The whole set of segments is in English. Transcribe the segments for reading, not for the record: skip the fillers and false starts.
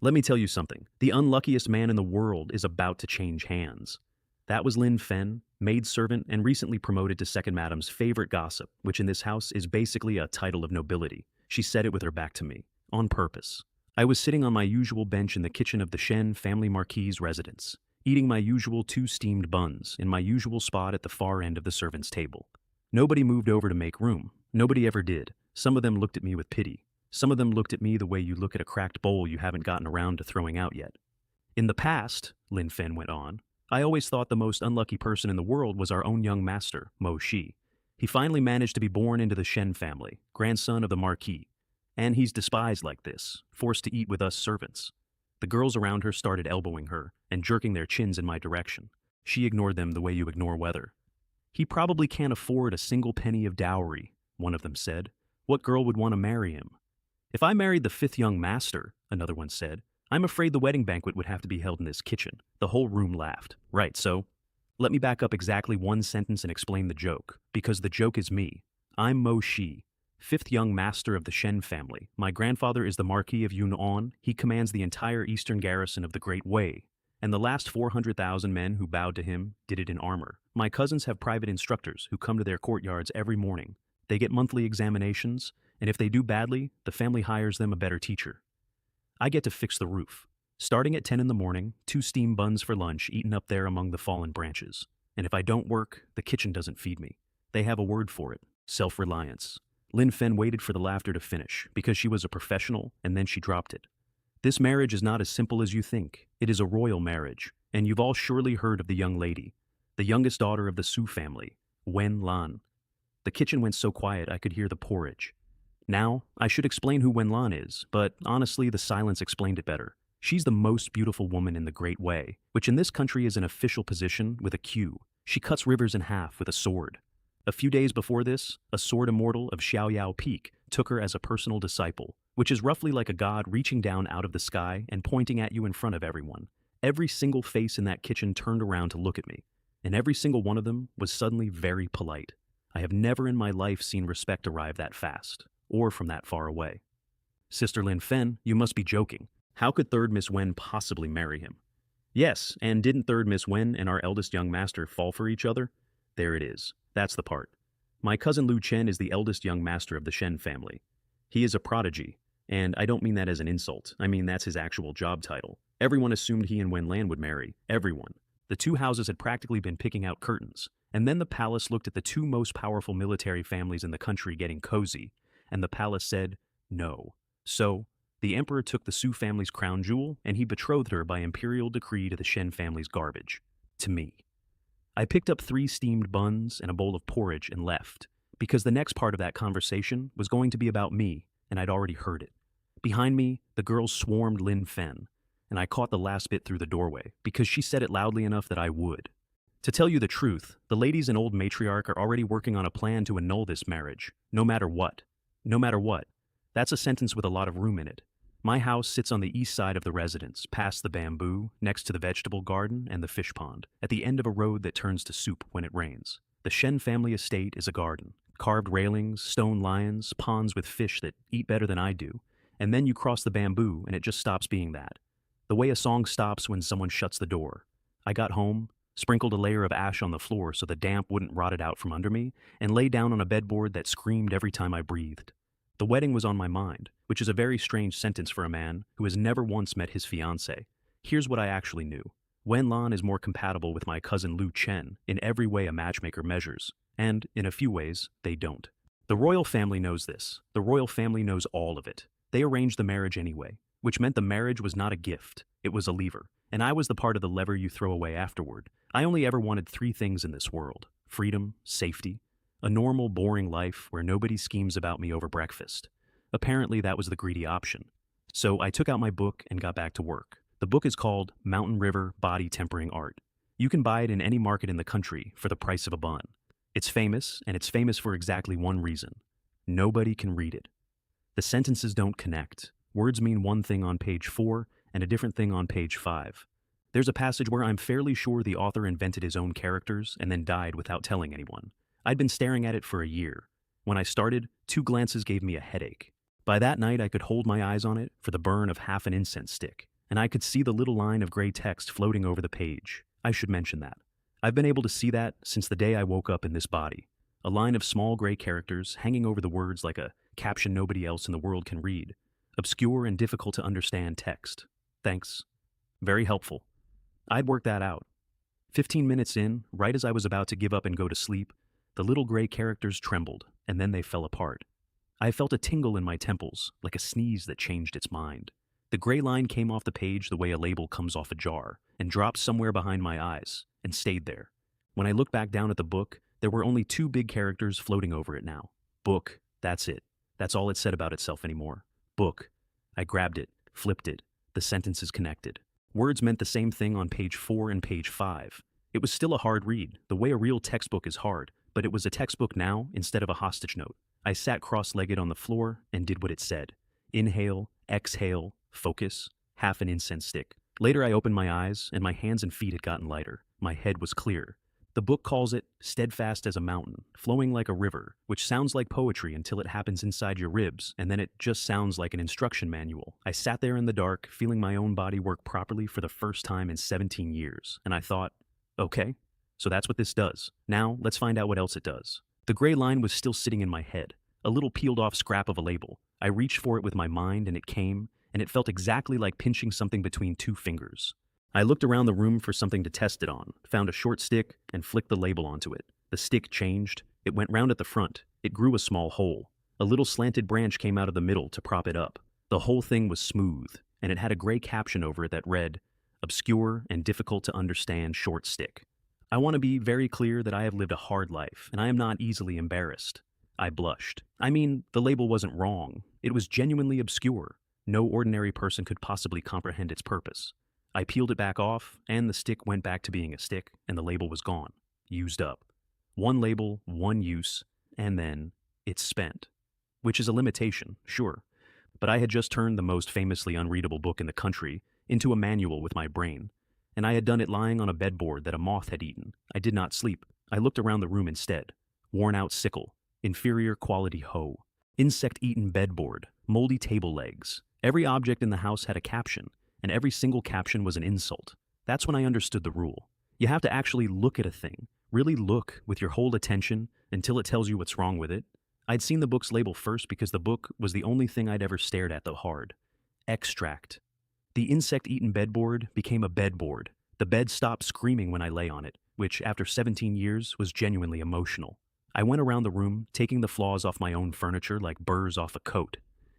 Let me tell you something. The unluckiest man in the world is about to change hands. That was Lin Fen, maidservant and recently promoted to second madam's favorite gossip, which in this house is basically a title of nobility. She said it with her back to me, on purpose. I was sitting on my usual bench in the kitchen of the Shen family marquis' residence, eating my usual 2 steamed buns in my usual spot at the far end of the servants' table. Nobody moved over to make room. Nobody ever did. Some of them looked at me with pity. Some of them looked at me the way you look at a cracked bowl you haven't gotten around to throwing out yet. In the past, Lin Fen went on, I always thought the most unlucky person in the world was our own young master, Mo Shi. He finally managed to be born into the Shen family, grandson of the marquis. And he's despised like this, forced to eat with us servants. The girls around her started elbowing her and jerking their chins in my direction. She ignored them the way you ignore weather. He probably can't afford a single penny of dowry, one of them said. What girl would want to marry him? If I married the 5th young master, another one said, I'm afraid the wedding banquet would have to be held in this kitchen. The whole room laughed. Right, so? Let me back up exactly 1 sentence and explain the joke, because the joke is me. I'm Mo Shi, 5th young master of the Shen family. My grandfather is the Marquis of Yun'an. He commands the entire eastern garrison of the Great Wei, and the last 400,000 men who bowed to him did it in armor. My cousins have private instructors who come to their courtyards every morning. They get monthly examinations, and if they do badly, the family hires them a better teacher. I get to fix the roof. Starting at 10 in the morning, 2 steamed buns for lunch eaten up there among the fallen branches. And if I don't work, the kitchen doesn't feed me. They have a word for it, self-reliance. Lin Fen waited for the laughter to finish, because she was a professional, and then she dropped it. This marriage is not as simple as you think. It is a royal marriage, and you've all surely heard of the young lady, the youngest daughter of the Su family, Wen Lan. The kitchen went so quiet I could hear the porridge. Now, I should explain who Wen Lan is, but honestly the silence explained it better. She's the most beautiful woman in the Great Wei, which in this country is an official position with a Q. She cuts rivers in half with a sword. A few days before this, a sword immortal of Xiaoyao Peak took her as a personal disciple, which is roughly like a god reaching down out of the sky and pointing at you in front of everyone. Every single face in that kitchen turned around to look at me, and every single one of them was suddenly very polite. I have never in my life seen respect arrive that fast, or from that far away. Sister Lin Fen, you must be joking. How could 3rd Miss Wen possibly marry him? Yes, and didn't 3rd Miss Wen and our eldest young master fall for each other? There it is. That's the part. My cousin Lu Chen is the eldest young master of the Shen family. He is a prodigy, and I don't mean that as an insult. I mean that's his actual job title. Everyone assumed he and Wen Lan would marry. Everyone. The 2 houses had practically been picking out curtains, and then the palace looked at the 2 most powerful military families in the country getting cozy, and the palace said, no. So, the emperor took the Su family's crown jewel, and he betrothed her by imperial decree to the Shen family's garbage. To me. I picked up 3 steamed buns and a bowl of porridge and left, because the next part of that conversation was going to be about me, and I'd already heard it. Behind me, the girls swarmed Lin Fen, and I caught the last bit through the doorway, because she said it loudly enough that I would. To tell you the truth, the ladies and old matriarch are already working on a plan to annul this marriage, no matter what. No matter what. That's a sentence with a lot of room in it. My house sits on the east side of the residence, past the bamboo, next to the vegetable garden and the fish pond, at the end of a road that turns to soup when it rains. The Shen family estate is a garden. Carved railings, stone lions, ponds with fish that eat better than I do, and then you cross the bamboo and it just stops being that. The way a song stops when someone shuts the door. I got home, sprinkled a layer of ash on the floor so the damp wouldn't rot it out from under me, and lay down on a bedboard that screamed every time I breathed. The wedding was on my mind, which is a very strange sentence for a man who has never once met his fiancée. Here's what I actually knew. Wen Lan is more compatible with my cousin Lu Chen in every way a matchmaker measures, and, in a few ways, they don't. The royal family knows this. The royal family knows all of it. They arranged the marriage anyway, which meant the marriage was not a gift, it was a lever, and I was the part of the lever you throw away afterward. I only ever wanted 3 things in this world: freedom, safety, a normal, boring life where nobody schemes about me over breakfast. Apparently that was the greedy option. So I took out my book and got back to work. The book is called Mountain River Body Tempering Art. You can buy it in any market in the country for the price of a bun. It's famous, and it's famous for exactly one reason. Nobody can read it. The sentences don't connect. Words mean one thing on page 4 and a different thing on page 5. There's a passage where I'm fairly sure the author invented his own characters and then died without telling anyone. I'd been staring at it for a year. When I started, 2 glances gave me a headache. By that night, I could hold my eyes on it for the burn of half an incense stick. and I could see the little line of gray text floating over the page. I should mention that. I've been able to see that since the day I woke up in this body. A line of small gray characters hanging over the words like a caption nobody else in the world can read. Obscure and difficult to understand text. Thanks. Very helpful. I'd worked that out. 15 minutes in, right as I was about to give up and go to sleep, the little gray characters trembled, and then they fell apart. I felt a tingle in my temples, like a sneeze that changed its mind. The gray line came off the page the way a label comes off a jar, and dropped somewhere behind my eyes, and stayed there. When I looked back down at the book, there were only two big characters floating over it now. Book, that's it. That's all it said about itself anymore. Book. I grabbed it, flipped it. The sentences connected. Words meant the same thing on page 4 and page 5. It was still a hard read, the way a real textbook is hard, but it was a textbook now instead of a hostage note. I sat cross-legged on the floor and did what it said. Inhale, exhale, focus, half an incense stick. Later I opened my eyes, and my hands and feet had gotten lighter. My head was clear. The book calls it steadfast as a mountain, flowing like a river, which sounds like poetry until it happens inside your ribs, and then it just sounds like an instruction manual. I sat there in the dark, feeling my own body work properly for the first time in 17 years, and I thought, okay, so that's what this does. Now, let's find out what else it does. The gray line was still sitting in my head, a little peeled-off scrap of a label. I reached for it with my mind, and it came, and it felt exactly like pinching something between two fingers. I looked around the room for something to test it on, found a short stick, and flicked the label onto it. The stick changed. It went round at the front. It grew a small hole. A little slanted branch came out of the middle to prop it up. The whole thing was smooth, and it had a gray caption over it that read, "Obscure and difficult to understand short stick." I want to be very clear that I have lived a hard life, and I am not easily embarrassed. I blushed. I mean, the label wasn't wrong. It was genuinely obscure. No ordinary person could possibly comprehend its purpose. I peeled it back off, and the stick went back to being a stick, and the label was gone. Used up. One label, one use, and then it's spent. Which is a limitation, sure. But I had just turned the most famously unreadable book in the country into a manual with my brain, and I had done it lying on a bedboard that a moth had eaten. I did not sleep. I looked around the room instead. Worn-out sickle. Inferior quality hoe. Insect-eaten bedboard. Moldy table legs. Every object in the house had a caption, and every single caption was an insult. That's when I understood the rule. You have to actually look at a thing, really look with your whole attention until it tells you what's wrong with it. I'd seen the book's label first because the book was the only thing I'd ever stared at though hard. Extract. The insect-eaten bedboard became a bedboard. The bed stopped screaming when I lay on it, which, after 17 years, was genuinely emotional. I went around the room, taking the flaws off my own furniture like burrs off a coat.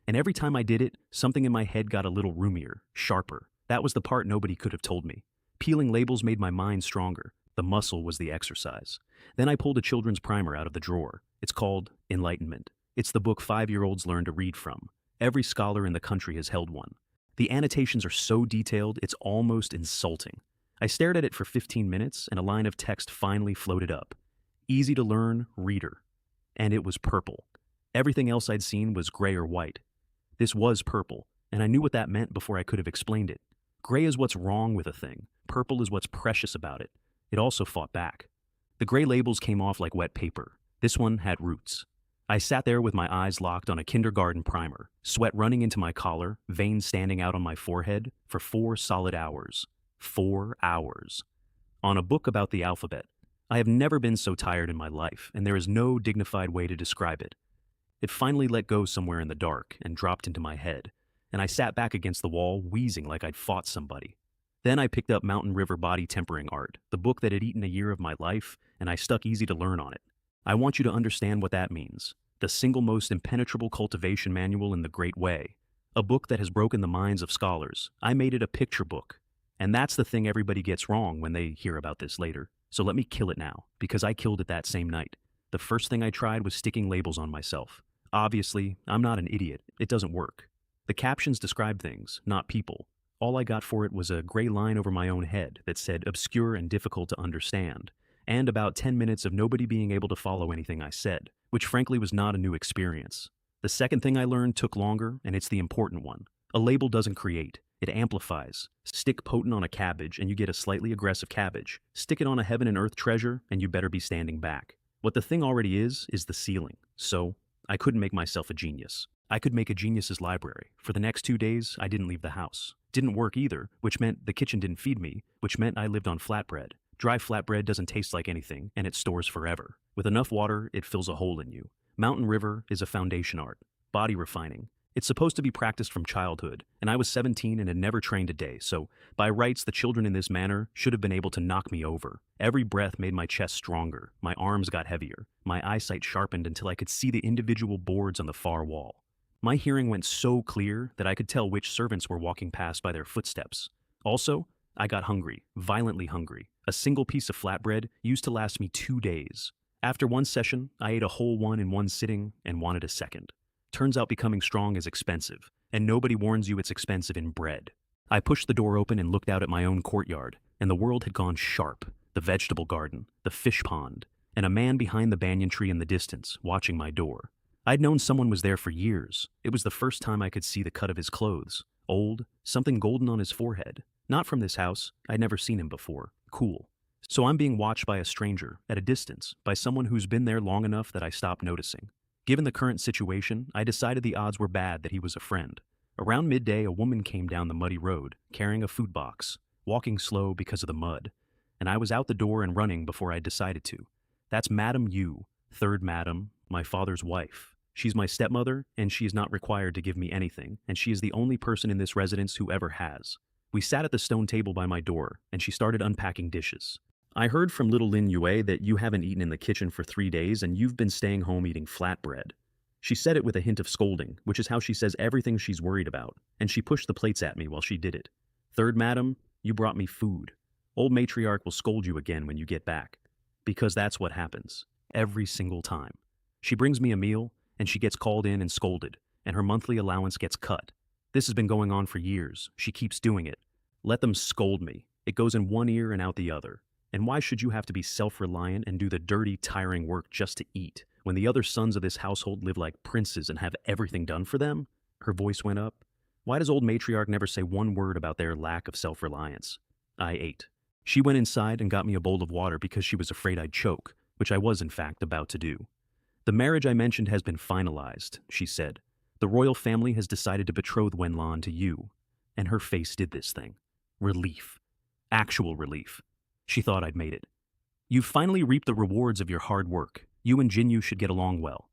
And every time I did it, something in my head got a little roomier, sharper. That was the part nobody could have told me. Peeling labels made my mind stronger. The muscle was the exercise. Then I pulled a children's primer out of the drawer. It's called Enlightenment. It's the book 5-year-olds learn to read from. Every scholar in the country has held one. The annotations are so detailed, it's almost insulting. I stared at it for 15 minutes, and a line of text finally floated up. Easy to learn, reader. And it was purple. Everything else I'd seen was gray or white. This was purple, and I knew what that meant before I could have explained it. Gray is what's wrong with a thing. Purple is what's precious about it. It also fought back. The gray labels came off like wet paper. This one had roots. I sat there with my eyes locked on a kindergarten primer, sweat running into my collar, veins standing out on my forehead, for 4 solid hours. 4 hours. On a book about the alphabet. I have never been so tired in my life, and there is no dignified way to describe it. It finally let go somewhere in the dark and dropped into my head, and I sat back against the wall, wheezing like I'd fought somebody. Then I picked up Mountain River Body Tempering Art, the book that had eaten a year of my life, and I stuck Easy to Learn on it. I want you to understand what that means. The single most impenetrable cultivation manual in the Great Wei. A book that has broken the minds of scholars. I made it a picture book. And that's the thing everybody gets wrong when they hear about this later. So let me kill it now, because I killed it that same night. The first thing I tried was sticking labels on myself. Obviously, I'm not an idiot. It doesn't work. The captions describe things, not people. All I got for it was a gray line over my own head that said obscure and difficult to understand, and about 10 minutes of nobody being able to follow anything I said, which frankly was not a new experience. The second thing I learned took longer, and it's the important one. A label doesn't create. It amplifies. Stick potent on a cabbage and you get a slightly aggressive cabbage. Stick it on a heaven and earth treasure and you better be standing back. What the thing already is the ceiling. So, I couldn't make myself a genius. I could make a genius's library. For the next 2 days, I didn't leave the house. didn't work either, which meant the kitchen didn't feed me, which meant I lived on flatbread. Dry flatbread doesn't taste like anything, and it stores forever. With enough water, it fills a hole in you. Mountain River is a foundation art. Body refining. It's supposed to be practiced from childhood, and I was 17 and had never trained a day, so by rights the children in this manner should have been able to knock me over. Every breath made my chest stronger, my arms got heavier, my eyesight sharpened until I could see the individual boards on the far wall. My hearing went so clear that I could tell which servants were walking past by their footsteps. Also, I got hungry, violently hungry. A single piece of flatbread used to last me 2 days. After one session, I ate a whole one in one sitting and wanted a second. Turns out becoming strong is expensive, and nobody warns you it's expensive in bread. I pushed the door open and looked out at my own courtyard, and the world had gone sharp. The vegetable garden, the fish pond, and a man behind the banyan tree in the distance, watching my door. I'd known someone was there for years. It was the first time I could see the cut of his clothes. Old, something golden on his forehead. Not from this house, I'd never seen him before. Cool. So I'm being watched by a stranger, at a distance, by someone who's been there long enough that I stopped noticing. Given the current situation, I decided the odds were bad that he was a friend. Around midday, a woman came down the muddy road, carrying a food box, walking slow because of the mud. And I was out the door and running before I decided to. That's Madam Yu, third Madam, my father's wife. She's my stepmother, and she is not required to give me anything, and she is the only person in this residence who ever has. We sat at the stone table by my door, and she started unpacking dishes. I heard from little Lin Yue that you haven't eaten in the kitchen for 3 days and you've been staying home eating flatbread. She said it with a hint of scolding, which is how she says everything she's worried about, and she pushed the plates at me while she did it. Third Madam, you brought me food. Old matriarch will scold you again when you get back. Because that's what happens. Every single time. She brings me a meal, and she gets called in and scolded, and her monthly allowance gets cut. This has been going on for years. She keeps doing it. Let them scold me. It goes in one ear and out the other. And why should you have to be self-reliant and do the dirty, tiring work just to eat, when the other sons of this household live like princes and have everything done for them? Her voice went up. Why does old matriarch never say one word about their lack of self-reliance? I ate. She went inside and got me a bowl of water because she was afraid I'd choke, which I was in fact about to do. The marriage I mentioned has been finalized, she said. The royal family has decided to betroth Wenlan to you. And her face did this thing. Relief. Actual relief. She thought I'd made it. You've finally reaped the rewards of your hard work. You and Jinyu should get along well.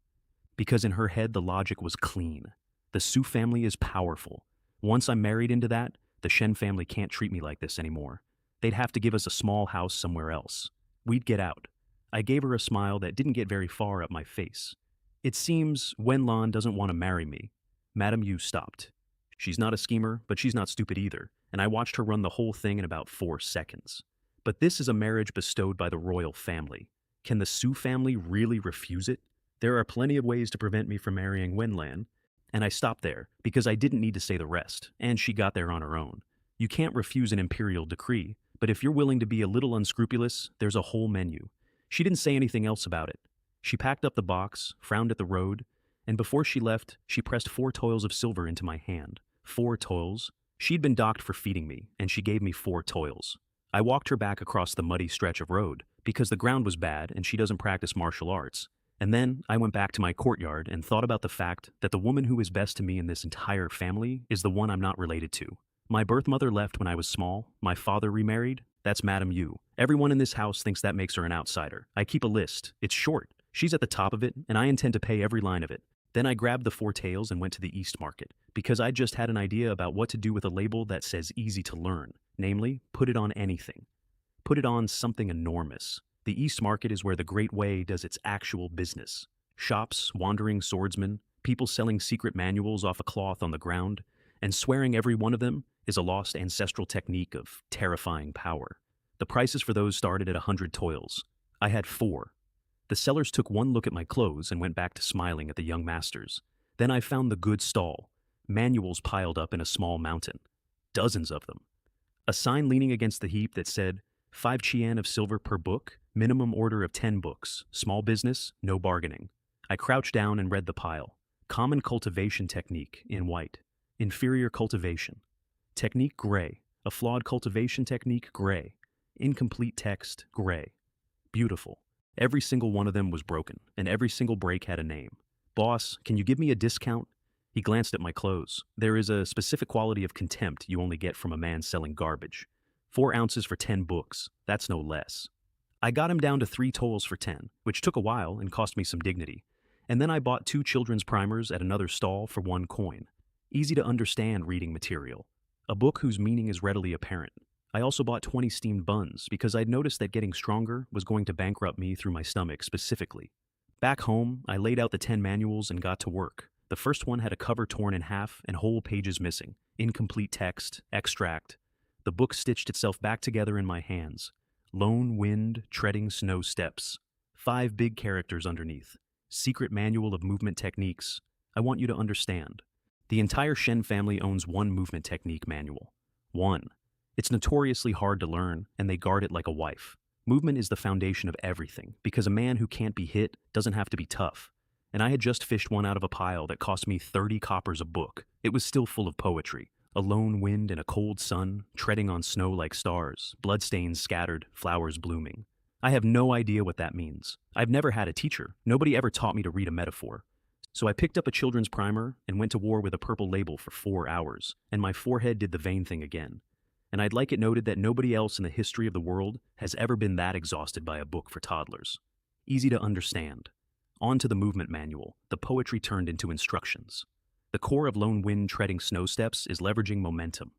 Because in her head the logic was clean. The Su family is powerful. Once I'm married into that, the Shen family can't treat me like this anymore. They'd have to give us a small house somewhere else. We'd get out. I gave her a smile that didn't get very far up my face. It seems Wenlan doesn't want to marry me. Madame Yu stopped. She's not a schemer, but she's not stupid either, and I watched her run the whole thing in about 4 seconds. But this is a marriage bestowed by the royal family. Can the Su family really refuse it? There are plenty of ways to prevent me from marrying Wenlan, and I stopped there because I didn't need to say the rest, and she got there on her own. You can't refuse an imperial decree, but if you're willing to be a little unscrupulous, there's a whole menu. She didn't say anything else about it. She packed up the box, frowned at the road, and before she left, she pressed 4 toils of silver into my hand. 4 toils? She'd been docked for feeding me, and she gave me 4 toils. I walked her back across the muddy stretch of road, because the ground was bad and she doesn't practice martial arts. And then I went back to my courtyard and thought about the fact that the woman who is best to me in this entire family is the one I'm not related to. My birth mother left when I was small, my father remarried, that's Madame Yu. Everyone in this house thinks that makes her an outsider. I keep a list. It's short. She's at the top of it, and I intend to pay every line of it. Then I grabbed the 4 tails and went to the East Market, because I just had an idea about what to do with a label that says easy to learn, namely, put it on anything. Put it on something enormous. The East Market is where the Great Wei does its actual business. Shops, wandering swordsmen, people selling secret manuals off a cloth on the ground, and swearing every one of them is a lost ancestral technique of terrifying power. The prices for those started at 100 toils. I had 4. The sellers took one look at my clothes and went back to smiling at the young masters. Then I found the goods stall. Manuals piled up in a small mountain. Dozens of them. A sign leaning against the heap that said, 5 Qian of silver per book, minimum order of 10 books, small business, no bargaining. I crouched down and read the pile. Common cultivation technique, in white. Inferior cultivation. Technique, gray. A flawed cultivation technique, gray. Incomplete text, gray. Beautiful. Every single one of them was broken, and every single break had a name. Boss, can you give me a discount? He glanced at my clothes. There is a specific quality of contempt you only get from a man selling garbage. 4 ounces for 10 books. That's no less. I got him down to 3 tolls for 10, which took a while and cost me some dignity. And then I bought 2 children's primers at another stall for 1 coin. Easy to understand reading material. A book whose meaning is readily apparent. I also bought 20 steamed buns because I'd noticed that getting stronger was going to bankrupt me through my stomach specifically. Back home, I laid out the 10 manuals and got to work. The first one had a cover torn in half and whole pages missing, incomplete text, extract. The book stitched itself back together in my hands. Lone wind treading snow steps. 5 big characters underneath. Secret manual of movement techniques. I want you to understand. The entire Shen family owns one movement technique manual. One. It's notoriously hard to learn, and they guard it like a wife. Movement is the foundation of everything, because a man who can't be hit doesn't have to be tough. And I had just fished one out of a pile that cost me 30 coppers a book. It was still full of poetry. A lone wind and a cold sun, treading on snow like stars, bloodstains scattered, flowers blooming. I have no idea what that means. I've never had a teacher. Nobody ever taught me to read a metaphor. So I picked up a children's primer and went to war with a purple label for 4 hours, and my forehead did the vain thing again. And I'd like it noted that nobody else in the history of the world has ever been that exhausted by a book for toddlers. Easy to understand. On to the movement manual, the poetry turned into instructions. The core of Lone Wind treading snow steps is leveraging momentum.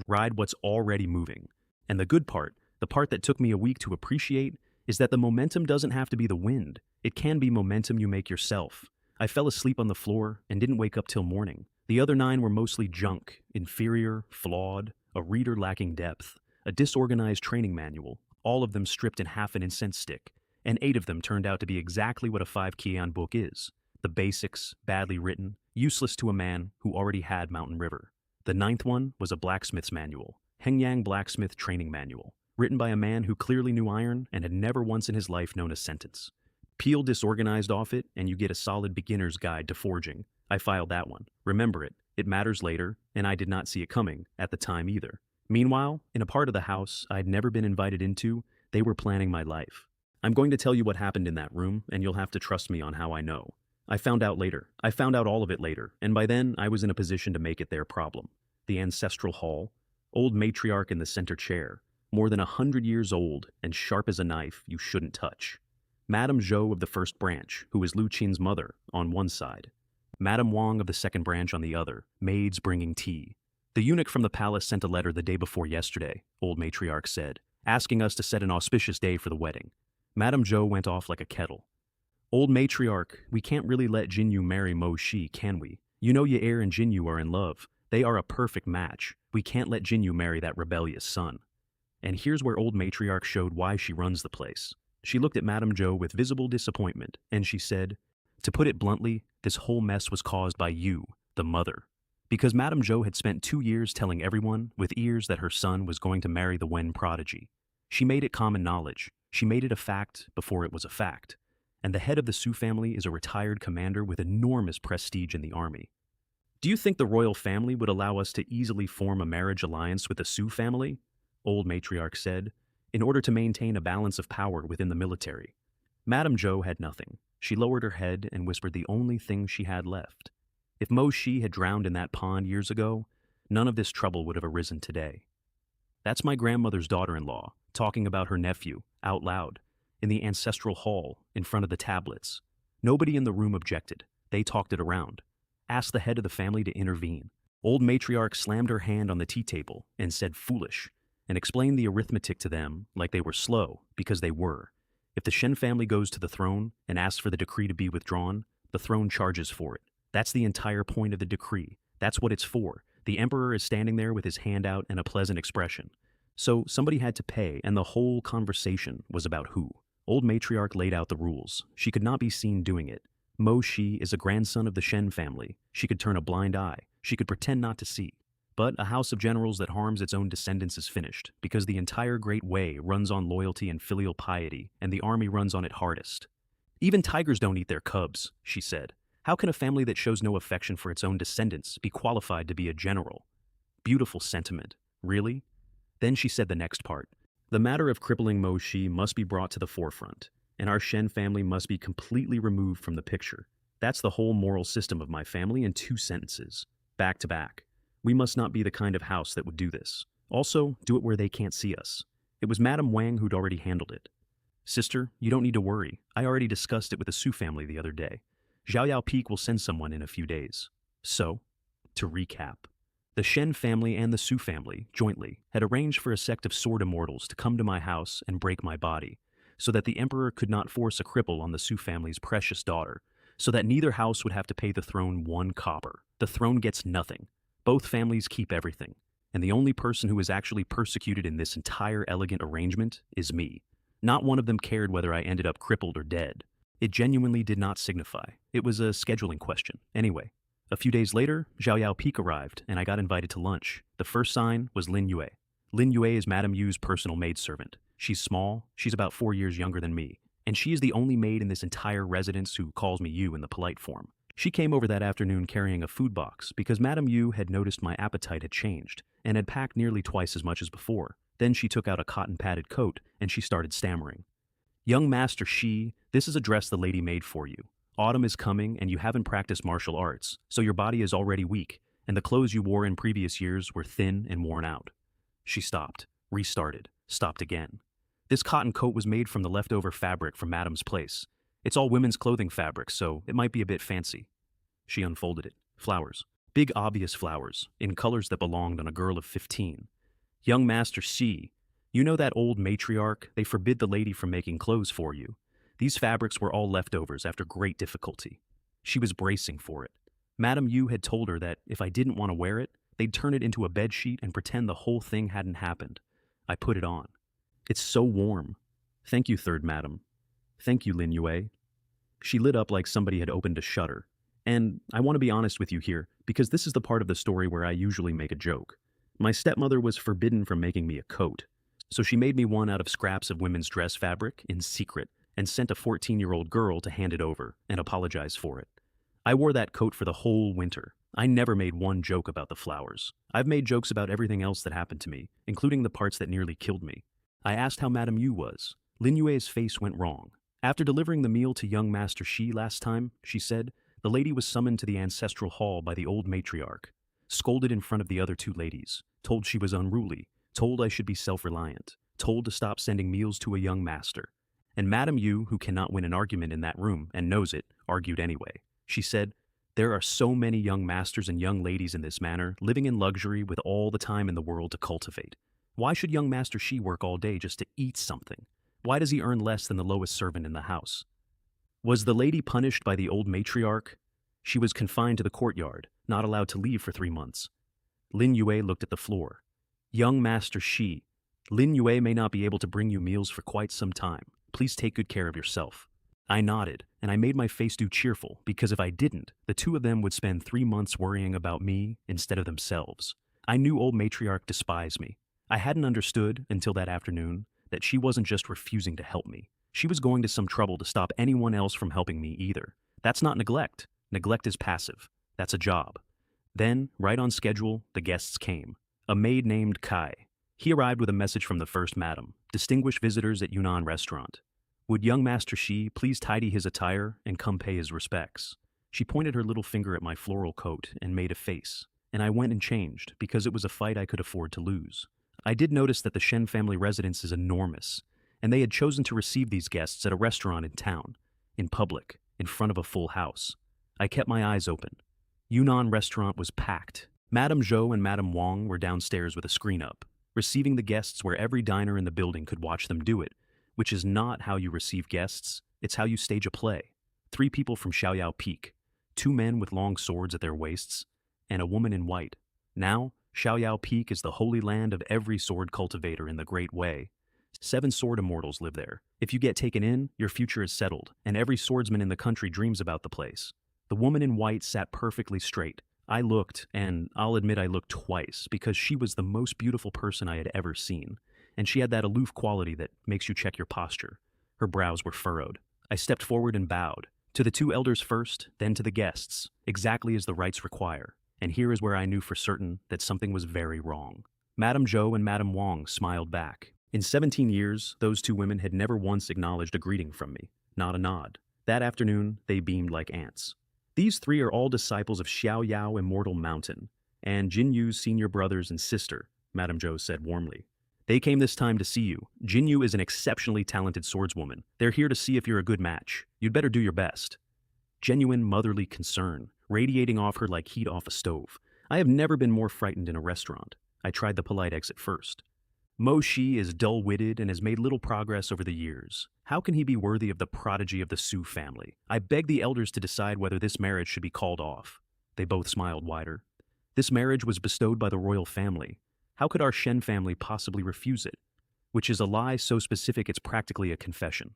Ride what's already moving. And the good part, the part that took me a week to appreciate, is that the momentum doesn't have to be the wind. It can be momentum you make yourself. I fell asleep on the floor and didn't wake up till morning. The other 9 were mostly junk, inferior, flawed, a reader lacking depth, a disorganized training manual, all of them stripped in half an incense stick, and 8 of them turned out to be exactly what a 5 Kian book is. The basics, badly written, useless to a man who already had Mountain River. The 9th one was a blacksmith's manual, Hengyang Blacksmith Training Manual, written by a man who clearly knew iron and had never once in his life known a sentence. Peel disorganized off it, and you get a solid beginner's guide to forging. I filed that one. Remember it. It matters later, and I did not see it coming, at the time either. Meanwhile, in a part of the house I'd never been invited into, they were planning my life. I'm going to tell you what happened in that room, and you'll have to trust me on how I know. I found out later. I found out all of it later, and by then I was in a position to make it their problem. The ancestral hall, old matriarch in the center chair, more than 100 years old and sharp as a knife you shouldn't touch. Madame Zhou of the first branch, who is Lu Qin's mother, on one side. Madame Wang of the second branch on the other, maids bringing tea. The eunuch from the palace sent a letter the day before yesterday, old matriarch said, asking us to set an auspicious day for the wedding. Madame Zhou went off like a kettle. Old matriarch, we can't really let Jinyu marry Mo Shi, can we? You know Yair and Jinyu are in love. They are a perfect match. We can't let Jinyu marry that rebellious son. And here's where old matriarch showed why she runs the place. She looked at Madame Zhou with visible disappointment, and she said, to put it bluntly, this whole mess was caused by you, the mother. Because Madame Zhou had spent 2 years telling everyone with ears that her son was going to marry the Wen prodigy. She made it common knowledge. She made it a fact before it was a fact. And the head of the Su family is a retired commander with enormous prestige in the army. Do you think the royal family would allow us to easily form a marriage alliance with the Su family? Old matriarch said, in order to maintain a balance of power within the military. Madame Zhou had nothing. She lowered her head and whispered the only thing she had left. If Mo Shi had drowned in that pond years ago, none of this trouble would have arisen today. That's my grandmother's daughter-in-law, talking about her nephew, out loud, in the ancestral hall, in front of the tablets. Nobody in the room objected. They talked it around. Asked the head of the family to intervene. Old matriarch slammed her hand on the tea table and said foolish, and explained the arithmetic to them like they were slow, because they were. If the Shen family goes to the throne and asks for the decree to be withdrawn, the throne charges for it. That's the entire point of the decree. That's what it's for. The emperor is standing there with his hand out and a pleasant expression. So somebody had to pay, and the whole conversation was about who. Old matriarch laid out the rules. She could not be seen doing it. Mo Shi is a grandson of the Shen family. She could turn a blind eye. She could pretend not to see. But a house of generals that harms its own descendants is finished, because the entire Great Wei runs on loyalty and filial piety, and the army runs on it hardest. Even tigers don't eat their cubs, she said. How can a family that shows no affection for its own descendants be qualified to be a general? Beautiful sentiment. Really? Then she said the next part. The matter of crippling Mo Shi must be brought to the forefront, and our Shen family must be completely removed from the picture. That's the whole moral system of my family in 2 sentences, back to back. We must not be the kind of house that would do this. Also, do it where they can't see us. It was Madame Wang who'd already handled it. Sister, you don't need to worry. I already discussed it with the Su family the other day. Zhao Yao Peak will send someone in a few days. So, to recap, the Shen family and the Su family, jointly, had arranged for a sect of sword immortals to come to my house and break my body, so that the Emperor could not force a cripple on the Su family's precious daughter, so that neither house would have to pay the throne 1 copper. The throne gets nothing. Both families keep everything. And the only person who is actually persecuted in this entire elegant arrangement is me. Not one of them cared whether I ended up crippled or dead. It genuinely did not signify. It was a scheduling question. Anyway, a few days later, Zhao Yao Peak arrived, and I got invited to lunch. The first sign was Lin Yue. Lin Yue is Madame Yu's personal maidservant. She's small, she's about 4 years younger than me, and she is the only maid in this entire residence who calls me you in the polite form. She came over that afternoon carrying a food box because Madame Yu had noticed my appetite had changed and had packed nearly twice as much as before. Then she took out a cotton-padded coat and she started stammering. Young Master Shi, this is a dress the lady made for you. Autumn is coming and you haven't practiced martial arts, so your body is already weak, and the clothes you wore in previous years were thin and worn out. She stopped, restarted, stopped again. This cotton coat was made from the leftover fabric from Madame's place. It's all women's clothing fabric, so it might be a bit fancy. She unfolded it. Flowers. Big obvious flowers, in colors that belonged on a girl of 15. Young Master Shi, you know that old matriarch? They forbid the lady from making clothes for you. These fabrics were all leftovers after great difficulty. She was bracing for it. Madame Yu had told her that if I didn't want to wear it, they'd turn it into a bedsheet and pretend the whole thing hadn't happened. I put it on. It's so warm. Thank you, third madam. Thank you, Lin Yue. She lit up like somebody had opened a shutter. And I want to be honest with you here, because this is the part of the story where I usually make a joke. My stepmother was forbidden from making me a coat, so she made me one out of scraps of women's dress fabric in secret and sent a 14-year-old girl to hand it over and apologize for it. I wore that coat for the whole winter. I never made one joke about the flowers. I've made jokes about everything else that happened to me, including the parts that nearly killed me. I asked how Madame Yu was. Lin Yue's face went wrong. After delivering the meal to young Master Shi last time, she said, the lady was summoned to the ancestral hall by the old matriarch, scolded in front of the other 2 ladies, told she was unruly, told I should be self-reliant, told to stop sending meals to a young master. And Madame Yu, who cannot win an argument in that room and knows it, argued anyway. She said, there are so many young masters and young ladies in this manor, living in luxury with all the time in the world to cultivate. Why should young Master Shi work all day just to eat something? Why does he earn less than the lowest servant in the house? Was the lady punished by the old matriarch? She was confined to the courtyard, not allowed to leave for 3 months. Lin Yue looked at the floor. Young Master Shi, Lin Yue may not be able to bring you meals for quite some time. Please take good care of yourself. I nodded, and I made my face do cheerful, because if I didn't, the 2 of them would spend 3 months worrying about me instead of themselves. I knew old matriarch despised me. I hadn't understood, until that afternoon, that she wasn't just refusing to help me. She was going to some trouble to stop anyone else from helping me either. That's not neglect. Neglect is passive. That's a job. Then, right on schedule, the guests came. A maid named Kai. He arrived with a message from the first madam, distinguished visitors at Yunnan restaurant. Would young Master Shi please tidy his attire and come pay his respects? She pointed her little finger at my floral coat and made a face, and I went and changed because it was a fight I could afford to lose. I did notice that the Shen family residence is enormous, and they had chosen to receive these guests at a restaurant in town, in public, in front of a full house. I kept my eyes open. Yunnan restaurant was packed. Madame Zhou and Madame Wang were downstairs with a screen up, receiving the guests where every diner in the building could watch them do it, which is not how you receive guests, it's how you stage a play. 3 people from Xiaoyao Peak, 2 men with long swords at their waists, and a woman in white. Now, Xiaoyao Peak is the holy land of every sword cultivator in the Great Wei. 7 sword immortals live there. If you get taken in, your future is settled, and every swordsman in the country dreams about the place. The woman in white sat perfectly straight. I looked, and I'll admit I looked twice, because she was the most beautiful person I had ever seen, and she had that aloof quality that makes you check your posture. Her brows were furrowed. I stepped forward and bowed. To the 2 elders first, then to the guests, exactly as the rites require. And here is where I knew for certain that something was very wrong. Madame Zhou and Madame Wang smiled back. In 17 years, those 2 women had never once acknowledged a greeting from me, not a nod. That afternoon, they beamed like ants. These three are all disciples of Xiao Yao Immortal Mountain, and Jin Yu's senior brothers and sister, Madame Zhou said warmly. They came this time to see you. Jin Yu is an exceptionally talented swordswoman. They're here to see if you're a good match. You'd better do your best. Genuine motherly concern, radiating off her like heat off a stove. I have never been more frightened in a restaurant. I tried the polite exit first. Mo Shi is dull-witted and has made little progress over the years. How can he be worthy of the prodigy of the Su family? I beg the elders to decide whether this marriage should be called off. They both smiled wider. This marriage was bestowed by the royal family. How could our Shen family possibly refuse it? Which is a lie so specific it's practically a confession.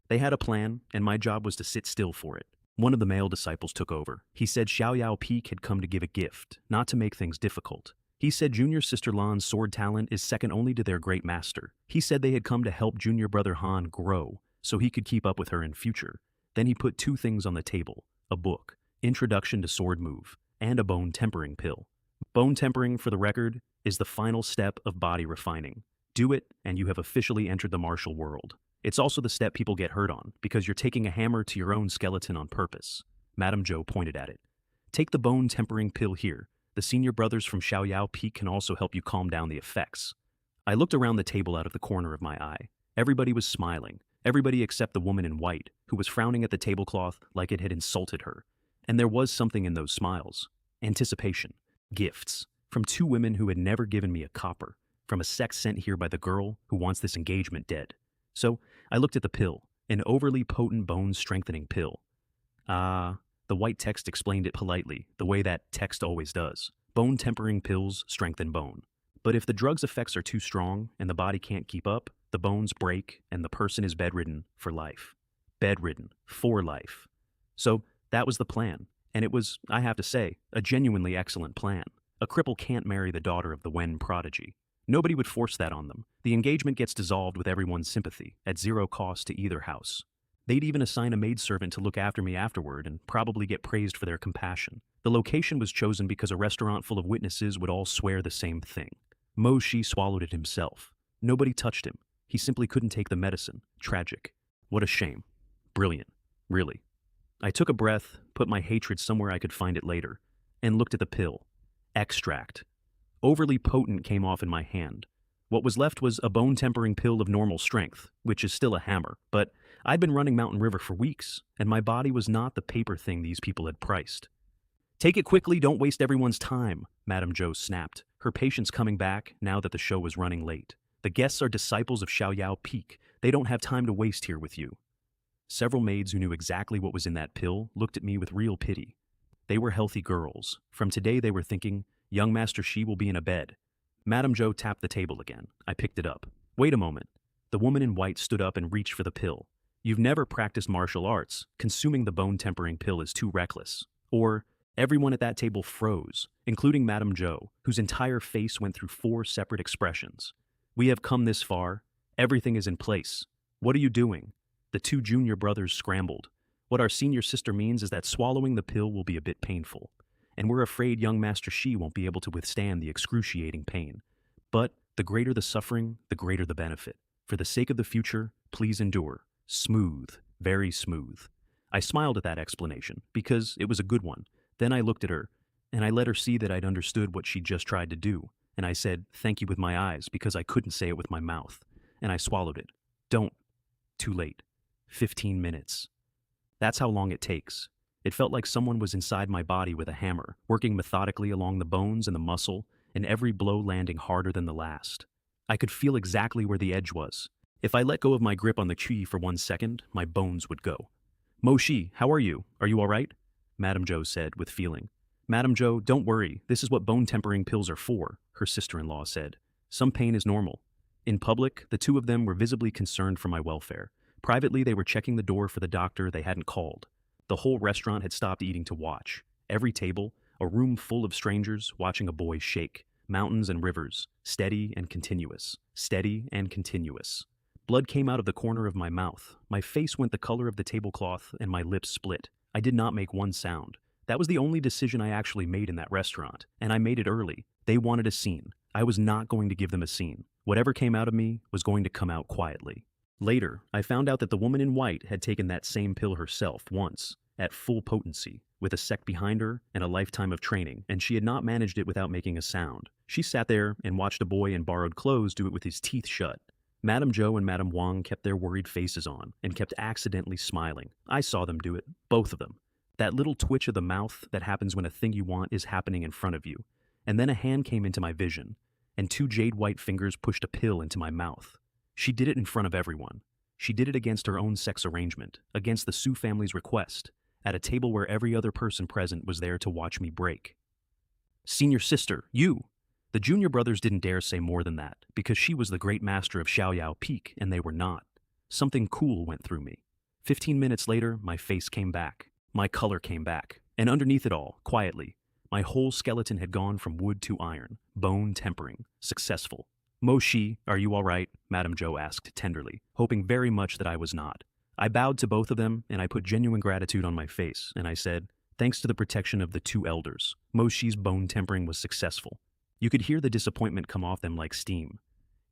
They had a plan, and my job was to sit still for it. One of the male disciples took over. He said Xiao Yao Peak had come to give a gift, not to make things difficult. He said junior sister Lan's sword talent is second only to their great master. He said they had come to help junior brother Han grow, so he could keep up with her in future. Then he put two things on the table: a book, Introduction to Sword Move, and a bone tempering pill. Bone tempering, for the record, is the final step of body refining. Do it, and you have officially entered the martial world. It's also the step people get hurt on, because you're taking a hammer to your own skeleton on purpose. Madame Zhou pointed at it. Take the bone tempering pill here. The senior brothers from Xiao Yao Peak can also help you calm down the effects. I looked around the table out of the corner of my eye. Everybody was smiling. Everybody except the woman in white, who was frowning at the tablecloth like it had insulted her. And there was something in those smiles. Anticipation. Gifts. From two women who had never given me a copper. From a sex sent here by the girl who wants this engagement dead. So I looked at the pill, an overly potent bone-strengthening pill. The white text explained it politely, the way that text always does. Bone-tempering pills strengthen bone. But if the drug's effects are too strong and the body can't keep up, the bones break and the person is bedridden for life. Bedridden for life. So that was the plan, and it was, I have to say, a genuinely excellent plan. A cripple can't marry the daughter of the Wen prodigy. Nobody would force that on them. The engagement gets dissolved with everyone's sympathy, at zero cost to either house. They'd even assign a maidservant to look after me afterward and probably get praised for their compassion. The location was chosen because a restaurant full of witnesses would all swear the same thing. Mo Shi swallowed it himself. Nobody touched him. He simply couldn't take the medicine. Tragic. What a shame. Brilliant. Really. I took a breath, put my hatred somewhere I could find it later, and looked at the pill. Extract. Overly potent came off in my hand. What was left was a bone-tempering pill of normal strength, which is still a hammer, but I'd been running Mountain River for weeks, and my body was not the paper thing these people had priced. Take it quickly, don't waste everyone's time, Madame Zhou snapped, her patience coming back now that the show was running late. The guests are disciples of Xiao Yao Peak. They don't have time to waste here with you. Several maids who knew exactly what was in that pill looked at me with real pity. They were healthy girls. From today they were thinking, young Master Shi will be in a bed. Madame Zhou tapped the table again. I picked it up. Wait a moment. The woman in white stood up and reached for the pill. You've never practiced martial arts. Consuming the bone-tempering pill is too reckless. Or, everyone at that table froze, including Madame Zhou, whose entire face went through 4 separate expressions. We have come this far. Everything is in place. What are you doing? The 2 junior brothers scrambled. What our senior sister means is that swallowing the pill will be a bit painful, and we're afraid young Master Shi won't be able to withstand the excruciating pain. But the greater the suffering, the greater the benefit. For the sake of the future, please endure. Smooth, very smooth. I smiled at that explanation, because it was a good one. Then I looked at her, and I let her see that I'd understood what she'd just tried to do, and I said, thank you with my eyes, because I couldn't say it with my mouth. And I swallowed it. Don't. Too late. 15 minutes. That's how long it takes. It felt like someone was inside my body with a hammer, working methodically along the bones and the muscle, and every blow landing harder than the last. I could feel exactly where the edge was. If I let go of my grip on the chi for 1 second, my bones would go. Mo Shi, how are you? Are you all right? Madame Zhou said, with feeling. Madame Zhou, don't worry. This is what bone-tempering pills are for, her sister-in-law said. Some pain is normal. In public, the 2 of them were visibly concerned for my welfare. Privately, they were checking the door for the doctor they hadn't called. The whole restaurant had stopped eating to watch. Every table, a room full of strangers watching a boy shake. Mountains and rivers, steady and continuous. Steady and continuous. Blood came out of the corner of my mouth. My face went the color of the tablecloth and my lips split. I did not make one sound. That was the only decision I actually made in that restaurant, and I made it early. They wanted a scene. I was not going to give them a scene. Whatever came out of me was going to come out quietly. Later, I found out that the woman in white had taken that same pill herself once. at full potency, with a sect behind her and a lifetime of training, and she had not managed it without making a sound. She sat there and watched a boy in borrowed clothes do it with his teeth shut. Madame Zhou and Madame Wang kept their worried faces on and kept accidentally smiling. I saw them do it, both of them. That little twitch of the mouth that happens when a thing you want is happening in front of you. And then a hand came into my vision, and two jade-white fingers pushed a pill into my mouth. She did it in front of everyone. She did it against her own sex arrangement, against the Su family's request, at a table where every other person present was there to watch me break. "Senior sister, you!" The junior brothers didn't dare say more than that, because she was the great master of Xiaoyao Peak, and they were not. Something cool went through me. 15 minutes later, my face came back. My color came back. And underneath it all, quietly, my whole skeleton had gone from wood to iron, bone tempering, successful. "Mo Shi, are you all right?" Madame Zhou asked tenderly, hoping very much that I was not. I bowed to both of them, and I put genuine gratitude on my face, and I said, "Thanks to the protection of the two elders, Mo Shi's bone tempering was successful." You could hear the disappointment come off them like steam.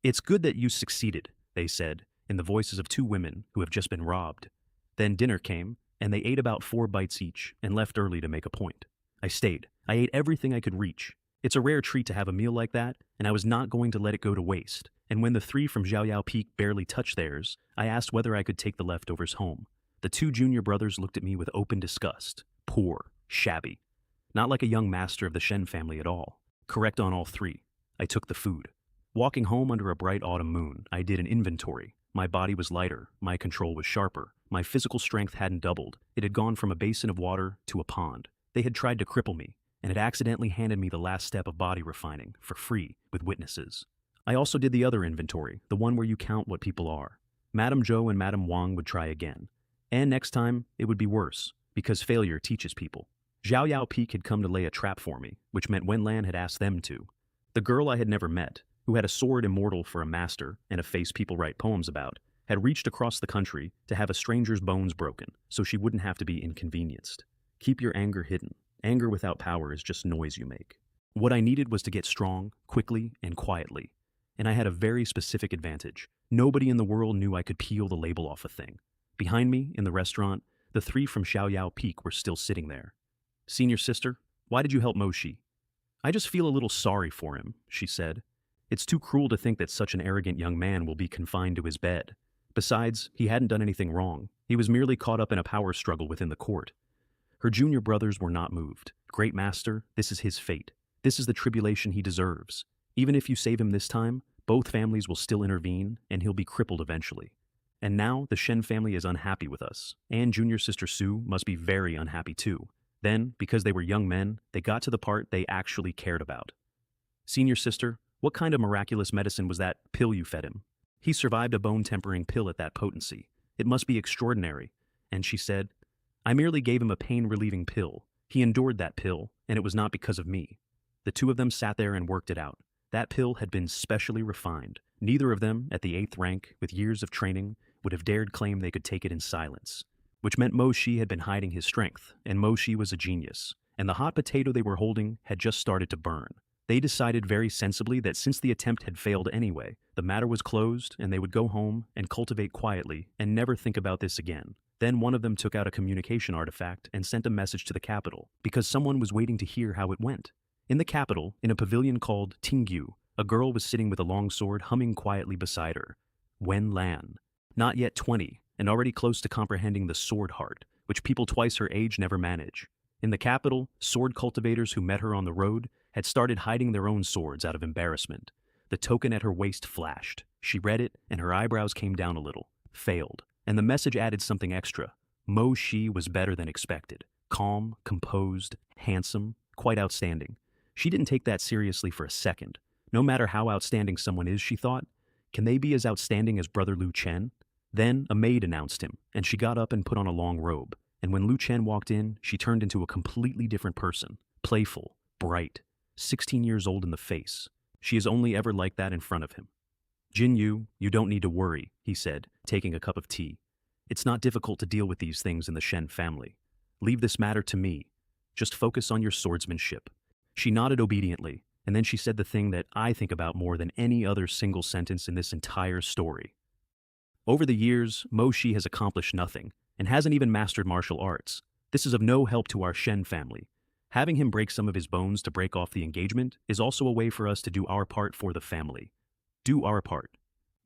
"It's good that you succeeded," they said, in the voices of two women who have just been robbed. Then dinner came, and they ate about 4 bites each and left early to make a point. I stayed. I ate everything I could reach. It's a rare treat to have a meal like that, and I was not going to let it go to waste. And when the 3 from Xiaoyao Peak barely touched theirs, I asked whether I could take the leftovers home. The 2 junior brothers looked at me with open disgust. Poor, shabby. Not like a young master of the Shen family at all. Correct on all 3. I took the food. Walking home under a bright autumn moon, I did an inventory. My body was lighter, my control was sharper, my physical strength hadn't doubled. It had gone from a basin of water to a pond. They had tried to cripple me, and had accidentally handed me the last step of body refining, for free, with witnesses. I also did the other inventory, the one where you count what people are. Madame Zhou and Madame Wang would try again. And next time, it would be worse, because failure teaches people. Xiaoyao Peak had come to lay a trap for me, which meant Wenlan had asked them to. The girl I had never met, who had a sword immortal for a master and a face people write poems about, had reached across the country to have a stranger's bones broken, so she wouldn't have to be inconvenienced. Keep your anger hidden. Anger without power is just noise you make. What I needed was to get strong, quickly, and quietly. And I had a very specific advantage. Nobody in the world knew I could peel the label off a thing. Behind me, in the restaurant, the 3 from Xiaoyao Peak were still sitting there. "Senior sister, why did you help Mo Shi?" "I just feel a little sorry for him," she said. "It's too cruel to think that such an arrogant young man will be confined to his bed. Besides, he hadn't done anything wrong. He was merely caught up in a power struggle within the court." Her junior brothers were not moved. "Great master, this is his fate. This is the tribulation he deserves. Even if you save him this time, both families will still intervene, and he'll be crippled eventually. And now the Shen family is unhappy with us, and junior sister Su must be very unhappy too. Then, because they were young men, they got to the part they actually cared about. Senior sister, what kind of miraculous medicine was that pill you fed him? He survived a bone-tempering pill at that potency. It must be extraordinary." And she said, "I merely gave him a pain-relieving pill. He endured that pill, and it was not because of me." The 2 of them sat there and worked it out. That pill had been specially refined. Neither of them, at the 8th rank, with years of training, would have dared claim they could take it in silence. Which meant Mo Shi had been hiding his strength, and Mo Shi was a genius. And the hot potato they were holding had just started to burn. They decided very sensibly that since the attempt had failed anyway, the matter was closed and they would go home and cultivate quietly and never think about this again. Then one of them took out a communication artifact and sent a message to the capital, because someone was waiting to hear how it went. In the capital, in a pavilion called Tingyu, a girl was sitting with a long sword humming quietly beside her. Wen Lan. Not yet 20, and already close to comprehending the sword heart, which people twice her age never manage. In the capital, sword cultivators who met her on the road had started hiding their own swords out of embarrassment. The token at her waist flashed. She read it, and her eyebrows came down a little. Failed. And the message added something extra. Mo Shi was better than expected. Calm, composed, handsome, quite outstanding. She didn't take that seriously for a second. No matter how outstanding someone is, she thought, can they be as outstanding as Brother Lu Chen? Then a maid announced him, and she got up and put on a long robe. And when Lu Chen walked in, she turned into a completely different person. Playful, bright, 16 years old in the face. She is only ever like that in front of him. Jin Yu, you don't need to worry, he said, taking a cup of tea. It's not difficult to deal with these things in the Shen family. Leave this matter to me. Just focus on your swordsmanship. She nodded obediently, and then she said the thing that I think about more than any other single sentence in this entire story. Over the years, Mo Shi has accomplished nothing, and hasn't even mastered martial arts. This is of no help to our Shen family. Having him break some of his bones to break off the engagement is also a way for us to do our part for the family. Do our part.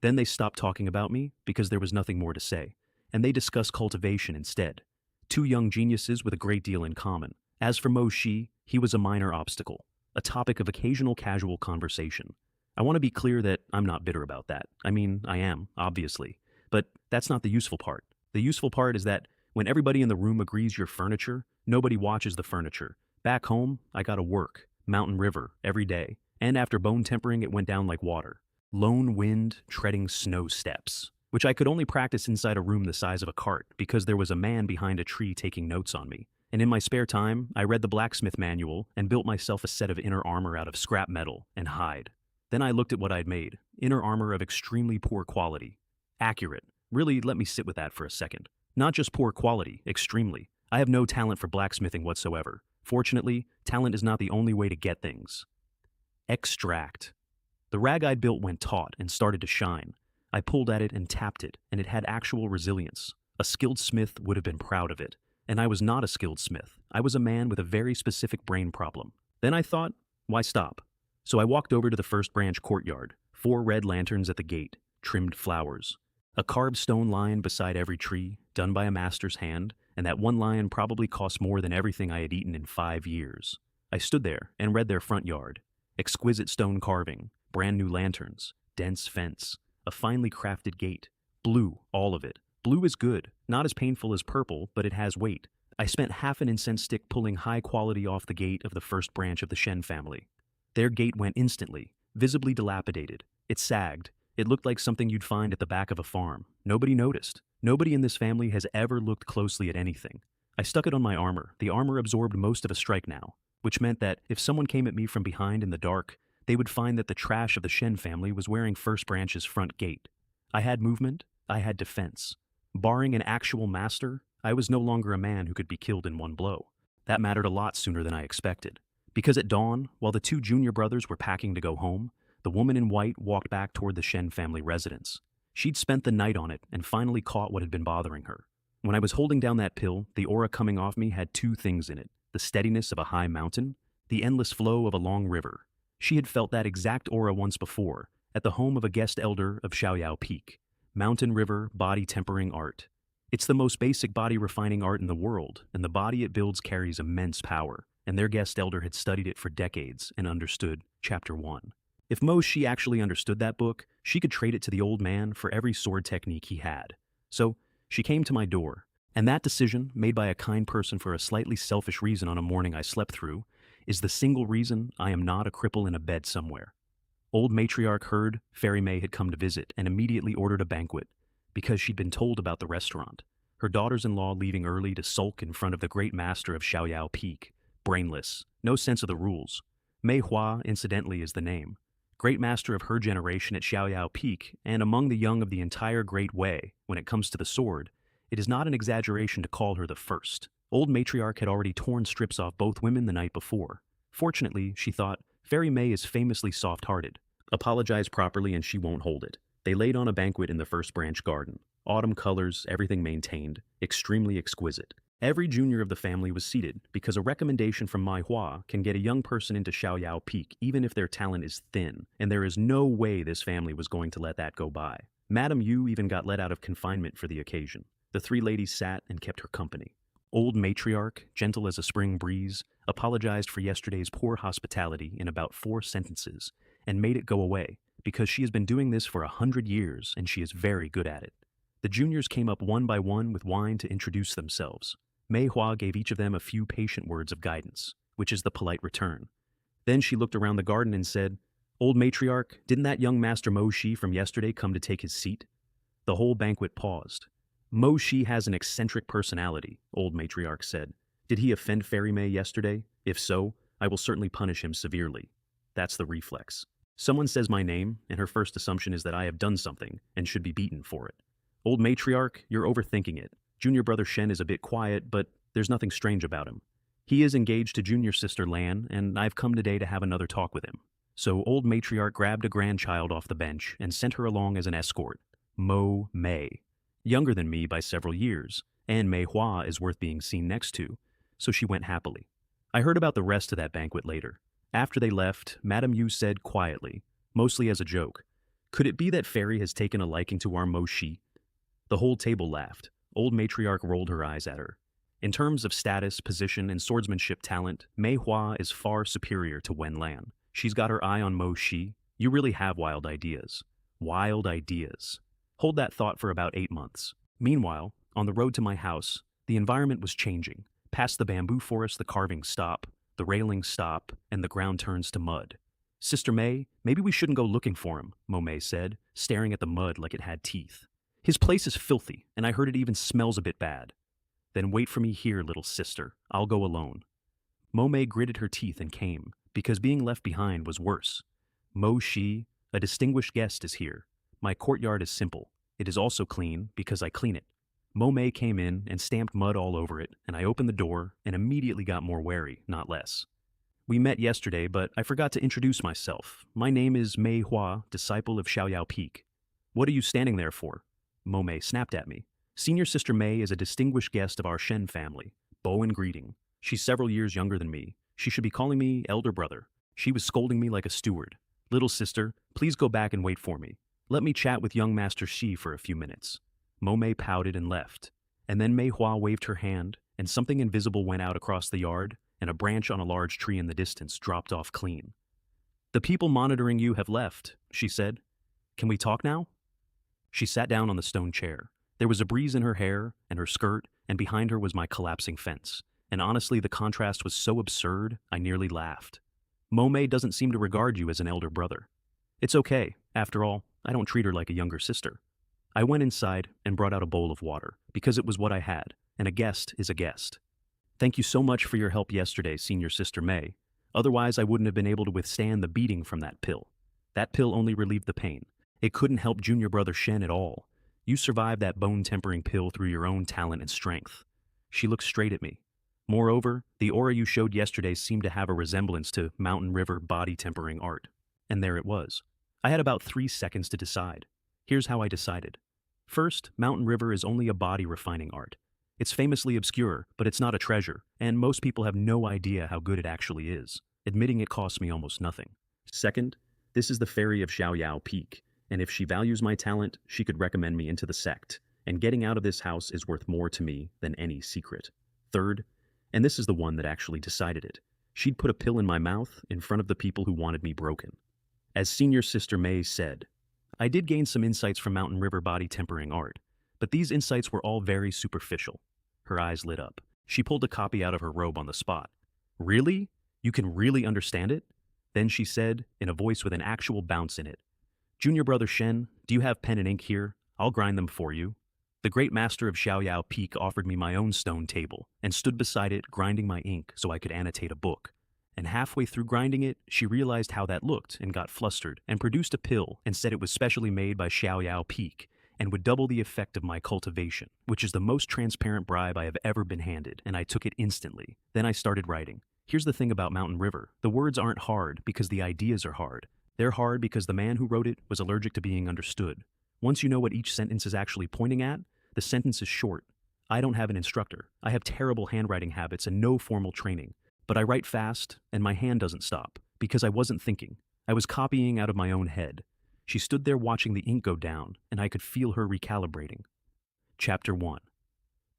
Then they stopped talking about me because there was nothing more to say, and they discussed cultivation instead. Two young geniuses with a great deal in common. As for Mo Shi, he was a minor obstacle, a topic of occasional casual conversation. I want to be clear that I'm not bitter about that. I mean, I am, obviously. But that's not the useful part. The useful part is that when everybody in the room agrees you're furniture, nobody watches the furniture. Back home, I gotta work, mountain river, every day. And after bone tempering, it went down like water. Lone wind, treading snow steps, which I could only practice inside a room the size of a cart because there was a man behind a tree taking notes on me. And in my spare time, I read the blacksmith manual and built myself a set of inner armor out of scrap metal and hide. Then I looked at what I'd made, inner armor of extremely poor quality. Accurate. Really, let me sit with that for a second. Not just poor quality, extremely. I have no talent for blacksmithing whatsoever. Fortunately, talent is not the only way to get things. Extract. The rag I'd built went taut and started to shine. I pulled at it and tapped it, and it had actual resilience. A skilled smith would have been proud of it. And I was not a skilled smith. I was a man with a very specific brain problem. Then I thought, why stop? So I walked over to the first branch courtyard, 4 red lanterns at the gate, trimmed flowers. A carved stone lion beside every tree, done by a master's hand, and that one lion probably cost more than everything I had eaten in 5 years. I stood there and read their front yard. Exquisite stone carving, brand new lanterns, dense fence, a finely crafted gate. Blue, all of it. Blue is good, not as painful as purple, but it has weight. I spent half an incense stick pulling high quality off the gate of the first branch of the Shen family. Their gate went instantly, visibly dilapidated. It sagged. It looked like something you'd find at the back of a farm. Nobody noticed. Nobody in this family has ever looked closely at anything. I stuck it on my armor. The armor absorbed most of a strike now, which meant that if someone came at me from behind in the dark, they would find that the trash of the Shen family was wearing First Branch's front gate. I had movement. I had defense. Barring an actual master, I was no longer a man who could be killed in one blow. That mattered a lot sooner than I expected. Because at dawn, while the 2 junior brothers were packing to go home, the woman in white walked back toward the Shen family residence. She'd spent the night on it and finally caught what had been bothering her. When I was holding down that pill, the aura coming off me had 2 things in it: the steadiness of a high mountain, the endless flow of a long river. She had felt that exact aura once before, at the home of a guest elder of Xiaoyao Peak. Mountain river, body tempering art. It's the most basic body refining art in the world, and the body it builds carries immense power, and their guest elder had studied it for decades and understood Chapter 1. If Mo Shi actually understood that book, she could trade it to the old man for every sword technique he had. So, she came to my door, and that decision, made by a kind person for a slightly selfish reason on a morning I slept through, is the single reason I am not a cripple in a bed somewhere. Old matriarch heard Fairy May had come to visit and immediately ordered a banquet, because she'd been told about the restaurant. Her daughters-in-law leaving early to sulk in front of the great master of Xiaoyao Peak. Brainless, no sense of the rules. Mei Hua, incidentally, is the name. Great master of her generation at Xiaoyao Peak, and among the young of the entire Great Wei, when it comes to the sword, it is not an exaggeration to call her the first. Old matriarch had already torn strips off both women the night before. Fortunately, she thought, Fairy May is famously soft-hearted. Apologize properly and she won't hold it. They laid on a banquet in the First Branch garden. Autumn colors, everything maintained, extremely exquisite. Every junior of the family was seated, because a recommendation from Mai Hua can get a young person into Xiaoyao Peak even if their talent is thin, and there is no way this family was going to let that go by. Madame Yu even got let out of confinement for the occasion. The 3 ladies sat and kept her company. Old matriarch, gentle as a spring breeze, apologized for yesterday's poor hospitality in about 4 sentences, and made it go away, because she has been doing this for 100 years and she is very good at it. The juniors came up one by one with wine to introduce themselves. Mei Hua gave each of them a few patient words of guidance, which is the polite return. Then she looked around the garden and said, Old matriarch, didn't that young Master Mo Shi from yesterday come to take his seat? The whole banquet paused. Mo Shi has an eccentric personality, old matriarch said. Did he offend Fairy May yesterday? If so, I will certainly punish him severely. That's the reflex. Someone says my name, and her first assumption is that I have done something and should be beaten for it. Old matriarch, you're overthinking it. Junior brother Shen is a bit quiet, but there's nothing strange about him. He is engaged to junior sister Lan, and I've come today to have another talk with him. So old matriarch grabbed a grandchild off the bench and sent her along as an escort. Mo Mei. Younger than me by several years, and Mei Hua is worth being seen next to, so she went happily. I heard about the rest of that banquet later. After they left, Madame Yu said quietly, mostly as a joke, "Could it be that Fairy has taken a liking to our Mo Shi?" The whole table laughed. Old matriarch rolled her eyes at her. In terms of status, position, and swordsmanship talent, Mei Hua is far superior to Wen Lan. She's got her eye on Mo Shi. You really have wild ideas. Wild ideas. Hold that thought for about 8 months. Meanwhile, on the road to my house, the environment was changing. Past the bamboo forest, the carvings stop, the railings stop, and the ground turns to mud. "Sister May, maybe we shouldn't go looking for him," Mo Mei said, staring at the mud like it had teeth. "His place is filthy, and I heard it even smells a bit bad." "Then wait for me here, little sister. I'll go alone." Mo Mei gritted her teeth and came, because being left behind was worse. "Mo Shi, a distinguished guest, is here. My courtyard is simple. It is also clean, because I clean it." Mo Mei came in and stamped mud all over it, and I opened the door and immediately got more wary, not less. "We met yesterday, but I forgot to introduce myself. My name is Mei Hua, disciple of Xiaoyao Peak." "What are you standing there for?" Mo Mei snapped at me. "Senior Sister Mei is a distinguished guest of our Shen family. Bow and greeting. She's several years younger than me. She should be calling me elder brother." She was scolding me like a steward. "Little sister, please go back and wait for me. Let me chat with young Master Shi for a few minutes." Mo Mei pouted and left. And then Mei Hua waved her hand, and something invisible went out across the yard, and a branch on a large tree in the distance dropped off clean. "The people monitoring you have left," she said. "Can we talk now?" She sat down on the stone chair. There was a breeze in her hair and her skirt, and behind her was my collapsing fence. And honestly, the contrast was so absurd, I nearly laughed. "Mo Mei doesn't seem to regard you as an elder brother." "It's okay. After all, I don't treat her like a younger sister." I went inside and brought out a bowl of water, because it was what I had, and a guest is a guest. "Thank you so much for your help yesterday, Senior Sister Mei. Otherwise, I wouldn't have been able to withstand the beating from that pill. That pill only relieved the pain. It couldn't help Junior Brother Shen at all. You survived that bone-tempering pill through your own talent and strength." She looked straight at me. "Moreover, the aura you showed yesterday seemed to have a resemblance to Mountain River body-tempering art." And there it was. I had about 3 seconds to decide. Here's how I decided. First, Mountain River is only a body-refining art. It's famously obscure, but it's not a treasure, and most people have no idea how good it actually is. Admitting it costs me almost nothing. Second, this is the fairy of Xiaoyao Peak, and if she values my talent, she could recommend me into the sect, and getting out of this house is worth more to me than any secret. Third, and this is the one that actually decided it, she'd put a pill in my mouth in front of the people who wanted me broken. As Senior Sister Mei said, I did gain some insights from Mountain River body tempering art, but these insights were all very superficial. Her eyes lit up. She pulled a copy out of her robe on the spot. "Really? You can really understand it?" Then she said, in a voice with an actual bounce in it, "Junior Brother Shen, do you have pen and ink here? I'll grind them for you." The great master of Xiaoyao Peak offered me my own stone table and stood beside it grinding my ink so I could annotate a book. And halfway through grinding it, she realized how that looked and got flustered and produced a pill and said it was specially made by Xiaoyao Peak and would double the effect of my cultivation, which is the most transparent bribe I have ever been handed, and I took it instantly. Then I started writing. Here's the thing about Mountain River. The words aren't hard because the ideas are hard. They're hard because the man who wrote it was allergic to being understood. Once you know what each sentence is actually pointing at, the sentence is short. I don't have an instructor. I have terrible handwriting habits and no formal training. But I write fast, and my hand doesn't stop, because I wasn't thinking. I was copying out of my own head. She stood there watching the ink go down, and I could feel her recalibrating. Chapter 1.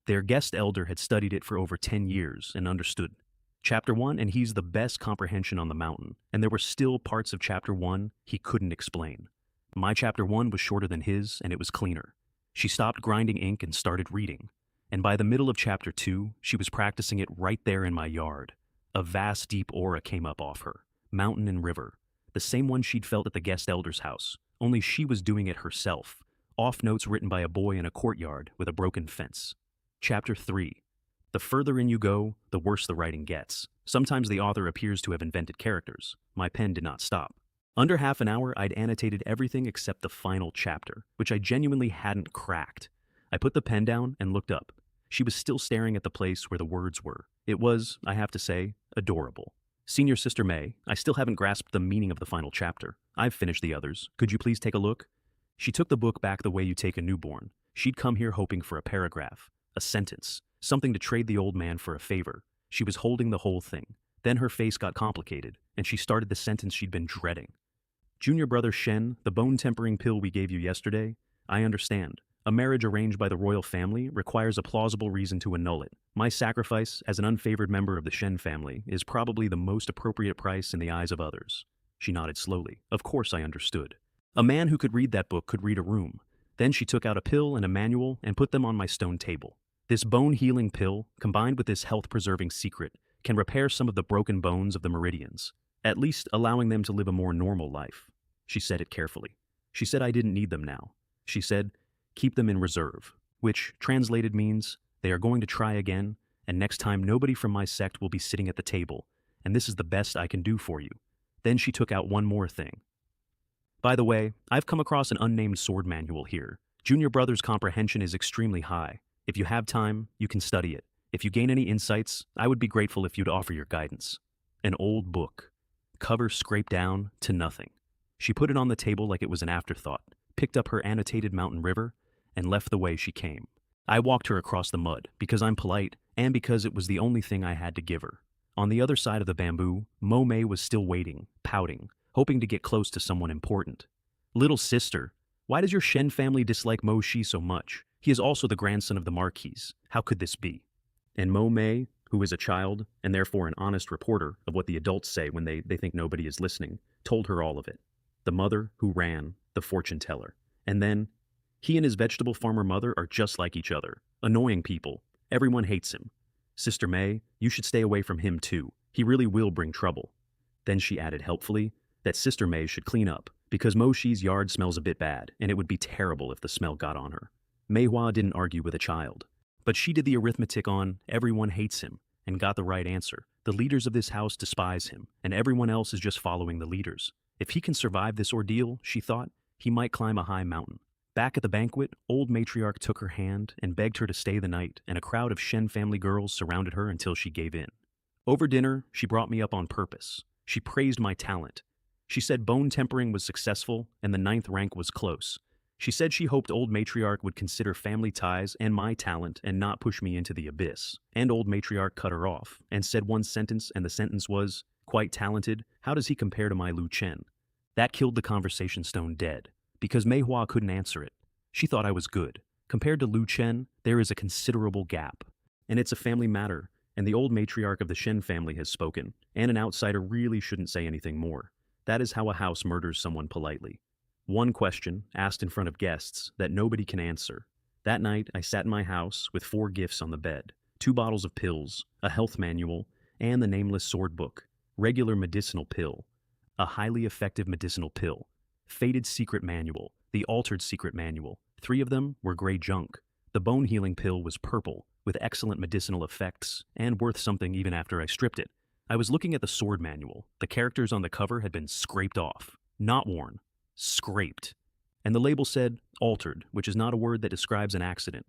Their guest elder had studied it for over 10 years and understood. Chapter 1, and he's the best comprehension on the mountain, and there were still parts of Chapter 1 he couldn't explain. My Chapter 1 was shorter than his, and it was cleaner. She stopped grinding ink and started reading. And by the middle of Chapter 2, she was practicing it right there in my yard. A vast, deep aura came up off her, mountain and river, the same one she'd felt at the guest elder's house, only she was doing it herself, off notes written by a boy in a courtyard with a broken fence. Chapter 3. The further in you go, the worse the writing gets. Sometimes the author appears to have invented characters. My pen did not stop. Under half an hour, I'd annotated everything except the final chapter, which I genuinely hadn't cracked. I put the pen down and looked up. She was still staring at the place where the words were. It was, I have to say, adorable. "Senior Sister Mei, I still haven't grasped the meaning of the final chapter. I've finished the others. Could you please take a look?" She took the book back the way you take a newborn. She'd come here hoping for a paragraph. A sentence. Something to trade the old man for a favor. She was holding the whole thing. Then her face got complicated, and she started the sentence she'd been dreading. Junior brother Shen, the bone-tempering pill we gave you yesterday, I understand. A marriage arranged by the royal family requires a plausible reason to annul it. My sacrifice, as an unfavored member of the Shen family, is probably the most appropriate price in the eyes of others. She nodded slowly. Of course I understood. A man who could read that book could read a room. Then she took out a pill and a manual and put them on my stone table. This bone-healing pill, combined with this health-preserving secret, can repair some of the broken bones of the Meridians, at least allowing them to live a more normal life. She said it carefully. She said I didn't need them now. She said, keep them in reserve, which, translated, means they are going to try again, and next time nobody from my sect will be sitting at the table, and this is the best I can do for you. Then she took out one more thing. By the way, I've come across an unnamed sword manual here. Junior brother's comprehension is extremely high. If you have time, you can study it. If you gain any insights, I would be grateful if you'd offer your guidance. An old book. Cover scraped down to nothing. She put it on the table like it was an afterthought, picked up her annotated mountain river, and left the way she came. I walked her across the mud, because I'm polite, and because it was the only thing I had to give her. On the other side of the bamboo, Mo Mei was still waiting, pouting, hoping to get close to someone important. Little sister, why does your Shen family dislike Mo Shi so much? He is also the grandson of the marquis. How could this be? And Mo Mei, who is a child, and therefore an honest reporter of what the adults say when they think nobody is listening, told her all of it. The mother who ran, the fortune teller. And then, he and his vegetable farmer mother are just like each other. Annoying people. Everyone hates him. Sister May, you should stay away from him too. He really will bring trouble. Then she added helpfully that Sister May should clean up, because Mo Shi's yard smells a bit bad, and it would be terrible if the smell got on her. Mei Hua didn't argue with a child. But she did the arithmetic on everyone hates him, and got the right answer. The leaders of this house despise him, and everyone else is just following the leaders. If he can survive this ordeal, she thought, he might climb a high mountain. Back at the banquet, old matriarch took her hand and begged her to stay the night, and a crowd of Shen family girls surrounded her until she gave in. Over dinner, she brought me up on purpose. She praised my talent. She said bone tempering was successful and the 9th rank was close. She said she hoped old matriarch would consider family ties and my talent and not push me into the abyss. And old matriarch cut her off and said one sentence, and the sentence was, quite talented, how does he compare to my Lu Chen? That killed the conversation stone dead, because Mei Hua couldn't answer it. She thought I was good. Compared to Lu Chen, there is a considerable gap. And it's a family matter, and the old matriarch of the Shen family has spoken, and an outsider really shouldn't say anything more. That is how a house murders someone politely. One question, asked in front of guests, that nobody can answer. That night, I sat in my house with 4 gifts on the bed, 2 bottles of pills, a health manual, and the nameless sword book, regular medicinal pill, a highly effective medicinal pill, faded secret manual, the altered secret manual. 3 of them were gray junk. The bone healing pill was purple, with excellent medicinal effects, and worth something even after I stripped it. I was looking at the sword manual. The characters on the cover had been scraped off, not worn. Scraped. And the label said, altered, which is not a word that describes an accident.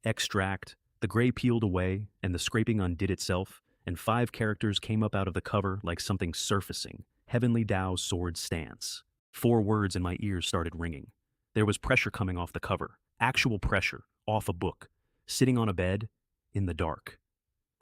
Extract, the gray peeled away, and the scraping undid itself, and 5 characters came up out of the cover like something surfacing. Heavenly Tao's sword stance. 4 words in my ears started ringing. There was pressure coming off the cover. Actual pressure, off a book. Sitting on a bed, in the dark.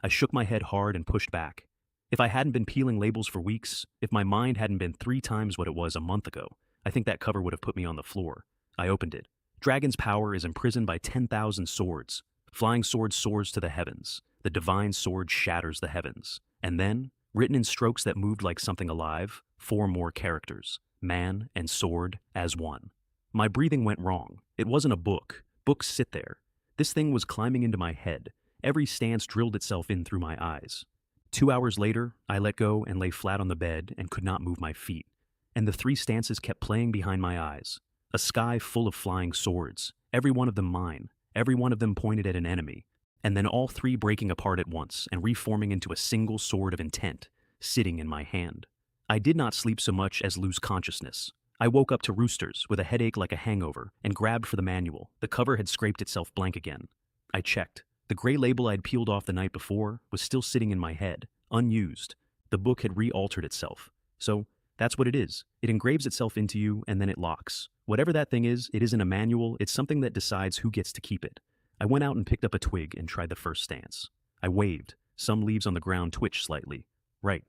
I shook my head hard and pushed back. If I hadn't been peeling labels for weeks, if my mind hadn't been 3 times what it was a month ago, I think that cover would have put me on the floor. I opened it. Dragon's power is imprisoned by 10,000 swords. Flying sword soars to the heavens. The divine sword shatters the heavens. And then, written in strokes that moved like something alive, 4 more characters. Man and sword as one. My breathing went wrong. It wasn't a book. Books sit there. This thing was climbing into my head. Every stance drilled itself in through my eyes. 2 hours later, I let go and lay flat on the bed and could not move my feet. And the 3 stances kept playing behind my eyes. A sky full of flying swords, every one of them mine, every one of them pointed at an enemy, and then all 3 breaking apart at once and reforming into a single sword of intent, sitting in my hand. I did not sleep so much as lose consciousness. I woke up to roosters with a headache like a hangover and grabbed for the manual. The cover had scraped itself blank again. I checked. The gray label I'd peeled off the night before was still sitting in my head, unused. The book had re-altered itself. So, that's what it is. It engraves itself into you and then it locks. Whatever that thing is, it isn't a manual, it's something that decides who gets to keep it. I went out and picked up a twig and tried the first stance. I waved. Some leaves on the ground twitched slightly. Right.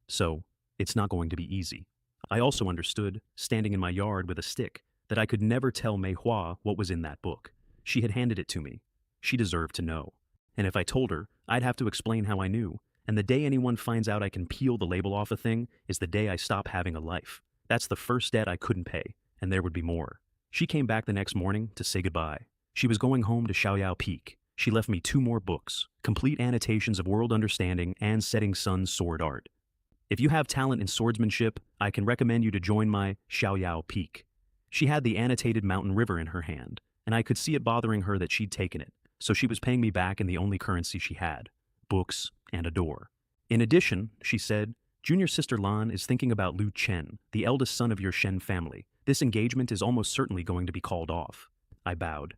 So, it's not going to be easy. I also understood, standing in my yard with a stick, that I could never tell Mei Hua what was in that book. She had handed it to me. She deserved to know. And if I told her, I'd have to explain how I knew. And the day anyone finds out I can peel the label off a thing is the day I stop having a life. That's the first debt I couldn't pay, and there would be more. She came back the next morning to say goodbye. She was going home to Xiaoyao Peak. She left me 2 more books, complete annotations of world understanding and Setting Sun's sword art. If you have talent in swordsmanship, I can recommend you to join my Xiaoyao Peak. She had the annotated mountain river in her hand, and I could see it bothering her that she'd taken it, so she was paying me back in the only currency she had, books and a door. In addition, she said, Junior Sister Lan is thinking about Lu Chen, the eldest son of your Shen family. This engagement is almost certainly going to be called off. I bowed.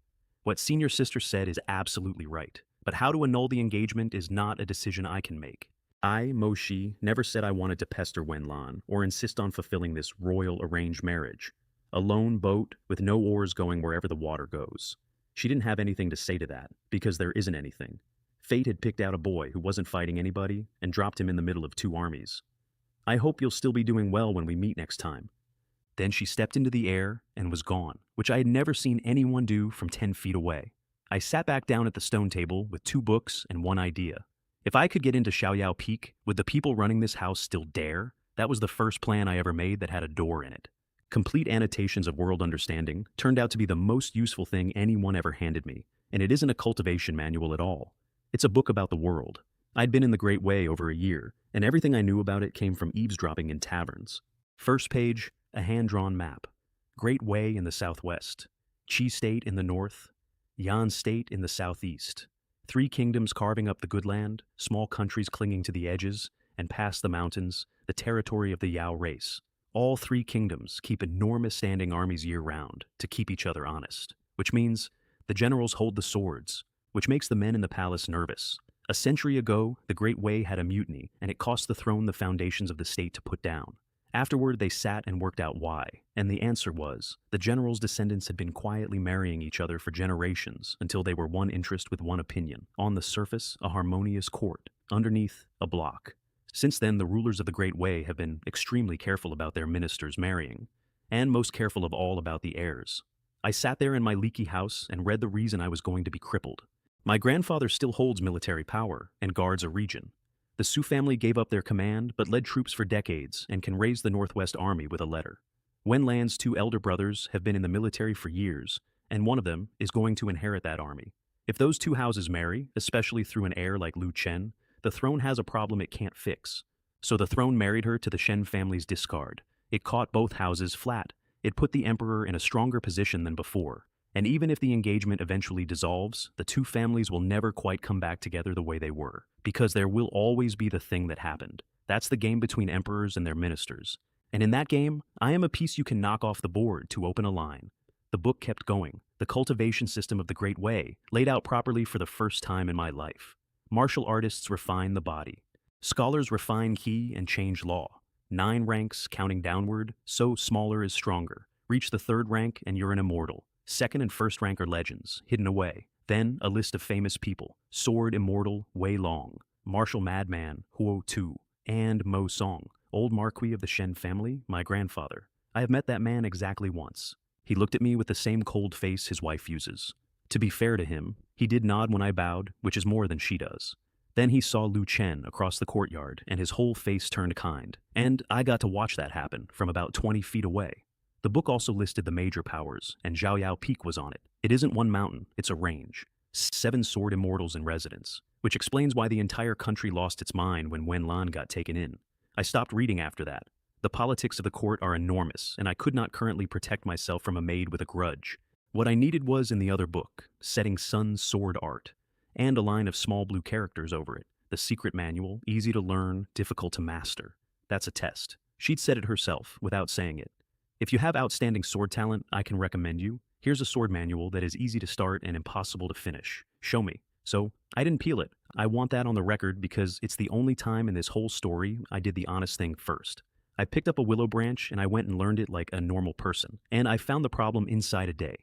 What Senior Sister said is absolutely right, but how to annul the engagement is not a decision I can make. I, Mo Shi, never said I wanted to pester Wen Lan or insist on fulfilling this royal arranged marriage. A lone boat with no oars going wherever the water goes. She didn't have anything to say to that, because there isn't anything. Fate had picked out a boy who wasn't fighting anybody and dropped him in the middle of 2 armies. I hope you'll still be doing well when we meet next time. Then she stepped into the air and was gone, which I had never seen anyone do from 10 feet away. I sat back down at the stone table with 2 books and one idea. If I could get into Xiaoyao Peak, would the people running this house still dare? That was the first plan I ever made that had a door in it. Complete annotations of world understanding turned out to be the most useful thing anyone ever handed me, and it isn't a cultivation manual at all. It's a book about the world. I'd been in the Great Wei over a year, and everything I knew about it came from eavesdropping in taverns. First page, a hand-drawn map. Great Wei in the southwest, Qi State in the north, Yan State in the southeast. 3 kingdoms carving up the good land, small countries clinging to the edges, and past the mountains, the territory of the Yao race. All 3 kingdoms keep enormous standing armies year-round to keep each other honest, which means the generals hold the swords, which makes the men in the palace nervous. A century ago, the Great Wei had a mutiny, and it cost the throne the foundations of the state to put down. Afterward, they sat and worked out why, and the answer was, the generals' descendants had been quietly marrying each other for generations until they were one interest with one opinion. On the surface, a harmonious court. Underneath, a block. Since then, the rulers of the Great Wei have been extremely careful about their ministers marrying, and most careful of all about the heirs. I sat there in my leaky house and read the reason I was going to be crippled. My grandfather still holds military power and guards a region. The Su family gave up their command but led troops for decades and can raise the Northwest Army with a letter. Wen Lan's 2 elder brothers have been in the military for years, and one of them is going to inherit that army. If those 2 houses marry, especially through an heir like Lu Chen, the throne has a problem it can't fix. So the throne married her to the Shen family's discard. It caught both houses flat. It put the emperor in a stronger position than before. And even if the engagement eventually dissolves, the 2 families will never quite come back together the way they were, because there will always be the thing that happened. That's the game between emperors and their ministers. And in that game, I am a piece you can knock off the board to open a line. The book kept going. The cultivation system of the Great Wei, laid out properly for the first time in my life. Martial artists refine the body. Scholars refine key and change law. 9 ranks, counting downward, so smaller is stronger. Reach the 3rd rank and you're an immortal. 2nd and 1st rank are legends, hidden away. Then a list of famous people. Sword Immortal, Wei Long, Martial Madman, Huo Tu, and Mo Song, old marquis of the Shen family, my grandfather. I have met that man exactly once. He looked at me with the same cold face his wife uses. To be fair to him, he did nod when I bowed, which is more than she does. Then he saw Lu Chen across the courtyard, and his whole face turned kind. And I got to watch that happen from about 20 feet away. The book also listed the major powers, and Xiaoyao Peak was on it. It isn't one mountain, it's a range. 7 sword immortals in residence, which explains why the entire country lost its mind when Wen Lan got taken in. I stopped reading after that. The politics of the court are enormous, and I could not currently protect myself from a maid with a grudge. What I needed was in the other book, Setting Sun's sword art, and a line of small blue characters over it. The secret manual, easy to learn, difficult to master. That's a test. She'd said it herself, without saying it. If you have outstanding sword talent, I can recommend you. Here's a sword manual that is easy to start and impossible to finish. Show me. So, I didn't peel it. I want that on the record because it's the only time in this whole story I did the honest thing first. I picked up a willow branch and I went and learned it like a normal person. And I found the problem inside a day.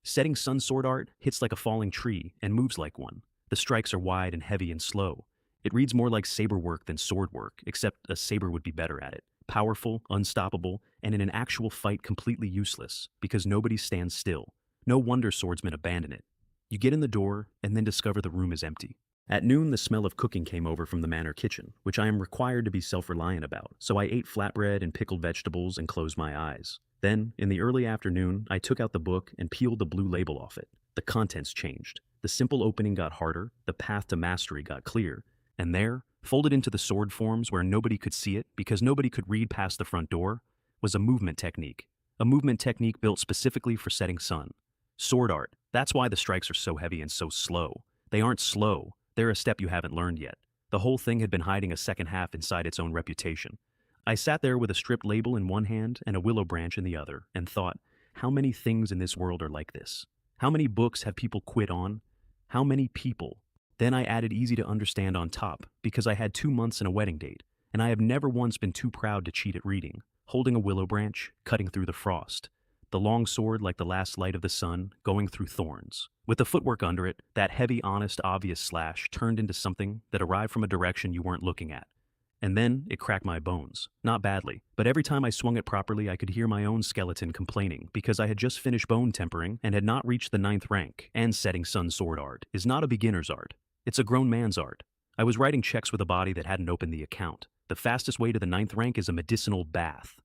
Setting sun sword art hits like a falling tree and moves like one. The strikes are wide and heavy and slow. It reads more like saber work than sword work, except a saber would be better at it. Powerful, unstoppable, and in an actual fight completely useless, because nobody stands still. No wonder swordsmen abandon it. You get in the door, and then discover the room is empty. At noon, the smell of cooking came over from the manor kitchen, which I am required to be self-reliant about, so I ate flatbread and pickled vegetables and closed my eyes. Then, in the early afternoon, I took out the book and peeled the blue label off it. The contents changed. The simple opening got harder, the path to mastery got clear, and there, folded into the sword forms where nobody could see it because nobody could read past the front door, was a movement technique. A movement technique built specifically for setting sun. Sword art. That's why the strikes are so heavy and so slow. They aren't slow. They're a step you haven't learned yet. The whole thing had been hiding a second half inside its own reputation. I sat there with a stripped label in one hand and a willow branch in the other, and thought, how many things in this world are like this? How many books have people quit on? How many people? Then I added easy to understand on top, because I had 2 months and a wedding date, and I have never once been too proud to cheat at reading, holding a willow branch, cutting through the frost. The long sword like the last light of the sun, going through thorns. With the footwork under it, that heavy, honest, obvious slash turned into something that arrived from a direction you weren't looking at. And then it cracked my bones. Not badly, but every time I swung it properly I could hear my own skeleton complaining because I had just finished bone tempering and had not reached the 9th rank, and setting sun sword art is not a beginner's art. It's a grown man's art. I was writing checks with a body that hadn't opened the account. The fastest way to the 9th rank is a medicinal bath.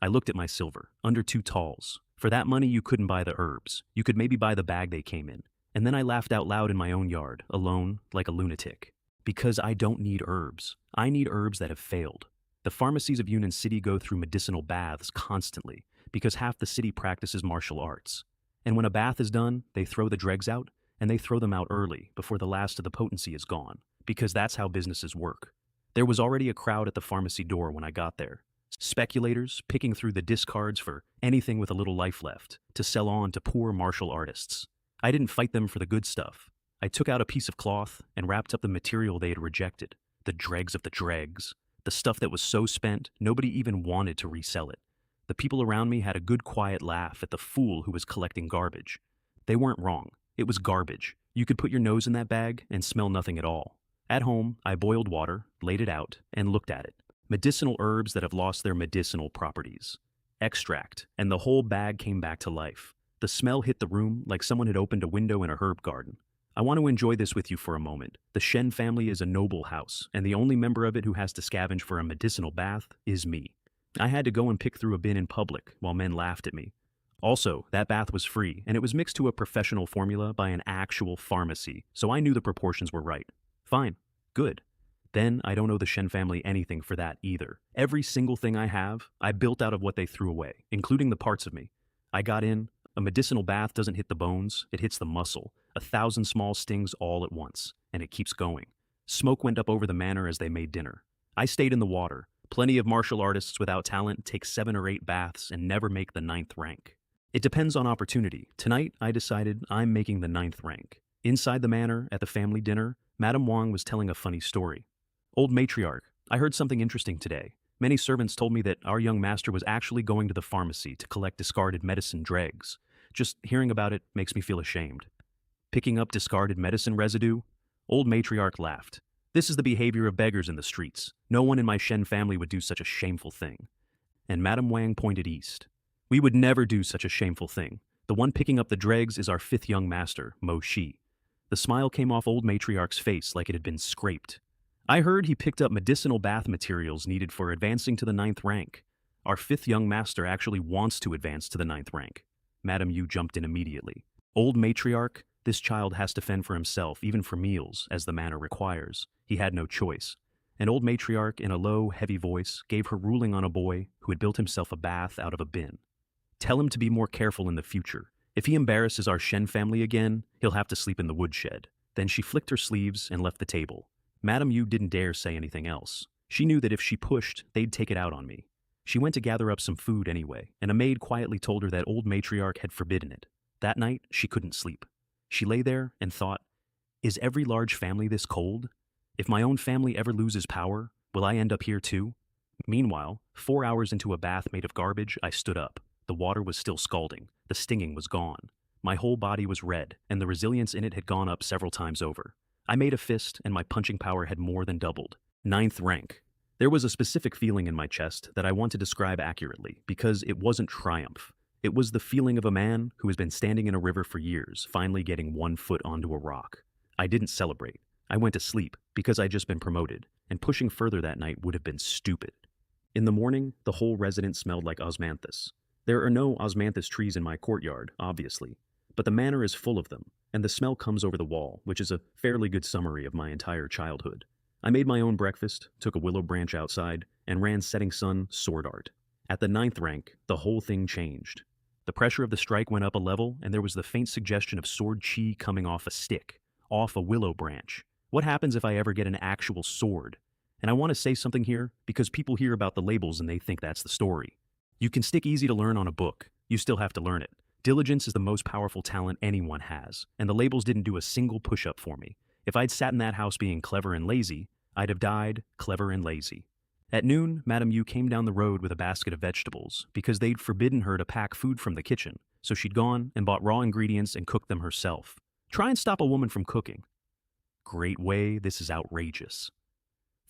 I looked at my silver, under 2 talls. For that money you couldn't buy the herbs. You could maybe buy the bag they came in. And then I laughed out loud in my own yard, alone, like a lunatic. Because I don't need herbs. I need herbs that have failed. The pharmacies of Union City go through medicinal baths constantly, because half the city practices martial arts. And when a bath is done, they throw the dregs out, and they throw them out early, before the last of the potency is gone, because that's how businesses work. There was already a crowd at the pharmacy door when I got there. Speculators picking through the discards for anything with a little life left, to sell on to poor martial artists. I didn't fight them for the good stuff. I took out a piece of cloth and wrapped up the material they had rejected, the dregs of the dregs, the stuff that was so spent nobody even wanted to resell it. The people around me had a good quiet laugh at the fool who was collecting garbage. They weren't wrong. It was garbage. You could put your nose in that bag and smell nothing at all. At home, I boiled water, laid it out, and looked at it. Medicinal herbs that have lost their medicinal properties. Extract, and the whole bag came back to life. The smell hit the room like someone had opened a window in a herb garden. I want to enjoy this with you for a moment. The Shen family is a noble house, and the only member of it who has to scavenge for a medicinal bath is me. I had to go and pick through a bin in public while men laughed at me. Also, that bath was free, and it was mixed to a professional formula by an actual pharmacy, so I knew the proportions were right. Fine. Good. Then I don't owe the Shen family anything for that either. Every single thing I have, I built out of what they threw away, including the parts of me. I got in. A medicinal bath doesn't hit the bones, it hits the muscle. 1,000 small stings all at once, and it keeps going. Smoke went up over the manor as they made dinner. I stayed in the water. Plenty of martial artists without talent take 7 or 8 baths and never make the 9th rank. It depends on opportunity. Tonight, I decided I'm making the 9th rank. Inside the manor, at the family dinner, Madame Wang was telling a funny story. Old matriarch, I heard something interesting today. Many servants told me that our young master was actually going to the pharmacy to collect discarded medicine dregs. Just hearing about it makes me feel ashamed. Picking up discarded medicine residue? Old matriarch laughed. This is the behavior of beggars in the streets. No one in my Shen family would do such a shameful thing. And Madame Wang pointed east. We would never do such a shameful thing. The one picking up the dregs is our 5th young master, Mo Shi. The smile came off old matriarch's face like it had been scraped. I heard he picked up medicinal bath materials needed for advancing to the 9th rank. Our 5th young master actually wants to advance to the 9th rank. Madame Yu jumped in immediately. Old matriarch, this child has to fend for himself, even for meals, as the manor requires. He had no choice. An old matriarch, in a low, heavy voice, gave her ruling on a boy who had built himself a bath out of a bin. Tell him to be more careful in the future. If he embarrasses our Shen family again, he'll have to sleep in the woodshed. Then she flicked her sleeves and left the table. Madame Yu didn't dare say anything else. She knew that if she pushed, they'd take it out on me. She went to gather up some food anyway, and a maid quietly told her that old matriarch had forbidden it. That night, she couldn't sleep. She lay there and thought, is every large family this cold? If my own family ever loses power, will I end up here too? Meanwhile, 4 hours into a bath made of garbage, I stood up. The water was still scalding. The stinging was gone. My whole body was red, and the resilience in it had gone up several times over. I made a fist, and my punching power had more than doubled. Ninth rank. There was a specific feeling in my chest that I want to describe accurately, because it wasn't triumph. It was the feeling of a man who has been standing in a river for years, finally getting one foot onto a rock. I didn't celebrate. I went to sleep, because I'd just been promoted, and pushing further that night would have been stupid. In the morning, the whole residence smelled like osmanthus. There are no osmanthus trees in my courtyard, obviously, but the manor is full of them, and the smell comes over the wall, which is a fairly good summary of my entire childhood. I made my own breakfast, took a willow branch outside, and ran setting sun sword art. At the ninth rank, the whole thing changed. The pressure of the strike went up a level, and there was the faint suggestion of sword chi coming off a stick, off a willow branch. What happens if I ever get an actual sword? And I want to say something here, because people hear about the labels and they think that's the story. You can stick easy to learn on a book. You still have to learn it. Diligence is the most powerful talent anyone has, and the labels didn't do a single push-up for me. If I'd sat in that house being clever and lazy, I'd have died clever and lazy. At noon, Madame Yu came down the road with a basket of vegetables, because they'd forbidden her to pack food from the kitchen, so she'd gone and bought raw ingredients and cooked them herself. Try and stop a woman from cooking. Great Wei, this is outrageous.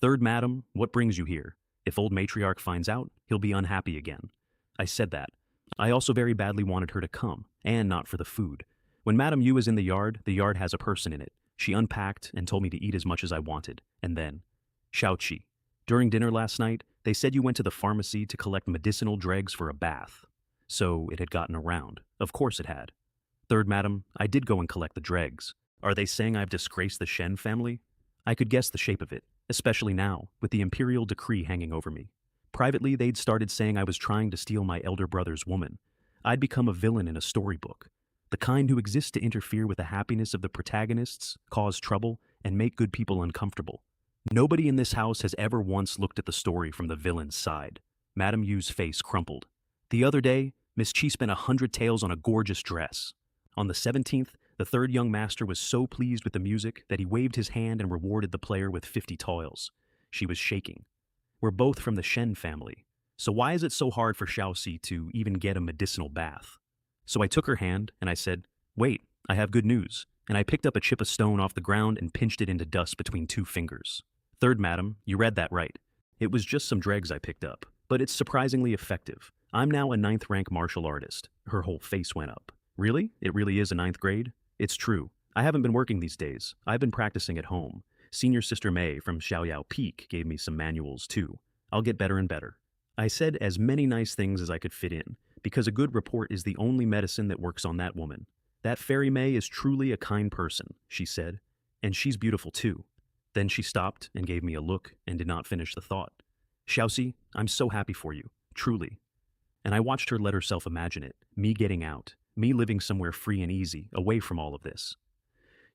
Third madam, what brings you here? If old matriarch finds out, he'll be unhappy again. I said that. I also very badly wanted her to come, and not for the food. When Madame Yu is in the yard has a person in it. She unpacked and told me to eat as much as I wanted, and then, Xiaoqi, during dinner last night, they said you went to the pharmacy to collect medicinal dregs for a bath. So it had gotten around. Of course it had. Third madam, I did go and collect the dregs. Are they saying I've disgraced the Shen family? I could guess the shape of it, especially now, with the imperial decree hanging over me. Privately, they'd started saying I was trying to steal my elder brother's woman. I'd become a villain in a storybook. The kind who exists to interfere with the happiness of the protagonists, cause trouble, and make good people uncomfortable. Nobody in this house has ever once looked at the story from the villain's side. Madame Yu's face crumpled. The other day, Miss Chi spent 100 taels on a gorgeous dress. On the 17th, the third young master was so pleased with the music that he waved his hand and rewarded the player with 50 toils. She was shaking. We're both from the Shen family, so why is it so hard for Xiaoxi to even get a medicinal bath? So I took her hand and I said, wait, I have good news, and I picked up a chip of stone off the ground and pinched it into dust between 2 fingers. Third madam, you read that right. It was just some dregs I picked up, but it's surprisingly effective. I'm now a 9th rank martial artist. Her whole face went up. Really? It really is a 9th grade? It's true. I haven't been working these days. I've been practicing at home. Senior Sister Mei from Xiaoyao Peak gave me some manuals too. I'll get better and better. I said as many nice things as I could fit in, because a good report is the only medicine that works on that woman. That Fairy Mei is truly a kind person, she said, and she's beautiful too. Then she stopped and gave me a look and did not finish the thought. Xiaoxi, I'm so happy for you, truly. And I watched her let herself imagine it, me getting out, me living somewhere free and easy, away from all of this.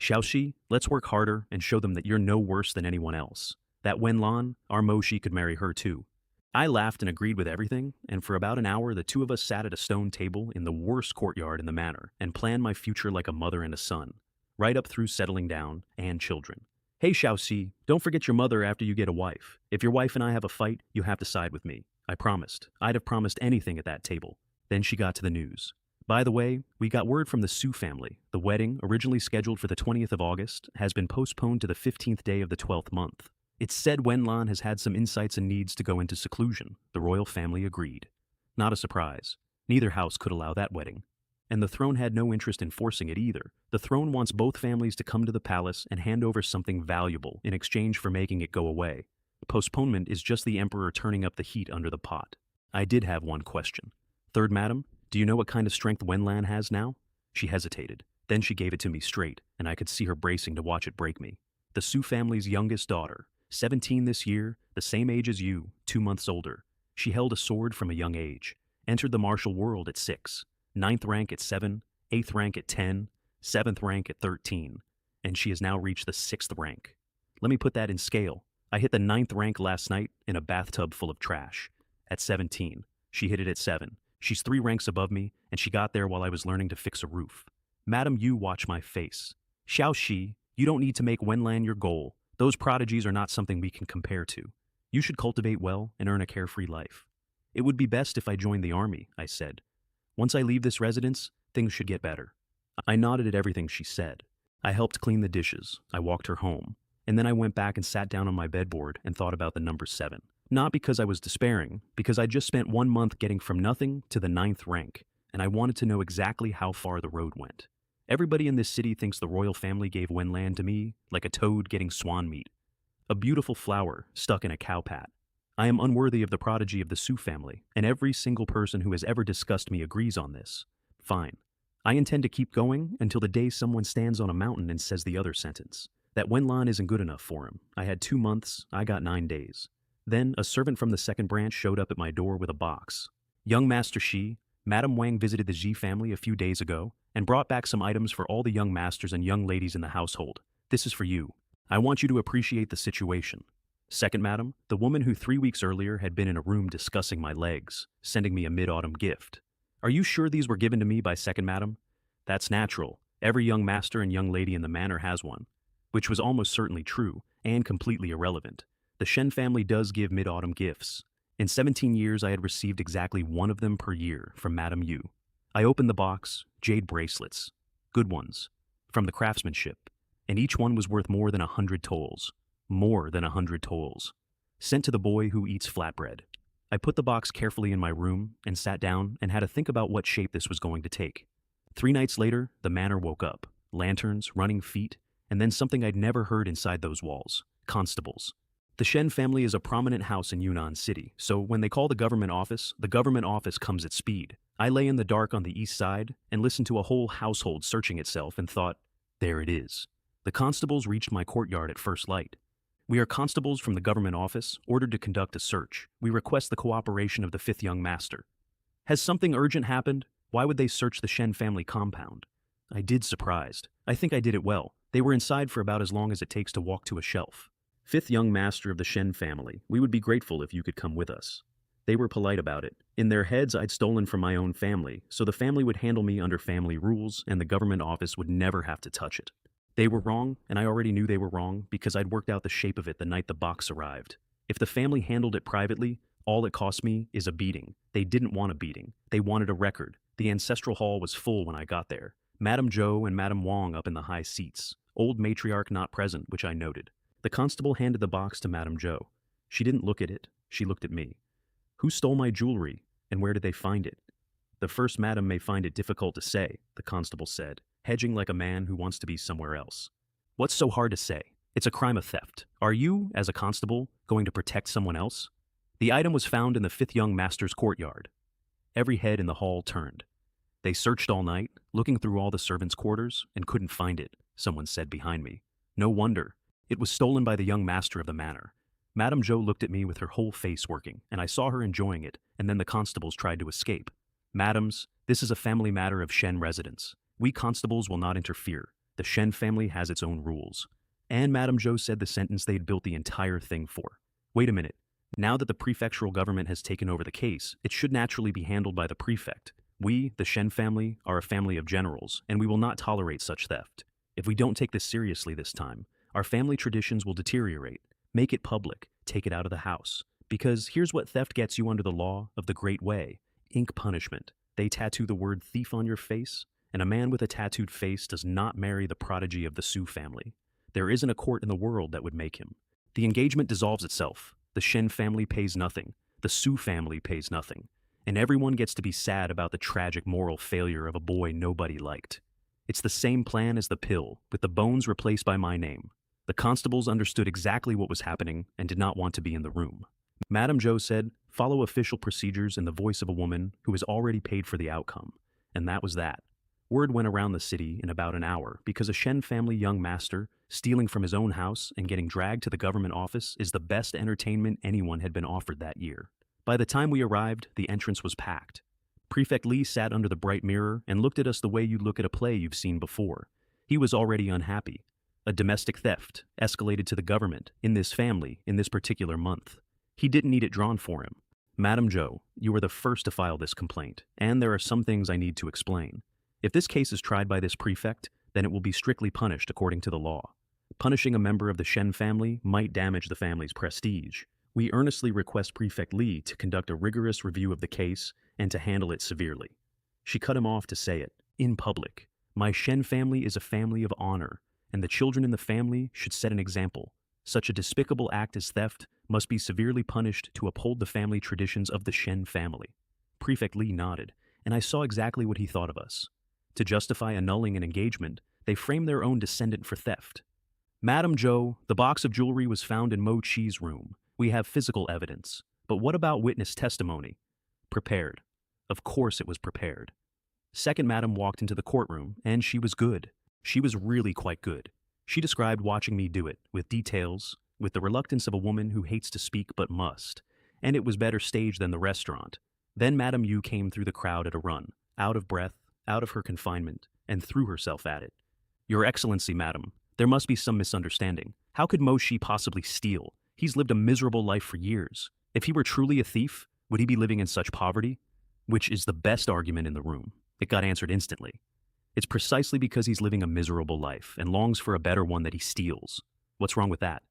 Xiaoxi, let's work harder and show them that you're no worse than anyone else. That Wenlan, our Moshi could marry her too. I laughed and agreed with everything, and for about an hour the two of us sat at a stone table in the worst courtyard in the manor and planned my future like a mother and a son, right up through settling down and children. Hey Xiaoxi, don't forget your mother after you get a wife. If your wife and I have a fight, you have to side with me. I promised. I'd have promised anything at that table. Then she got to the news. By the way, we got word from the Su family. The wedding, originally scheduled for the 20th of August, has been postponed to the 15th day of the 12th month. It's said Wenlan has had some insights and needs to go into seclusion. The royal family agreed. Not a surprise. Neither house could allow that wedding. And the throne had no interest in forcing it either. The throne wants both families to come to the palace and hand over something valuable in exchange for making it go away. Postponement is just the emperor turning up the heat under the pot. I did have one question. Third madam, do you know what kind of strength Wenlan has now? She hesitated. Then she gave it to me straight, and I could see her bracing to watch it break me. The Su family's youngest daughter, 17 this year, the same age as you, 2 months older. She held a sword from a young age, entered the martial world at 6, 9th rank at 7, 8th rank at 10, 7th rank at 13, and she has now reached the 6th rank. Let me put that in scale. I hit the 9th rank last night in a bathtub full of trash. At 17, she hit it at 7. She's 3 ranks above me, and she got there while I was learning to fix a roof. Madam Yu, watch my face. Xiaoxi, you don't need to make Wenlan your goal. Those prodigies are not something we can compare to. You should cultivate well and earn a carefree life. It would be best if I joined the army, I said. Once I leave this residence, things should get better. I nodded at everything she said. I helped clean the dishes, I walked her home, and then I went back and sat down on my bedboard and thought about the number 7. Not because I was despairing, because I just spent 1 month getting from nothing to the 9th rank, and I wanted to know exactly how far the road went. Everybody in this city thinks the royal family gave Wenland to me like a toad getting swan meat. A beautiful flower stuck in a cowpat. I am unworthy of the prodigy of the Sioux family, and every single person who has ever discussed me agrees on this. Fine. I intend to keep going until the day someone stands on a mountain and says the other sentence. That Wenlan isn't good enough for him. I had 2 months, I got 9 days. Then, a servant from the second branch showed up at my door with a box. Young Master Shi, Madame Wang visited the Xi family a few days ago and brought back some items for all the young masters and young ladies in the household. This is for you. I want you to appreciate the situation. Second madam, the woman who 3 weeks earlier had been in a room discussing my legs, sending me a mid-autumn gift. Are you sure these were given to me by second madam? That's natural. Every young master and young lady in the manor has one. Which was almost certainly true, and completely irrelevant. The Shen family does give mid-autumn gifts. In 17 years I had received exactly one of them per year from Madame Yu. I opened the box, jade bracelets. Good ones. From the craftsmanship. And each one was worth more than 100 tolls. More than 100 tolls. Sent to the boy who eats flatbread. I put the box carefully in my room and sat down and had to think about what shape this was going to take. 3 nights later, the manor woke up. Lanterns, running feet, and then something I'd never heard inside those walls. Constables. The Shen family is a prominent house in Yunnan City, so when they call the government office comes at speed. I lay in the dark on the east side and listened to a whole household searching itself and thought, there it is. The constables reached my courtyard at first light. We are constables from the government office, ordered to conduct a search. We request the cooperation of the 5th young master. Has something urgent happened? Why would they search the Shen family compound? I did surprised. I think I did it well. They were inside for about as long as it takes to walk to a shelf. 5th young master of the Shen family, we would be grateful if you could come with us. They were polite about it. In their heads, I'd stolen from my own family, so the family would handle me under family rules and the government office would never have to touch it. They were wrong, and I already knew they were wrong because I'd worked out the shape of it the night the box arrived. If the family handled it privately, all it cost me is a beating. They didn't want a beating. They wanted a record. The ancestral hall was full when I got there. Madame Zhou and Madame Wang up in the high seats. Old matriarch not present, which I noted. The constable handed the box to Madame Zhou. She didn't look at it. She looked at me. Who stole my jewelry, and where did they find it? The first madam may find it difficult to say, the constable said, hedging like a man who wants to be somewhere else. What's so hard to say? It's a crime of theft. Are you, as a constable, going to protect someone else? The item was found in the 5th young master's courtyard. Every head in the hall turned. They searched all night, looking through all the servants' quarters, and couldn't find it, someone said behind me. No wonder. It was stolen by the young master of the manor. Madame Zhou looked at me with her whole face working, and I saw her enjoying it, and then the constables tried to escape. Madams, this is a family matter of Shen residents. We constables will not interfere. The Shen family has its own rules. And Madame Zhou said the sentence they'd built the entire thing for. Wait a minute. Now that the prefectural government has taken over the case, it should naturally be handled by the prefect. We, the Shen family, are a family of generals, and we will not tolerate such theft. If we don't take this seriously this time, our family traditions will deteriorate. Make it public. Take it out of the house. Because here's what theft gets you under the law of the Great Wei. Ink punishment. They tattoo the word thief on your face, and a man with a tattooed face does not marry the prodigy of the Sioux family. There isn't a court in the world that would make him. The engagement dissolves itself. The Shen family pays nothing. The Sioux family pays nothing. And everyone gets to be sad about the tragic moral failure of a boy nobody liked. It's the same plan as the pill, with the bones replaced by my name. The constables understood exactly what was happening and did not want to be in the room. Madame Zhou said, follow official procedures in the voice of a woman who has already paid for the outcome. And that was that. Word went around the city in about an hour because a Shen family young master stealing from his own house and getting dragged to the government office is the best entertainment anyone had been offered that year. By the time we arrived, the entrance was packed. Prefect Li sat under the bright mirror and looked at us the way you'd look at a play you've seen before. He was already unhappy. A domestic theft escalated to the government, in this family, in this particular month. He didn't need it drawn for him. Madame Zhou, you were the first to file this complaint, and there are some things I need to explain. If this case is tried by this prefect, then it will be strictly punished according to the law. Punishing a member of the Shen family might damage the family's prestige. We earnestly request Prefect Li to conduct a rigorous review of the case and to handle it severely. She cut him off to say it, in public. My Shen family is a family of honor, and the children in the family should set an example. Such a despicable act as theft must be severely punished to uphold the family traditions of the Shen family. Prefect Li nodded, and I saw exactly what he thought of us. To justify annulling an engagement, they framed their own descendant for theft. Madam Zhou, the box of jewelry was found in Mo Chi's room. We have physical evidence. But what about witness testimony? Prepared. Of course it was prepared. Second Madam walked into the courtroom, and she was good. She was really quite good. She described watching me do it, with details, with the reluctance of a woman who hates to speak but must, and it was better staged than the restaurant. Then Madame Yu came through the crowd at a run, out of breath, out of her confinement, and threw herself at it. Your Excellency, Madam, there must be some misunderstanding. How could Mo Shi possibly steal? He's lived a miserable life for years. If he were truly a thief, would he be living in such poverty? Which is the best argument in the room. It got answered instantly. It's precisely because he's living a miserable life and longs for a better one that he steals. What's wrong with that?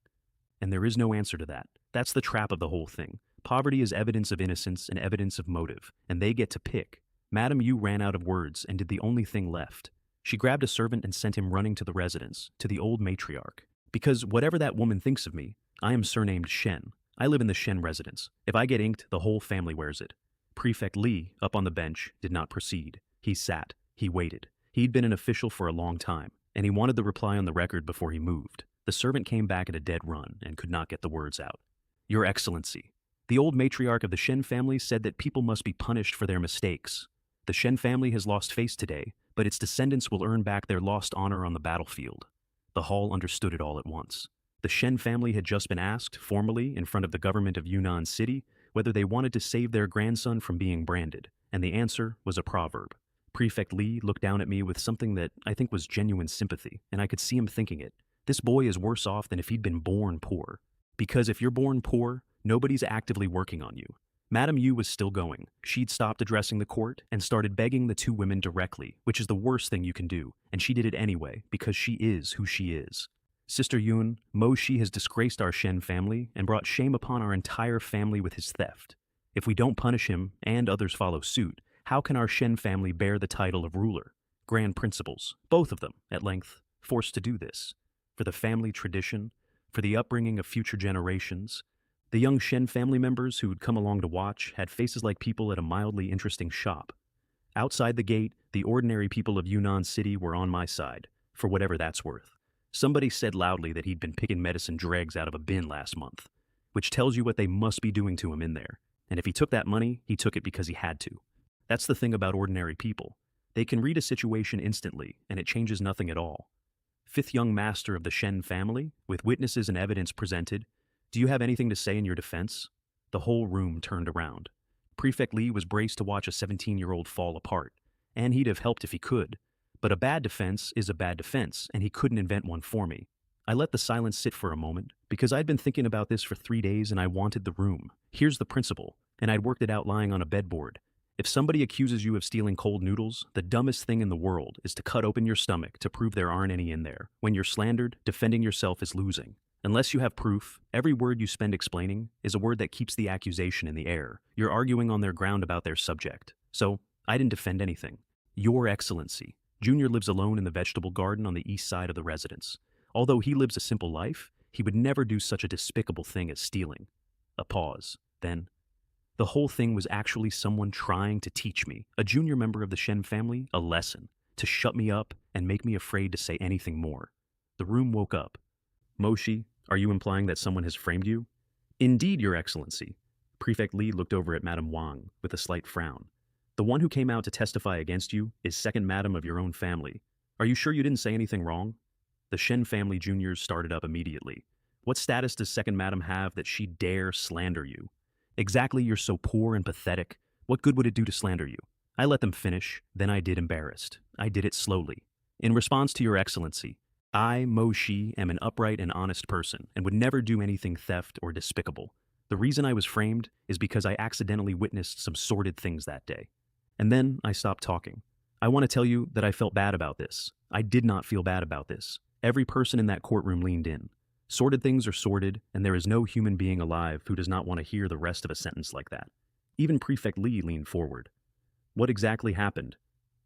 And there is no answer to that. That's the trap of the whole thing. Poverty is evidence of innocence and evidence of motive, and they get to pick. Madame Yu ran out of words and did the only thing left. She grabbed a servant and sent him running to the residence, to the old matriarch. Because whatever that woman thinks of me, I am surnamed Shen. I live in the Shen residence. If I get inked, the whole family wears it. Prefect Li, up on the bench, did not proceed. He sat. He waited. He'd been an official for a long time, and he wanted the reply on the record before he moved. The servant came back at a dead run and could not get the words out. Your Excellency, the old matriarch of the Shen family said that people must be punished for their mistakes. The Shen family has lost face today, but its descendants will earn back their lost honor on the battlefield. The hall understood it all at once. The Shen family had just been asked, formally, in front of the government of Yunnan City, whether they wanted to save their grandson from being branded, and the answer was a proverb. Prefect Li looked down at me with something that I think was genuine sympathy, and I could see him thinking it. This boy is worse off than if he'd been born poor. Because if you're born poor, nobody's actively working on you. Madame Yu was still going. She'd stopped addressing the court and started begging the two women directly, which is the worst thing you can do, and she did it anyway, because she is who she is. Sister Yun, Mo Shi has disgraced our Shen family and brought shame upon our entire family with his theft. If we don't punish him, and others follow suit, how can our Shen family bear the title of ruler? Grand principals, both of them, at length, forced to do this. For the family tradition, for the upbringing of future generations. The young Shen family members who had come along to watch had faces like people at a mildly interesting shop. Outside the gate, the ordinary people of Yunnan City were on my side, for whatever that's worth. Somebody said loudly that he'd been picking medicine dregs out of a bin last month, which tells you what they must be doing to him in there. And if he took that money, he took it because he had to. That's the thing about ordinary people. They can read a situation instantly, and it changes nothing at all. Fifth young master of the Shen family, with witnesses and evidence presented, do you have anything to say in your defense? The whole room turned around. Prefect Li was braced to watch a 17-year-old fall apart, and he'd have helped if he could. But a bad defense is a bad defense, and he couldn't invent one for me. I let the silence sit for a moment, because I'd been thinking about this for 3 days and I wanted the room. Here's the principle, and I'd worked it out lying on a bedboard. If somebody accuses you of stealing cold noodles, the dumbest thing in the world is to cut open your stomach to prove there aren't any in there. When you're slandered, defending yourself is losing. Unless you have proof, every word you spend explaining is a word that keeps the accusation in the air. You're arguing on their ground about their subject. So, I didn't defend anything. Your Excellency, Junior lives alone in the vegetable garden on the east side of the residence. Although he lives a simple life, he would never do such a despicable thing as stealing. A pause. Then, the whole thing was actually someone trying to teach me, a junior member of the Shen family, a lesson, to shut me up and make me afraid to say anything more. The room woke up. Mo Shi, are you implying that someone has framed you? Indeed, Your Excellency. Prefect Li looked over at Madame Wang with a slight frown. The one who came out to testify against you is second madam of your own family. Are you sure you didn't say anything wrong? The Shen family juniors started up immediately. What status does second madam have that she dare slander you? Exactly, you're so poor and pathetic. What good would it do to slander you? I let them finish, then I did embarrassed. I did it slowly. In response to Your Excellency, I, Mo Shi, am an upright and honest person and would never do anything theft or despicable. The reason I was framed is because I accidentally witnessed some sordid things that day. And then I stopped talking. I want to tell you that I felt bad about this. I did not feel bad about this. Every person in that courtroom leaned in. Sordid things are sordid, and there is no human being alive who does not want to hear the rest of a sentence like that. Even Prefect Li leaned forward. What exactly happened?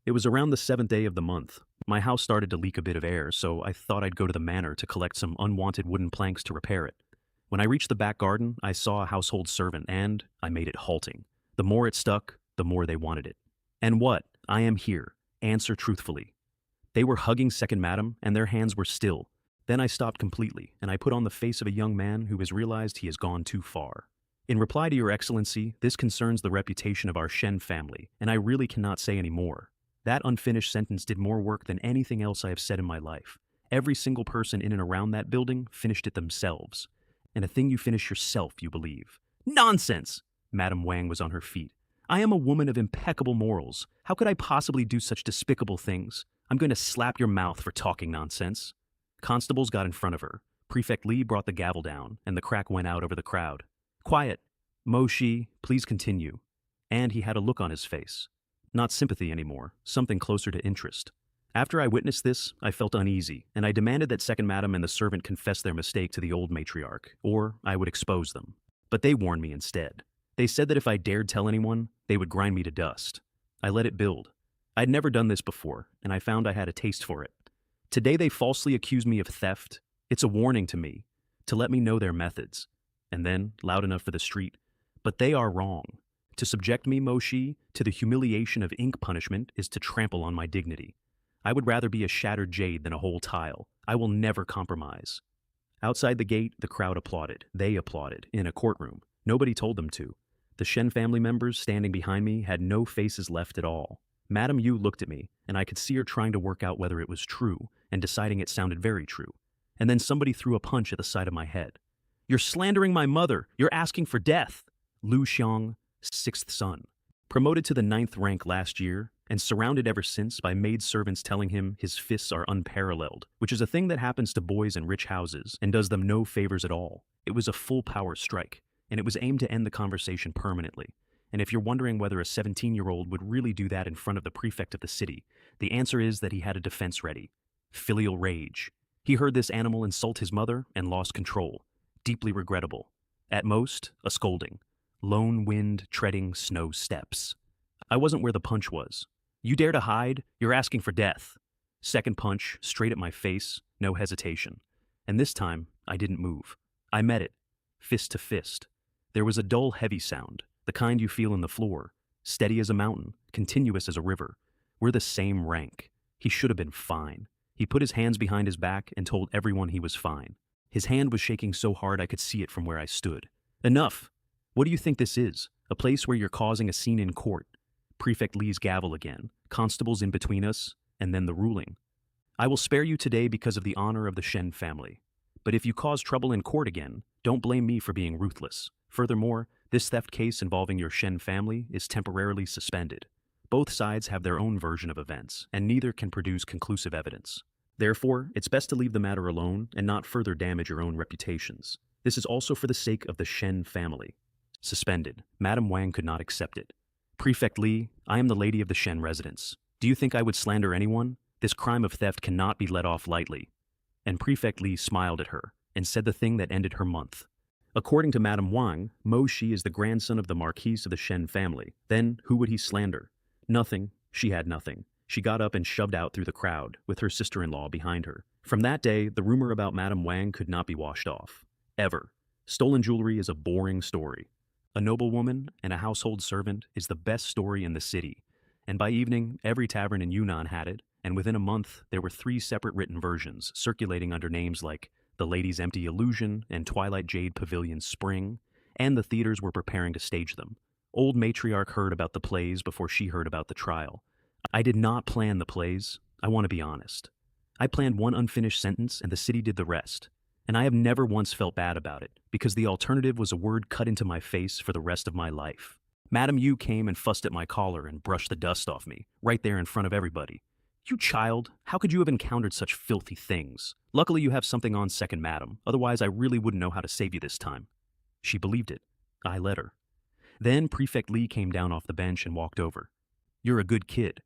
It was around the 7th day of the month. My house started to leak a bit of air, so I thought I'd go to the manor to collect some unwanted wooden planks to repair it. When I reached the back garden, I saw a household servant, and I made it halting. The more it stuck, the more they wanted it. And what? I am here. Answer truthfully. They were hugging Second Madam, and their hands were still. Then I stopped completely, and I put on the face of a young man who has realized he has gone too far. In reply to your excellency, this concerns the reputation of our Shen family, and I really cannot say any more. That unfinished sentence did more work than anything else I have said in my life. Every single person in and around that building finished it themselves. And a thing you finish yourself, you believe. Nonsense! Madame Wang was on her feet. I am a woman of impeccable morals. How could I possibly do such despicable things? I'm going to slap your mouth for talking nonsense. Constables got in front of her. Prefect Li brought the gavel down, and the crack went out over the crowd. Quiet. Mo Shi, please continue. And he had a look on his face. Not sympathy anymore, something closer to interest. After I witnessed this, I felt uneasy, and I demanded that Second Madam and the servant confess their mistake to the old matriarch, or I would expose them. But they warned me instead. They said that if I dared tell anyone, they would grind me to dust. I let it build. I'd never done this before, and I found I had a taste for it. Today they falsely accuse me of theft. It's a warning to me, to let me know their methods. And then, loud enough for the street, but they are wrong. To subject me, Mo Shi, to the humiliation of ink punishment is to trample on my dignity. I would rather be a shattered jade than a whole tile. I will never compromise. Outside the gate, the crowd applauded. They applauded, in a courtroom. Nobody told them to. The Shen family members standing behind me had no faces left at all. Madame Yu looked at me, and I could see her trying to work out whether it was true, and deciding it sounded very true. And then somebody threw a punch at the side of my head. You're slandering my mother! You're asking for death! Lu Xiang, sixth son. Promoted to the 9th rank last year, and surrounded ever since by maidservants telling him his fists are unparalleled, which is a thing that happens to boys in rich houses and does them no favors at all. It was a full power strike, and it was aimed to end the conversation permanently. And if you're wondering whether a 17-year-old would really do that in front of the prefect of the city, the answer is that he had a defense ready. Filial rage. He heard this animal insult his mother and lost control. Deeply regrettable. At most, a scolding. Lone wind treading snow steps. I wasn't where the punch was. You dare to hide? You're asking for death. Second punch, straight at my face, no hesitation. And this time, I didn't move. I met it, fist to fist. There was a dull, heavy sound, the kind you feel in the floor, steady as a mountain, continuous as a river. We're the same rank. He should have been fine. He put his hands behind his back and told everyone he was fine. His hand was shaking so hard I could see it from where I stood. Enough! What do you think this is? A place where you're causing a scene in court. Prefect Li's gavel again, constables in between us, and then the ruling. I will spare you today because of the honor of the Shen family. But if you cause trouble in court again, don't blame me for being ruthless. Furthermore, this theft case involving your Shen family is temporarily suspended. Both sides have their own version of events, and neither can produce conclusive evidence. Therefore, it's best to leave the matter alone and not further damage your own reputations. This is also for the sake of the Shen family. Suspended. Madame Wang could not accept it. Prefect Li, I am the lady of the Shen residence. Do you think I would slander anyone? This crime of theft cannot be let off lightly. And Prefect Li smiled at her and said the thing that ended her month. According to Madame Wang, Mo Shi is the grandson of the marquis of the Shen family. Then, who would he slander? Nothing. She had nothing. She got up and shoved out through the crowd, with her sister-in-law behind her. From that day, the rumor about Madame Wang could not be washed off. Ever. Stolen jewelry is a boring story. A noblewoman and a household servant is the best story in the city. And by evening, every tavern in Yunnan had it, and within a month, there were 3 separate written versions, circulating under names like The Lady's Empty Illusion and Twilight Jade Pavilion Spring, and the theaters were preparing to stage them. Old matriarch heard about the plays before she heard about the trial. I did not plan the plays. I want to be honest. I planned one unfinished sentence and the city did the rest. And I have never once felt bad about it, because the alternative was a word cut into my face for the rest of my life. Madame Yu came and fussed at my collar and brushed the dust off me, right there in front of everybody. You child, how could you have encountered such filthy things? Luckily you have something on Second Madam, otherwise I really wouldn't know how to save you this time. She believed it. I let her. Then Prefect Li came down off the bench and walked over. You're a good kid.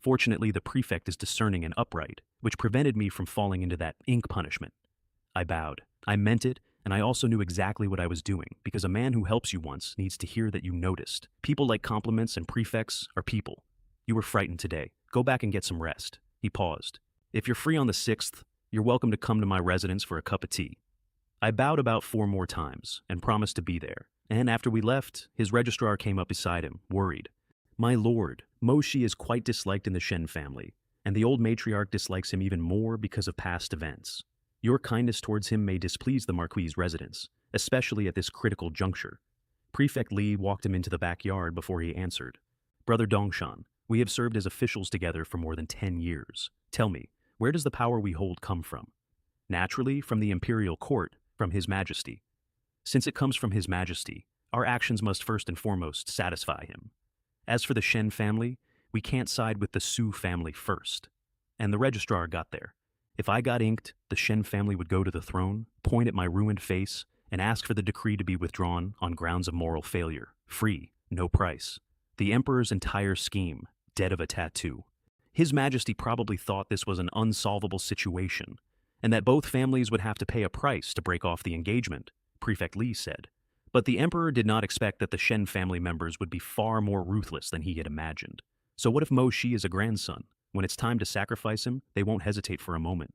Fortunately, the prefect is discerning and upright, which prevented me from falling into that ink punishment. I bowed. I meant it, and I also knew exactly what I was doing, because a man who helps you once needs to hear that you noticed. People like compliments and prefects are people. You were frightened today. Go back and get some rest. He paused. If you're free on the 6th, you're welcome to come to my residence for a cup of tea. I bowed about 4 more times and promised to be there. And after we left, his registrar came up beside him, worried. My lord, Mo Shi is quite disliked in the Shen family, and the old matriarch dislikes him even more because of past events. Your kindness towards him may displease the marquis's residence, especially at this critical juncture. Prefect Li walked him into the backyard before he answered. Brother Dongshan, we have served as officials together for more than 10 years. Tell me, where does the power we hold come from? Naturally, from the imperial court, from His Majesty. Since it comes from His Majesty, our actions must first and foremost satisfy him. As for the Shen family, we can't side with the Su family first. And the registrar got there. If I got inked, the Shen family would go to the throne, point at my ruined face, and ask for the decree to be withdrawn on grounds of moral failure. Free, no price. The emperor's entire scheme, dead of a tattoo. His Majesty probably thought this was an unsolvable situation, and that both families would have to pay a price to break off the engagement, Prefect Li said. But the emperor did not expect that the Shen family members would be far more ruthless than he had imagined. So what if Mo Shi is a grandson? When it's time to sacrifice him, they won't hesitate for a moment.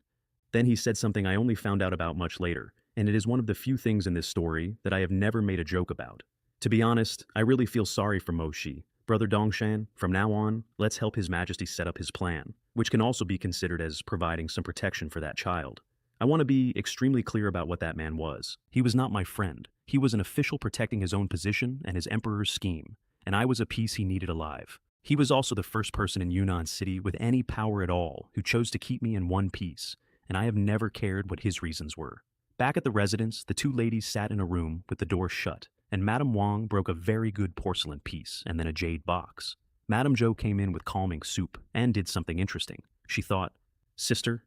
Then he said something I only found out about much later, and it is one of the few things in this story that I have never made a joke about. To be honest, I really feel sorry for Mo Shi. Brother Dongshan, from now on, let's help His Majesty set up his plan, which can also be considered as providing some protection for that child. I want to be extremely clear about what that man was. He was not my friend. He was an official protecting his own position and his emperor's scheme, and I was a piece he needed alive. He was also the first person in Yunnan City with any power at all who chose to keep me in one piece, and I have never cared what his reasons were. Back at the residence, the two ladies sat in a room with the door shut, and Madame Wang broke a very good porcelain piece and then a jade box. Madame Zhou came in with calming soup and did something interesting. She thought, Sister,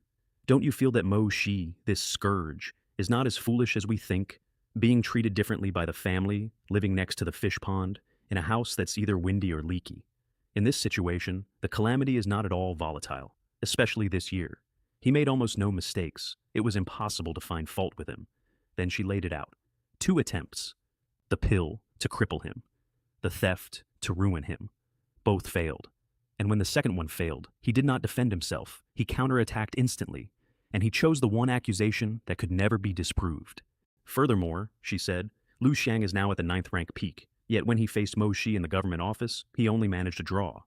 don't you feel that Mo Shi, this scourge, is not as foolish as we think, being treated differently by the family, living next to the fish pond, in a house that's either windy or leaky? In this situation, the calamity is not at all volatile, especially this year. He made almost no mistakes. It was impossible to find fault with him. Then she laid it out. 2 attempts. The pill to cripple him. The theft to ruin him. Both failed. And when the second one failed, he did not defend himself. He counterattacked instantly. And he chose the one accusation that could never be disproved. Furthermore, she said, Lu Xiang is now at the 9th rank peak. Yet when he faced Mo Shi in the government office, he only managed a draw.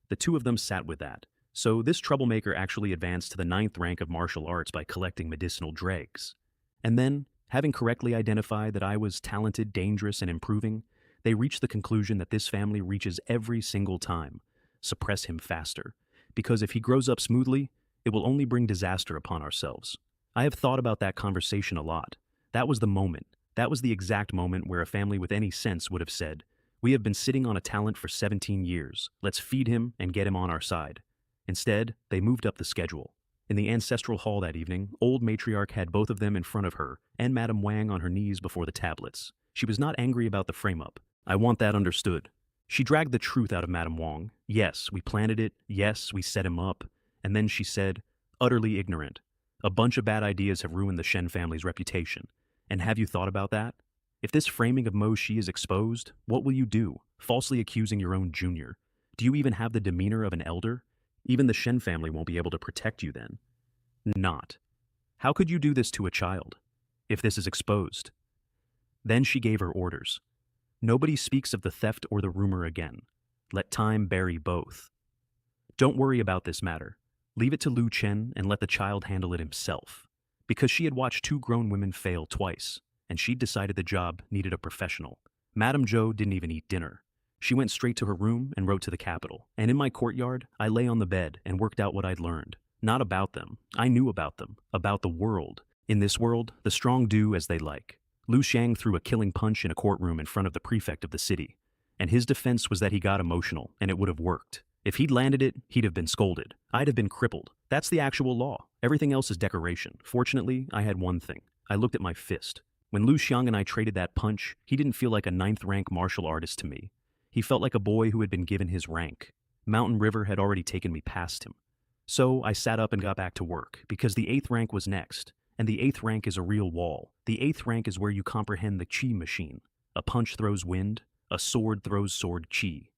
The two of them sat with that. So this troublemaker actually advanced to the 9th rank of martial arts by collecting medicinal dregs. And then, having correctly identified that I was talented, dangerous, and improving, they reached the conclusion that this family reaches every single time. Suppress him faster. Because if he grows up smoothly, it will only bring disaster upon ourselves. I have thought about that conversation a lot. That was the moment. That was the exact moment where a family with any sense would have said, we have been sitting on a talent for 17 years. Let's feed him and get him on our side. Instead, they moved up the schedule. In the ancestral hall that evening, old matriarch had both of them in front of her and Madame Wang on her knees before the tablets. She was not angry about the frame-up. I want that understood. She dragged the truth out of Madame Wang. Yes, we planted it. Yes, we set him up. And then she said, utterly ignorant. A bunch of bad ideas have ruined the Shen family's reputation. And have you thought about that? If this framing of Mo Shi is exposed, what will you do? Falsely accusing your own junior. Do you even have the demeanor of an elder? Even the Shen family won't be able to protect you then. Not. How could you do this to a child, if this is exposed? Then she gave her orders. Nobody speaks of the theft or the rumor again. Let time bury both. Don't worry about this matter. Leave it to Lu Chen and let the child handle it himself. Because she had watched 2 grown women fail twice, and she'd decided the job needed a professional. Madame Zhou didn't even eat dinner. She went straight to her room and wrote to the capital. And in my courtyard, I lay on the bed and worked out what I'd learned. Not about them. I knew about them. About the world. In this world, the strong do as they like. Lu Xiang threw a killing punch in a courtroom in front of the prefect of the city. And his defense was that he got emotional, and it would have worked. If he'd landed it, he'd have been scolded. I'd have been crippled. That's the actual law. Everything else is decoration. Fortunately, I had one thing. I looked at my fist. When Lu Xiang and I traded that punch, he didn't feel like a 9th rank martial artist to me. He felt like a boy who had been given his rank. Mountain River had already taken me past him. So I sat up and got back to work, because the 8th rank was next. And the 8th rank is a real wall. The 8th rank is where you comprehend the chi machine. A punch throws wind. A sword throws sword chi.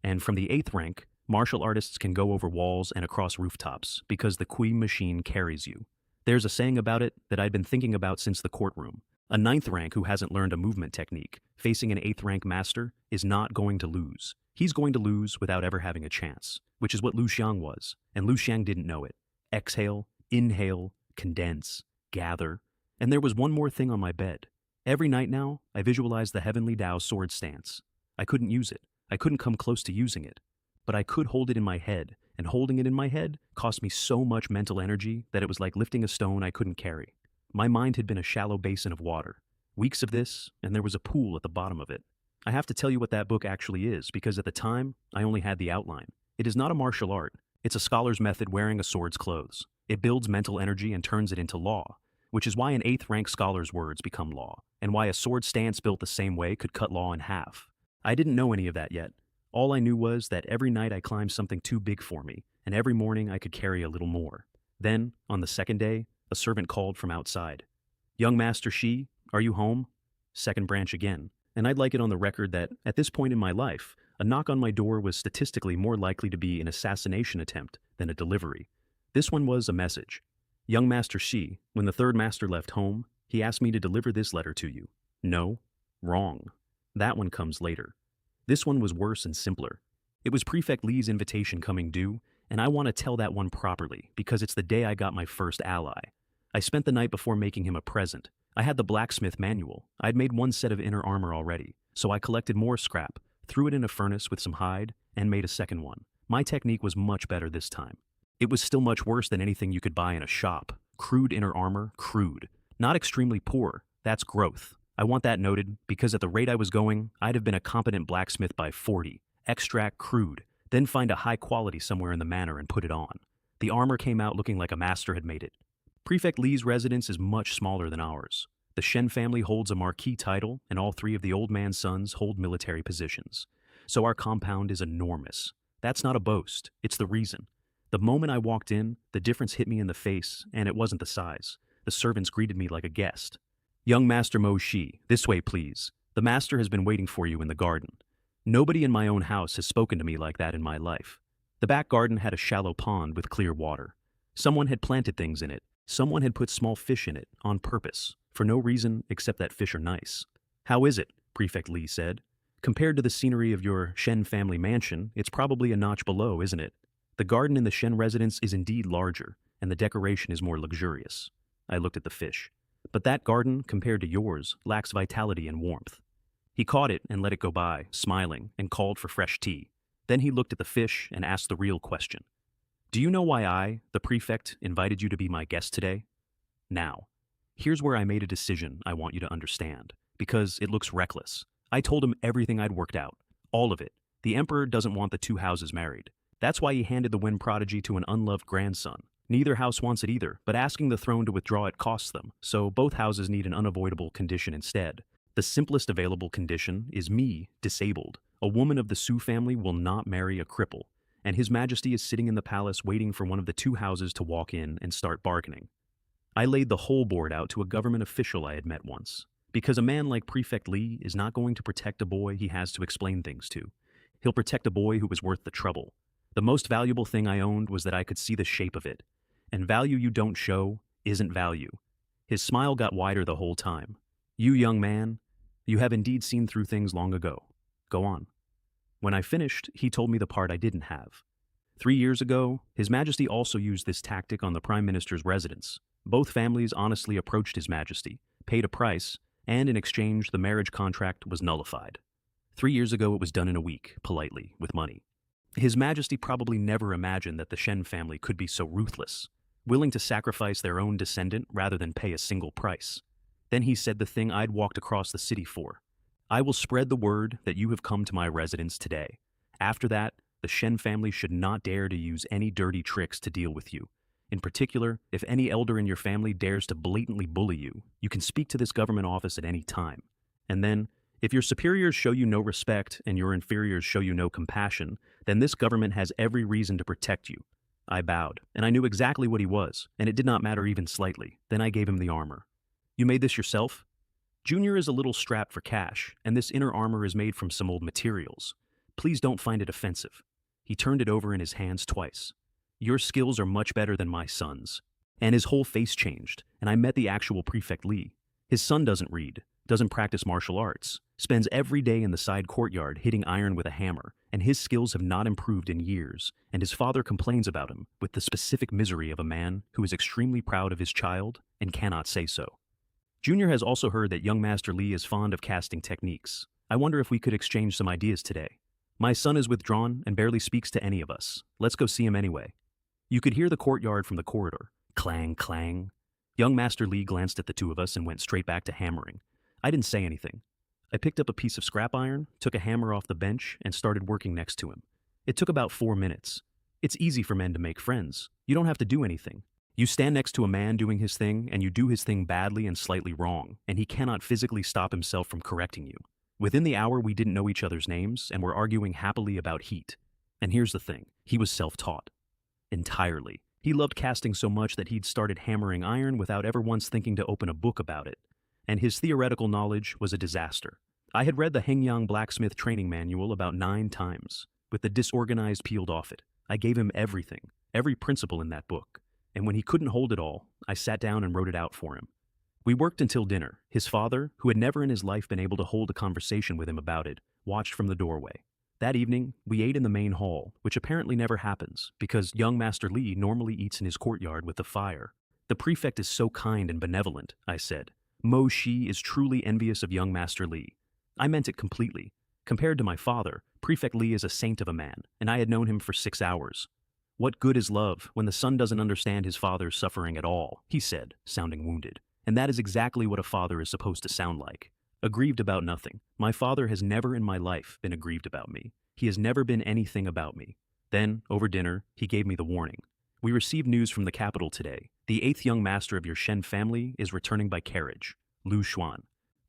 And from the 8th rank, Martial artists can go over walls and across rooftops because the Kui machine carries you. There's a saying about it that I'd been thinking about since the courtroom. A ninth rank who hasn't learned a movement technique, facing an eighth rank master, is not going to lose. He's going to lose without ever having a chance, which is what Lu Xiang was, and Lu Xiang didn't know it. Exhale, inhale, condense, gather. And there was one more thing on my bed. Every night now, I visualized the Heavenly Tao sword stance. I couldn't use it. I couldn't come close to using it. But I could hold it in my head, and holding it in my head cost me so much mental energy that it was like lifting a stone I couldn't carry. My mind had been a shallow basin of water. Weeks of this, and there was a pool at the bottom of it. I have to tell you what that book actually is, because at the time, I only had the outline. It is not a martial art. It's a scholar's method wearing a sword's clothes. It builds mental energy and turns it into law, which is why an 8th rank scholar's words become law, and why a sword stance built the same way could cut law in half. I didn't know any of that yet. All I knew was that every night I climbed something too big for me, and every morning I could carry a little more. Then, on the second day, a servant called from outside. "Young Master Shi, are you home?" Second branch again. And I'd like it on the record that, at this point in my life, a knock on my door was statistically more likely to be an assassination attempt than a delivery. This one was a message. "Young Master Shi, when the third master left home, he asked me to deliver this letter to you." No, wrong. That one comes later. This one was worse and simpler. It was Prefect Li's invitation coming due, and I want to tell that one properly, because it's the day I got my first ally. I spent the night before making him a present. I had the blacksmith manual. I'd made one set of inner armor already, so I collected more scrap, threw it in a furnace with some hide, and made a second one. My technique was much better this time. It was still much worse than anything you could buy in a shop. Crude inner armor, crude. Not extremely poor, that's growth. I want that noted, because at the rate I was going, I'd have been a competent blacksmith by 40. Extract crude, then find a high quality somewhere in the manor and put it on. The armor came out looking like a master had made it. Prefect Li's residence is much smaller than ours. The Shen family holds a marquis title, and all 3 of the old man's sons hold military positions. So our compound is enormous. That's not a boast, it's the reason. The moment I walked in, the difference hit me in the face, and it wasn't the size. The servants greeted me like a guest. "Young Master Mo Shi, this way please. The master has been waiting for you in the garden." Nobody in my own house has spoken to me like that in my life. The back garden had a shallow pond with clear water. Someone had planted things in it. Someone had put small fish in it, on purpose, for no reason except that fish are nice. "How is it?" Prefect Li said. "Compared to the scenery of your Shen family mansion, it's probably a notch below, isn't it? The garden in the Shen residence is indeed larger, and the decoration is more luxurious." I looked at the fish. "But that garden, compared to yours, lacks vitality and warmth." He caught it and let it go by, smiling, and called for fresh tea. Then he looked at the fish and asked the real question. "Do you know why I, the prefect, invited you to be my guest today?" Now, here's where I made a decision I want you to understand, because it looks reckless. I told him everything I'd worked out. All of it. The emperor doesn't want the 2 houses married. That's why he handed the wind prodigy to an unloved grandson. Neither house wants it either, but asking the throne to withdraw it costs them, so both houses need an unavoidable condition instead. The simplest available condition is me, disabled. A woman of the Su family will not marry a cripple, and His Majesty is sitting in the palace waiting for one of the 2 houses to walk in and start bargaining. I laid the whole board out to a government official I had met once, because a man like Prefect Li is not going to protect a boy he has to explain things to. He'll protect a boy who was worth the trouble. The most valuable thing I owned was that I could see the shape of it. And value you don't show isn't value. His smile got wider the whole time. "You young man, you have indeed seen through things long ago. Go on." When I finished, he told me the part I didn't have. 3 years ago, His Majesty also used this tactic on the Prime Minister's residence. Both families honestly approached His Majesty, paid a price, and in exchange the marriage contract was nullified. 3 years ago it was done in a week, politely, with money. His Majesty probably never imagined that the Shen family could be so ruthless, willing to sacrifice their own descendant rather than pay a single price. Then he said the thing I'd walked across the city for. "I will spread the word that you have come to my residence today. After that, the Shen family should not dare to use any dirty tricks to deal with you. In particular, if any elder in your family dares to blatantly bully you, you can speak to this government office at any time. And then, if your superiors show you no respect and your inferiors show you no compassion, then this government has every reason to protect you." I bowed, and I knew exactly what he was, and it did not matter even slightly. Then I gave him the armor. "You made this yourself?" Junior is a little strapped for cash, and this inner armor is made from some old materials. Please don't find it offensive. He turned it over in his hands twice. Your skills are much better than my son's. And his whole face changed, and I met the actual Prefect Li. His son doesn't read, doesn't practice martial arts, spends every day in the side courtyard hitting iron with a hammer, and his skills have not improved in years, and his father complains about him with the specific misery of a man who is extremely proud of his child and cannot say so. Junior has also heard that young Master Li is fond of casting techniques. I wonder if we could exchange some ideas today. My son is withdrawn and barely speaks to any of us. Let's go see him anyway. You could hear the courtyard from the corridor. Clang, clang. Young Master Li glanced at the two of us and went straight back to hammering. I didn't say anything. I picked up a piece of scrap iron, took a hammer off the bench, and started working next to him. It took about 4 minutes. It's easy for men to make friends. You don't have to do anything. You stand next to a man doing his thing, and you do his thing badly and slightly wrong, and he cannot physically stop himself from correcting you. Within the hour, we didn't know each other's names, and were arguing happily about heat. And here's the thing, he was self-taught. Entirely. He loved casting so much that he'd started hammering iron without ever once thinking to open a book about it. And his theoretical knowledge was a disaster. I had read the Hengyang Blacksmith Training Manual about 9 times. With the disorganized peeled off it, I gave him everything, every principle in that book. And when he couldn't hold it all, I sat down and wrote it out for him. We worked until dinner. His father, who had never in his life been able to hold a conversation with him about it, watched from the doorway. That evening, we ate in the main hall, which apparently never happens, because young Master Li normally eats in his courtyard with the fire. The prefect is so kind and benevolent, I said. Mo Shi is truly envious of young Master Li. I meant it completely. Compared to my father, Prefect Li is a saint of a man, and I had known him for 6 hours. What good is love when the son doesn't understand his father's suffering at all, he said, sounding wounded. And that is exactly what a father is supposed to sound like. Aggrieved about nothing. My father has never in my life been aggrieved about me. He has never been anything about me. Then, over dinner, he gave me the warning. We received news from the capital today. The 8th young master of your Shen family is returning by carriage, Lu Xuan.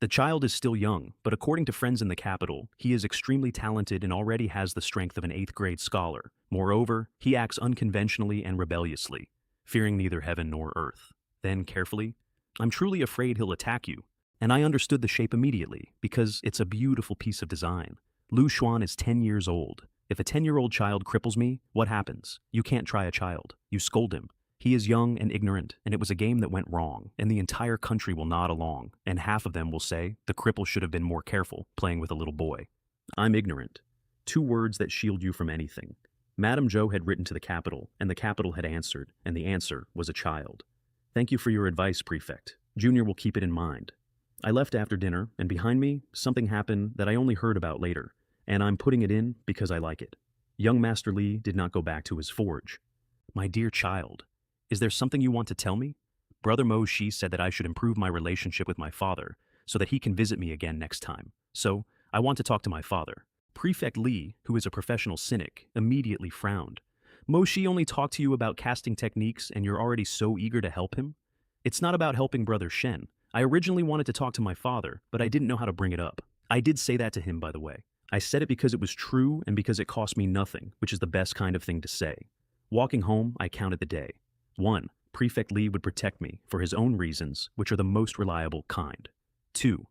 The child is still young, but according to friends in the capital, he is extremely talented and already has the strength of an 8th grade scholar. Moreover, he acts unconventionally and rebelliously, fearing neither heaven nor earth. Then, carefully, I'm truly afraid he'll attack you. And I understood the shape immediately, because it's a beautiful piece of design. Lu Xuan is 10 years old. If a 10-year-old child cripples me, what happens? You can't try a child. You scold him. He is young and ignorant, and it was a game that went wrong, and the entire country will nod along, and half of them will say, the cripple should have been more careful, playing with a little boy. I'm ignorant. 2 words that shield you from anything. Madame Zhou had written to the capital, and the capital had answered, and the answer was a child. Thank you for your advice, Prefect. Junior will keep it in mind. I left after dinner, and behind me, something happened that I only heard about later, and I'm putting it in because I like it. Young Master Li did not go back to his forge. My dear child, is there something you want to tell me? Brother Mo Shi said that I should improve my relationship with my father so that he can visit me again next time. So, I want to talk to my father. Prefect Li, who is a professional cynic, immediately frowned. Mo Shi only talked to you about casting techniques and you're already so eager to help him? It's not about helping Brother Shen. I originally wanted to talk to my father, but I didn't know how to bring it up. I did say that to him, by the way. I said it because it was true and because it cost me nothing, which is the best kind of thing to say. Walking home, I counted the day. 1. Prefect Li would protect me for his own reasons, which are the most reliable kind. 2.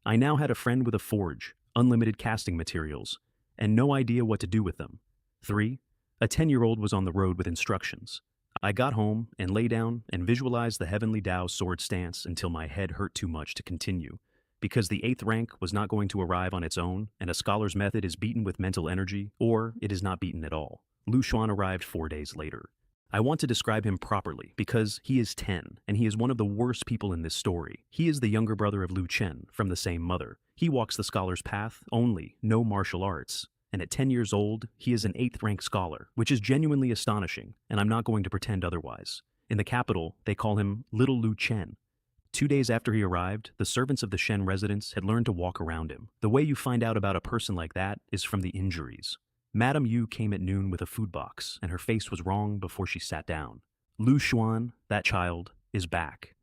I now had a friend with a forge, unlimited casting materials, and no idea what to do with them. 3. A 10-year-old was on the road with instructions. I got home and lay down and visualized the Heavenly Tao sword stance until my head hurt too much to continue, because the 8th rank was not going to arrive on its own, and a scholar's method is beaten with mental energy, or it is not beaten at all. Lu Xuan arrived 4 days later. I want to describe him properly because he is 10, and he is one of the worst people in this story. He is the younger brother of Lu Chen, from the same mother. He walks the scholar's path only, no martial arts. And at 10 years old, he is an 8th rank scholar, which is genuinely astonishing, and I'm not going to pretend otherwise. In the capital, they call him Little Lu Chen. 2 days after he arrived, the servants of the Shen residence had learned to walk around him. The way you find out about a person like that is from the injuries. Madame Yu came at noon with a food box, and her face was wrong before she sat down. Lu Xuan, that child, is back.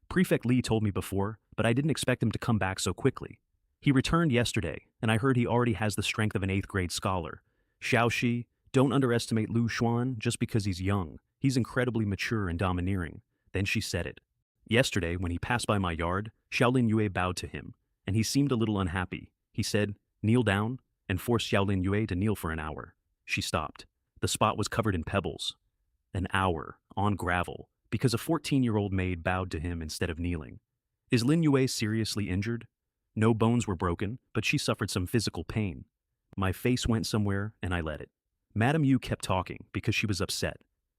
Prefect Li told me before, but I didn't expect him to come back so quickly. He returned yesterday, and I heard he already has the strength of an 8th grade scholar. Xiaoxi, don't underestimate Lu Xuan just because he's young. He's incredibly mature and domineering. Then she said it. Yesterday, when he passed by my yard, Xiaolin Yue bowed to him, and he seemed a little unhappy. He said, "Kneel down," and forced Xiaolin Yue to kneel for an hour. She stopped. The spot was covered in pebbles. An hour, on gravel, because a 14-year-old maid bowed to him instead of kneeling. Is Lin Yue seriously injured? No bones were broken, but she suffered some physical pain. My face went somewhere, and I let it. Madame Yu kept talking because she was upset.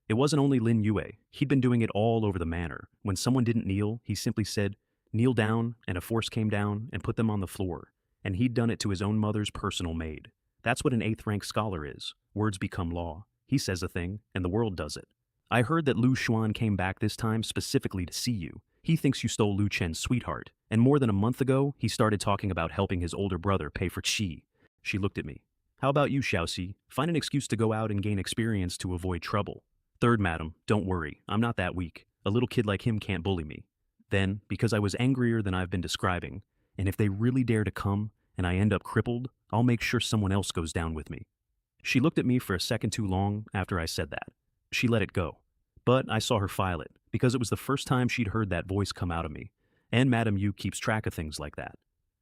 It wasn't only Lin Yue. He'd been doing it all over the manor. When someone didn't kneel, he simply said, "Kneel down," and a force came down and put them on the floor. And he'd done it to his own mother's personal maid. That's what an 8th rank scholar is. Words become law. He says a thing, and the world does it. I heard that Lu Xuan came back this time specifically to see you. He thinks you stole Lu Chen's sweetheart, and more than a month ago, he started talking about helping his older brother pay for qi. She looked at me. How about you, Xiaoxi? Find an excuse to go out and gain experience to avoid trouble. Third, madam, don't worry, I'm not that weak. A little kid like him can't bully me. Then, because I was angrier than I've been describing, and if they really dare to come, and I end up crippled, I'll make sure someone else goes down with me. She looked at me for a second too long after I said that. She let it go. But I saw her file it, because it was the first time she'd heard that voice come out of me, and Madame Yu keeps track of things like that.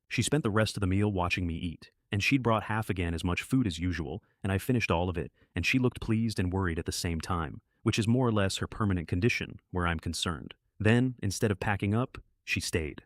She spent the rest of the meal watching me eat, and she'd brought half again as much food as usual, and I finished all of it, and she looked pleased and worried at the same time, which is more or less her permanent condition, where I'm concerned. Then, instead of packing up, she stayed.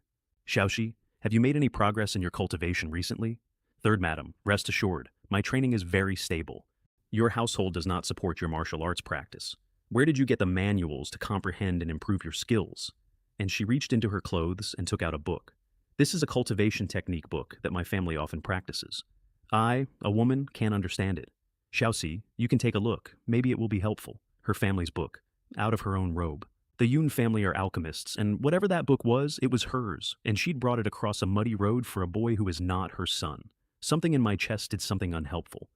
Xiaoxi, have you made any progress in your cultivation recently? Third, madam, rest assured, my training is very stable. Your household does not support your martial arts practice. Where did you get the manuals to comprehend and improve your skills? And she reached into her clothes and took out a book. This is a cultivation technique book that my family often practices. I, a woman, can't understand it. Xiaoxi, you can take a look. Maybe it will be helpful. Her family's book. Out of her own robe. The Yun family are alchemists, and whatever that book was, it was hers, and she'd brought it across a muddy road for a boy who is not her son. Something in my chest did something unhelpful.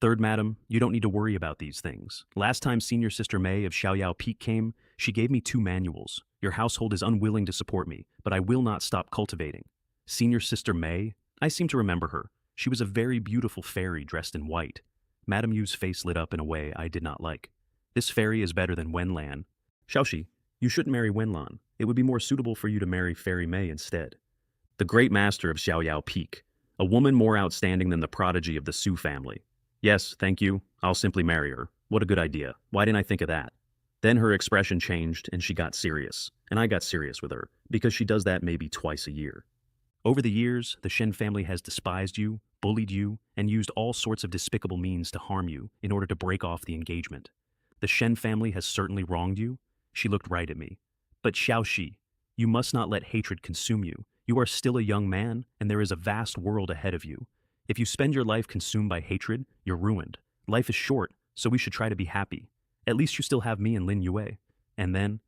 Third, madam, you don't need to worry about these things. Last time Senior Sister Mei of Xiaoyao Peak came, she gave me 2 manuals. Your household is unwilling to support me, but I will not stop cultivating. Senior Sister Mei? I seem to remember her. She was a very beautiful fairy dressed in white. Madame Yu's face lit up in a way I did not like. This fairy is better than Wenlan. Xiaoxi, you shouldn't marry Wenlan. It would be more suitable for you to marry Fairy Mei instead. The great master of Xiaoyao Peak. A woman more outstanding than the prodigy of the Su family. Yes, thank you. I'll simply marry her. What a good idea. Why didn't I think of that? Then her expression changed and she got serious. And I got serious with her, because she does that maybe twice a year. Over the years, the Shen family has despised you, bullied you, and used all sorts of despicable means to harm you in order to break off the engagement. The Shen family has certainly wronged you. She looked right at me. But Xiaoxi, you must not let hatred consume you. You are still a young man, and there is a vast world ahead of you. If you spend your life consumed by hatred, you're ruined. Life is short, so we should try to be happy. At least you still have me and Lin Yue. And then,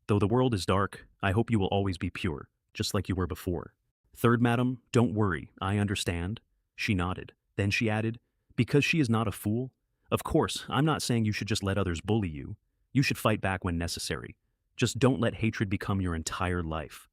though the world is dark, I hope you will always be pure, just like you were before. Third, madam, don't worry, I understand. She nodded. Then she added, because she is not a fool. Of course, I'm not saying you should just let others bully you. You should fight back when necessary. Just don't let hatred become your entire life.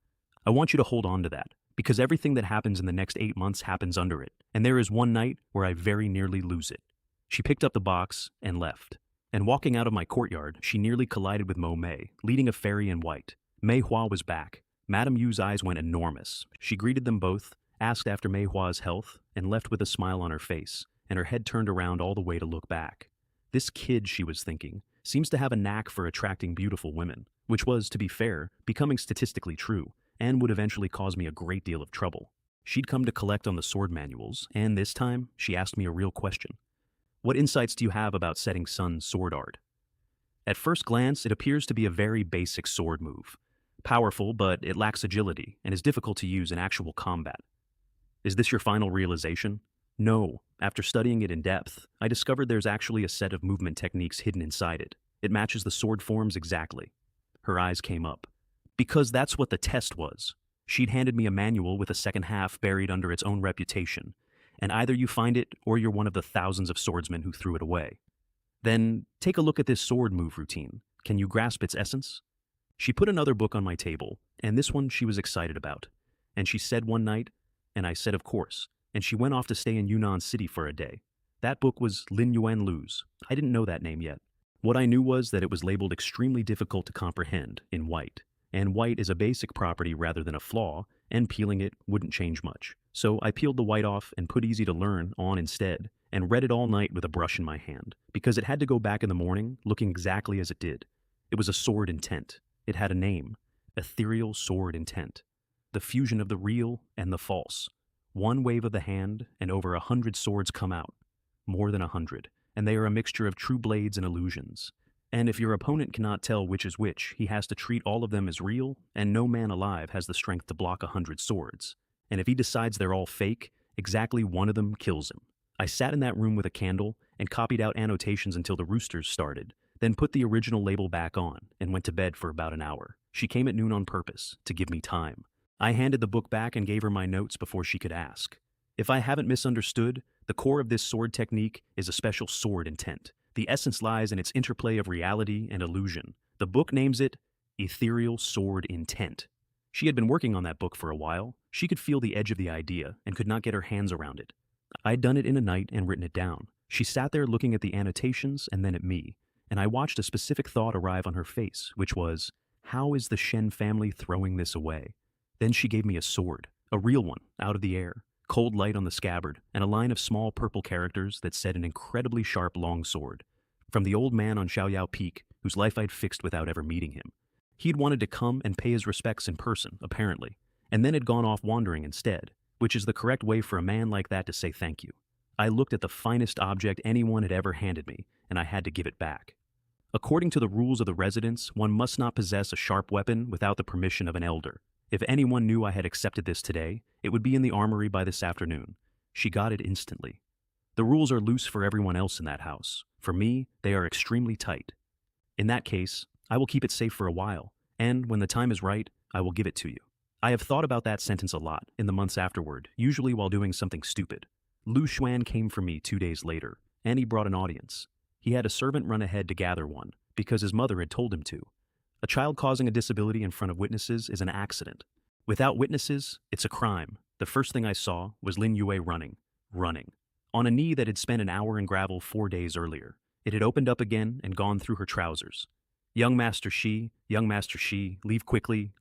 I want you to hold on to that, because everything that happens in the next 8 months happens under it, and there is one night where I very nearly lose it. She picked up the box and left. And walking out of my courtyard, she nearly collided with Mo Mei, leading a fairy in white. Mei Hua was back. Madame Yu's eyes went enormous. She greeted them both, asked after Mei Hua's health, and left with a smile on her face, and her head turned around all the way to look back. This kid, she was thinking, seems to have a knack for attracting beautiful women, which was, to be fair, becoming statistically true, and would eventually cause me a great deal of trouble. She'd come to collect on the sword manuals, and this time, she asked me a real question. What insights do you have about setting Sun's sword art? At first glance, it appears to be a very basic sword move. Powerful, but it lacks agility, and is difficult to use in actual combat. Is this your final realization? No. After studying it in depth, I discovered there's actually a set of movement techniques hidden inside it. It matches the sword forms exactly. Her eyes came up. Because that's what the test was. She'd handed me a manual with a second half buried under its own reputation, and either you find it or you're one of the thousands of swordsmen who threw it away. Then, take a look at this sword move routine. Can you grasp its essence? She put another book on my table, and this one she was excited about. And she said one night, and I said of course, and she went off to stay in Yunnan City for a day. That book was Lin Yuan Lu's. I didn't know that name yet. What I knew was that it was labeled extremely difficult to comprehend in white, and white is a basic property rather than a flaw, and peeling it wouldn't change much. So I peeled the white off and put easy to learn on instead, and read it all night with a brush in my hand, because it had to go back in the morning looking exactly as it did. It was a sword intent. It had a name. Ethereal sword intent. The fusion of the real and the false. One wave of the hand, and over 100 swords come out. More than 100, and they are a mixture of true blades and illusions. And if your opponent cannot tell which is which, he has to treat all of them as real, and no man alive has the strength to block 100 swords. And if he decides they're all fake, exactly one of them kills him. I sat in that room with a candle and copied out annotations until the roosters started, then put the original label back on and went to bed for about an hour. She came at noon on purpose, to give me time. I handed the book back and gave her my notes before she could ask. If I haven't misunderstood, the core of this sword technique is a special sword intent. The essence lies in its interplay of reality and illusion. The book names it Ethereal Sword Intent. She had been working on that book for a while. She could feel the edge of the idea and could not get her hands around it. I'd done it in a night and written it down. She sat there looking at the annotations and then at me, and I watched a specific thought arrive on her face, which was, how is the Shen family throwing this away? Then she gave me a sword, a real one, out of the air, cold light on the scabbard, and a line of small purple characters that said an incredibly sharp long sword. From the old man on Xiaoyao Peak, whose life I'd fixed without ever meeting him. He'd wanted to come and pay his respects in person, apparently, and then had gone off wandering instead, which is the correct way for a man like that to say thank you. I looked at the finest object anyone had ever handed me, and I had to give it back. According to the rules of the residence, one must not possess a sharp weapon without the permission of an elder. If anyone knew I had accepted this today, it would be in the armory by this afternoon. She got it instantly. The rules are loose for everyone else in that house. For me, they are extremely tight. In that case, I will keep it safe for a while, and when the time is right, I will give it to you. I have thought about that sentence a lot in the months afterward, usually while doing something stupid. Lu Xuan came for me 2 days later, and he brought an audience. He had a servant run ahead to gather one, because his mother had told him to. A child causing a disability in front of witnesses is an accident. Without witnesses, it's a crime. The first thing I saw was Lin Yue running. On a knee that had spent an hour in gravel 4 days earlier. It had opened up again and gone through her trousers. Young Master Shi, leave quickly.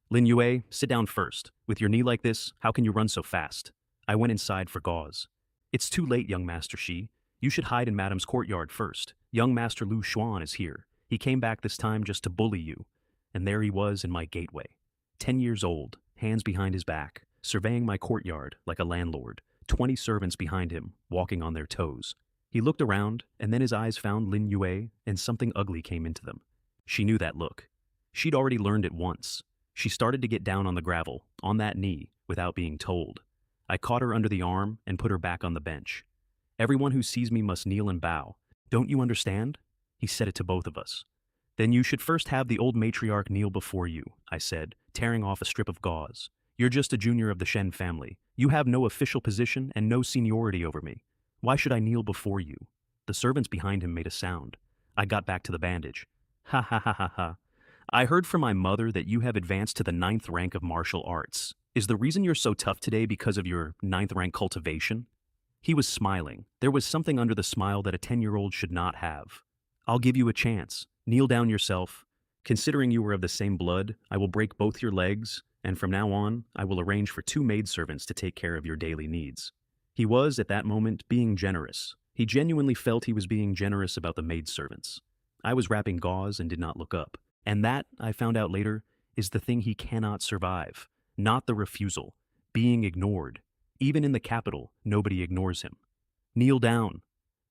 Lin Yue, sit down first. With your knee like this, how can you run so fast? I went inside for gauze. It's too late, young Master Shi. You should hide in Madame's courtyard first. Young Master Lu Xuan is here. He came back this time just to bully you. And there he was in my gateway. 10 years old, hands behind his back, surveying my courtyard like a landlord. 20 servants behind him, walking on their toes. He looked around, and then his eyes found Lin Yue, and something ugly came into them. She knew that look. She'd already learned it once. She started to get down on the gravel, on that knee, without being told. I caught her under the arm and put her back on the bench. Everyone who sees me must kneel and bow. Don't you understand? He said it to both of us. Then you should first have the old matriarch kneel before you, I said, tearing off a strip of gauze. You're just a junior of the Shen family. You have no official position and no seniority over me. Why should I kneel before you? The servants behind him made a sound. I got back to the bandage. Ha ha ha ha ha. I heard from my mother that you have advanced to the 9th rank of martial arts. Is the reason you're so tough today because of your 9th rank cultivation? He was smiling. There was something under the smile that a 10-year-old should not have. I'll give you a chance. Kneel down yourself. Considering you were of the same blood, I will break both your legs, and from now on, I will arrange for 2 maidservants to take care of your daily needs. He was, at that moment, being generous. He genuinely felt he was being generous about the maidservants. I was wrapping gauze and did not look up. And that, I found out later, is the thing he cannot survive. Not the refusal. Being ignored. Even in the capital, nobody ignores him. Kneel down.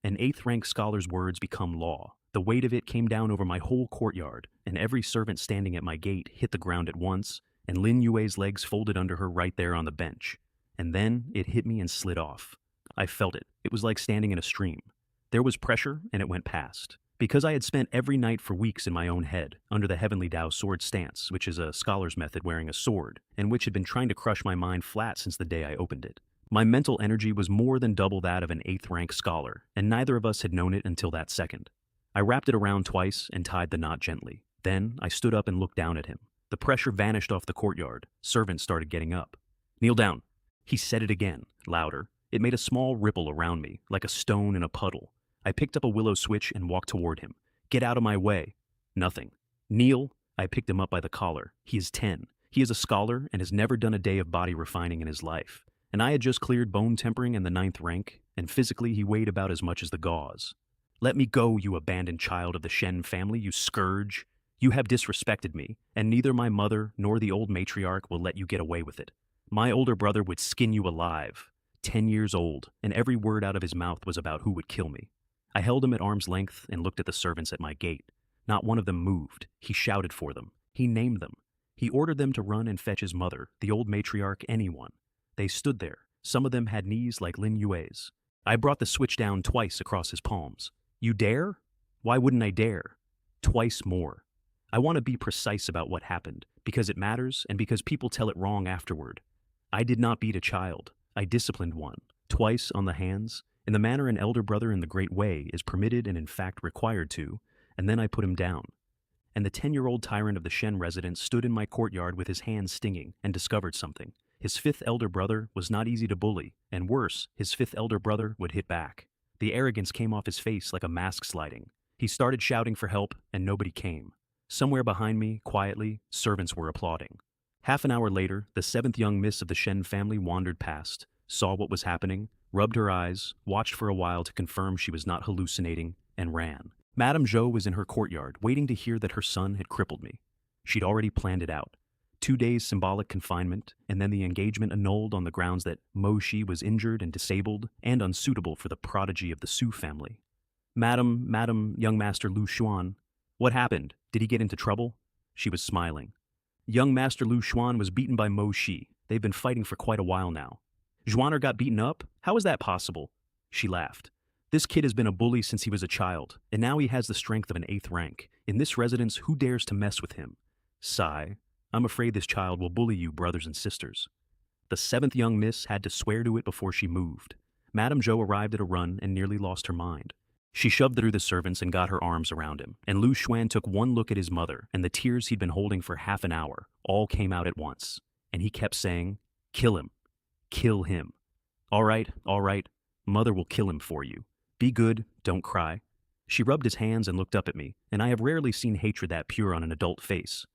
An 8th rank scholar's words become law. The weight of it came down over my whole courtyard, and every servant standing at my gate hit the ground at once, and Lin Yue's legs folded under her right there on the bench. And then it hit me and slid off. I felt it. It was like standing in a stream. There was pressure, and it went past. Because I had spent every night for weeks in my own head, under the Heavenly Tao sword stance, which is a scholar's method wearing a sword, and which had been trying to crush my mind flat since the day I opened it. My mental energy was more than double that of an 8th rank scholar, and neither of us had known it until that second. I wrapped it around twice and tied the knot gently. Then I stood up and looked down at him. The pressure vanished off the courtyard. Servants started getting up. Kneel down. He said it again, louder. It made a small ripple around me, like a stone in a puddle. I picked up a willow switch and walked toward him. Get out of my way. Nothing. Kneel. I picked him up by the collar. He is 10. He is a scholar and has never done a day of body refining in his life. And I had just cleared bone tempering in the 9th rank, and physically he weighed about as much as the gauze. "Let me go, you abandoned child of the Shen family, you scourge! You have disrespected me, and neither my mother nor the old matriarch will let you get away with it. My older brother would skin you alive. 10 years old, and every word out of his mouth was about who would kill me. I held him at arm's length and looked at the servants at my gate. Not one of them moved. He shouted for them. He named them. He ordered them to run and fetch his mother, the old matriarch, anyone. They stood there. Some of them had knees like Lin Yue's. I brought the switch down twice across his palms. You dare? Why wouldn't I dare? Twice more. I want to be precise about what happened, because it matters and because people tell it wrong afterward. I did not beat a child. I disciplined one, twice on the hands, in the manner an elder brother in the Great Wei is permitted and in fact required to, and then I put him down. And the 10-year-old tyrant of the Shen residence stood in my courtyard with his hands stinging and discovered something. His fifth elder brother was not easy to bully, and worse, his fifth elder brother would hit back. The arrogance came off his face like a mask sliding. He started shouting for help, and nobody came. Somewhere behind me, quietly, servants were applauding. Half an hour later, the seventh young miss of the Shen family wandered past, saw what was happening, rubbed her eyes, watched for a while to confirm she was not hallucinating, and ran. Madame Zhou was in her courtyard, waiting to hear that her son had crippled me. She'd already planned it out. 2 days symbolic confinement, and then the engagement annulled on the grounds that Mo Shi was injured and disabled and unsuitable for the prodigy of the Su family. Madam, young Master Lu Xuan, what happened? Did he get into trouble? She was smiling. Young Master Lu Xuan was beaten by Mo Shi. They've been fighting for quite a while now. Xuaner got beaten up? How is that possible? She laughed. This kid has been a bully since he was a child, and now he has the strength of an 8th rank. In this residence, who dares to mess with him? Sigh. I'm afraid this child will bully you, brothers and sisters. The 7th young miss had to swear to it before she moved. Madame Zhou arrived at a run and nearly lost her mind. She shoved through the servants and got her arms around him, and Lu Xuan took one look at his mother, and the tears he'd been holding for half an hour all came out at once. And he kept saying, "Kill him. Kill him. All right, mother will kill him for you. Be good, don't cry." She rubbed his hands and looked up at me, and I have rarely seen hatred that pure on an adult face.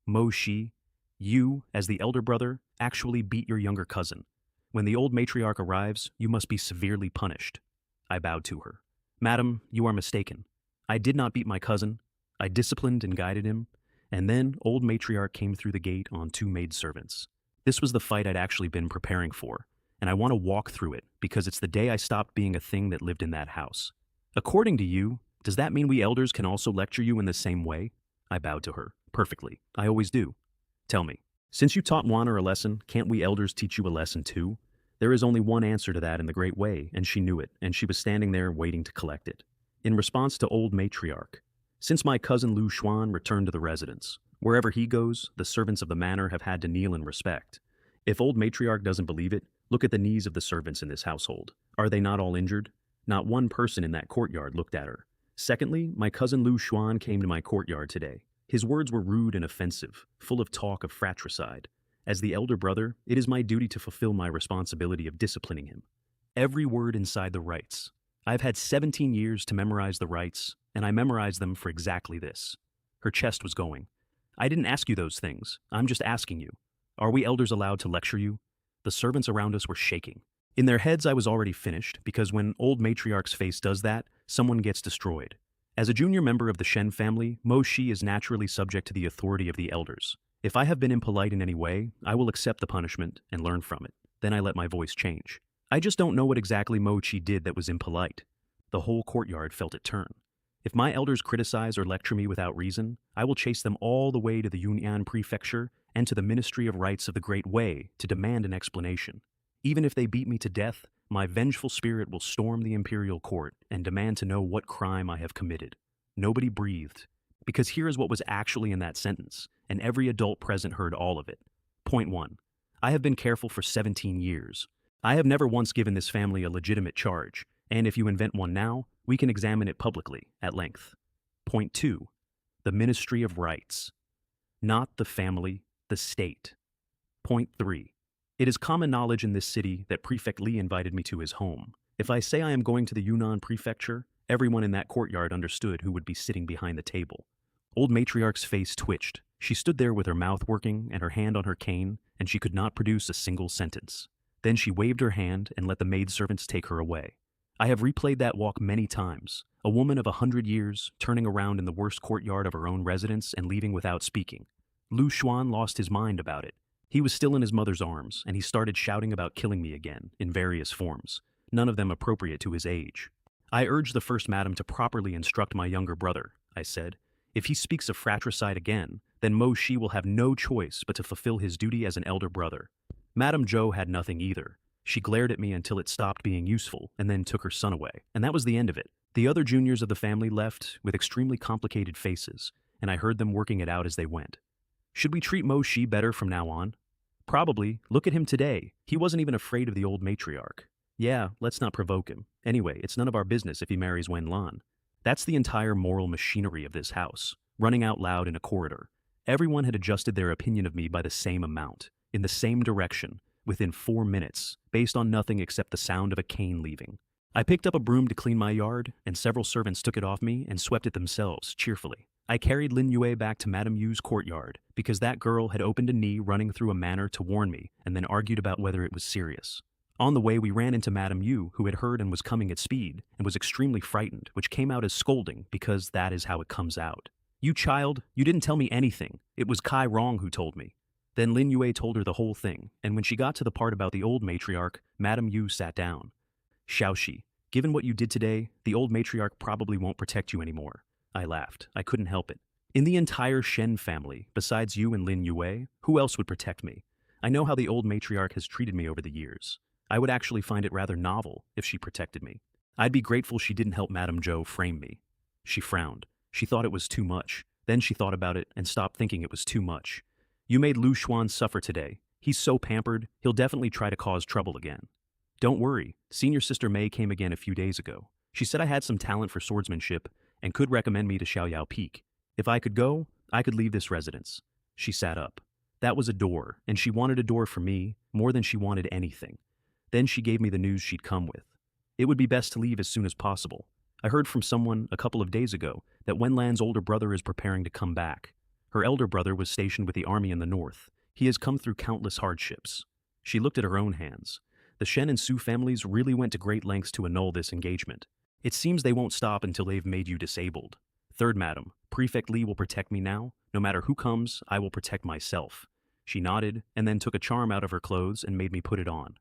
Mo Shi, you, as the elder brother, actually beat your younger cousin. When the old matriarch arrives, you must be severely punished. I bowed to her. Madam, you are mistaken. I did not beat my cousin. I disciplined and guided him, and then old matriarch came through the gate on 2 maidservants. This was the fight I'd actually been preparing for, and I want to walk through it because it's the day I stopped being a thing that lived in that house. According to you, does that mean we elders can also lecture you in the same way? I bowed to her. Perfectly. I always do. Tell me, since you taught Juaner a lesson, can't we elders teach you a lesson too? There is only one answer to that in the Great Wei, and she knew it, and she was standing there waiting to collect it. In response to old matriarch, since my cousin Lu Xuan returned to the residence, wherever he goes, the servants of the manor have had to kneel in respect. If old matriarch doesn't believe it, look at the knees of the servants in this household. Are they not all injured? Not one person in that courtyard looked at her. Secondly, my cousin Lu Xuan came to my courtyard today. His words were rude and offensive, full of talk of fratricide. As the elder brother, it is my duty to fulfill my responsibility of disciplining him. Every word inside the rites. I've had 17 years to memorize the rites, and I memorized them for exactly this. Her chest was going. I didn't ask you those things. I'm just asking you. Are we elders allowed to lecture you? The servants around us were shaking. In their heads, I was already finished, because when old matriarch's face does that, someone gets destroyed. As a junior member of the Shen family, Mo Shi is naturally subject to the authority of the elders. If I have been impolite in any way, I will accept the punishment and learn from it. Then I let my voice change. I just don't know what exactly Mo Shi did that was impolite. The whole courtyard felt it turn. If my elders criticize or lecture me without reason, I will chase them all the way to the Yunnan Prefecture and to the Ministry of Rites of the Great Wei to demand an explanation. Even if they beat me to death, my vengeful spirit will storm the imperial court and demand to know what crime I have committed. Nobody breathed, because here is what was actually in that sentence, and every adult present heard all of it. Point 1. I have been careful for 17 years. I have never once given this family a legitimate charge, and if you invent one now, we can examine it publicly, at length. Point 2. The Ministry of Rites. Not the family, the state. Point 3. It is common knowledge in this city that Prefect Li invited me to his home. If I say I am going to the Yunnan Prefecture, everyone in that courtyard understood who would be sitting behind the table. Old matriarch's face twitched. She stood there with her mouth working and her hand on her cane, and she could not produce a single sentence. Then she waved her hand and let the maidservants take her away. I have replayed that walk many times. A woman of 100 years, turning around in the worst courtyard of her own residence and leaving without speaking. Lu Xuan lost his mind about it. He was still in his mother's arms, and he started shouting about killing me again, in various forms, none of them appropriate to his age. I urge the First Madam to properly instruct my younger brother, I said. If he speaks of fratricide again, then Mo Shi will have no choice but to fulfill his duty as an elder brother. Madame Zhou had nothing either. She glared at me until it stopped being useful, and then took her son away. And that was the end of it. The other juniors of the family left with extremely complicated faces, and I heard them working it out as they went. Should we treat Mo Shi better from now on? Probably. Look at him today. He wasn't even afraid of the old matriarch. Yeah, let's not provoke him. Anyway, it's none of our business if he marries Wen Lan. That's the entire moral machinery of this house, running out loud in a corridor. Everyone had adjusted their opinion of me by the same amount, in the same direction, within 4 minutes, based on nothing except the sound of a cane leaving. I picked up a broom to clean my yard, and several servants took it off me and swept it themselves, cheerfully. I carried Lin Yue back to Madame Yu's courtyard, because that girl had opened a knee running through a manor to warn me, and then argued about whether it was serious. On the way, we ran into Madame Yu, who had heard and was coming at speed, and was extremely frightened, which came out as scolding, because that is how it comes out. You child, you didn't tell me anything. It was Kai Rong who told me. Then Lin Yue told her the whole thing, and when she got to the part about the old matriarch, Madame Yu sat down. Xiaoxi, given what you did today, the old matriarch probably won't protect you anymore. I laughed. I couldn't help it. In the entire Shen family, besides you and Lin Yue, who else would protect me? I know how the old matriarch has treated me over the years. I would actually find it rather novel if she protected me. I'd be grateful she didn't help Madame Zhou frame me. She frowned. She thought it was too much. Then she thought about it and stopped thinking it was too much. You made Lu Xuan suffer today. He's so pampered, he'll definitely try to cause trouble again. Don't worry, senior sister Mei came again a few days ago. She said I had some talent for swordsmanship and could recommend me to Xiaoyao Peak. If I could go, I could leave this residence. She sat up. That was a door, and she wanted a door for me more than she wanted anything. Then she gave me the news she'd come with. It would be best to leave as soon as possible. I heard from someone a couple of days ago that Wen Lan's older brother is preparing to come back. Her elder brother was stationed with the army in the north. He has come through countless hardships. She looked at her own hands. The Shen and Su families really went to great lengths to annul this engagement. It seems they won't stop until they've made you disabled. Third Madam, Prefect Li will protect me now. No matter who comes, I will protect myself. She nodded and then took a charm out of her clothes and made me put it on.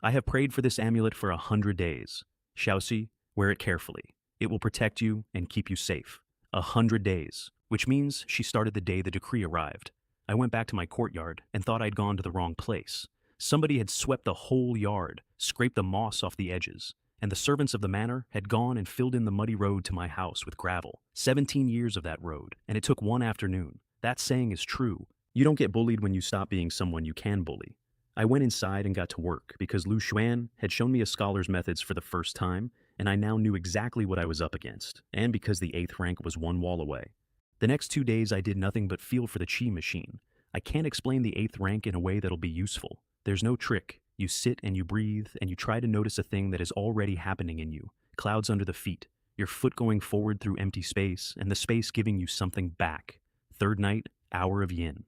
I have prayed for this amulet for 100 days. Xiaoxi, wear it carefully. It will protect you and keep you safe. 100 days, which means she started the day the decree arrived. I went back to my courtyard and thought I'd gone to the wrong place. Somebody had swept the whole yard, scraped the moss off the edges, and the servants of the manor had gone and filled in the muddy road to my house with gravel. 17 years of that road, and it took one afternoon. That saying is true. You don't get bullied when you stop being someone you can bully. I went inside and got to work because Lu Xuan had shown me a scholar's methods for the first time, and I now knew exactly what I was up against, and because the 8th rank was one wall away. The next 2 days I did nothing but feel for the chi machine. I can't explain the 8th rank in a way that'll be useful. There's no trick. You sit and you breathe and you try to notice a thing that is already happening in you. Clouds under the feet, your foot going forward through empty space, and the space giving you something back. Third night, hour of yin.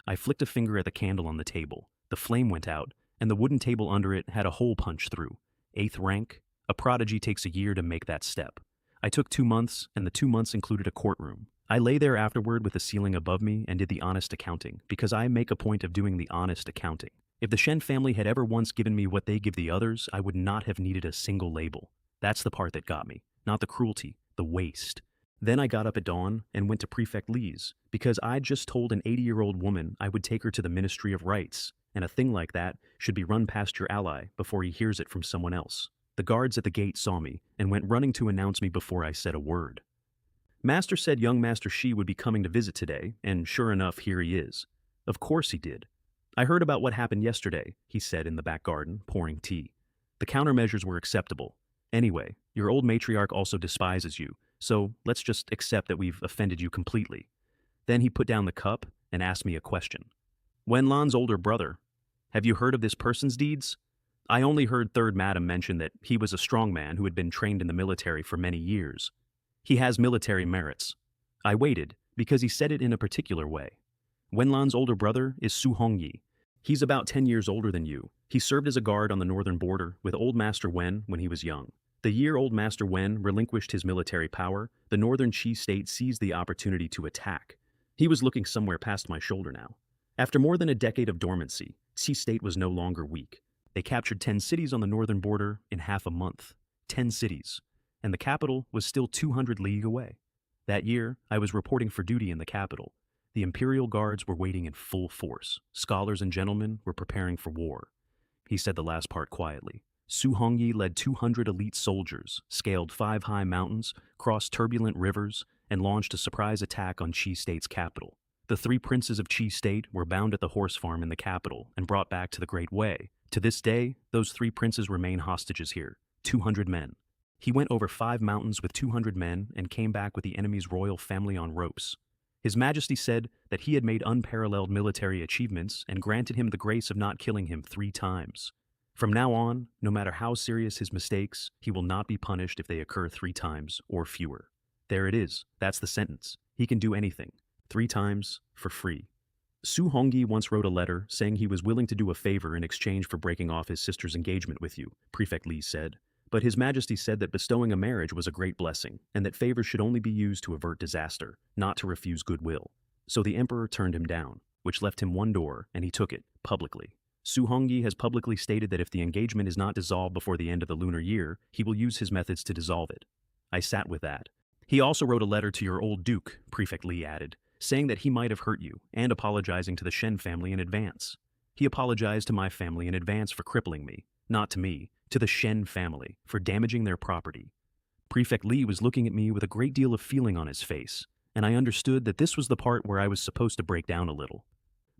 I flicked a finger at the candle on the table. The flame went out, and the wooden table under it had a hole punched through. 8th rank. A prodigy takes a year to make that step. I took 2 months, and the 2 months included a courtroom. I lay there afterward with the ceiling above me and did the honest accounting, because I make a point of doing the honest accounting. If the Shen family had ever once given me what they give the others, I would not have needed a single label. That's the part that got me, not the cruelty, the waste. Then I got up at dawn and went to Prefect Li's, because I'd just told an 80-year-old woman I would take her to the Ministry of Rights, and a thing like that should be run past your ally before he hears it from someone else. The guards at the gate saw me and went running to announce me before I said a word. Master said young Master Shi would be coming to visit today, and sure enough, here he is. Of course he did. I heard about what happened yesterday, he said in the back garden, pouring tea. The countermeasures were acceptable. Anyway, your old matriarch also despises you, so let's just accept that we've offended you completely. Then he put down the cup and asked me a question. Wen Lan's older brother. Have you heard of this person's deeds? I only heard Third Madam mention that he was a strong man who had been trained in the military for many years. He has military merits. I waited, because he said it in a particular way. Wen Lan's older brother is Su Hongyi. He's about 10 years older than you. He served as a guard on the northern border with old Master Wen when he was young. The year old Master Wen relinquished his military power, the northern Qi state seized the opportunity to attack. He was looking somewhere past my shoulder now. After more than a decade of dormancy, Qi state was no longer weak. They captured 10 cities on the northern border in half a month. 10 cities. And the capital was still 200 leagues away. That year, I was reporting for duty in the capital. The imperial guards were waiting in full force. Scholars and gentlemen were preparing for war. He said the last part quietly. Su Hongyi led 200 elite soldiers, scaled 5 high mountains, crossed turbulent rivers, and launched a surprise attack on Qi State's capital. The 3 princes of Qi State were bound at the horse farm in the capital and brought back to the Great Wei. To this day, those 3 princes remain hostages here, 200 men. He went over 5 mountains with 200 men and came back with the enemy's royal family on ropes. His Majesty said that he had made unparalleled military achievements and granted him the grace of not killing him 3 times. From now on, no matter how serious his mistakes, he will not be punished if they occur 3 times or fewer. There it is. That's the sentence. He can do anything. 3 times for free. Su Hongyi once wrote a letter saying he was willing to do a favor in exchange for breaking off his sister's engagement with you, Prefect Li said. But His Majesty said that bestowing a marriage was a great blessing, and that favors should only be used to avert disaster, not to refuse goodwill. So the Emperor turned him down, which left him one door, and he took it, publicly. Su Hongyi has publicly stated that if the engagement is not dissolved before the end of the lunar year, he will use his methods to dissolve it. I sat with that. He also wrote a letter to your old duke, Prefect Li added, saying that he might have hurt you, and apologizing to the Shen family in advance. He apologized to my family in advance for crippling me, not to me, to the Shen family, for damaging their property. Prefect Li was looking at me with a great deal of feeling on his face, and I understood that this was the part where I was supposed to break down a little.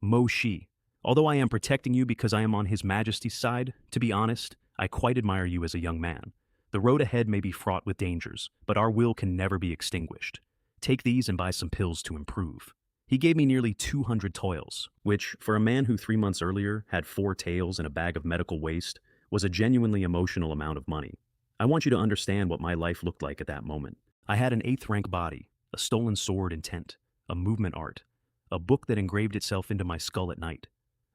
Mo Shi, although I am protecting you because I am on His Majesty's side, to be honest, I quite admire you as a young man. The road ahead may be fraught with dangers, but our will can never be extinguished. Take these and buy some pills to improve. He gave me nearly 200 toils, which, for a man who 3 months earlier had 4 tails and a bag of medical waste, was a genuinely emotional amount of money. I want you to understand what my life looked like at that moment. I had an 8th rank body, a stolen sword in tent, a movement art, a book that engraved itself into my skull at night,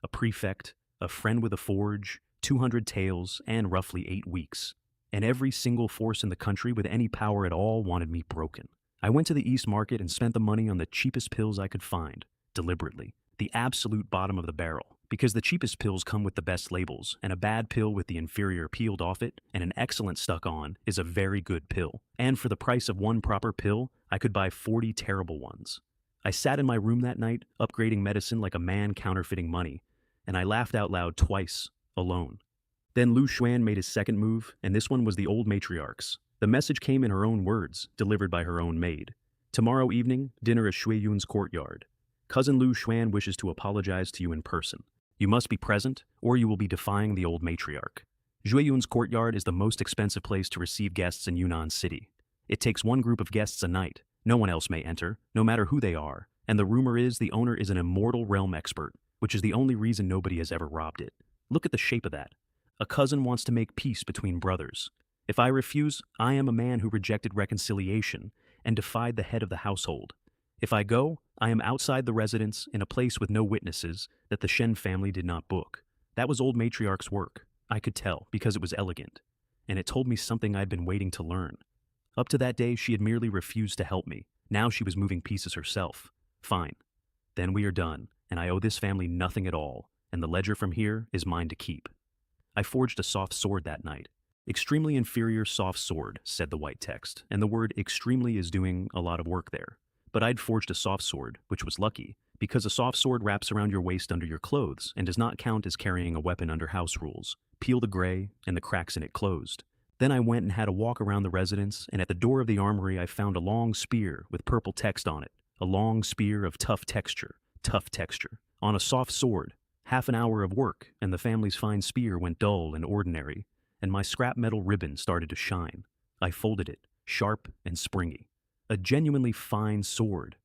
a prefect, a friend with a forge, 200 tails, and roughly 8 weeks. And every single force in the country with any power at all wanted me broken. I went to the East Market and spent the money on the cheapest pills I could find, deliberately, the absolute bottom of the barrel, because the cheapest pills come with the best labels, and a bad pill with the inferior peeled off it and an excellent stuck on is a very good pill. And for the price of 1 proper pill, I could buy 40 terrible ones. I sat in my room that night, upgrading medicine like a man counterfeiting money, and I laughed out loud twice, alone. Then Lu Xuan made his second move, and this one was the old matriarch's. The message came in her own words, delivered by her own maid. Tomorrow evening, dinner at Shui Yun's courtyard. Cousin Lu Xuan wishes to apologize to you in person. You must be present, or you will be defying the old matriarch. Shui Yun's courtyard is the most expensive place to receive guests in Yunnan City. It takes 1 group of guests a night. No one else may enter, no matter who they are, and the rumor is the owner is an immortal realm expert, which is the only reason nobody has ever robbed it. Look at the shape of that. A cousin wants to make peace between brothers. If I refuse, I am a man who rejected reconciliation and defied the head of the household. If I go, I am outside the residence in a place with no witnesses that the Shen family did not book. That was old matriarch's work. I could tell, because it was elegant. And it told me something I'd been waiting to learn. Up to that day, she had merely refused to help me. Now she was moving pieces herself. Fine. Then we are done, and I owe this family nothing at all, and the ledger from here is mine to keep. I forged a soft sword that night. Extremely inferior soft sword, said the white text, and the word extremely is doing a lot of work there. But I'd forged a soft sword, which was lucky, because a soft sword wraps around your waist under your clothes and does not count as carrying a weapon under house rules. Peel the gray, and the cracks in it closed. Then I went and had a walk around the residence, and at the door of the armory I found a long spear with purple text on it. A long spear of tough texture, on a soft sword. Half an hour of work, and the family's fine spear went dull and ordinary, and my scrap metal ribbon started to shine. I folded it, sharp and springy. A genuinely fine sword.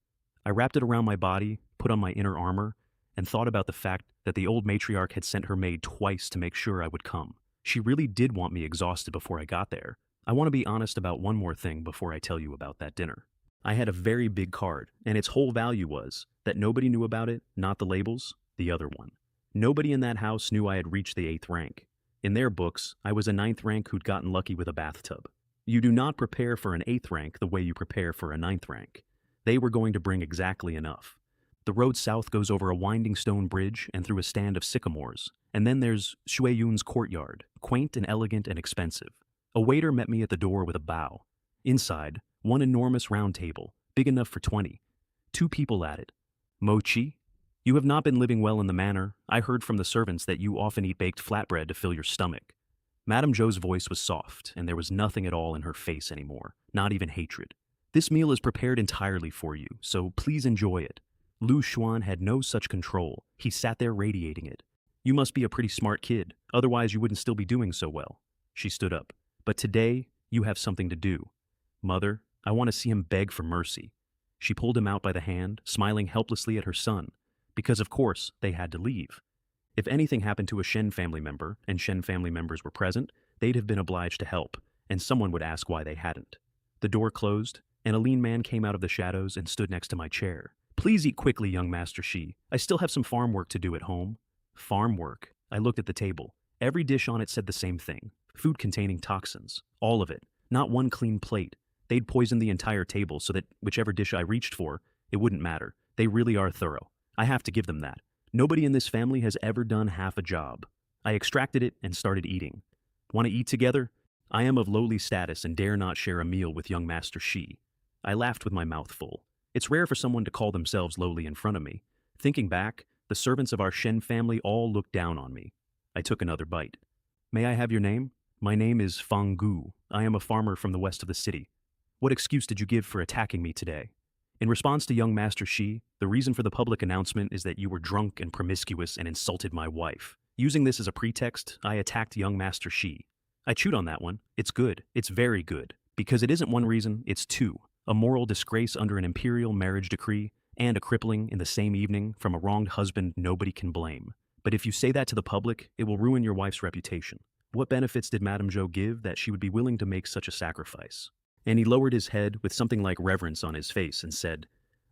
I wrapped it around my body, put on my inner armor, and thought about the fact that the old matriarch had sent her maid twice to make sure I would come. She really did want me exhausted before I got there. I want to be honest about one more thing before I tell you about that dinner. I had a very big card, and its whole value was that nobody knew about it, not the labels, the other one. Nobody in that house knew I had reached the 8th rank. In their books, I was a ninth rank who'd gotten lucky with a bathtub. You do not prepare for an eighth rank the way you prepare for a ninth rank. They were going to bring exactly enough. The road south goes over a winding stone bridge and through a stand of sycamores, and then there's Shui Yun's courtyard, quaint and elegant and expensive. A waiter met me at the door with a bow. Inside, one enormous round table, big enough for 20. 2 people at it. Mochi? You have not been living well in the manor. I heard from the servants that you often eat baked flatbread to fill your stomach. Madame Zhou's voice was soft, and there was nothing at all in her face anymore, not even hatred. This meal is prepared entirely for you, so please enjoy it. Lu Xuan had no such control. He sat there radiating it. You must be a pretty smart kid, otherwise you wouldn't still be doing so well. She stood up. But today, you have something to do. Mother, I want to see him beg for mercy. She pulled him out by the hand, smiling helplessly at her son, because of course they had to leave. If anything happened to a Shen family member, and Shen family members were present, they'd have been obliged to help, and someone would ask why they hadn't. The door closed, and a lean man came out of the shadows and stood next to my chair. Please eat quickly, young Master Shi. I still have some farm work to do at home. Farm work? I looked at the table. Every dish on it said the same thing. Food containing toxins. All of it. Not one clean plate. They'd poisoned the entire table so that whichever dish I reached for, it wouldn't matter. They really are thorough. I have to give them that. Nobody in this family has ever done half a job. I extracted it and started eating. Want to eat together? I am of lowly status and dare not share a meal with young Master Shi. I laughed with my mouth full. It's rare for someone to call themselves lowly in front of me. Thinking back, the servants of our Shen family all looked down on me. I took another bite. May I have your name? My name is Fang Gu. I am a farmer from the west of the city. What excuse did you give for attacking me today? In response to young Master Shi, the reason for the public announcement is that you were drunk and promiscuous and insulted my wife. Using this as a pretext, I attacked young Master Shi. I chewed on that one. It's good. It's very good. Because it isn't one reason, it's 2. A moral disgrace under an imperial marriage decree, and a crippling in the same evening from a wronged husband nobody can blame. But if you say that to the public, it will ruin your wife's reputation. What benefits did Madame Zhou give that she would be willing to make such a sacrifice? And he lowered his head with something like reverence on his face and said,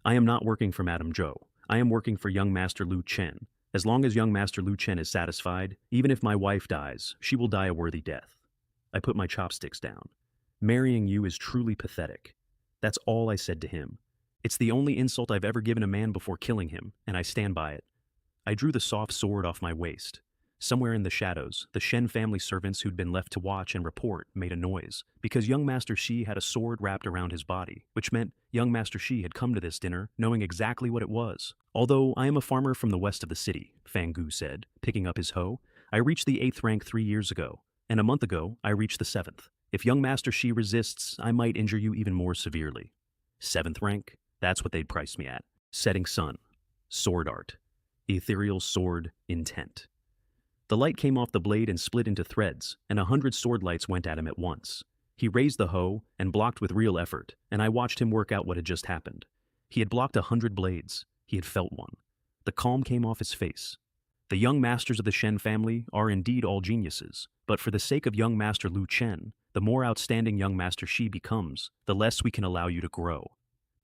I am not working for Madame Zhou. I am working for young Master Lu Chen. As long as young Master Lu Chen is satisfied, even if my wife dies, she will die a worthy death. I put my chopsticks down. Marrying you is truly pathetic. That's all I said to him. It's the only insult I've ever given a man before killing him, and I stand by it. I drew the soft sword off my waist. Somewhere in the shadows, the Shen family servants who'd been left to watch and report made a noise, because young Master Shi had a sword wrapped around his body, which meant young Master Shi had come to this dinner knowing exactly what it was. Although I am a farmer from the west of the city, Fang Gu said, picking up his hoe, I reached the 8th rank 3 years ago, and a month ago I reached the 7th. If young Master Shi resists, I might injure you even more severely. 7th rank? That's what they'd price me at. Setting sun. Sword art. Ethereal sword intent. The light came off the blade and split into threads, and 100 sword lights went at him at once. He raised the hoe and blocked with real effort, and I watched him work out what had just happened. He had blocked 100 blades. He had felt one. The calm came off his face. The young masters of the Shen family are indeed all geniuses, but for the sake of young Master Lu Chen, the more outstanding young Master Shi becomes, the less we can allow you to grow.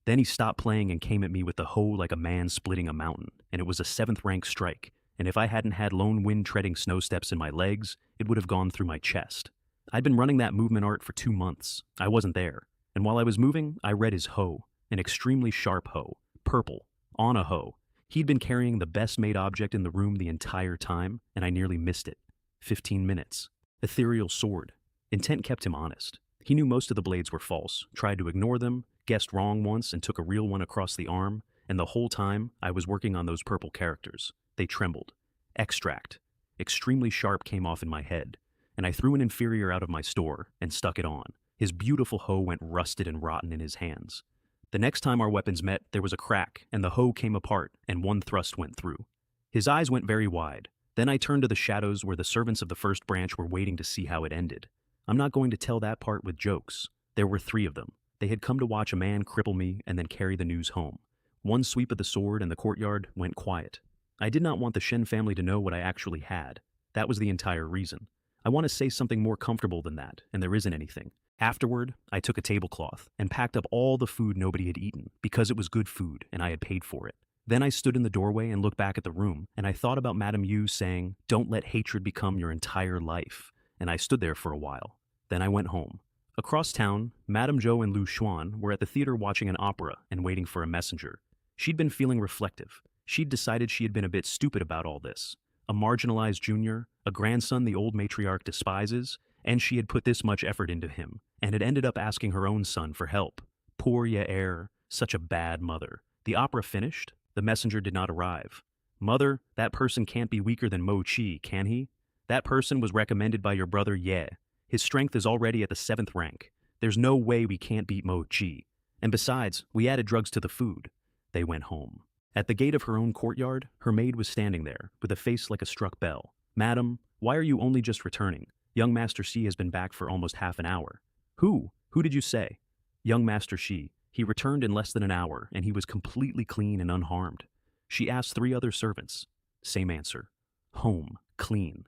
Then he stopped playing and came at me with the hoe like a man splitting a mountain, and it was a 7th rank strike, and if I hadn't had lone wind treading snow steps in my legs, it would have gone through my chest. I'd been running that movement art for 2 months. I wasn't there, and while I was moving, I read his hoe, an extremely sharp hoe, purple, on a hoe. He'd been carrying the best-made object in the room the entire time, and I nearly missed it. 15 minutes. Ethereal sword. Intent kept him honest. He knew most of the blades were false, tried to ignore them, guessed wrong once and took a real one across the arm, and the whole time I was working on those purple characters. They trembled. Extract. Extremely sharp came off in my head, and I threw an inferior out of my store and stuck it on. His beautiful hoe went rusted and rotten in his hands. The next time our weapons met, there was a crack, and the hoe came apart, and one thrust went through. His eyes went very wide. Then I turned to the shadows where the servants of the first branch were waiting to see how it ended. I'm not going to tell that part with jokes. There were 3 of them. They had come to watch a man cripple me and then carry the news home. One sweep of the sword and the courtyard went quiet. I did not want the Shen family to know what I actually had. That was the entire reason. I want to say something more comfortable than that, and there isn't anything. Afterward, I took a tablecloth and packed up all the food nobody had eaten, because it was good food and I had paid for it. Then I stood in the doorway and looked back at the room, and I thought about Madame Yu saying, "Don't let hatred become your entire life." And I stood there for a while. Then I went home. Across town, Madame Zhou and Lu Xuan were at the theater watching an opera and waiting for a messenger. She'd been feeling reflective. She'd decided she had been a bit stupid about all this. A marginalized junior, a grandson the old matriarch despises, and she had put this much effort into him, and had ended up asking her own son for help. Poor Yair, such a bad mother. The opera finished. The messenger did not arrive. "Mother, that person can't be weaker than Mo Chi, can he? That person was recommended by your brother Ye. His strength is already at the 7th rank. There's no way we can't beat Mo Chi. And besides, we added drugs to the food." They went home. At the gate of her own courtyard, her maid was standing there, with a face like a struck bell. "Madam, why are you only just returning? Young Master Shi has been back for almost half an hour." "Who? Who did you say?" "Young Master Shi. He returned in less than an hour, and he was completely clean and unharmed." She asked 3 other servants. Same answer. Home, clean.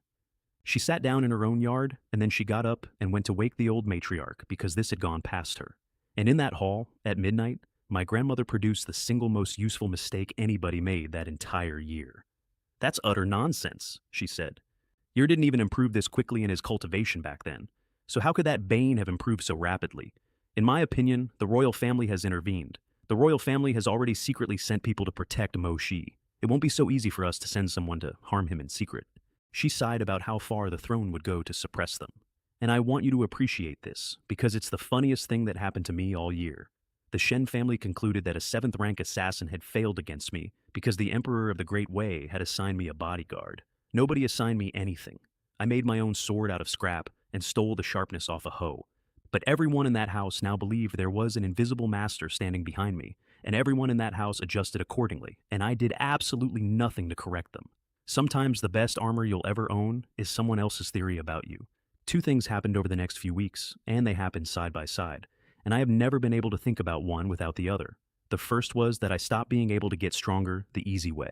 She sat down in her own yard, and then she got up and went to wake the old matriarch because this had gone past her. And in that hall, at midnight, my grandmother produced the single most useful mistake anybody made that entire year. "That's utter nonsense," she said. "Yer didn't even improve this quickly in his cultivation back then. So how could that Bane have improved so rapidly? In my opinion, the royal family has intervened. The royal family has already secretly sent people to protect Mo Shi. It won't be so easy for us to send someone to harm him in secret." She sighed about how far the throne would go to suppress them. "And I want you to appreciate this, because it's the funniest thing that happened to me all year. The Shen family concluded that a 7th rank assassin had failed against me because the Emperor of the Great Wei had assigned me a bodyguard. Nobody assigned me anything. I made my own sword out of scrap and stole the sharpness off a hoe. But everyone in that house now believed there was an invisible master standing behind me, and everyone in that house adjusted accordingly, and I did absolutely nothing to correct them. Sometimes the best armor you'll ever own is someone else's theory about you." 2 things happened over the next few weeks, and they happened side by side, and I have never been able to think about one without the other. The first was that I stopped being able to get stronger the easy way.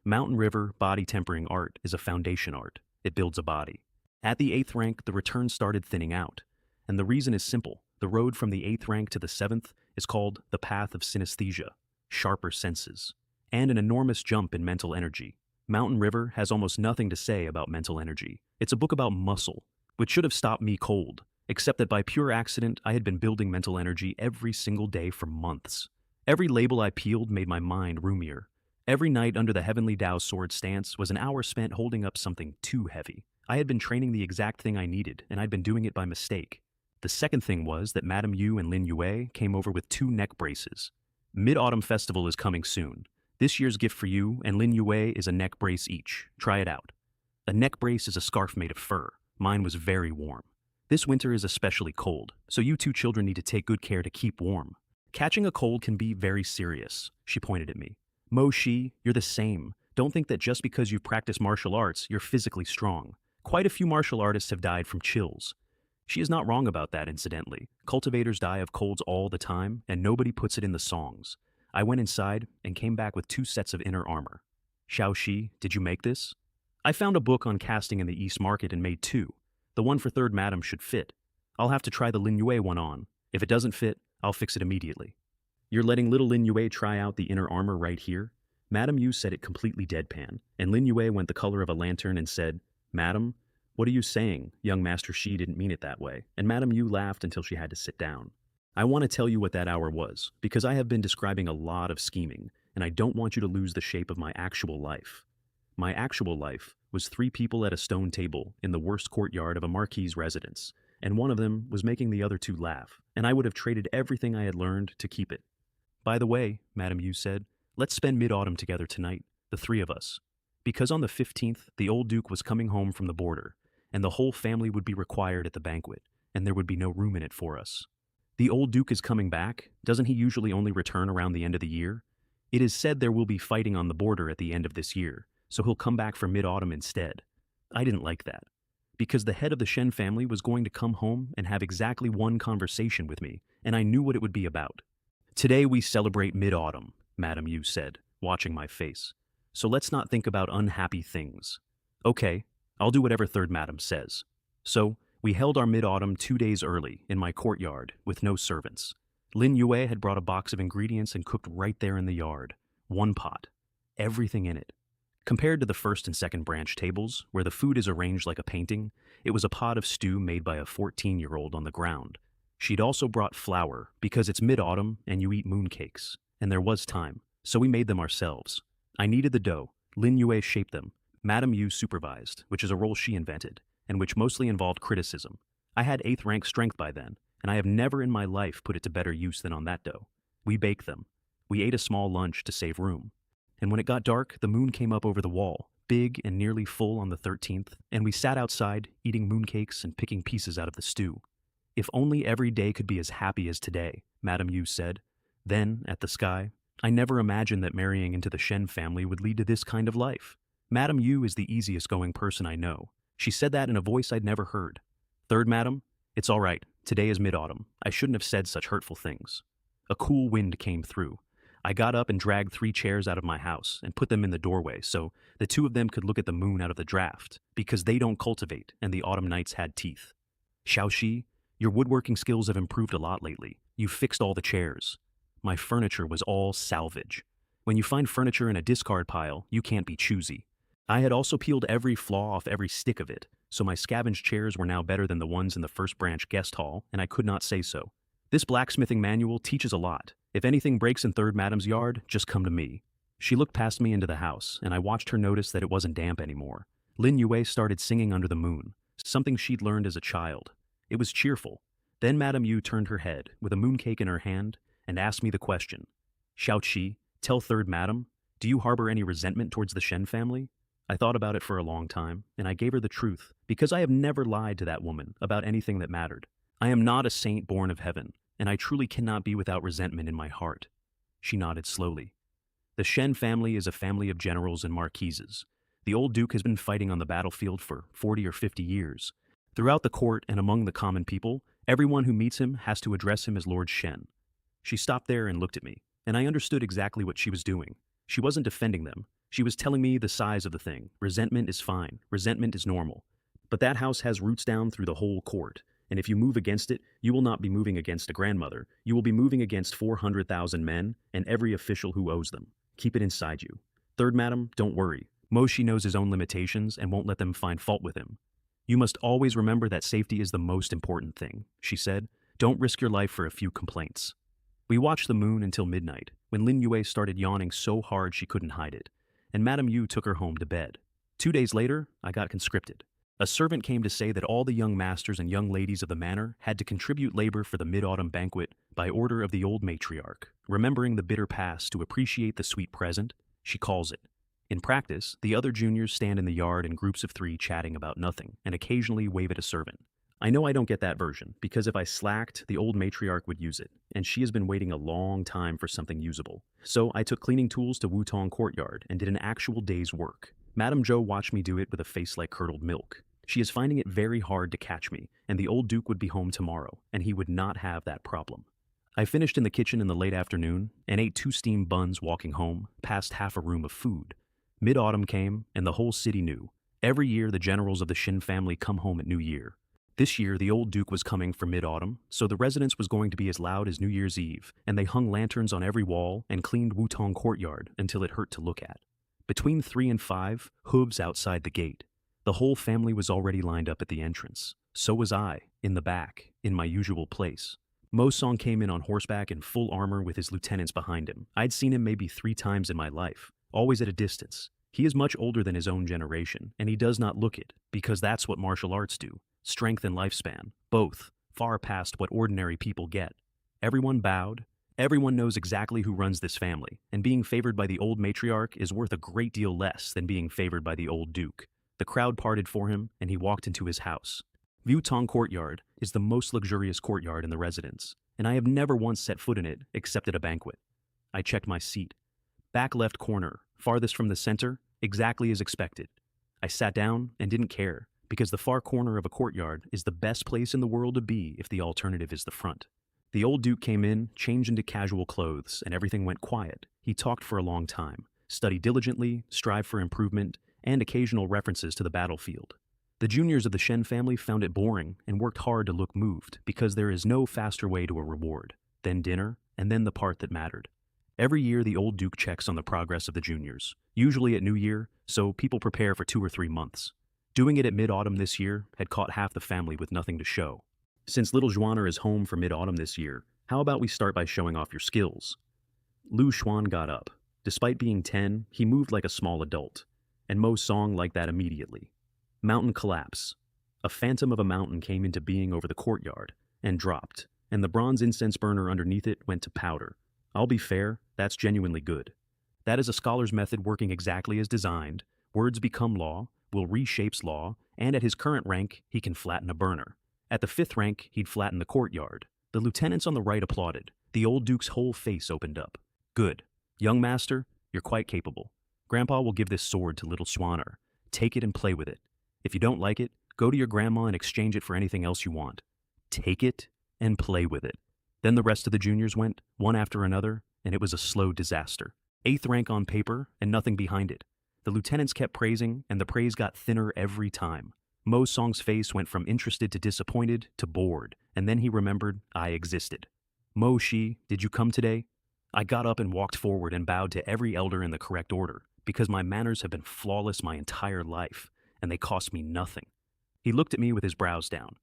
Mountain River body tempering art is a foundation art. It builds a body. At the 8th rank, the return started thinning out. And the reason is simple. The road from the 8th rank to the 7th is called the path of synesthesia, sharper senses, and an enormous jump in mental energy. Mountain River has almost nothing to say about mental energy. It's a book about muscle, which should have stopped me cold, except that by pure accident, I had been building mental energy every single day for months. Every label I peeled made my mind roomier. Every night under the Heavenly Tao sword stance was an hour spent holding up something too heavy. I had been training the exact thing I needed, and I'd been doing it by mistake. The second thing was that Madame Yu and Lin Yue came over with 2 neck braces. Mid-Autumn Festival is coming soon. This year's gift for you and Lin Yue is a neck brace each. Try it out. A neck brace is a scarf made of fur. Mine was very warm. This winter is especially cold, so you 2 children need to take good care to keep warm. Catching a cold can be very serious, she pointed at me. Mo Shi, you're the same. Don't think that just because you've practiced martial arts, you're physically strong. Quite a few martial artists have died from chills. She is not wrong about that, incidentally. Cultivators die of colds all the time, and nobody puts it in the songs. I went inside and came back with 2 sets of inner armor. "Xiaoxi, did you make this?" "I found a book on casting in the East Market and made 2. The one for 3rd Madam should fit. I'll have to try the Lin Yue one on. If it doesn't fit, I'll fix it immediately." "You're letting little Lin Yue try out the inner armor right here?" Madame Yu said it completely deadpan, and Lin Yue went the color of a lantern and said, "Madam, what are you saying? Young Master Shi didn't mean it that way." And Madame Yu laughed until she had to sit down. "I want to tell you what that hour was, because I have been describing a lot of scheming, and I don't want you to lose the shape of my actual life. My actual life was 3 people at a stone table in the worst courtyard of a marquis' residence, and one of them was making the other 2 laugh, and I would have traded everything I had learned to keep it. By the way," Madame Yu said, "let's spend mid-autumn together tonight, the 3 of us. Because on the 15th, the old duke was coming home from the border, and the whole family would be required at the banquet, and there would be no room in it for us. The old duke is coming back. Doesn't he usually only return around the end of the year? It is said there will be fighting on the border at the end of this year, so he'll come back for mid-autumn instead." I didn't like that, because the head of the Shen family was going to come home and have exactly 1 conversation with me, and I knew what it would be about. "Today we celebrate mid-autumn," Madame Yu said, watching my face. "So let's not think about unhappy things." "Okay, I'll do whatever 3rd Madam says." So, we held our mid-autumn 2 days early in my courtyard with no servants. Lin Yue had brought a box of ingredients and cooked right there in the yard. 1 pot. everything in it. Compared to the first and second branch tables, where the food is arranged like a painting, it was a pot of stew made by a 14-year-old on the ground. She'd also brought flour, because it's mid-autumn and you eat mooncakes, and there was time, so we made them ourselves. I kneaded the dough, Lin Yue shaped them, Madame Yu supervised, which is a role she invented, and which mostly involved criticism. I had 8th rank strength by then, and I have never in my life put it to better use than on that dough. We baked them. We ate a small lunch to save room. And when it got dark, the moon came up over the wall, big and nearly full on the 13th, and we sat outside, eating mooncakes and picking pieces out of the stew. If only every day could be as happy as today, Madame Yu said. Then, at the sky, I never imagined that marrying into the Shen family would lead to this kind of life. Madame Yu is the easiest going person I know. She said that in a voice I'd never heard. Third Madam, it's all right. Today is mid-autumn. I shouldn't have said such hurtful things. A cool wind came through. I got up and dragged 3 chairs out of my house and put them in the doorway so the 2 of them could look at the moon out of the draft, because they don't cultivate and the autumn nights had teeth. Xiaoxi, your woodworking skills have improved a lot lately. You fixed all the chairs. My furniture was all salvage. When you find furniture in a discard pile, you can't be choosy. I had also peeled every flaw off every stick of it, so my scavenged chairs were now better than the ones in the first branch guest hall, and I could not say so. This blacksmithing manual teaches a lot. If anything breaks in Third Madam's yard, just come to me. She looked past me into the house, and I watched her notice that it wasn't damp anymore. Lin Yue started singing Under the Moon, something she'd learned as a child. It was cheerful. Then Madame Yu turned her head, with a mooncake in her hand, and asked me the question. Xiaoqi, tell Third Madam, do you harbor any resentment towards the Shen family? I thought about it for a long time, and I gave her the truth, because I have never lied to that woman about anything that mattered. I am not a saint born of heaven, and I truly cannot be without resentment in my heart. She nodded slowly. The Shen family is a family of generals and marquises. The old duke has been fighting on the battlefield for 40 or 50 years. Throughout the court and among the common people, everyone who meets him has to address him as Lord Shen. She stopped there and looked at me, and I understood exactly what she was doing. She wasn't defending them. She was telling me the size of the thing. Resentment is fine. Resentment is normal. But that house has roots down through the whole court, and if you move against it, you will not be moving against a grandmother. You will be moving against 400,000 men and every official who owes them. Keep it inside you. Third Madam, don't worry. Moshi knows his own limitations and won't let them find fault with him. You must always remember that safety is the most important thing, she said. Don't risk your life for a few complaints. We watched the moon until midnight, when Lin Yue started yawning so hard she couldn't hide it, and Madame Yu took her home to bed. 2 days later, I got conscripted. A servant came to say that all the young masters and young ladies of the manor had to contribute labor for the mid-autumn banquet by order of the old matriarch, remembering the bitter past to appreciate the sweet present, she calls it. In practice, the other juniors stand in the yard in groups of 3 chatting about nothing, and occasionally wave at a servant. I know I don't get that version, because if I slacked, the old matriarch would use it, and she has been waiting a long time for something usable. So I took cleaning tools to Wutong Courtyard and did an actual day's work. Madame Zhou watched me do it with a face like curdled milk. She is finding it very hard to catch me, and the old duke would be home tomorrow, and he would not have that problem. I finished in the kitchen in the late afternoon and ate 2 steamed buns walking home, past half a room of food. Mid-autumn came, and the whole city knew. Every year the generals of the Shen family come home at New Year. This year the old duke was coming for mid-autumn, so the residence was going to be as loud as New Year's Eve, and they hung lanterns on every wall and cleaned Wutong Courtyard until it hurt to look at. Between 3 and 5, hooves outside the gate. The whole family was already lined up at the entrance. So was I, in the back, in my usual place. Mo Song came in on horseback in full armor with his lieutenants behind him. I'd seen him maybe 3 times in my life, always at a distance. He is much older than his own generation, and he does not look it, because that's what martial arts do. Strength and lifespan, both, far past what ordinary people get. Everyone bowed. Everyone knows exactly who runs this family, and being favored by the old matriarch is worth a great deal less than being favored by the old duke. The crowd parted for him, and he walked into his house. Wutong Courtyard is the most luxurious courtyard in the residence, and I have never once set foot in it except at a banquet. I checked my seat. Back left corner, farthest from the center, exactly as expected. I sat down and didn't care, because the far corner of a courtyard is the best place in the world to be if the alternative is the front. The old duke came in, changed into casual clothes, and everything went quiet. He talked for a long time, studied diligently, strived for improvement, and occasional references to the battlefield. The juniors of the Shen family found it boring and worked hard to look moved, because there is no faster way to a reward, then dinner, and then the part that mattered. Every year, the old duke checks on the progress of the juniors, usually at New Year, so people prepare for 2 or 3 months. Doing it at mid-autumn this year had caught half the family with nothing to show. Since little Juaner is home for mid-autumn this year, how about we start by showing off your skills? Lu Xuan got up. Despite being 10, he moved like a small adult, and Mo Song liked that immediately. Mountain collapse. A phantom of a mountain came into being over the courtyard, and dropped, and the bronze incense burner underneath it went to powder. I'll be fair, that's genuinely good. That is a scholar's method working exactly as designed. Words become law, Will reshapes law, and at his current rank, he can flatten a burner. At the 5th rank, he'd flatten the courtyard. The lieutenants on the right applauded. The old duke's whole face opened up. Good. Young master, you're quite capable. Grandpa will give this sword to little Swanner. Take it and play with it. If you don't like it, go to your grandma and exchange it for anything else you want. Take it and play with it. Then the rest of the juniors went, one after another, and it was a slow disaster. 8th rank on paper, and nothing behind it. The lieutenants kept praising, and the praise got thinner every time. Mo Song's face went from interested to disappointed to bored, and then he remembered I existed. Mo Shi, did you come today? I got up and walked forward and bowed to every elder in the correct order, because my manners have been flawless my entire life, and they cost me nothing. He looked at me with his brows down.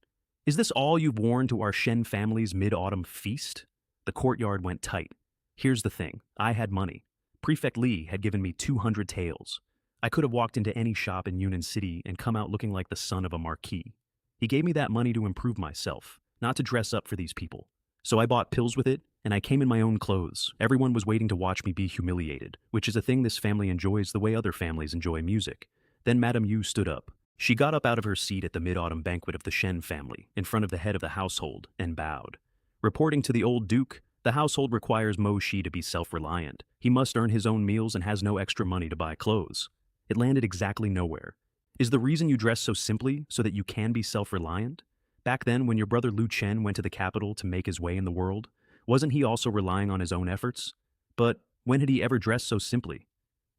Is this all you've worn to our Shen family's mid-autumn feast? The courtyard went tight. Here's the thing, I had money. Prefect Li had given me 200 taels. I could have walked into any shop in Yunnan City and come out looking like the son of a marquis. He gave me that money to improve myself, not to dress up for these people. So I bought pills with it, and I came in my own clothes. Everyone was waiting to watch me be humiliated, which is a thing this family enjoys the way other families enjoy music. Then Madame Yu stood up. She got up out of her seat at the mid-autumn banquet of the Shen family, in front of the head of the household, and bowed. Reporting to the old duke, the household requires Mo Shi to be self-reliant. He must earn his own meals and has no extra money to buy clothes. It landed exactly nowhere. Is the reason you dress so simply so that you can be self-reliant? Back then, when your brother Lu Chen went to the capital to make his way in the world, wasn't he also relying on his own efforts? But when had he ever dressed so simply?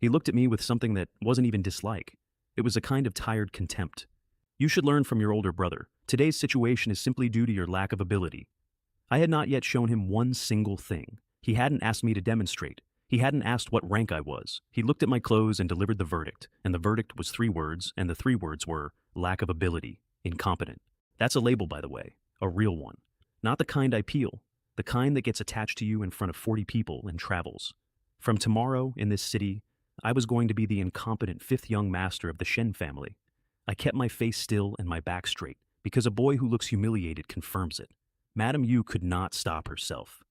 He looked at me with something that wasn't even dislike. It was a kind of tired contempt. You should learn from your older brother. Today's situation is simply due to your lack of ability. I had not yet shown him one single thing. He hadn't asked me to demonstrate. He hadn't asked what rank I was. He looked at my clothes and delivered the verdict, and the verdict was 3 words, and the 3 words were lack of ability, incompetent. That's a label, by the way, a real one. Not the kind I peel, the kind that gets attached to you in front of 40 people and travels. From tomorrow, in this city, I was going to be the incompetent 5th young master of the Shen family. I kept my face still and my back straight, because a boy who looks humiliated confirms it. Madame Yu could not stop herself.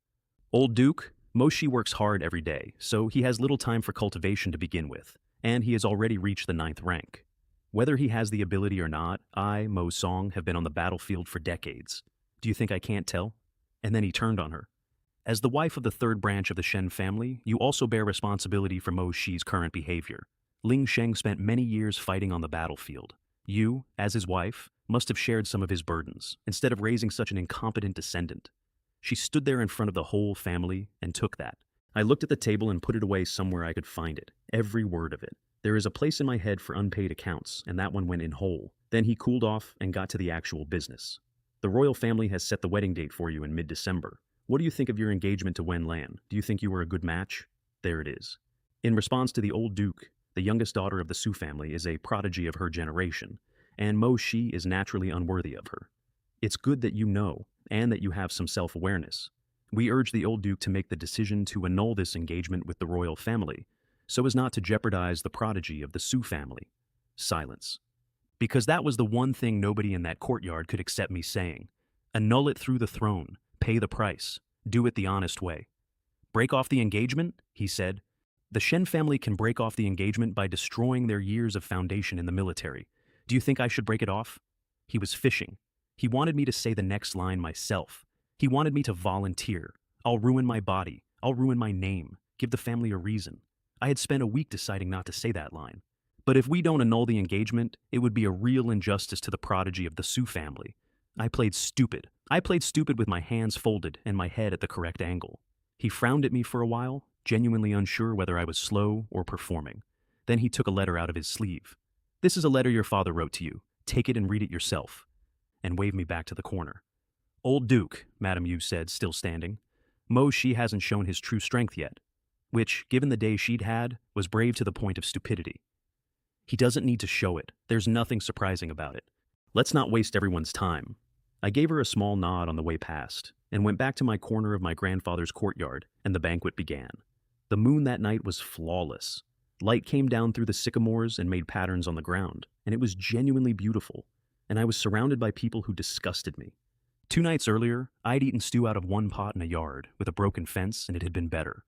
Old Duke, Mo Shi works hard every day, so he has little time for cultivation to begin with, and he has already reached the 9th rank. Whether he has the ability or not, I, Mo Song, have been on the battlefield for decades. Do you think I can't tell? And then he turned on her. As the wife of the 3rd branch of the Shen family, you also bear responsibility for Mo Shi's current behavior. Ling Sheng spent many years fighting on the battlefield. You, as his wife, must have shared some of his burdens, instead of raising such an incompetent descendant. She stood there in front of the whole family and took that. I looked at the table and put it away somewhere I could find it, every word of it. There is a place in my head for unpaid accounts, and that one went in whole. Then he cooled off and got to the actual business. The royal family has set the wedding date for you in mid-December. What do you think of your engagement to Wen Lan? Do you think you were a good match? There it is. In response to the old duke, the youngest daughter of the Su family is a prodigy of her generation, and Mo Shi is naturally unworthy of her. It's good that you know, and that you have some self-awareness. We urge the old duke to make the decision to annul this engagement with the royal family, so as not to jeopardize the prodigy of the Su family. Silence. Because that was the one thing nobody in that courtyard could accept me saying. Annul it through the throne, pay the price, do it the honest way. Break off the engagement, he said. The Shen family can break off the engagement by destroying their years of foundation in the military. Do you think I should break it off? He was fishing. He wanted me to say the next line myself. He wanted me to volunteer. I'll ruin my body. I'll ruin my name. Give the family a reason. I had spent a week deciding not to say that line. But if we don't annul the engagement, it would be a real injustice to the prodigy of the Su family. I played stupid. I played stupid with my hands folded and my head at the correct angle. He frowned at me for a while, genuinely unsure whether I was slow or performing. Then he took a letter out of his sleeve. This is a letter your father wrote to you. Take it and read it yourself. And waved me back to the corner. Old Duke, Madame Yu said, still standing. Mo Shi hasn't shown his true strength yet. which, given the day she'd had, was brave to the point of stupidity. He doesn't need to show it. There's nothing surprising about it. Let's not waste everyone's time. I gave her a small nod on the way past, and went back to my corner of my grandfather's courtyard, and the banquet began. The moon that night was flawless. Light came down through the sycamores and made patterns on the ground, and it was genuinely beautiful, and I was surrounded by people who disgusted me. 2 nights earlier, I'd eaten stew out of one pot in a yard with a broken fence, and it had been better.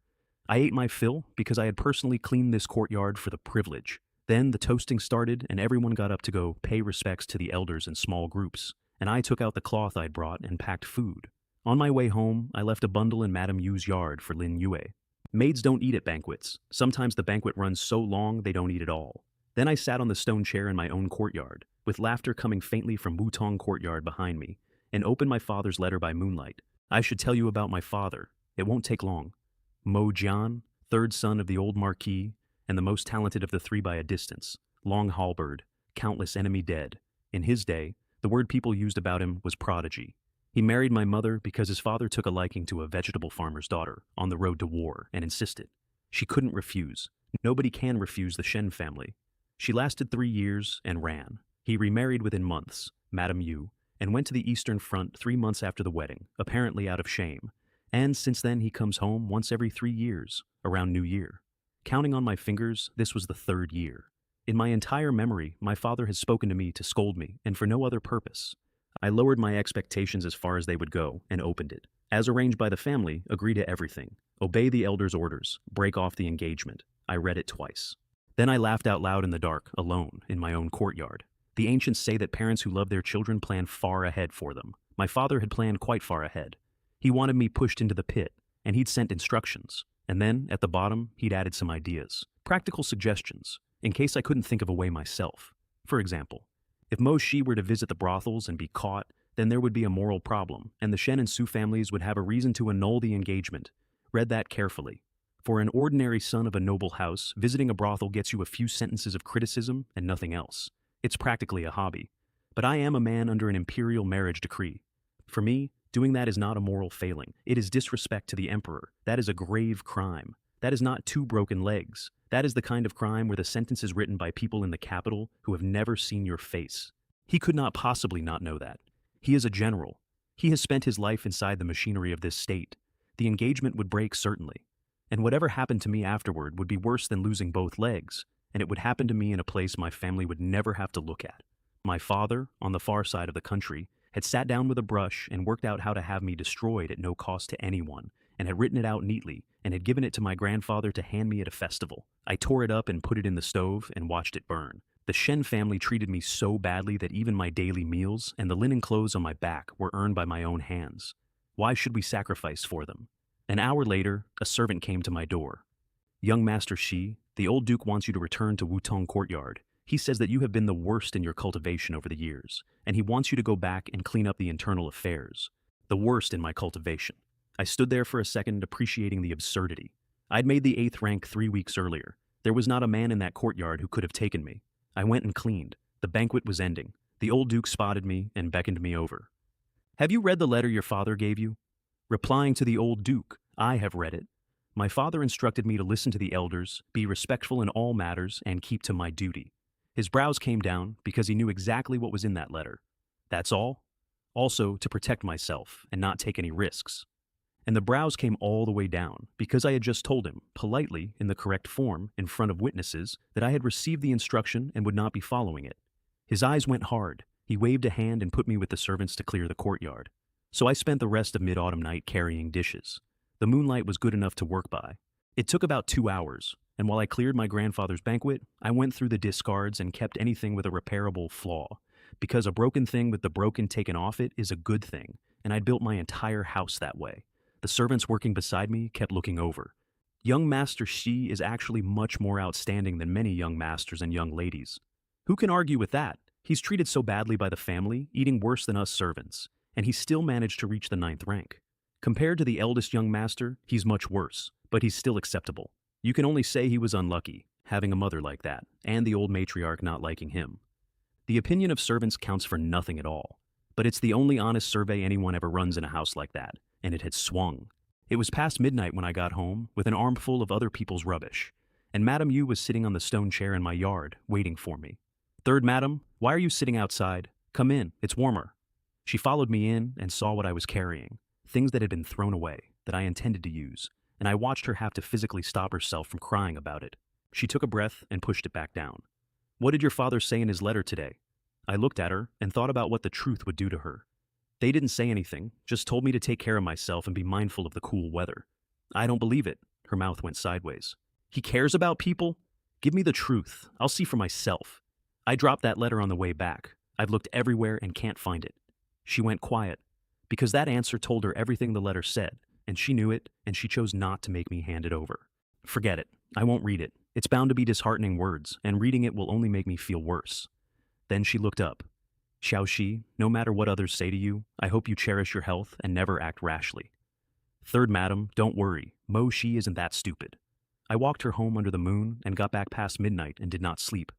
I ate my fill because I had personally cleaned this courtyard for the privilege. Then the toasting started, and everyone got up to go pay respects to the elders in small groups, and I took out the cloth I'd brought and packed food. On my way home, I left a bundle in Madame Yu's yard for Lin Yue. Maids don't eat at banquets. Sometimes the banquet runs so long they don't eat at all. Then I sat on the stone chair in my own courtyard, with laughter coming faintly from Wutong courtyard behind me, and opened my father's letter by moonlight. I should tell you about my father. It won't take long. Mo Jian, third son of the old marquis, and the most talented of the three by a distance, long halberd, countless enemy dead. In his day, the word people used about him was prodigy. He married my mother because his father took a liking to a vegetable farmer's daughter on the road to war and insisted. She couldn't refuse. Nobody can refuse the Shen family. She lasted 3 years and ran. He remarried within months, Madame Yu, and went to the Eastern Front 3 months after the wedding, apparently out of shame. And since then he comes home once every 3 years, around New Year. Counting on my fingers, this was the 3rd year. In my entire memory, my father has spoken to me to scold me, and for no other purpose. I lowered my expectations as far as they would go, and opened it. As arranged by the family, agree to everything. Obey the elders' orders. Break off the engagement. I read it twice. Then I laughed out loud in the dark, alone, in my own courtyard. The ancients say that parents who love their children plan far ahead for them. My father had planned quite far ahead. He wanted me pushed into the pit, and he'd sent instructions. And then, at the bottom, he'd added some ideas. Practical suggestions, in case I couldn't think of a way myself. For example, if Mo Shi were to visit the brothels and be caught, then there would be a moral problem, and the Shen and Su families would have a reason to annul the engagement. Read that carefully. For an ordinary son of a noble house, visiting a brothel gets you a few sentences of criticism and nothing else. It's practically a hobby. But I am a man under an imperial marriage decree. For me, doing that is not a moral failing. It is disrespect to the emperor. That is a grave crime. That is not 2 broken legs. That is the kind of crime where the sentence is written by people in the capital who have never seen your face. He could not possibly not know that. He is a general. He has spent his life inside the machinery of this state. The engagement would break certainly. And whatever happened to me afterward would be worse than losing both legs, and it would happen to me in a place my family would never have to look at. My father, on the far side of the country, had sat down with a brush and worked out how to have me destroyed at no cost to anyone, and had written it out neatly, and had given it to my grandfather to hand me at a festival. I tore it up and put it in the stove and watched it burn. The Shen family treated me so badly that even my daily meals and the linen clothes on my back were earned by my own hands. Why should we sacrifice for them? An hour later, a servant came to my door. Young Master Shi, the old duke wants you to return to Wutong Courtyard. He says that you have been the worst in your cultivation over the years, and he wants you to go back and clean up the internal affairs. The worst in my cultivation. I stood there for a second, appreciating the absurdity. I'd made the 8th rank 3 weeks earlier. There was not a man in that courtyard who could have taken me. I went and cleaned. The banquet was ending. The old duke spotted me and beckoned me over. Have you read the letter your father gave you? Replying to the old duke, I have read it. My father instructed me to listen to the elders, be respectful in all matters, and keep to my duty. His brows came down because he knew exactly what was in that letter. That's all. Also, to protect myself and not take any risks. And the brows came all the way down because I had just told him, politely, in the correct form, in front of witnesses, that I had received the instruction and would not be following it. His eyes went hard. He waved a hand and put me with the servants to clear the courtyard. So I spent the rest of mid-autumn night carrying dishes. The moonlight was good enough to work by. It took about 2 hours, and while I cleared my grandfather's banquet, I went through the discards and kept anything with a repairable flaw, because a broken thing with the broken taken off it is a good thing, and I'd built my entire house that way. The servants working beside me kept looking over. Young Master Shi is actually much more outstanding than many young masters and young ladies. Who can argue with that? He's treated so badly by the family, eating worse than us servants, and he still managed to reach the 9th rank. Compared to the eldest young master, he's much worse, but he's still acceptable. You can only say he was unlucky, having a mother like that, and the old matriarch not liking him. The opinion of servants counts for nothing at all, but it's the only honest survey anyone ever runs in a house like that, and it had swung. It was past midnight when I got home, with an armful of other people's rubbish, and Madame Yu was sitting on the stone chair in my yard, waiting for me. "Third madam, why are you sitting outside? Come in, it's warmer." She followed me in and saw what I was carrying, things that had been thrown away, that I intended to use, and I watched her have to physically stop herself from crying about it. She took a breath and pushed it back down. "What did your father say in his letter today?" I looked at her and thought about what the truth would do to her. They didn't say anything, just told me to take care of myself and be mindful of the cool weather. "I don't believe it." Her mouth went sideways. "He cares about people? Give me the truth. I'll see for myself." I dropped that letter on the way back. I've looked everywhere and can't find it. She went quiet, because that answer told her everything the letter said, and she knew it, and she chose not to make me hand it over. "Forget it. I won't read it. It's bound to be disheartening words, and reading it will only make me feel worse." Then she looked up. "Xiaoxi, no matter what others say to you, I hope you cherish your health and never act rashly." "Third madam, don't worry. Mo Shi isn't that stupid." I walked her home under the moon and got back past midnight and did not sleep.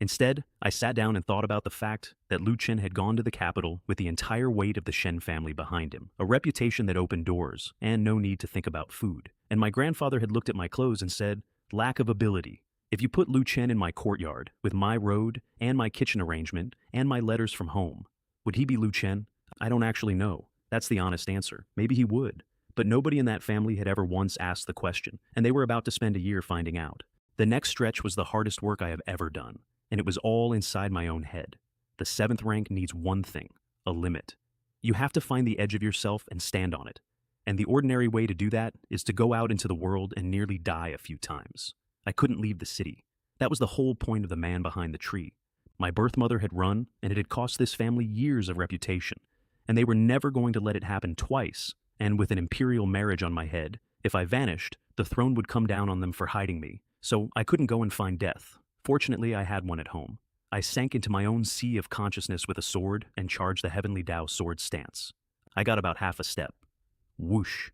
Instead, I sat down and thought about the fact that Lu Chen had gone to the capital with the entire weight of the Shen family behind him, a reputation that opened doors, and no need to think about food. And my grandfather had looked at my clothes and said, "Lack of ability. If you put Lu Chen in my courtyard, with my road, and my kitchen arrangement, and my letters from home, would he be Lu Chen? I don't actually know. That's the honest answer. Maybe he would. But nobody in that family had ever once asked the question, and they were about to spend a year finding out. The next stretch was the hardest work I have ever done, and it was all inside my own head. The 7th rank needs one thing, a limit. You have to find the edge of yourself and stand on it. And the ordinary way to do that is to go out into the world and nearly die a few times. I couldn't leave the city. That was the whole point of the man behind the tree. My birth mother had run, and it had cost this family years of reputation, and they were never going to let it happen twice, and with an imperial marriage on my head, if I vanished, the throne would come down on them for hiding me, so I couldn't go and find death. Fortunately, I had one at home. I sank into my own sea of consciousness with a sword and charged the Heavenly Tao sword stance. I got about half a step. Whoosh.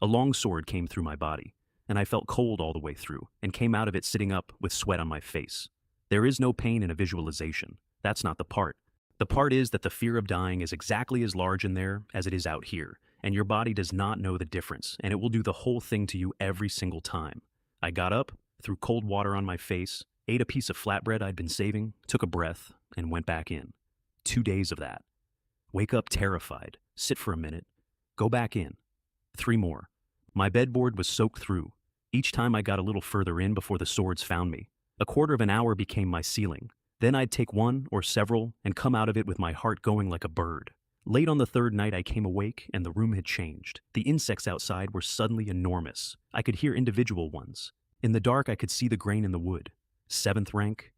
A long sword came through my body, and I felt cold all the way through, and came out of it sitting up with sweat on my face. There is no pain in a visualization. That's not the part. The part is that the fear of dying is exactly as large in there as it is out here, and your body does not know the difference, and it will do the whole thing to you every single time. I got up, threw cold water on my face, ate a piece of flatbread I'd been saving, took a breath, and went back in. 2 days of that. Wake up terrified, sit for a minute, go back in. 3 more. My bedboard was soaked through. Each time I got a little further in before the swords found me. A quarter of an hour became my ceiling. Then I'd take one or several and come out of it with my heart going like a bird. Late on the 3rd night I came awake and the room had changed. The insects outside were suddenly enormous. I could hear individual ones. In the dark I could see the grain in the wood. 7th rank,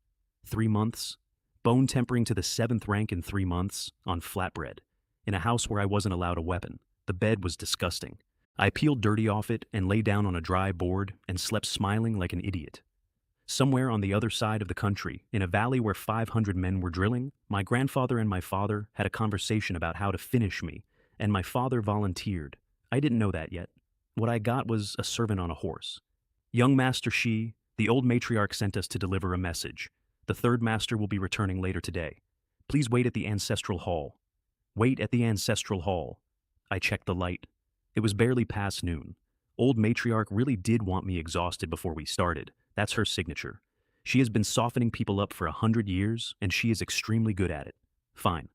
3 months, bone tempering to the 7th rank in 3 months, on flatbread, in a house where I wasn't allowed a weapon. The bed was disgusting. I peeled dirty off it and lay down on a dry board and slept smiling like an idiot. Somewhere on the other side of the country, in a valley where 500 men were drilling, my grandfather and my father had a conversation about how to finish me, and my father volunteered. I didn't know that yet. What I got was a servant on a horse. "Young Master Shi, the old matriarch sent us to deliver a message. The 3rd master will be returning later today. Please wait at the ancestral hall." Wait at the ancestral hall. I checked the light. It was barely past noon. Old matriarch really did want me exhausted before we started. That's her signature. She has been softening people up for 100 years, and she is extremely good at it. Fine.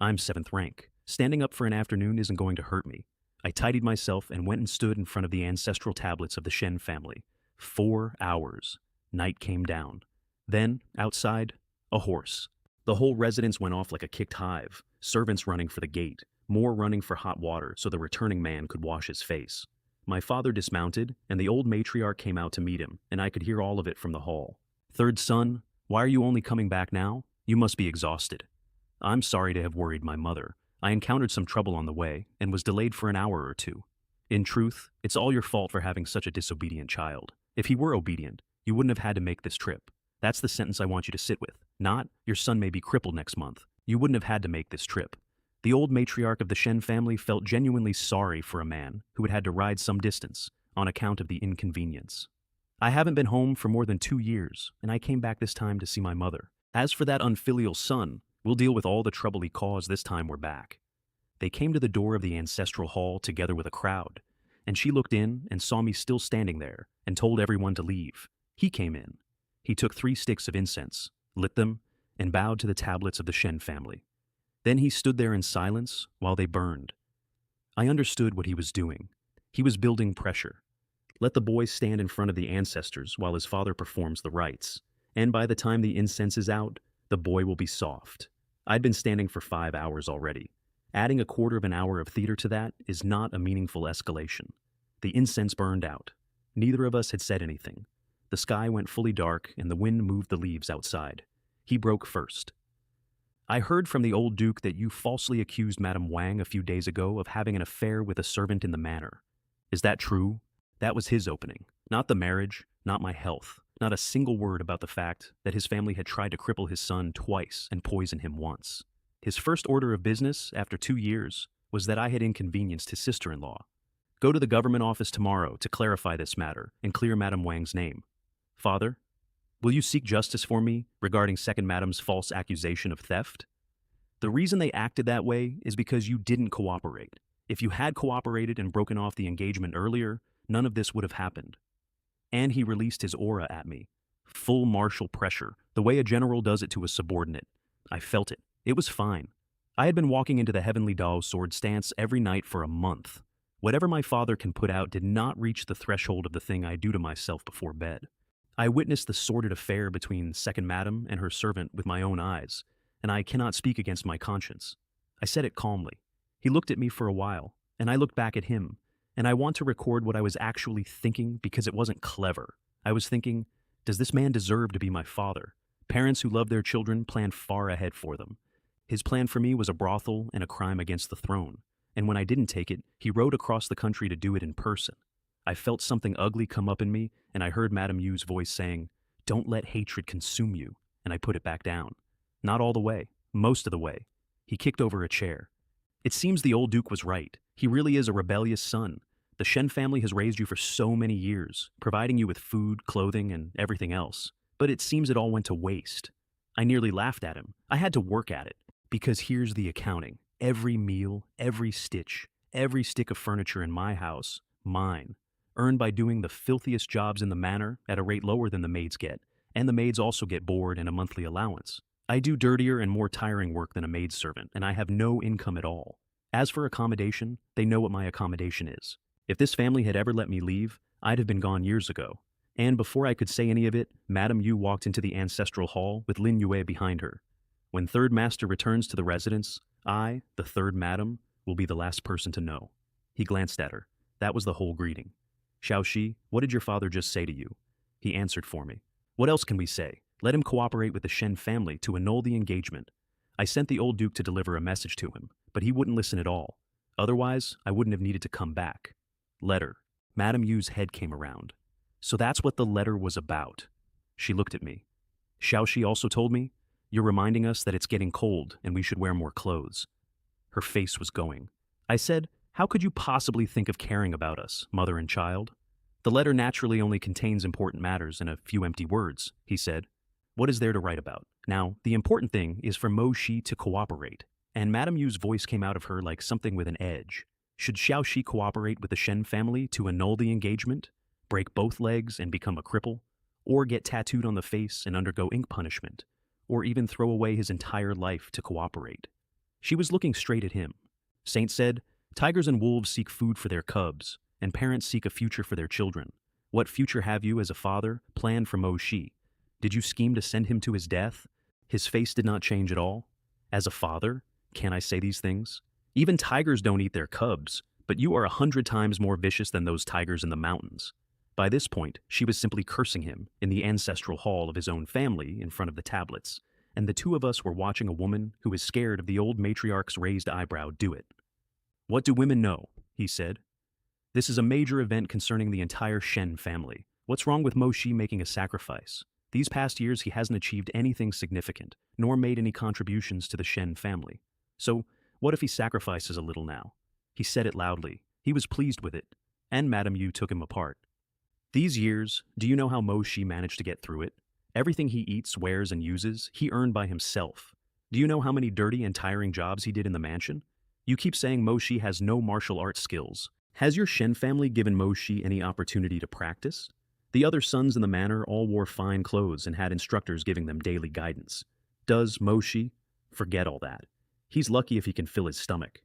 I'm 7th rank. Standing up for an afternoon isn't going to hurt me. I tidied myself and went and stood in front of the ancestral tablets of the Shen family. 4 hours. Night came down. Then, outside, a horse. The whole residence went off like a kicked hive, servants running for the gate, more running for hot water so the returning man could wash his face. My father dismounted, and the old matriarch came out to meet him, and I could hear all of it from the hall. "Third son, why are you only coming back now? You must be exhausted." I'm sorry to have worried my mother. I encountered some trouble on the way, and was delayed for an hour or 2. In truth, it's all your fault for having such a disobedient child. If he were obedient, you wouldn't have had to make this trip. That's the sentence I want you to sit with. Not, your son may be crippled next month. You wouldn't have had to make this trip. The old matriarch of the Shen family felt genuinely sorry for a man who had had to ride some distance on account of the inconvenience. I haven't been home for more than 2 years, and I came back this time to see my mother. As for that unfilial son, we'll deal with all the trouble he caused this time we're back. They came to the door of the ancestral hall together with a crowd, and she looked in and saw me still standing there and told everyone to leave. He came in. He took 3 sticks of incense, lit them, and bowed to the tablets of the Shen family. Then he stood there in silence while they burned. I understood what he was doing. He was building pressure. Let the boy stand in front of the ancestors while his father performs the rites, and by the time the incense is out, the boy will be soft. I'd been standing for 5 hours already. Adding a quarter of an hour of theater to that is not a meaningful escalation. The incense burned out. Neither of us had said anything. The sky went fully dark and the wind moved the leaves outside. He broke first. I heard from the old duke that you falsely accused Madame Wang a few days ago of having an affair with a servant in the manor. Is that true? That was his opening. Not the marriage, not my health, not a single word about the fact that his family had tried to cripple his son twice and poison him once. His first order of business, after 2 years, was that I had inconvenienced his sister-in-law. Go to the government office tomorrow to clarify this matter and clear Madame Wang's name. Father, will you seek justice for me regarding Second Madame's false accusation of theft? The reason they acted that way is because you didn't cooperate. If you had cooperated and broken off the engagement earlier, none of this would have happened. And he released his aura at me. Full martial pressure, the way a general does it to a subordinate. I felt it. It was fine. I had been walking into the Heavenly Dao sword stance every night for a month. Whatever my father can put out did not reach the threshold of the thing I do to myself before bed. I witnessed the sordid affair between Second Madame and her servant with my own eyes, and I cannot speak against my conscience. I said it calmly. He looked at me for a while, and I looked back at him, and I want to record what I was actually thinking because it wasn't clever. I was thinking, does this man deserve to be my father? Parents who love their children plan far ahead for them. His plan for me was a brothel and a crime against the throne, and when I didn't take it, he rode across the country to do it in person. I felt something ugly come up in me, and I heard Madame Yu's voice saying, "Don't let hatred consume you," and I put it back down. Not all the way, most of the way. He kicked over a chair. It seems the old duke was right. He really is a rebellious son. The Shen family has raised you for so many years, providing you with food, clothing, and everything else. But it seems it all went to waste. I nearly laughed at him. I had to work at it. Because here's the accounting. Every meal, every stitch, every stick of furniture in my house, mine, earned by doing the filthiest jobs in the manor at a rate lower than the maids get, and the maids also get board and a monthly allowance. I do dirtier and more tiring work than a maidservant, and I have no income at all. As for accommodation, they know what my accommodation is. If this family had ever let me leave, I'd have been gone years ago. And before I could say any of it, Madame Yu walked into the ancestral hall with Lin Yue behind her. When Third Master returns to the residence, I, the Third Madam, will be the last person to know. He glanced at her. That was the whole greeting. Xiaoxi, what did your father just say to you? He answered for me. What else can we say? Let him cooperate with the Shen family to annul the engagement. I sent the old duke to deliver a message to him, but he wouldn't listen at all. Otherwise, I wouldn't have needed to come back. Letter. Madame Yu's head came around. So that's what the letter was about. She looked at me. Xiaoxi also told me, you're reminding us that it's getting cold and we should wear more clothes. Her face was going. I said, how could you possibly think of caring about us, mother and child? The letter naturally only contains important matters and a few empty words, he said. What is there to write about? Now, the important thing is for Mo Shi to cooperate, and Madame Yu's voice came out of her like something with an edge. Should Xiaoxi cooperate with the Shen family to annul the engagement, break both legs and become a cripple, or get tattooed on the face and undergo ink punishment, or even throw away his entire life to cooperate? She was looking straight at him. Saint said, tigers and wolves seek food for their cubs, and parents seek a future for their children. What future have you as a father planned for Mo Shi? Did you scheme to send him to his death? His face did not change at all. As a father, can I say these things? Even tigers don't eat their cubs, but you are 100 times more vicious than those tigers in the mountains. By this point, she was simply cursing him in the ancestral hall of his own family in front of the tablets, and the two of us were watching a woman who was scared of the old matriarch's raised eyebrow do it. What do women know? He said. This is a major event concerning the entire Shen family. What's wrong with Mo Shi making a sacrifice? These past years he hasn't achieved anything significant, nor made any contributions to the Shen family. So, what if he sacrifices a little now? He said it loudly. He was pleased with it, and Madame Yu took him apart. These years, do you know how Mo Shi managed to get through it? Everything he eats, wears, and uses, he earned by himself. Do you know how many dirty and tiring jobs he did in the mansion? You keep saying Mo Shi has no martial arts skills. Has your Shen family given Mo Shi any opportunity to practice? The other sons in the manor all wore fine clothes and had instructors giving them daily guidance. Does Mo Shi? Forget all that. He's lucky if he can fill his stomach.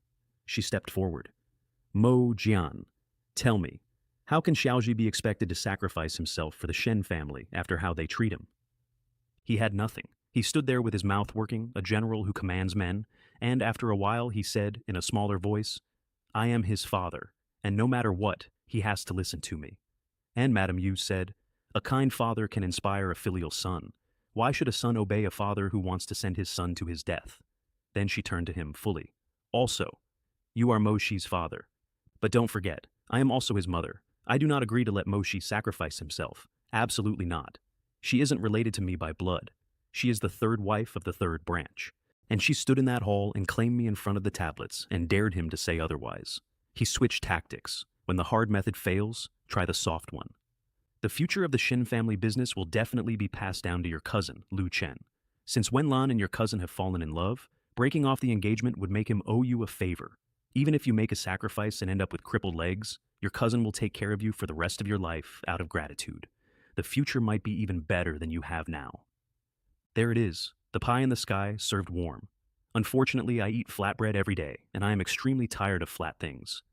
She stepped forward. Mo Jian, tell me, how can Xiaoji be expected to sacrifice himself for the Shen family after how they treat him? He had nothing. He stood there with his mouth working, a general who commands men, and after a while he said, in a smaller voice, I am his father, and no matter what, he has to listen to me. And Madame Yu said, a kind father can inspire a filial son. Why should a son obey a father who wants to send his son to his death? Then she turned to him fully. Also, you are Mo Shi's father. But don't forget, I am also his mother. I do not agree to let Mo Shi sacrifice himself. Absolutely not. She isn't related to me by blood. She is the third wife of the third branch. And she stood in that hall and claimed me in front of the tablets and dared him to say otherwise. He switched tactics. When the hard method fails, try the soft one. The future of the Shen family business will definitely be passed down to your cousin, Lu Chen. Since Wenlan and your cousin have fallen in love, breaking off the engagement would make him owe you a favor. Even if you make a sacrifice and end up with crippled legs, your cousin will take care of you for the rest of your life out of gratitude. The future might be even better than you have now. There it is, the pie in the sky served warm. Unfortunately, I eat flatbread every day, and I am extremely tired of flat things.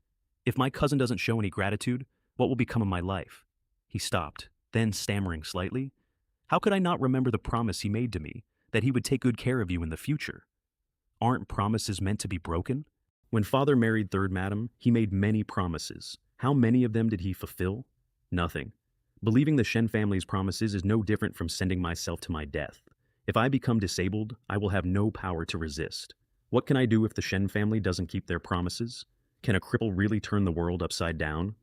If my cousin doesn't show any gratitude, what will become of my life? He stopped, then stammering slightly, how could I not remember the promise he made to me, that he would take good care of you in the future? Aren't promises meant to be broken? When father married third madam, he made many promises. How many of them did he fulfill? Nothing. Believing the Shen family's promises is no different from sending myself to my death. If I become disabled, I will have no power to resist. What can I do if the Shen family doesn't keep their promises? Can a cripple really turn the world upside down?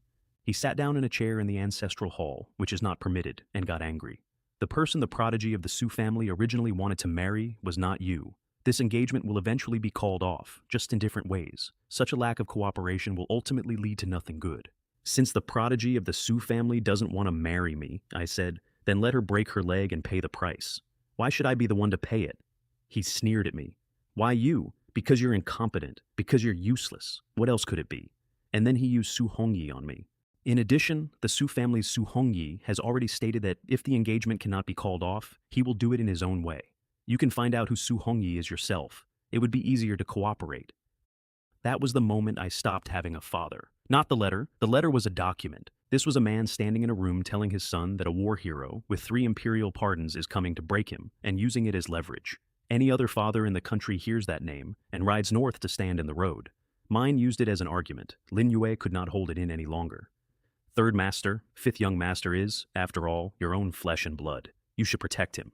He sat down in a chair in the ancestral hall, which is not permitted, and got angry. The person the prodigy of the Su family originally wanted to marry was not you. This engagement will eventually be called off, just in different ways. Such a lack of cooperation will ultimately lead to nothing good. Since the prodigy of the Su family doesn't want to marry me, I said, then let her break her leg and pay the price. Why should I be the one to pay it? He sneered at me. Why you? Because you're incompetent. Because you're useless. What else could it be? And then he used Su Hongyi on me. In addition, the Su family's Su Hongyi has already stated that if the engagement cannot be called off, he will do it in his own way. You can find out who Su Hongyi is yourself. It would be easier to cooperate. That was the moment I stopped having a father. Not the letter. The letter was a document. This was a man standing in a room telling his son that a war hero with 3 imperial pardons is coming to break him and using it as leverage. Any other father in the country hears that name and rides north to stand in the road. Mine used it as an argument. Lin Yue could not hold it in any longer. Third master, 5th young master is, after all, your own flesh and blood. You should protect him.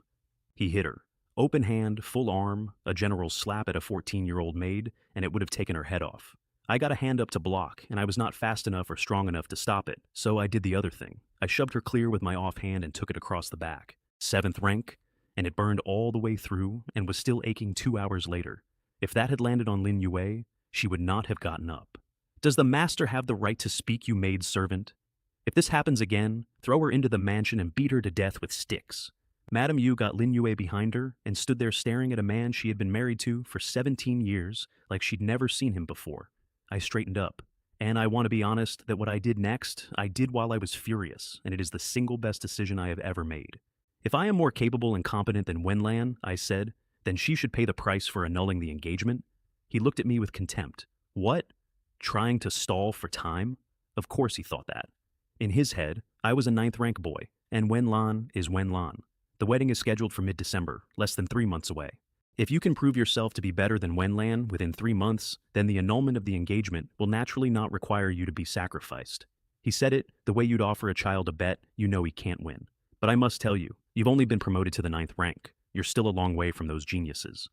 He hit her. Open hand, full arm, a general slap at a 14-year-old maid, and it would have taken her head off. I got a hand up to block, and I was not fast enough or strong enough to stop it, so I did the other thing. I shoved her clear with my offhand and took it across the back. 7th rank, and it burned all the way through and was still aching 2 hours later. If that had landed on Lin Yue, she would not have gotten up. Does the master have the right to speak, you maid servant? If this happens again, throw her into the mansion and beat her to death with sticks. Madame Yu got Lin Yue behind her and stood there staring at a man she had been married to for 17 years like she'd never seen him before. I straightened up, and I want to be honest that what I did next, I did while I was furious, and it is the single best decision I have ever made. If I am more capable and competent than Wenlan, I said, then she should pay the price for annulling the engagement. He looked at me with contempt. What? Trying to stall for time? Of course he thought that. In his head, I was a 9th rank boy, and Wenlan is Wenlan. The wedding is scheduled for mid-December, less than 3 months away. If you can prove yourself to be better than Wenlan within 3 months, then the annulment of the engagement will naturally not require you to be sacrificed. He said it the way you'd offer a child a bet you know he can't win. But I must tell you, you've only been promoted to the 9th rank. You're still a long way from those geniuses.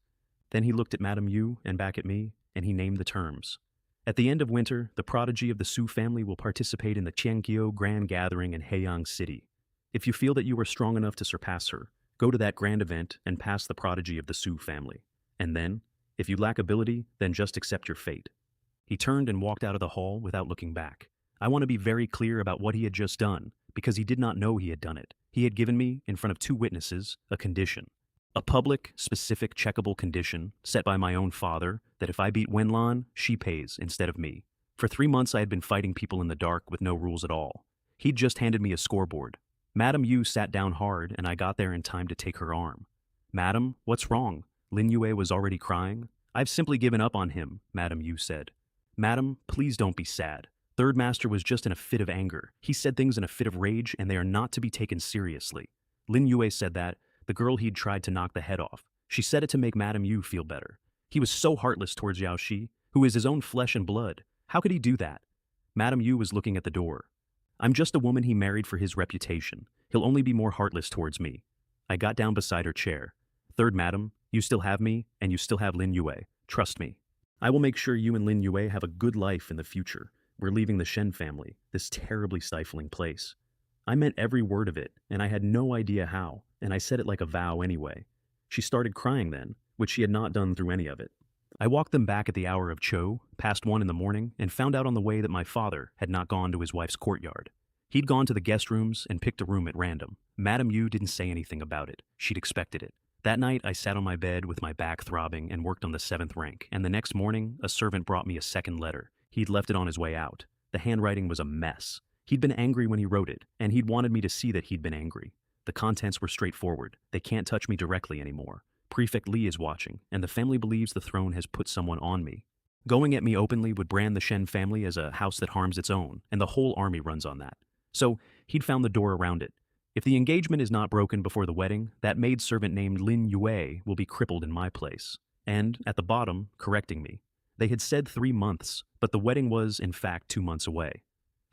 Then he looked at Madame Yu and back at me, and he named the terms. At the end of winter, the prodigy of the Su family will participate in the Qianqiu Grand Gathering in Heiyang City. If you feel that you are strong enough to surpass her, go to that grand event and pass the prodigy of the Su family. And then, if you lack ability, then just accept your fate. He turned and walked out of the hall without looking back. I want to be very clear about what he had just done, because he did not know he had done it. He had given me, in front of 2 witnesses, a condition. A public, specific, checkable condition set by my own father that if I beat Wenlan, she pays instead of me. For 3 months I had been fighting people in the dark with no rules at all. He'd just handed me a scoreboard. Madame Yu sat down hard and I got there in time to take her arm. Madam, what's wrong? Lin Yue was already crying. I've simply given up on him, Madame Yu said. Madam, please don't be sad. Third Master was just in a fit of anger. He said things in a fit of rage and they are not to be taken seriously. Lin Yue said that, the girl he'd tried to knock the head off. She said it to make Madame Yu feel better. He was so heartless towards Yao Shi, who is his own flesh and blood. How could he do that? Madame Yu was looking at the door. I'm just a woman he married for his reputation. He'll only be more heartless towards me. I got down beside her chair. Third Madam, you still have me, and you still have Lin Yue. Trust me. I will make sure you and Lin Yue have a good life in the future. We're leaving the Shen family, this terribly stifling place. I meant every word of it, and I had no idea how, and I said it like a vow anyway. She started crying then, which she had not done through any of it. I walked them back at the hour of Cho, past 1 in the morning, and found out on the way that my father had not gone to his wife's courtyard. He'd gone to the guest rooms and picked a room at random. Madame Yu didn't say anything about it. She'd expected it. That night, I sat on my bed with my back throbbing and worked on the 7th rank, and the next morning, a servant brought me a second letter. He'd left it on his way out. The handwriting was a mess. He'd been angry when he wrote it, and he'd wanted me to see that he'd been angry. The contents were straightforward. They can't touch me directly anymore. Prefect Li is watching, and the family believes the throne has put someone on me. Going at me openly would brand the Shen family as a house that harms its own, and the whole army runs on that. So, he'd found the door around it. If the engagement is not broken before the wedding, that maidservant named Lin Yue will be crippled in my place. And, at the bottom, correcting me. They had said 3 months, but the wedding was, in fact, 2 months away.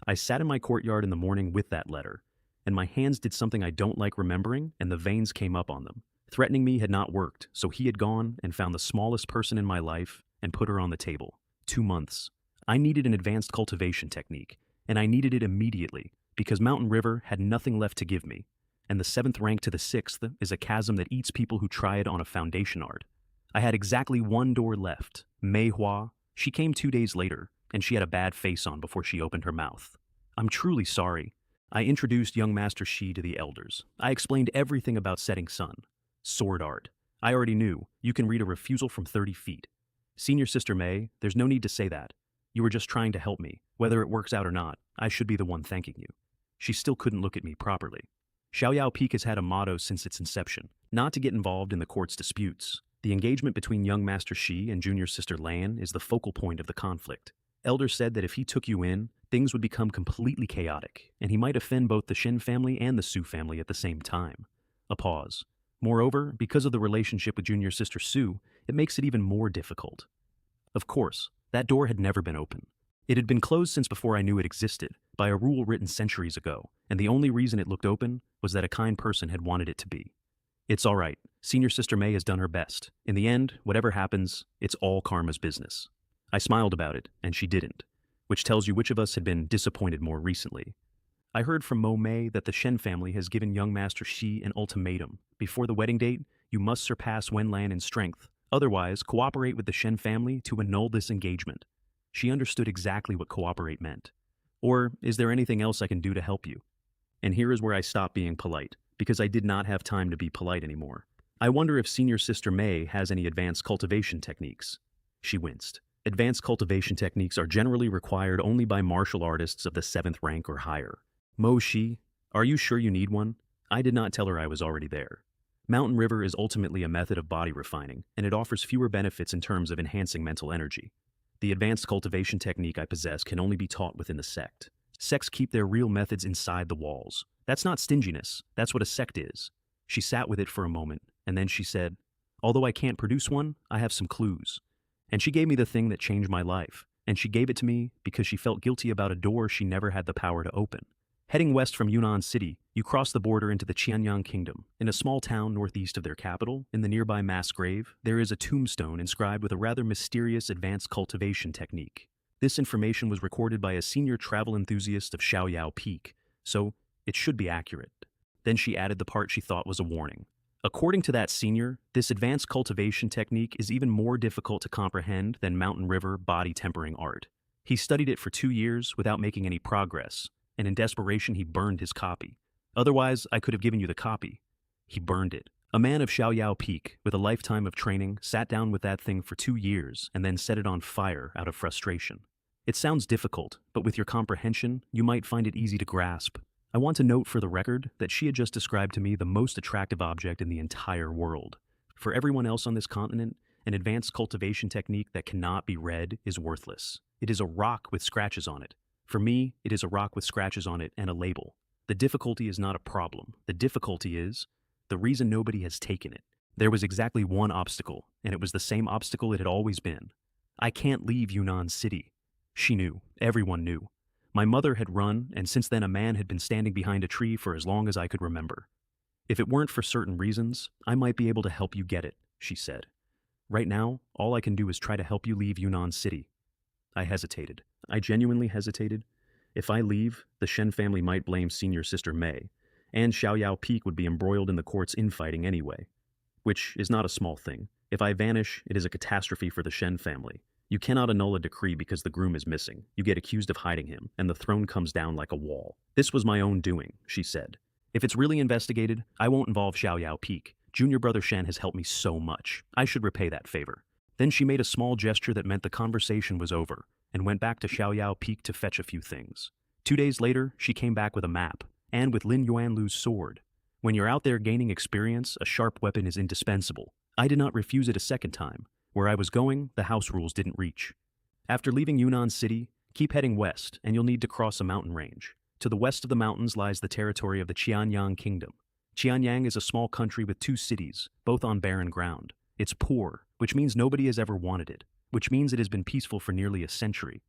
I sat in my courtyard in the morning with that letter, and my hands did something I don't like remembering, and the veins came up on them. Threatening me had not worked, so he had gone and found the smallest person in my life and put her on the table. 2 months. I needed an advanced cultivation technique, and I needed it immediately, because Mountain River had nothing left to give me, and the 7th rank to the 6th is a chasm that eats people who try it on a foundation art. I had exactly 1 door left, Mei Hua. She came 2 days later, and she had a bad face on before she opened her mouth. I'm truly sorry. I introduced young Master Shi to the elders. I explained everything about setting sun. Sword art. I already knew. You can read a refusal from 30 feet. Senior Sister Mei, there's no need to say that. You were just trying to help me. Whether it works out or not, I should be the one thanking you. She still couldn't look at me properly. Xiaoyao Peak has had a motto since its inception, not to get involved in the court's disputes. The engagement between young Master Shi and Junior Sister Lan is the focal point of the conflict. Elders said that if he took you in, things would become completely chaotic, and he might offend both the Shen family and the Su family at the same time. A pause. Moreover, because of the relationship with Junior Sister Su, it makes it even more difficult. Of course, that door had never been open. It had been closed since before I knew it existed, by a rule written centuries ago, and the only reason it looked open was that a kind person had wanted it to be. It's all right. Senior Sister Mei has done her best. In the end, whatever happens, it's all karma's business. I smiled about it, and she didn't, which tells you which of us had been disappointed more recently. I heard from Mo Mei that the Shen family has given young Master Shi an ultimatum. Before the wedding date, you must surpass Wenlan in strength. Otherwise, cooperate with the Shen family to annul this engagement. She understood exactly what cooperate meant. Or, is there anything else I can do to help you? And here is where I stopped being polite, because I did not have time to be polite anymore. I wonder if Senior Sister Mei has any advanced cultivation techniques. She winced. Advanced cultivation techniques are generally required only by martial artists of the 7th rank or higher. Mo Shi, are you sure you need one? I did not tell her I was already there. Mountain River is ultimately a method of body refining, and it offers fewer benefits in terms of enhancing mental energy. The advanced cultivation technique I possess can only be taught within the sect. Sects keep their real methods inside the walls. That's not stinginess, that's what a sect is. She sat with it for a moment, and then she said, although I can't produce one, I have some clues. And she gave me the thing that changed my life, and she gave it to me because she felt guilty about a door she never had the power to open. Heading west from Yunnan City, you cross the border into the Qianyang Kingdom. In a small town northeast of their capital, in the nearby mass grave, there is a tombstone inscribed with a rather mysterious advanced cultivation technique. This information was recorded by a senior travel enthusiast of Xiaoyao Peak, so it should be accurate. Then she added the part she thought was a warning. According to that senior, this advanced cultivation technique is even more difficult to comprehend than Mountain River body tempering art. He studied it for 2 years without making any progress, and in desperation he burned his copy. Otherwise, I could have given you the copy. He burned it. A man of Xiaoyao Peak, with a lifetime of training, sat down with that thing for 2 years and then set it on fire out of frustration. It sounds difficult, but with your comprehension, you might find it easy to grasp. I want to note for the record that she had just described to me the most attractive object in the entire world. For everyone else on this continent, an advanced cultivation technique that cannot be read is worthless. It is a rock with scratches on it. For me, it is a rock with scratches on it and a label. The difficulty is not a problem. The difficulty is the reason nobody has taken it. There was exactly one obstacle, and it was the same obstacle it had always been. I can't leave Yunnan City. She knew. Everyone knew. My mother had run, and since then a man had been standing behind a tree for as long as I could remember. If it weren't for certain reasons, I might be able to help you get it, she said. Right now, all I can do is try to help you leave Yunnan City. I hesitated. I genuinely hesitated. If I leave, the Shen family might blame senior sister Mei, and Xiaoyao Peak would be embroiled in the court's infighting anyway. Which is not a small thing. If I vanish, it is a catastrophe for the Shen family. You cannot annul a decree because the groom is missing. You get accused of hiding him, and the throne comes down like a wall. This was my own doing, she said. If it's really investigated, I won't involve Xiaoyao Peak. Junior brother Shen has helped me so much. I should repay that favor. Then she made a small gesture that meant the conversation was over, and went back to Xiaoyao Peak to fetch a few things. 2 days later, she came back with a map, and with Lin Yuanlu's sword. When you're out there gaining experience, a sharp weapon is indispensable. I did not refuse it a second time. Where I was going, the house rules didn't reach. After leaving Yunnan City, keep heading west, and you'll need to cross a mountain range. To the west of the mountains lies the territory of the Qianyang Kingdom. Qianyang is a small country with 2 cities, both on barren ground. It's poor, which means nobody has ever wanted it, which means it has been peaceful for nearly a century.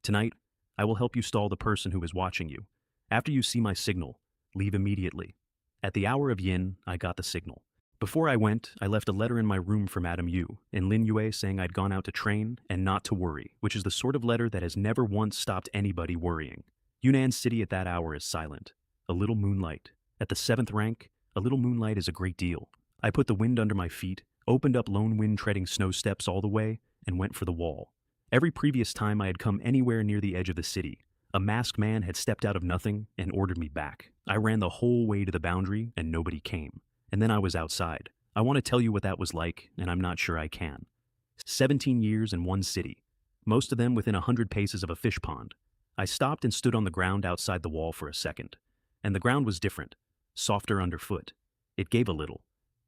Tonight, I will help you stall the person who is watching you. After you see my signal, leave immediately. At the hour of yin, I got the signal. Before I went, I left a letter in my room for Madame Yu, in Lin Yue saying I'd gone out to train and not to worry, which is the sort of letter that has never once stopped anybody worrying. Yunnan City at that hour is silent. A little moonlight. At the 7th rank, a little moonlight is a great deal. I put the wind under my feet, opened up lone wind treading snow steps all the way, and went for the wall. Every previous time I had come anywhere near the edge of the city, a masked man had stepped out of nothing and ordered me back. I ran the whole way to the boundary and nobody came. And then I was outside. I want to tell you what that was like, and I'm not sure I can. 17 years in one city, most of them within 100 paces of a fish pond. I stopped and stood on the ground outside the wall for a second. And the ground was different, softer underfoot. It gave a little.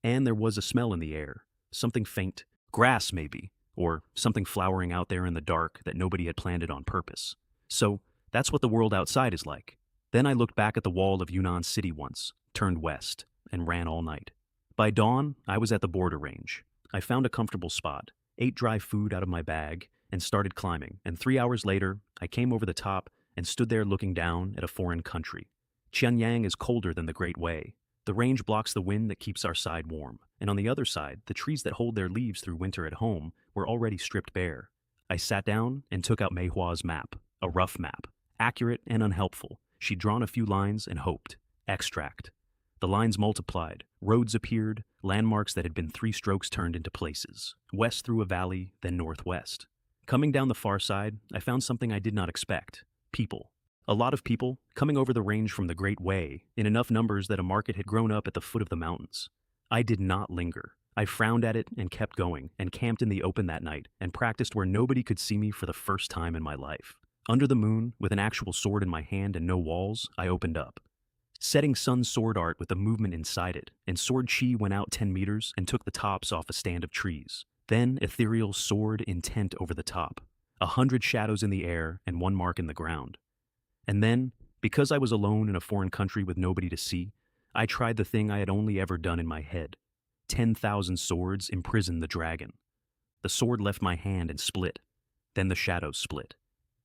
And there was a smell in the air, something faint, grass maybe, or something flowering out there in the dark that nobody had planted on purpose. So, that's what the world outside is like. Then I looked back at the wall of Yunnan City once, turned west, and ran all night. By dawn, I was at the border range. I found a comfortable spot, ate dry food out of my bag, and started climbing, and 3 hours later, I came over the top and stood there looking down at a foreign country. Qianyang is colder than the Great Wei. The range blocks the wind that keeps our side warm, and on the other side, the trees that hold their leaves through winter at home were already stripped bare. I sat down and took out Mei Hua's map, a rough map, accurate and unhelpful. She'd drawn a few lines and hoped. Extract. The lines multiplied, roads appeared, landmarks that had been 3 strokes turned into places. West through a valley, then northwest. Coming down the far side, I found something I did not expect. People. A lot of people, coming over the range from the Great Wei, in enough numbers that a market had grown up at the foot of the mountains. I did not linger. I frowned at it and kept going, and camped in the open that night, and practiced where nobody could see me for the first time in my life. Under the moon, with an actual sword in my hand and no walls, I opened up. Setting sun sword art with a movement inside it, and sword chi went out 10 meters and took the tops off a stand of trees. Then ethereal sword intent over the top. 100 shadows in the air and 1 mark in the ground. And then, because I was alone in a foreign country with nobody to see, I tried the thing I had only ever done in my head. 10,000 swords imprisoned the dragon. The sword left my hand and split. Then the shadows split.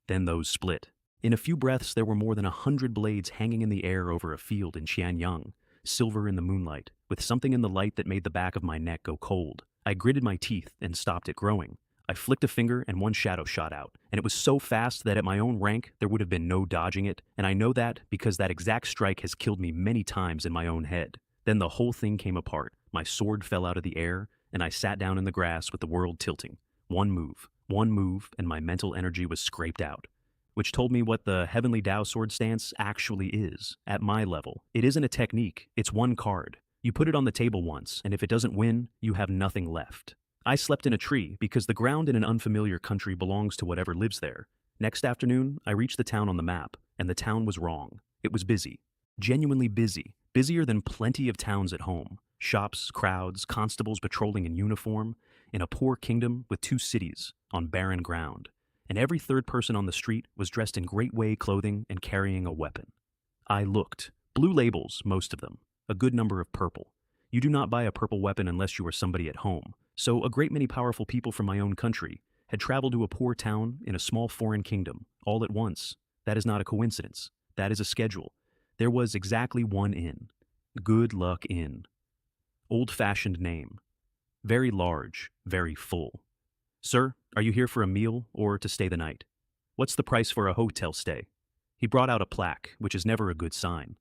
Then those split. In a few breaths, there were more than 100 blades hanging in the air over a field in Qianyang, silver in the moonlight, with something in the light that made the back of my neck go cold. I gritted my teeth and stopped it growing. I flicked a finger and 1 shadow shot out, and it was so fast that at my own rank, there would have been no dodging it, and I know that because that exact strike has killed me many times in my own head. Then the whole thing came apart. My sword fell out of the air, and I sat down in the grass with the world tilting. One move, and my mental energy was scraped out. Which told me what the Heavenly Tao sword stance actually is, at my level. It isn't a technique, it's 1 card. You put it on the table once, and if it doesn't win, you have nothing left. I slept in a tree because the ground in an unfamiliar country belongs to whatever lives there. Next afternoon, I reached the town on the map, and the town was wrong. It was busy. Genuinely busy. Busier than plenty of towns at home. Shops, crowds, constables patrolling in uniform, in a poor kingdom with two cities on barren ground. And every third person on the street was dressed in Great Wei clothing and carrying a weapon. I looked. Blue labels, most of them. A good number of purple. You do not buy a purple weapon unless you are somebody at home. So a great many powerful people from my own country had traveled to a poor town in a small foreign kingdom, all at once. That is not a coincidence. That is a schedule. There was exactly one inn. Good Luck Inn. Old-fashioned name. Very large, very full. Sir, are you here for a meal or to stay the night? What's the price for a hotel stay? He brought out a plaque, which is never a good sign.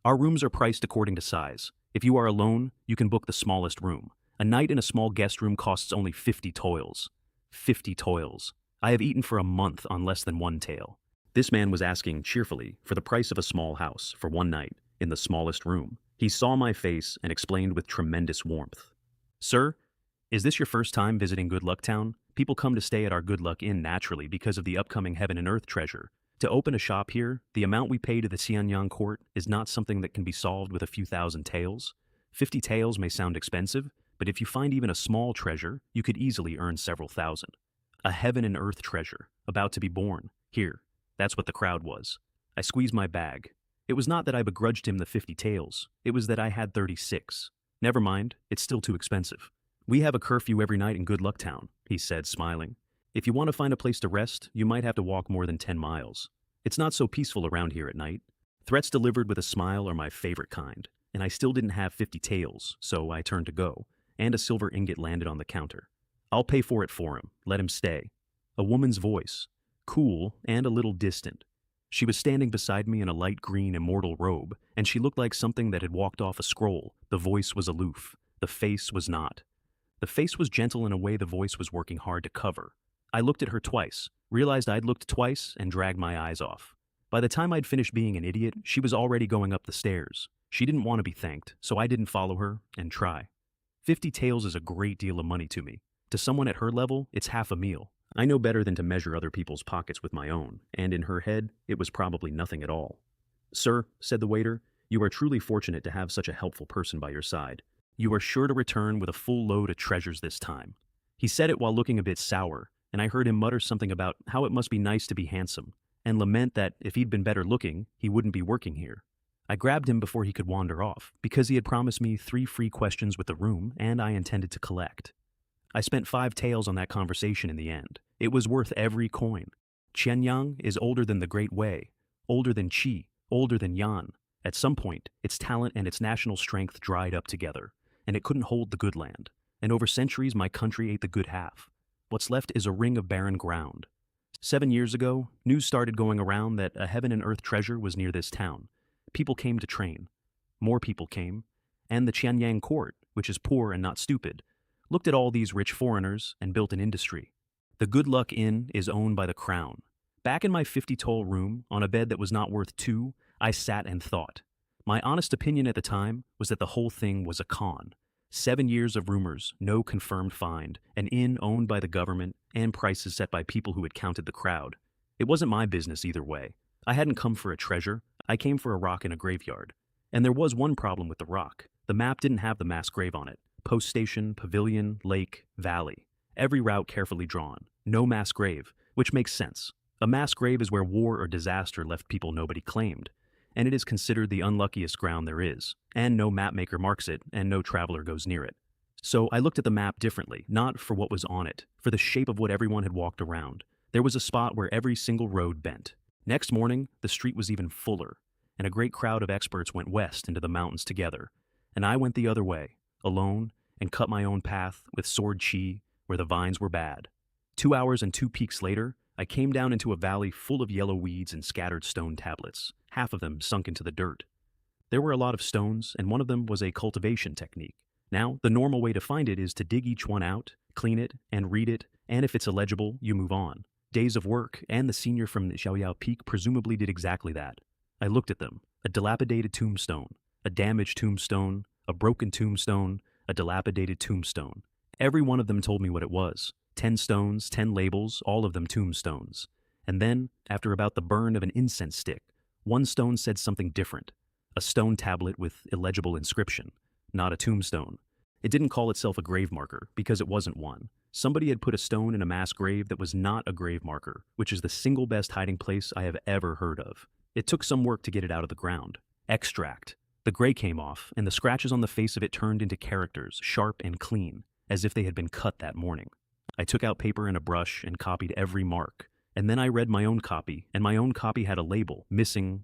Our rooms are priced according to size. If you are alone, you can book the smallest room. A night in a small guest room costs only 50 toils. 50 toils. I have eaten for a month on less than one tael. This man was asking cheerfully for the price of a small house for one night in the smallest room. He saw my face and explained with tremendous warmth. Sir, is this your first time visiting Good Luck Town? People come to stay at our Good Luck Inn naturally because of the upcoming heaven and earth treasure. To open a shop here, the amount we pay to the Xianyang court is not something that can be solved with a few thousand taels. 50 taels may sound expensive, but if you find even a small treasure, you could easily earn several thousand. A heaven and earth treasure, about to be born, here. That's what the crowd was. I squeezed my bag. It was not that I begrudged him the 50 taels, it was that I had 36. Never mind, it's still too expensive. We have a curfew every night in Good Luck Town, he said, smiling. If you want to find a place to rest, you might have to walk more than 10 miles. It's not so peaceful around here at night. Threats delivered with a smile are my favorite kind, and I still didn't have 50 taels, so I turned to go, and a silver ingot landed on the counter. I'll pay for it for him. Let him stay. A woman's voice, cool and a little distant. She was standing beside me in a light green immortal robe, and she looked like something that had walked off a scroll. The voice was aloof. The face was not. The face was gentle in a way the voice was working hard to cover. I looked at her twice, realized I'd looked twice, and dragged my eyes off. By the time I'd finished being an idiot, she was already going up the stairs. She didn't want to be thanked, so I didn't follow her and try. 50 taels is a great deal of money to me. To someone at her level, it's half a meal. I know better than to measure other people's pockets with my own, and in her head, it was probably nothing at all. Sir, said the waiter, you are truly fortunate to have such a helpful person by your side. You are sure to return with a full load of treasures this time. He said it while looking a bit sour, and I heard him mutter something about how it must be nice to be handsome, and lament that if he'd been better looking, he wouldn't be working here. I grabbed him before he could wander off, because he had promised me 3 free questions with the room, and I intended to collect. I spent 5 taels on that conversation in the end. It was worth every coin. Qianyang is older than the Great Wei, older than Qi, older than Yan. At some point, its talent and its national strength dried up together, and it couldn't hold the good land. And over centuries, my country ate the good half. What's left is a ring of barren ground. 7 years ago, news started going around that a heaven and earth treasure was near this town. People came to train. More people came. And the Qianyang court, which is poor and not stupid, looked at all these rich foreigners and built an industry. The Good Luck Inn is owned by the crown. Back in my 50-toll room, on a bed that was not worth 2, I sat and thought. My honest opinion at the time was that the whole thing was a con. 7 years of rumors, no confirmed find, an inn owned by the government, and prices set by people who had counted the crowd. It wasn't my business either way. I hadn't come for a treasure. I came for a rock in a graveyard. And there was one problem with the rock. The map didn't have the mass grave on it. Post station, pavilion, lake, valley. Every route carefully drawn. No mass grave, which makes sense. A mass grave is where war or disaster left people nobody claimed, and it is considered the unluckiest ground there is, and no mapmaker marks it, and no traveler goes near it. So I looked at the map differently, not for what was on it, for the shape of what everyone had walked around. There was a spot where every single road bent. Next morning, the street was even fuller, and a great crowd of experts went west into the mountains together, and I went the other way, alone, and cut my own path with sword chi where the vines were bad. 2 hours and 2 peaks later, I came down into a valley full of yellow weeds and scattered stone tablets, half of them sunk into the dirt. There were a lot of stones, and one of them was a cultivation technique. Now, the normal way to find it is to dig each one out, clean it, and read it, and if it's illegible, you move on. Days of work, and the senior from Xiaoyao Peak presumably did exactly that. I looked at them. A dilapidated tombstone, a damaged tombstone, a broken tombstone, a dilapidated tombstone, Every one of them told me what it was. 10 stones, 10 labels, all of them tombstones. And then, after about the burn of an incense stick, one stone said something different. A stone tablet with illegible inscription, not a tombstone. It didn't call itself a grave marker, because it wasn't one. Somebody had put a stone in a mass grave that was not a grave marker, which is the single best hiding place I have ever heard of. It took some work to get it out of the ground. Extract. The gray came off, and the scratches on the face of it turned into characters, sharp and clean, as if they had been cut that morning. I took out paper and a brush and copied every mark. And then I read my own copy, and my own copy had a label, missing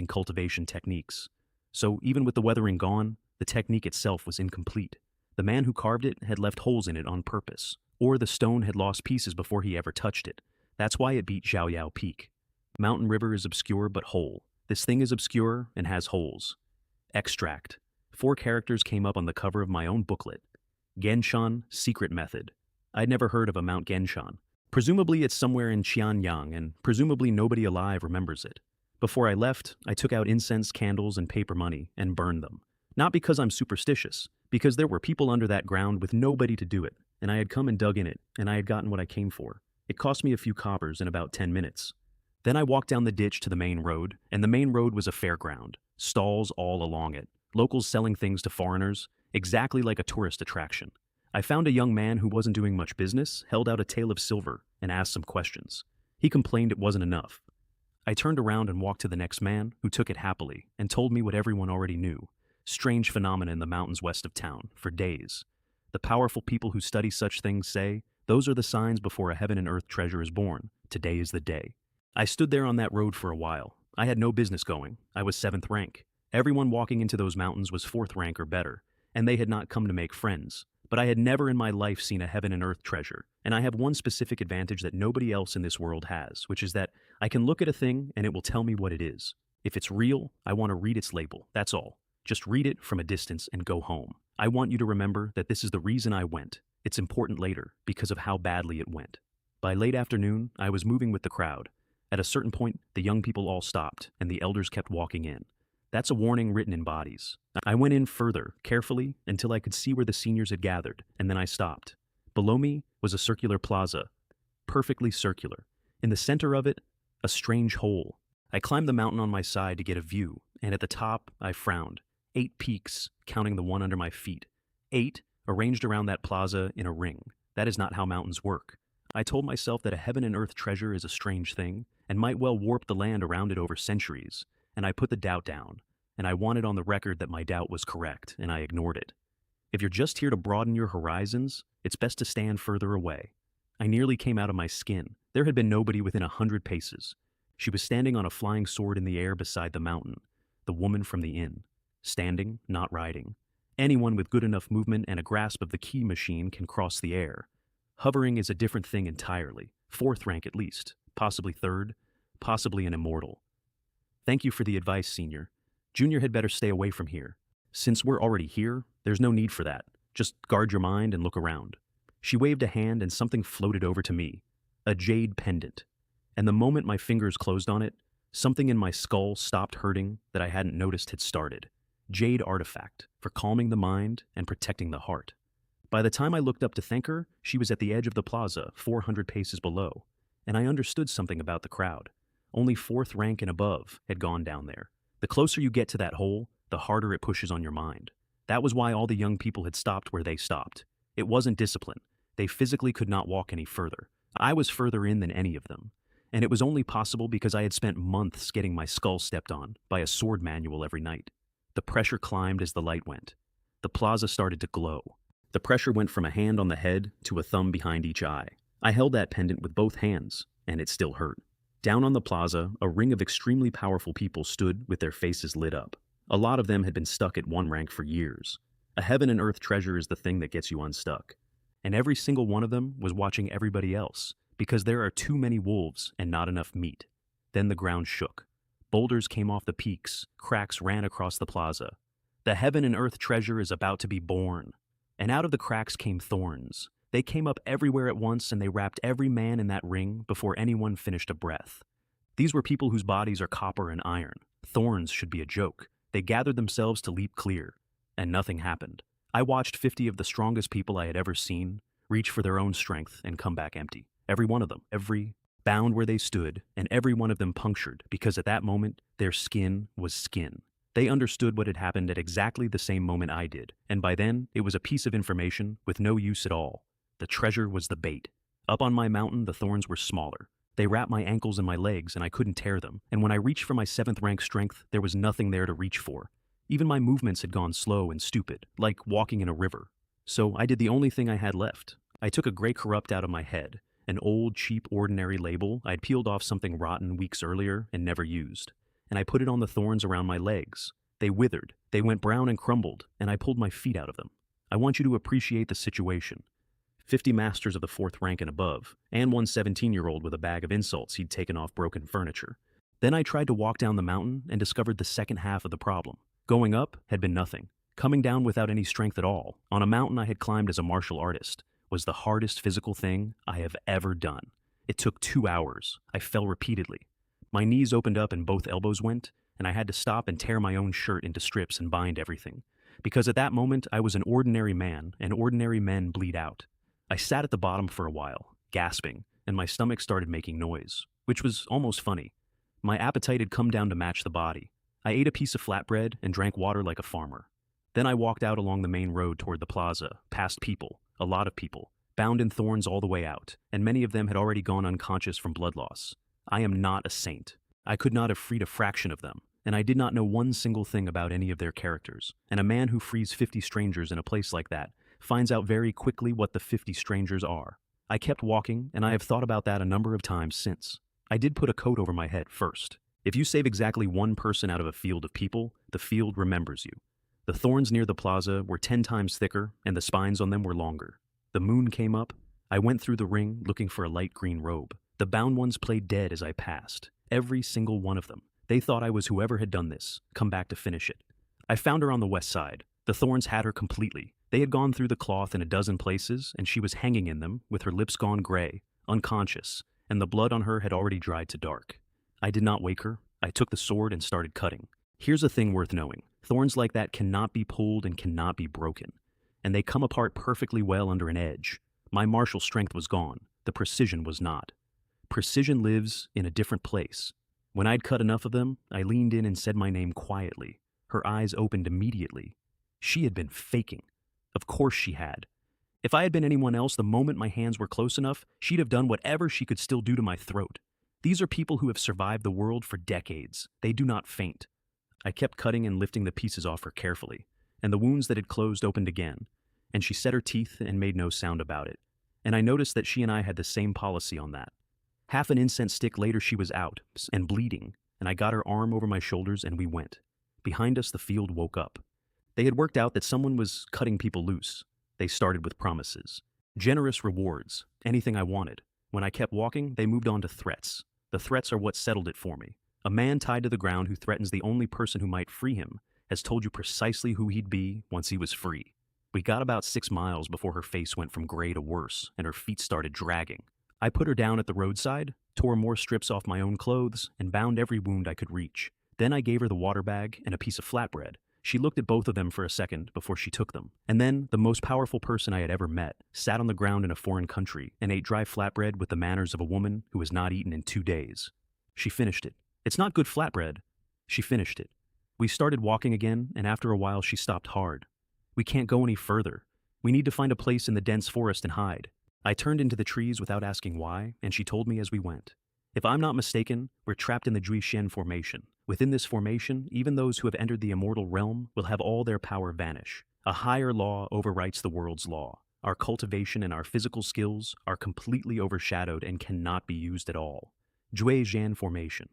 cultivation techniques. So even with the weathering gone, the technique itself was incomplete. The man who carved it had left holes in it on purpose, or the stone had lost pieces before he ever touched it. That's why it beat Zhao Yao Peak. Mountain River is obscure but whole. This thing is obscure and has holes. Extract. 4 characters came up on the cover of my own booklet. Genshan, secret method. I'd never heard of a Mount Genshan. Presumably it's somewhere in Qianyang, and presumably nobody alive remembers it. Before I left, I took out incense, candles, and paper money and burned them. Not because I'm superstitious, because there were people under that ground with nobody to do it, and I had come and dug in it, and I had gotten what I came for. It cost me a few coppers in about 10 minutes. Then I walked down the ditch to the main road, and the main road was a fairground. Stalls all along it. Locals selling things to foreigners, exactly like a tourist attraction. I found a young man who wasn't doing much business, held out a tael of silver, and asked some questions. He complained it wasn't enough. I turned around and walked to the next man, who took it happily, and told me what everyone already knew. Strange phenomena in the mountains west of town, for days. The powerful people who study such things say, those are the signs before a heaven and earth treasure is born. Today is the day. I stood there on that road for a while. I had no business going. I was 7th rank. Everyone walking into those mountains was 4th rank or better, and they had not come to make friends. But I had never in my life seen a heaven and earth treasure, and I have one specific advantage that nobody else in this world has, which is that I can look at a thing and it will tell me what it is. If it's real, I want to read its label, that's all. Just read it from a distance and go home. I want you to remember that this is the reason I went. It's important later, because of how badly it went. By late afternoon, I was moving with the crowd. At a certain point, the young people all stopped, and the elders kept walking in. That's a warning written in bodies. I went in further, carefully, until I could see where the seniors had gathered, and then I stopped. Below me was a circular plaza, perfectly circular. In the center of it, a strange hole. I climbed the mountain on my side to get a view, and at the top, I frowned. 8 peaks, counting the one under my feet. 8, arranged around that plaza in a ring. That is not how mountains work. I told myself that a heaven and earth treasure is a strange thing, and might well warp the land around it over centuries, and I put the doubt down, and I wanted on the record that my doubt was correct, and I ignored it. If you're just here to broaden your horizons, it's best to stand further away. I nearly came out of my skin. There had been nobody within 100 paces. She was standing on a flying sword in the air beside the mountain, the woman from the inn. Standing, not riding. Anyone with good enough movement and a grasp of the key machine can cross the air. Hovering is a different thing entirely. 4th rank at least, possibly 3rd, possibly an immortal. Thank you for the advice, Senior. Junior had better stay away from here. Since we're already here, there's no need for that. Just guard your mind and look around. She waved a hand and something floated over to me. A jade pendant. And the moment my fingers closed on it, something in my skull stopped hurting that I hadn't noticed had started. Jade artifact, for calming the mind and protecting the heart. By the time I looked up to thank her, she was at the edge of the plaza, 400 paces below, and I understood something about the crowd. Only 4th rank and above had gone down there. The closer you get to that hole, the harder it pushes on your mind. That was why all the young people had stopped where they stopped. It wasn't discipline. They physically could not walk any further. I was further in than any of them. And it was only possible because I had spent months getting my skull stepped on by a sword manual every night. The pressure climbed as the light went. The plaza started to glow. The pressure went from a hand on the head to a thumb behind each eye. I held that pendant with both hands, and it still hurt. Down on the plaza, a ring of extremely powerful people stood with their faces lit up. A lot of them had been stuck at 1 rank for years. A heaven and earth treasure is the thing that gets you unstuck. And every single one of them was watching everybody else, because there are too many wolves and not enough meat. Then the ground shook. Boulders came off the peaks, cracks ran across the plaza. The heaven and earth treasure is about to be born. And out of the cracks came thorns. They came up everywhere at once, and they wrapped every man in that ring before anyone finished a breath. These were people whose bodies are copper and iron. Thorns should be a joke. They gathered themselves to leap clear, and nothing happened. I watched 50 of the strongest people I had ever seen reach for their own strength and come back empty. Every one of them, every bound where they stood, and every one of them punctured because at that moment, their skin was skin. They understood what had happened at exactly the same moment I did, and by then, it was a piece of information with no use at all. The treasure was the bait. Up on my mountain, the thorns were smaller. They wrapped my ankles and my legs, and I couldn't tear them, and when I reached for my 7th rank strength, there was nothing there to reach for. Even my movements had gone slow and stupid, like walking in a river. So I did the only thing I had left. I took a Grey Corrupt out of my head, an old, cheap, ordinary label I'd peeled off something rotten weeks earlier and never used, and I put it on the thorns around my legs. They withered, they went brown and crumbled, and I pulled my feet out of them. I want you to appreciate the situation. 50 masters of the 4th rank and above, and one 17-year-old with a bag of insults he'd taken off broken furniture. Then I tried to walk down the mountain and discovered the second half of the problem. Going up had been nothing. Coming down without any strength at all, on a mountain I had climbed as a martial artist, was the hardest physical thing I have ever done. It took 2 hours. I fell repeatedly. My knees opened up and both elbows went, and I had to stop and tear my own shirt into strips and bind everything. Because at that moment I was an ordinary man, and ordinary men bleed out. I sat at the bottom for a while, gasping, and my stomach started making noise, which was almost funny. My appetite had come down to match the body. I ate a piece of flatbread and drank water like a farmer. Then I walked out along the main road toward the plaza, past people, a lot of people, bound in thorns all the way out, and many of them had already gone unconscious from blood loss. I am not a saint. I could not have freed a fraction of them, and I did not know one single thing about any of their characters, and a man who frees 50 strangers in a place like that finds out very quickly what the 50 strangers are. I kept walking, and I have thought about that a number of times since. I did put a coat over my head first. If you save exactly one person out of a field of people, the field remembers you. The thorns near the plaza were 10 times thicker, and the spines on them were longer. The moon came up. I went through the ring looking for a light green robe. The bound ones played dead as I passed. Every single one of them. They thought I was whoever had done this, come back to finish it. I found her on the west side. The thorns had her completely. They had gone through the cloth in a dozen places, and she was hanging in them, with her lips gone gray, unconscious, and the blood on her had already dried to dark. I did not wake her. I took the sword and started cutting. Here's a thing worth knowing. Thorns like that cannot be pulled and cannot be broken, and they come apart perfectly well under an edge. My martial strength was gone. The precision was not. Precision lives in a different place. When I'd cut enough of them, I leaned in and said my name quietly. Her eyes opened immediately. She had been faking. Of course she had. If I had been anyone else, the moment my hands were close enough, she'd have done whatever she could still do to my throat. These are people who have survived the world for decades. They do not faint. I kept cutting and lifting the pieces off her carefully, and the wounds that had closed opened again, and she set her teeth and made no sound about it. And I noticed that she and I had the same policy on that. Half an incense stick later she was out, and bleeding, and I got her arm over my shoulders and we went. Behind us the field woke up. They had worked out that someone was cutting people loose. They started with promises. Generous rewards, anything I wanted. When I kept walking, they moved on to threats. The threats are what settled it for me. A man tied to the ground who threatens the only person who might free him has told you precisely who he'd be once he was free. We got about 6 miles before her face went from gray to worse, and her feet started dragging. I put her down at the roadside, tore more strips off my own clothes, and bound every wound I could reach. Then I gave her the water bag and a piece of flatbread. She looked at both of them for a second before she took them. And then, the most powerful person I had ever met sat on the ground in a foreign country and ate dry flatbread with the manners of a woman who has not eaten in 2 days. She finished it. It's not good flatbread. She finished it. We started walking again, and after a while she stopped hard. We can't go any further. We need to find a place in the dense forest and hide. I turned into the trees without asking why, and she told me as we went. If I'm not mistaken, we're trapped in the Juishen formation. Within this formation, even those who have entered the immortal realm will have all their power vanish. A higher law overwrites the world's law. Our cultivation and our physical skills are completely overshadowed and cannot be used at all. Juishen formation.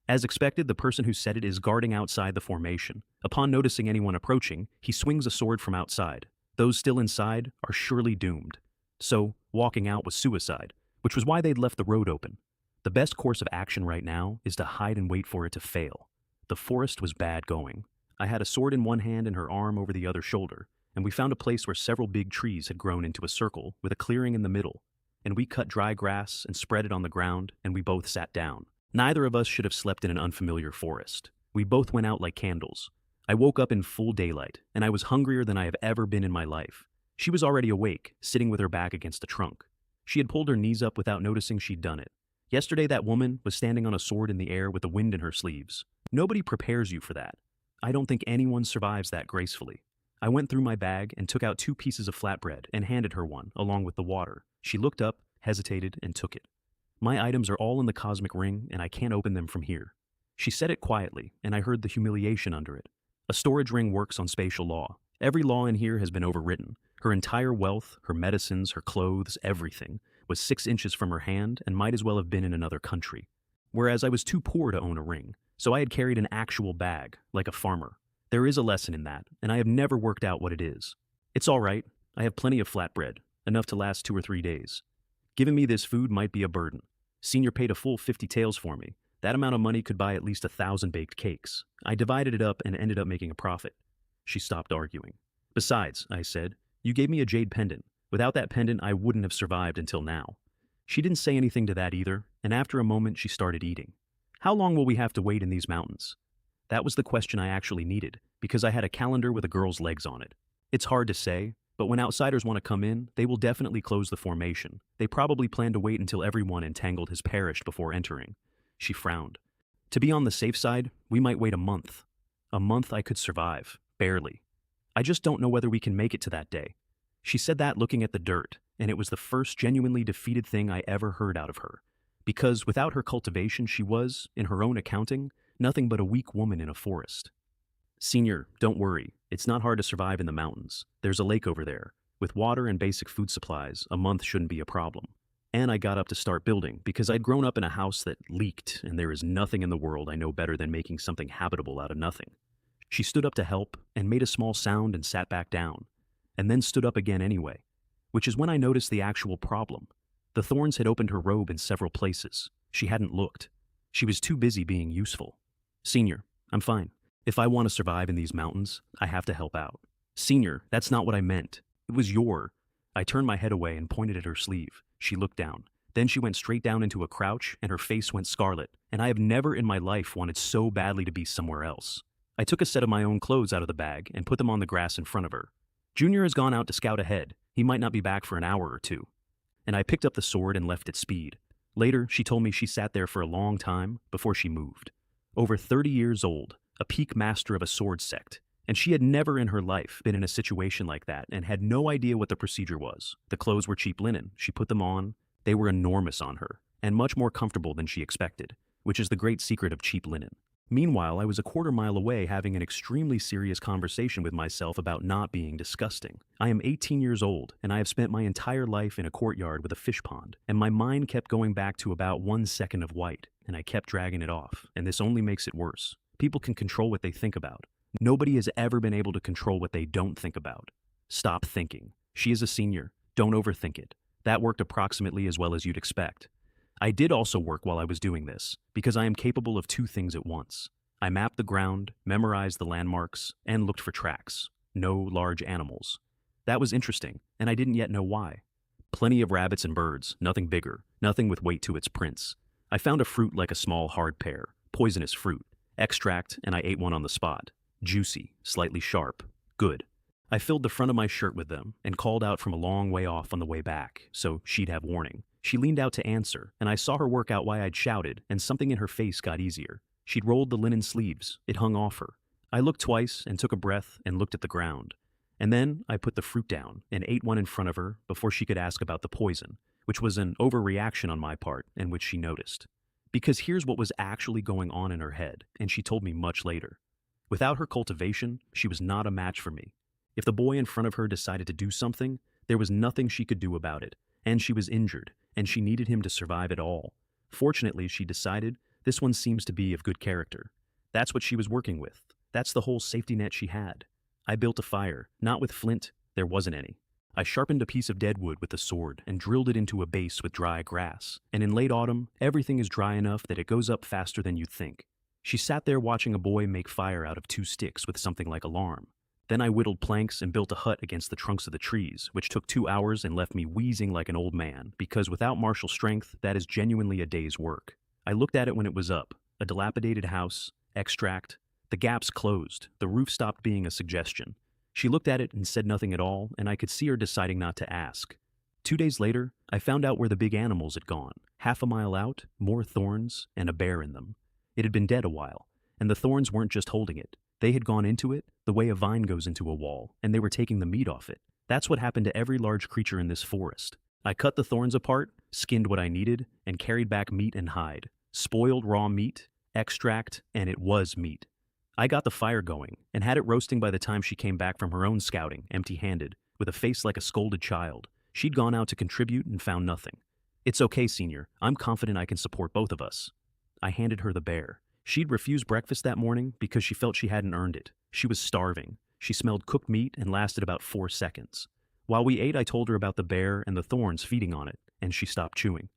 As expected, the person who said it is guarding outside the formation. Upon noticing anyone approaching, he swings a sword from outside. Those still inside are surely doomed. So, walking out was suicide, which was why they'd left the road open. The best course of action right now is to hide and wait for it to fail. The forest was bad going. I had a sword in one hand and her arm over the other shoulder, and we found a place where several big trees had grown into a circle with a clearing in the middle, and we cut dry grass and spread it on the ground, and we both sat down. Neither of us should have slept in an unfamiliar forest. We both went out like candles. I woke up in full daylight, and I was hungrier than I have ever been in my life. She was already awake, sitting with her back against the trunk. She had pulled her knees up without noticing she'd done it. Yesterday that woman was standing on a sword in the air with the wind in her sleeves. Nobody prepares you for that. I don't think anyone survives that gracefully. I went through my bag and took out 2 pieces of flatbread and handed her one, along with the water. She looked up, hesitated, and took it. My items are all in the cosmic ring, and I can't open them from here. She said it quietly, and I heard the humiliation under it. A storage ring works on spatial law. Every law in here has been overwritten. Her entire wealth, her medicines, her clothes, everything, was 6 inches from her hand and might as well have been in another country. Whereas I was too poor to own a ring, so I had carried an actual bag, like a farmer. There is a lesson in that, and I have never worked out what it is. It's all right. I have plenty of flatbread, enough to last 2 or 3 days. Giving me this food might be a burden. Senior paid a full 50 taels for me. That amount of money could buy at least 1,000 baked cakes. I divided it up and ended up making a profit. She stopped arguing. Besides, I said, you gave me a jade pendant. Without that pendant, I wouldn't have survived until now. She didn't say anything to that either, and after a moment she started eating. How long will we have to wait in these mountains? That was the question I actually needed, because I had a calendar with a girl's legs on it. It's hard to say, but when outsiders want to come in, they will definitely close the formation. They probably plan to wait until everyone entangled has perished before entering. She frowned. To be on the safe side, we might wait a month. A month I could survive, barely. I just don't know whether we can make it to that day. She said that looking at the dirt, and it was the first genuinely defeated thing I ever heard out of her. Because without her cultivation, she was, in her own accounting, nothing but a weak woman in a forest. Senior, don't worry. It's not hard to survive in the mountains. There's a lake over there. With water and basic food supplies, a month shouldn't be a problem. And I got up to start building because I'd grown up in a house that leaked, and there is nothing in the world I know better than making something habitable out of nothing. She stood up to help and made a small sound and sat back down, and then stood up again anyway, which is when I noticed the actual problem. The thorns had opened her robe in several places. She hadn't looked. She was too busy being useful. Senior, I'm fine. If I want to survive in these mountains, I have to help out. Senior, that's not what I meant. It was your... I turned my head away and pointed at her sleeve. She looked down. Then she went straight down into a crouch, and her face went scarlet, and I have never in my life wanted so badly to be somewhere else. I took a set of my own clothes out of the bag and put them on the grass in front of her. Junior has gone out to scout ahead. He might not be back for an hour or 2. And I picked up the sword and left at speed. Later, she told me she sat there for a long time before she moved. Over 30 years old, a peak master of a sword sect, and she had never in her life been in a situation like that and had no idea what the procedure was. The clothes were cheap linen. She put them on. They were enormous on her, and much more comfortable than she expected, which is the great secret of cheap linen. Meanwhile, I was a quarter mile away having an extremely serious conversation with myself about not being disgusting. I am 18 years old, and I have spent my entire life in a courtyard with a fish pond, and my mind kept going back to about 1 second of white, and I kept dragging it off, and this only makes it worse. People can control what they think about. Nobody has ever been able to control what they don't think about. Stop thinking. She is a senior. Don't overthink it. That worked approximately as well as you'd expect. I did also work while I was doing this, because I am capable of 2 things at once. I mapped the ground, memorized the landmarks, and looked for tracks. No large animals. That was interesting, and I didn't yet know why. Plenty of rabbits and birds, nothing bigger, nothing with weight to its prints. I found a fruit like a small hard pear, poisonous fruit. Extract, and I ate one on the spot. Juicy, slightly sharp, good. I filled the front of my shirt with them and called out from a long way off on the way back, so she'd have warning. She leaned out to answer, and I saw her work out why I'd shouted, and something in her face got easier. She'd rolled the linen sleeves. It hung off her. I looked twice and took a breath and looked at the ground. And then I put the fruit down and ate one in front of her before she could ask about the poison, which was an overreaction on my part and which she noticed. Because here's what was actually going on in her head, and she told me much later. Without her cultivation, she was not a match for me. If the boy in front of her decided to do something, there was nothing she could do about it, and she was injured, and she needed him to survive at all. Fortunately, she decided, this one seems to be of good character. That's what she was working with. That's the whole safety net she had. I built a fire, not with flint, there wasn't any. I sharpened a piece of dead wood with a sword and drilled it into a base with dry grass, and in late autumn, everything is dry enough that it goes up faster than you'd think. She sat there watching a boy make fire out of 2 sticks with something like alarm. Then I whittled planks and built a hut against the trunks of the trees, which took 2 hours and left me wheezing like an old man, because without martial strength, that is genuinely a day's work. I looked at it when it was up, a dilapidated house, extract, The gaps closed, the roof stopped being a suggestion. She looked at it and said nothing at all, and I could see her deciding not to ask. 2 days later, I found out where the big animals had gone. Half a mile out, more thorns, and a bear in them. It had been dead a while, and the thorns weren't just holding it. They had gone into it the way a vine goes into a wall, and they were taking the meat off it. That's what happened to every large creature in this forest. I cut the thorns apart, skinned what I needed, and carried back meat and hide. Spoiled raw meat, extract, and it was meat. I got the fire going, and had it roasting by the time she came back from her own scouting, empty-handed, with a face like a scolded child. She'd gone out to contribute and found nothing. It's okay, Senior. I'm confident I can support both of us. I handed her the bear. She'd refused breakfast that morning because she felt she hadn't earned it. She was starving. She smelled cooked meat and lasted about 4 seconds. While we ate, I told her about the bear and the thorns feeding on it, and she stopped chewing.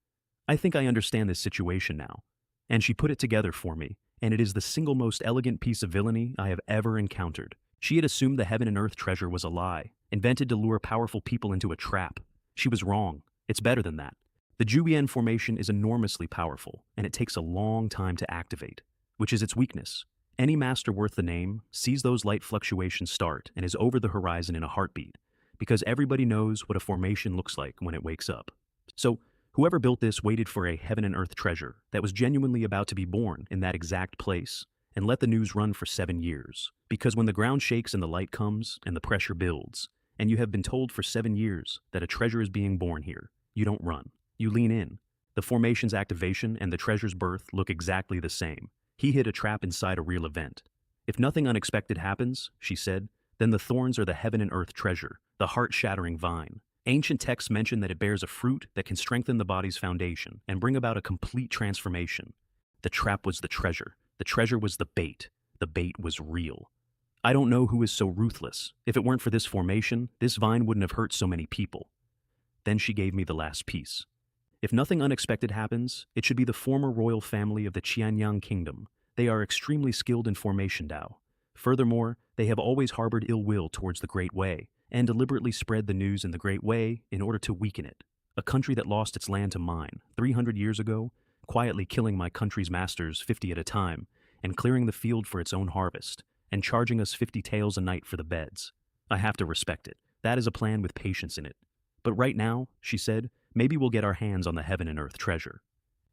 I think I understand this situation now. And she put it together for me, and it is the single most elegant piece of villainy I have ever encountered. She had assumed the heaven and earth treasure was a lie, invented to lure powerful people into a trap. She was wrong. It's better than that. The Julian formation is enormously powerful, and it takes a long time to activate, which is its weakness. Any master worth the name sees those light fluctuations start and is over the horizon in a heartbeat, because everybody knows what a formation looks like when it wakes up. So, whoever built this waited for a heaven and earth treasure that was genuinely about to be born in that exact place, and let the news run for 7 years. Because when the ground shakes and the light comes and the pressure builds, and you have been told for 7 years that a treasure is being born here, you don't run. You lean in. The formation's activation and the treasure's birth look exactly the same. He hid a trap inside a real event. If nothing unexpected happens, she said, then the thorns are the heaven and earth treasure, the heart-shattering vine. Ancient texts mention that it bears a fruit that can strengthen the body's foundation and bring about a complete transformation. The trap was the treasure. The treasure was the bait. The bait was real. I don't know who is so ruthless. If it weren't for this formation, this vine wouldn't have hurt so many people. Then she gave me the last piece. If nothing unexpected happens, it should be the former royal family of the Qianyang Kingdom. They are extremely skilled in formation Dao. Furthermore, they have always harbored ill will towards the Great Wei, and deliberately spread the news in the Great Wei in order to weaken it. A country that lost its land to mine 300 years ago, quietly killing my country's masters 50 at a time, and clearing the field for its own harvest, and charging us 50 taels a night for the beds. I have to respect it. That is a plan with patience in it. But right now, she said, maybe we'll get our hands on the heaven and earth treasure.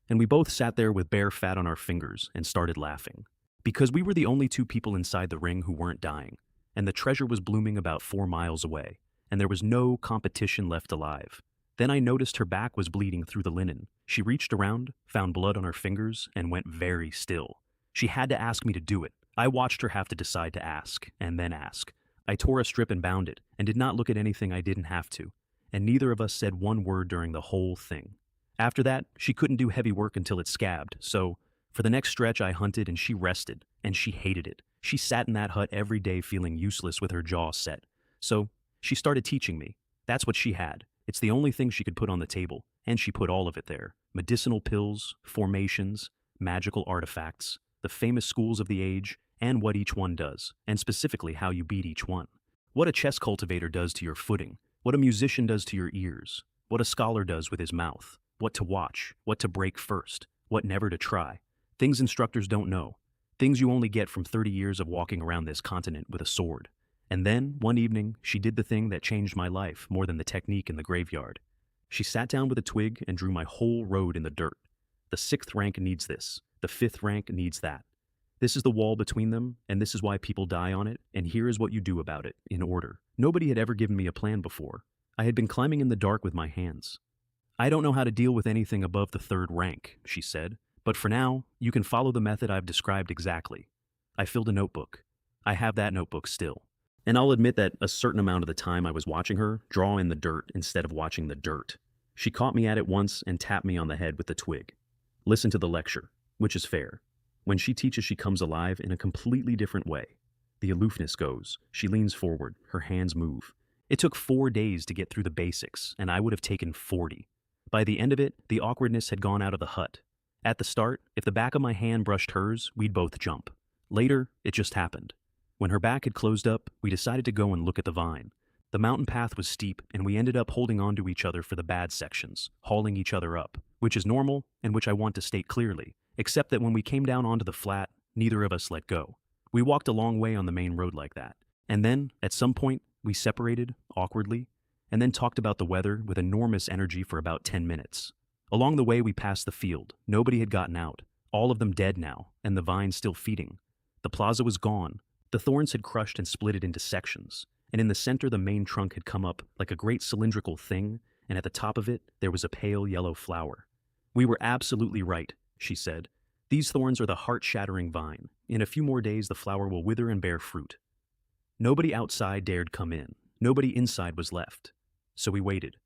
And we both sat there with bare fat on our fingers and started laughing. Because we were the only 2 people inside the ring who weren't dying, and the treasure was blooming about 4 miles away, and there was no competition left alive. Then I noticed her back was bleeding through the linen. She reached around, found blood on her fingers, and went very still. She had to ask me to do it. I watched her have to decide to ask, and then ask. I tore a strip and bound it, and did not look at anything I didn't have to, and neither of us said one word during the whole thing. After that, she couldn't do heavy work until it scabbed, so for the next stretch I hunted and she rested, and she hated it. She sat in that hut every day feeling useless with her jaw set. So she started teaching me. That's what she had. It's the only thing she could put on the table, and she put all of it there. Medicinal pills, formations, magical artifacts, the famous schools of the age, and what each one does, and specifically how you beat each one. What a chess cultivator does to your footing, what a musician does to your ears, what a scholar does with his mouth, what to watch, what to break first, what never to try. Things instructors don't know. Things you only get from 30 years of walking around this continent with a sword. And then, one evening, she did the thing that changed my life more than the technique in the graveyard. She sat down with a twig and drew my whole road in the dirt. The 6th rank needs this. The 5th rank needs that. This is the wall between them, and this is why people die on it, and here is what you do about it, in order. Nobody had ever given me a plan before. I had been climbing in the dark with my hands. I don't know how to deal with anything above the 3rd rank, she said, but for now, you can follow the method I've described exactly. I filled a notebook. I have that notebook still. And I'll admit that a certain amount of the time I was watching her draw in the dirt instead of watching the dirt. She caught me at it once and tapped me on the head with the twig. Listen to the lecture, which is fair. When she teaches, she comes alive in a completely different way. The aloofness goes. She leans forward. Her hands move. It took 4 days to get through the basics, and I would have taken 40. By the end of it, the awkwardness had gone out of the hut. At the start, if the back of my hand brushed hers, we'd both jump. Later, it just happened. When her back had closed up, we decided to go and look at the vine. The mountain path was steep, and we ended up holding on to each other for the bad sections, hauling each other up, which is normal and which I want to state clearly, except that when we came down onto the flat, neither of us let go. We walked a long way on the main road like that. And then, at some point, we separated, awkwardly, and then talked about the weather with enormous energy for about 10 minutes. Along the way, we passed the field. Nobody had gotten out. All of them dead now, and the vines still feeding. The plaza was gone. The thorns had crushed and split it into sections, and in the center the main trunk had come up like a great cylindrical thing, and at the top of it there was a pale yellow flower. "We were absolutely right," she said. "These thorns are the heart-shattering vine. In a few more days the flower will wither and bear fruit." Nobody outside dared come in. Nobody inside was left. So we waited.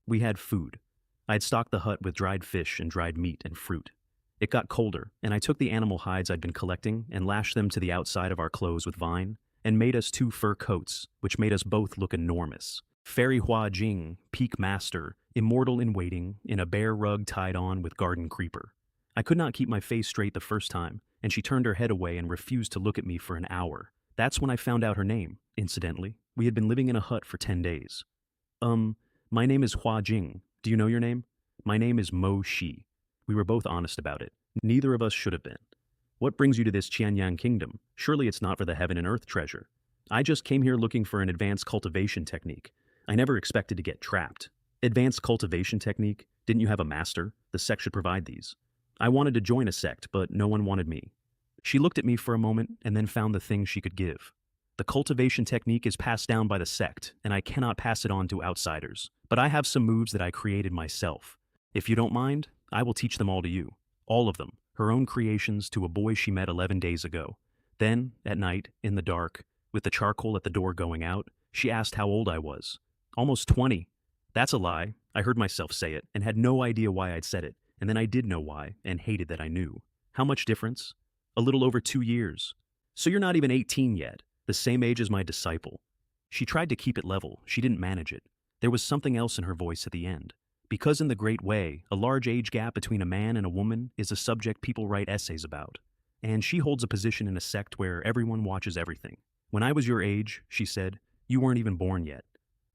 We had food. I had stocked the hut with dried fish and dried meat and fruit. It got colder, and I took the animal hides I'd been collecting and lashed them to the outside of our clothes with vine, and made us 2 fur coats, which made us both look enormous. Fairy Hua Jing, peak master, immortal in waiting, in a bear rug tied on with garden creeper. I could not keep my face straight the first time, and she turned her head away and refused to look at me for an hour. That's when I found out her name, incidentally. We had been living in a hut for 10 days. My name is Hua Jing. Do you know your name? My name is Mo Shi. We were both honest about it. Neither of us should have been. What brings you to this Qianyang kingdom? Surely it's not for the heaven and earth treasure. I just came here looking for an advanced cultivation technique. I never expected to get trapped. Advanced cultivation technique? Didn't you have a master? The sect should provide these. I wanted to join a sect, but no one wanted me. She looked at me for a moment and then found the thing she could give. The cultivation technique is passed down by the sect, and I cannot pass it on to outsiders. But I have some moves that I created myself. If you don't mind, I will teach them all to you. All of them, her own creations to a boy she met 11 days ago. Then, at night, in the dark, with the charcoal at the door going out, she asked how old I was. Almost 20. That's a lie. I heard myself say it, and had no idea why I'd said it, and then I did know why, and hated that I knew. How much difference? A little over 2 years. So you're not even 18 yet, the same age as my disciple. She tried to keep it level. She didn't manage it. There was something else in her voice at the end. Because in the Great Wei, a large age gap between a man and a woman is a subject people write essays about. And she holds a position in a sect where everyone watches everything. When I was your age, she said, you weren't even born yet.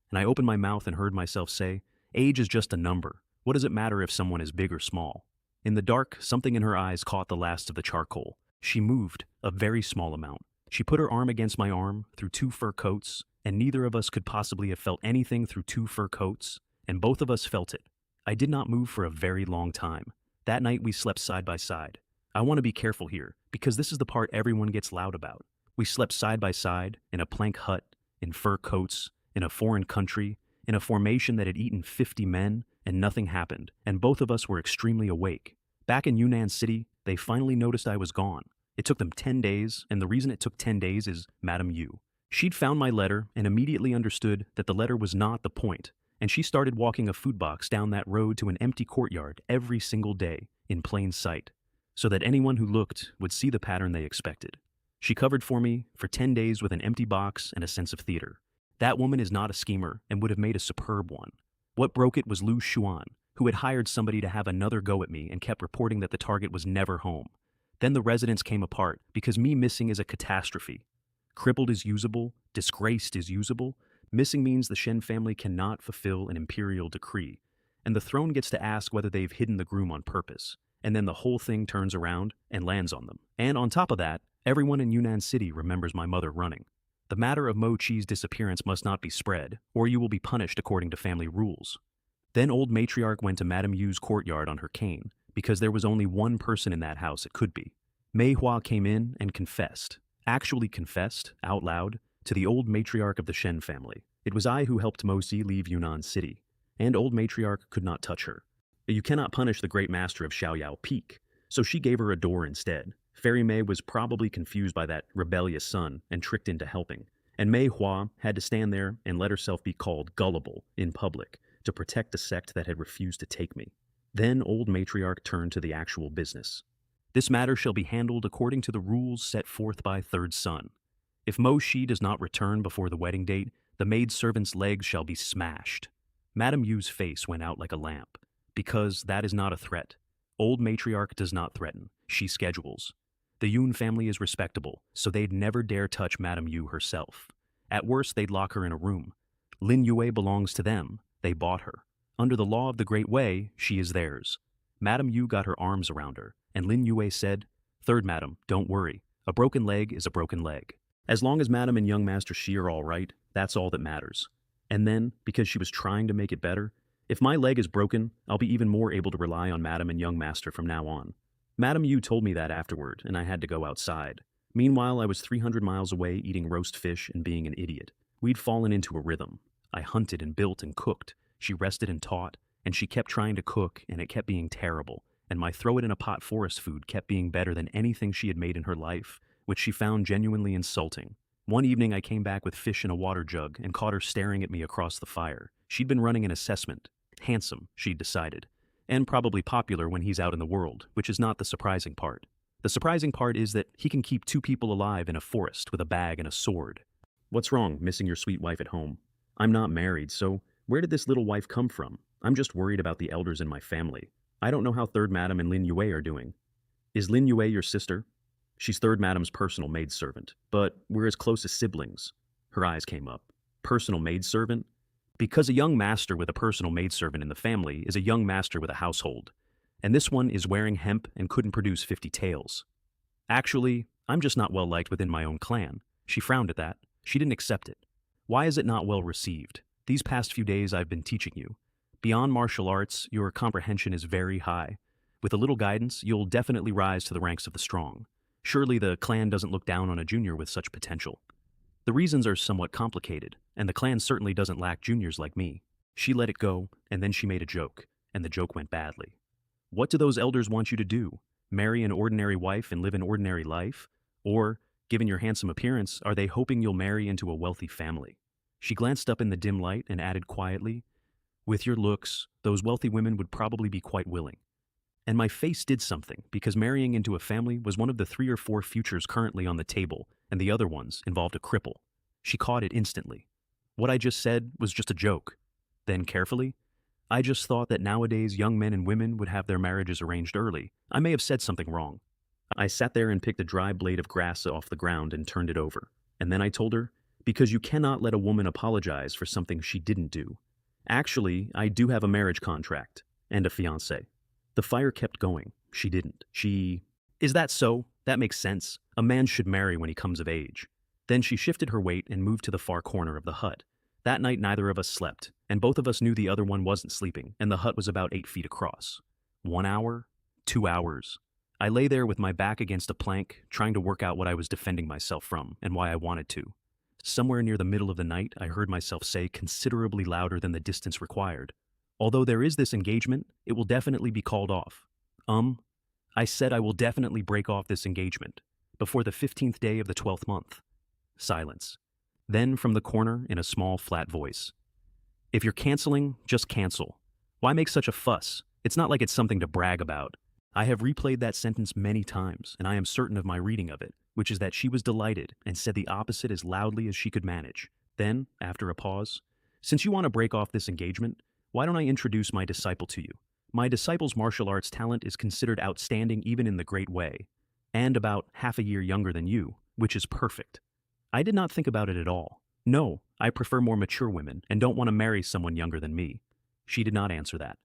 And I opened my mouth and heard myself say, age is just a number. What does it matter if someone is big or small? In the dark, something in her eyes caught the last of the charcoal. She moved, a very small amount. She put her arm against my arm through 2 fur coats, and neither of us could possibly have felt anything through 2 fur coats, and both of us felt it. I did not move for a very long time. That night we slept side by side. I want to be careful here, because this is the part everyone gets loud about. We slept side by side, in a plank hut, in fur coats, in a foreign country, in a formation that had eaten 50 men, and nothing happened, and both of us were extremely awake. Back in Yunnan City, they finally noticed I was gone. It took them 10 days, and the reason it took 10 days is Madame Yu. She'd found my letter and immediately understood that the letter was not the point, and she started walking a food box down that road to an empty courtyard every single day, in plain sight, so that anyone who looked would see the pattern they expected. She covered for me for 10 days with an empty box and a sense of theater. That woman is not a schemer and would have made a superb one. What broke it was Lu Xuan, who had hired somebody to have another go at me and kept reporting that the target was never home. Then the residence came apart because me missing is a catastrophe. Crippled is usable, disgraced is usable. Missing means the Shen family cannot fulfill an imperial decree, and the throne gets to ask whether they've hidden the groom on purpose, and then the whole thing turns around and lands on them. And on top of that, everyone in Yunnan City remembers my mother running. The matter of Mo Chi's disappearance must not be spread, or you will be punished according to family rules. Then old matriarch went to Madame Yu's courtyard on her cane, because there was only one person in that house it could be. Mei Hua came in and confessed, actually confessed, out loud, to the old matriarch of the Shen family. It was I who helped Mo Xi leave Yunnan City, and old matriarch could not touch her. You cannot punish the great master of Xiaoyao Peak, so she gave her a door instead. Fairy Mei was probably confused by that rebellious son and tricked into helping, and Mei Hua had to stand there and let herself be called gullible in public to protect the sect that had refused to take me. Then old matriarch turned to the actual business. This matter shall be handled according to the rules set forth by third son. If Mo Xi does not return before the wedding date, the maidservant's legs shall be smashed. Madame Yu's face went out like a lamp, because that is not a threat. Old matriarch does not threaten, she schedules. The Yun family is respectable, so they'd never dare touch Madame Yu herself. At worst, they'd lock her in a room. Lin Yue belongs to them, they bought her. Under the law of the Great Wei, she is theirs. Madame Yu got her arms around her, and Lin Yue said, "Third madam, don't worry. A broken leg is a broken leg. As long as Madam and young Master Shi are all right, that's all that matters. And then, because she was trying to make it better, if my leg is broken, I'll be even more able to rely on Madam and young Master from now on. Madam Yu told me that afterward, and I had to go outside. Meanwhile, I was 300 miles away eating roast fish and being an idiot. We'd fallen into a rhythm. I hunted and built and cooked. She rested and taught, and she kept trying to cook, and it kept being terrible. And my throw-it-in-a-pot forest food kept being better than anything she had made in her life, which she found genuinely insulting. One evening I came back with fish in a water jug and caught her staring at me across the fire. She'd been running an assessment. Handsome, she'd decided. And probably popular when he's out in the world, which is not the surprising part. The surprising part is that he can keep 2 people alive in a forest with a bag and a sword. What's wrong, missing your sweet wife at home? I'm not married, so where did this little wife come from? I'm just worried about the elders in my family. I don't know how Third Madam and Lin Yue are doing. Is Lin Yue your sister? She's Third Madam's personal maidservant, but we're as close as siblings. Her eyes came up. Personal maidservant? Because a young master with a personal maidservant in the family is a young master with a household. And this one is wearing hemp and couldn't produce 50 tails. Actually, I'm just not well liked within my own clan. She frowned at that. She didn't accept it. Why is it not well received? These past few days I've been teaching you. Beyond martial arts, your comprehension is very high. With a little guidance, you'll definitely rise to the ranks of the strong. Surely the clan doesn't look down on a junior with such potential. The reasons are somewhat complicated, and the clan certainly doesn't lack juniors like me. She let it go, and then she made a joke, and the joke went badly. What do those elders want you to do? Marry an ordinary wife and live an ordinary life? Or, given your handsome appearance, are they hoping you'll marry into a wealthy family? She glanced up in the dim light and added quietly, with your looks, those wealthy women would probably be quite willing. And my face did something, because marrying into a family was one of the 3 or 4 futures currently on the table, and the other ones involved a cripple. She caught it instantly. What I just said was just a joke. Then carefully, I just thought that nowadays young men and women would have their marriages arranged early. I may have said something wrong. I sat there and picked a dry blade of grass off the ground and turned it over. And then I told her, because you cannot let a woman apologize for something she didn't do. Actually, I do have a marriage contract and a fiancé. The fire kept going. She didn't. Is that so? That makes sense. A man should marry when he comes of age. Then she shifted her weight and moved to the far corner of the hut. That night neither of us slept, and both of us knew the other one wasn't sleeping, and the hut was about 8 feet across. 1 hour? 2 hours. I lay there with my back against a plank, trying to work out what I was defending myself from, and why I wanted to. Somewhere near the middle of the night, I heard myself say considerably louder than the distance required, although there is this engagement, it will definitely be called off. I said I will definitely break off this engagement, before the 15th day of the 12th month. Silence. Then from the corner, in a small, flat voice. If you're canceling, just cancel. Why make such a fuss? It's not like it's something to brag about. I have replayed that sentence many times, and I am certain of my reading of it, which is that she was delighted and said the opposite as loudly as she could manage. Then, after a pause, since you want to break off this engagement, why don't I introduce my disciple to you? My disciple's martial arts talent is considered outstanding even in the Great Wei, and about half a year younger than you, which is perfect. I did not think about it at all. No, I prefer more mature women and don't want to marry someone younger than me. She did not answer that.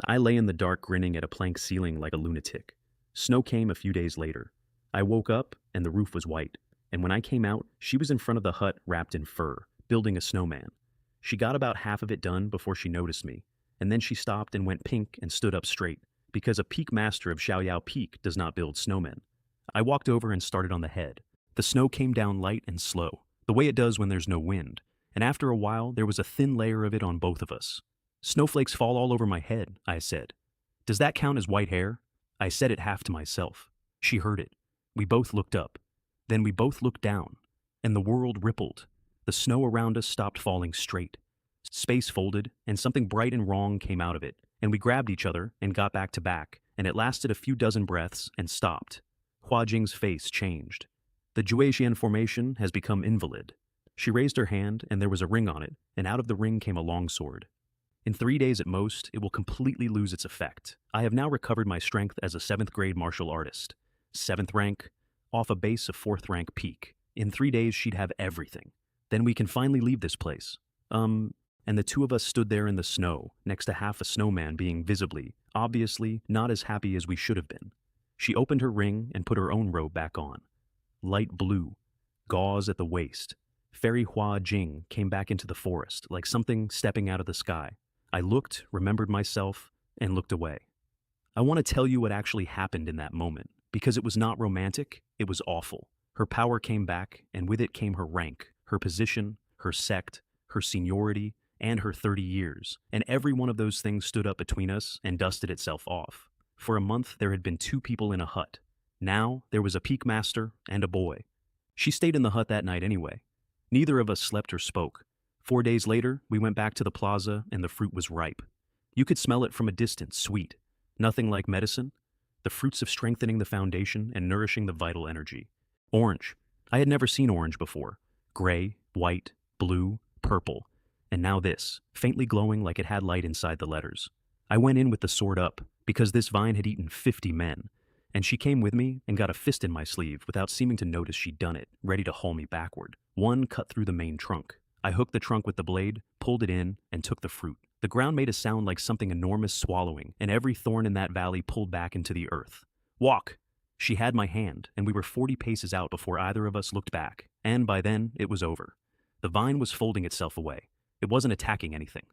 I lay in the dark grinning at a plank ceiling like a lunatic. Snow came a few days later. I woke up and the roof was white, and when I came out, she was in front of the hut wrapped in fur, building a snowman. She got about half of it done before she noticed me, and then she stopped and went pink and stood up straight, because a peak master of Xiaoyao Peak does not build snowmen. I walked over and started on the head. The snow came down light and slow, the way it does when there's no wind, and after a while there was a thin layer of it on both of us. Snowflakes fall all over my head, I said. Does that count as white hair? I said it half to myself. She heard it. We both looked up. Then we both looked down, and the world rippled. The snow around us stopped falling straight. Space folded, and something bright and wrong came out of it, and we grabbed each other and got back to back, and it lasted a few dozen breaths and stopped. Hua Jing's face changed. The Juexian formation has become invalid. She raised her hand, and there was a ring on it, and out of the ring came a longsword. In 3 days at most, it will completely lose its effect. I have now recovered my strength as a 7th grade martial artist. 7th rank, off a base of 4th rank peak. In 3 days, she'd have everything. Then we can finally leave this place. And the two of us stood there in the snow, next to half a snowman being visibly, obviously, not as happy as we should have been. She opened her ring and put her own robe back on. light blue, gauze at the waist. Fairy Hua Jing came back into the forest, like something stepping out of the sky. I looked, remembered myself, and looked away. I want to tell you what actually happened in that moment, because it was not romantic, it was awful. Her power came back, and with it came her rank, her position, her sect, her seniority, and her 30 years, and every one of those things stood up between us and dusted itself off. For a month, there had been 2 people in a hut. Now, there was a peak master and a boy. She stayed in the hut that night anyway. Neither of us slept or spoke. 4 days later, we went back to the plaza and the fruit was ripe. You could smell it from a distance, sweet. Nothing like medicine. The fruits of strengthening the foundation and nourishing the vital energy. Orange. I had never seen orange before. Gray, white, blue, purple. And now this, faintly glowing like it had light inside the letters. I went in with the sword up, because this vine had eaten 50 men. And she came with me and got a fist in my sleeve without seeming to notice she'd done it, ready to haul me backward. One cut through the main trunk. I hooked the trunk with the blade, pulled it in, and took the fruit. The ground made a sound like something enormous swallowing, and every thorn in that valley pulled back into the earth. Walk! She had my hand, and we were 40 paces out before either of us looked back, and by then, it was over. The vine was folding itself away. It wasn't attacking anything.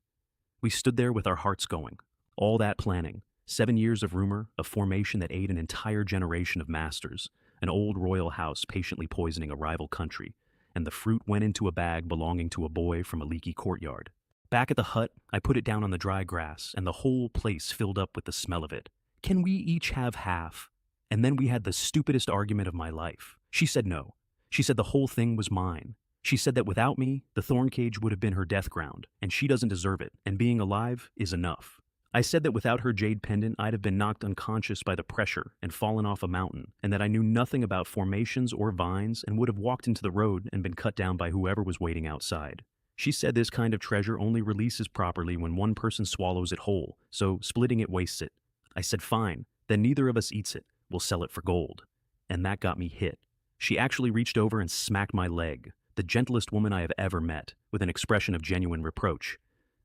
We stood there with our hearts going. All that planning, 7 years of rumor, a formation that ate an entire generation of masters, an old royal house patiently poisoning a rival country, and the fruit went into a bag belonging to a boy from a leaky courtyard. Back at the hut, I put it down on the dry grass, and the whole place filled up with the smell of it. Can we each have half? And then we had the stupidest argument of my life. She said no. She said the whole thing was mine. She said that without me, the thorn cage would have been her death ground, and she doesn't deserve it, and being alive is enough. I said that without her jade pendant, I'd have been knocked unconscious by the pressure and fallen off a mountain, and that I knew nothing about formations or vines and would have walked into the road and been cut down by whoever was waiting outside. She said this kind of treasure only releases properly when one person swallows it whole, so splitting it wastes it. I said fine, then neither of us eats it, we'll sell it for gold. And that got me hit. She actually reached over and smacked my leg, the gentlest woman I have ever met, with an expression of genuine reproach.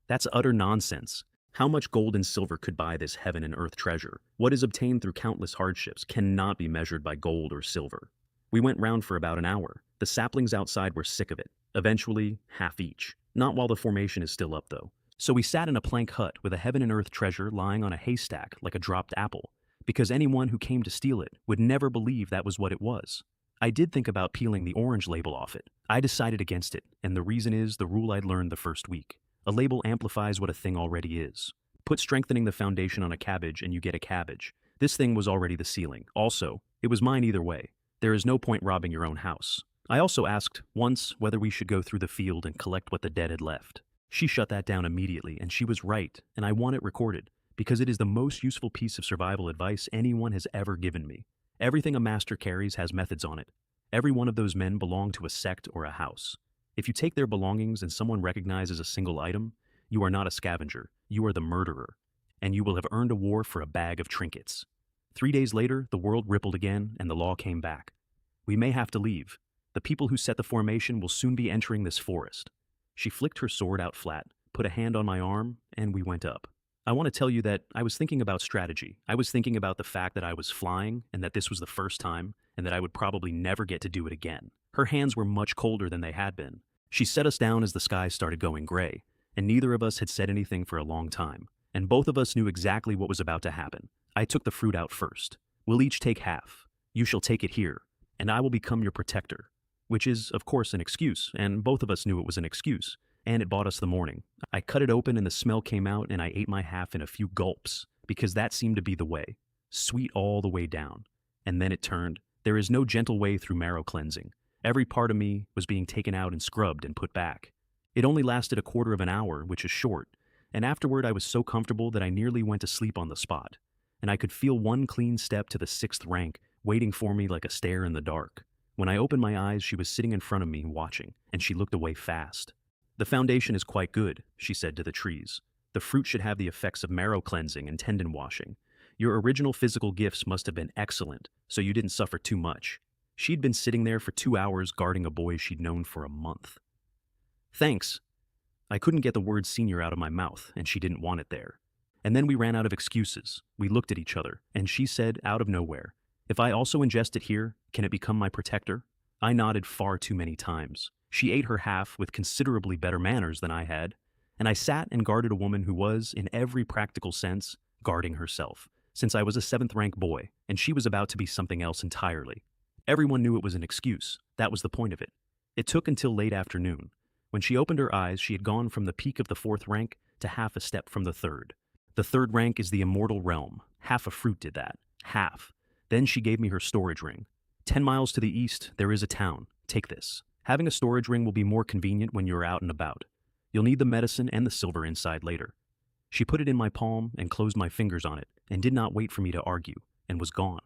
That's utter nonsense. How much gold and silver could buy this heaven and earth treasure? What is obtained through countless hardships cannot be measured by gold or silver. We went round for about an hour. The saplings outside were sick of it. Eventually, half each. Not while the formation is still up, though. So we sat in a plank hut with a heaven and earth treasure lying on a haystack like a dropped apple, because anyone who came to steal it would never believe that was what it was. I did think about peeling the orange label off it. I decided against it, and the reason is the rule I'd learned the first week. A label amplifies what a thing already is. Put strengthening the foundation on a cabbage and you get a cabbage. This thing was already the ceiling. Also, it was mine either way. There is no point robbing your own house. I also asked once whether we should go through the field and collect what the dead had left. She shut that down immediately, and she was right, and I want it recorded, because it is the most useful piece of survival advice anyone has ever given me. Everything a master carries has methods on it. Every one of those men belonged to a sect or a house. If you take their belongings and someone recognizes a single item, you are not a scavenger, you are the murderer, and you will have earned a war for a bag of trinkets. 3 days later, the world rippled again, and the law came back. We may have to leave. The people who set the formation will soon be entering this forest. She flicked her sword out flat, put a hand on my arm, and we went up. I want to tell you that I was thinking about strategy. I was thinking about the fact that I was flying, and that this was the first time, and that I would probably never get to do it again. Her hands were much colder than they had been. She set us down as the sky started going gray, and neither of us had said anything for a long time, and both of us knew exactly what was about to happen. I took the fruit out first. We'll each take half. You shall take it here, and I will become your protector. Which is, of course, an excuse, and both of us knew it was an excuse, and it bought us the morning. I cut it open and the smell came out, and I ate my half in a few gulps, because that seemed to be the way. Sweet all the way down. And then it turned. There is no gentle way through marrow cleansing. Every part of me was being taken out and scrubbed and put back. It only lasted a quarter of an hour, which is short, and afterward I was so comfortable that I nearly went to sleep on the spot, and I could feel one clean step to the 6th rank waiting for me like a stare in the dark. When I opened my eyes, she was sitting in front of me watching, and she looked away fast. The foundation is quite good, she said to the trees. The fruit should have the effects of marrow cleansing and tendon washing. Your original physical gifts must have been excellent, so you didn't suffer too much. She'd been sitting there for 2 hours guarding a boy she'd known for a month. Thanks. I couldn't get the word senior out of my mouth, and she didn't want it there. And then we ran out of excuses. We looked at each other, and she said, out of nowhere, if I also ingest it here, can it become my protector? I nodded far too many times. She ate her half with considerably better manners than I had, and I sat and guarded a woman who was, in every practical sense, guarding herself, since I was a seventh rank boy, and she was about to be something else entirely. Everyone knew it was an excuse. That was the point of it. It took until late afternoon. When she opened her eyes, she had gone from the peak of the fourth rank to half a step from the third. The third rank is the immortal realm. Half a fruit did that. Half. Then she gave me her storage ring. 10 miles to the east, there is a town. Take this. Having a storage ring will be more convenient when you're out and about. You'll need the medicine and the silver inside later. She put it in my palm and closed my fingers on it, and did not wait for me to argue, and was gone.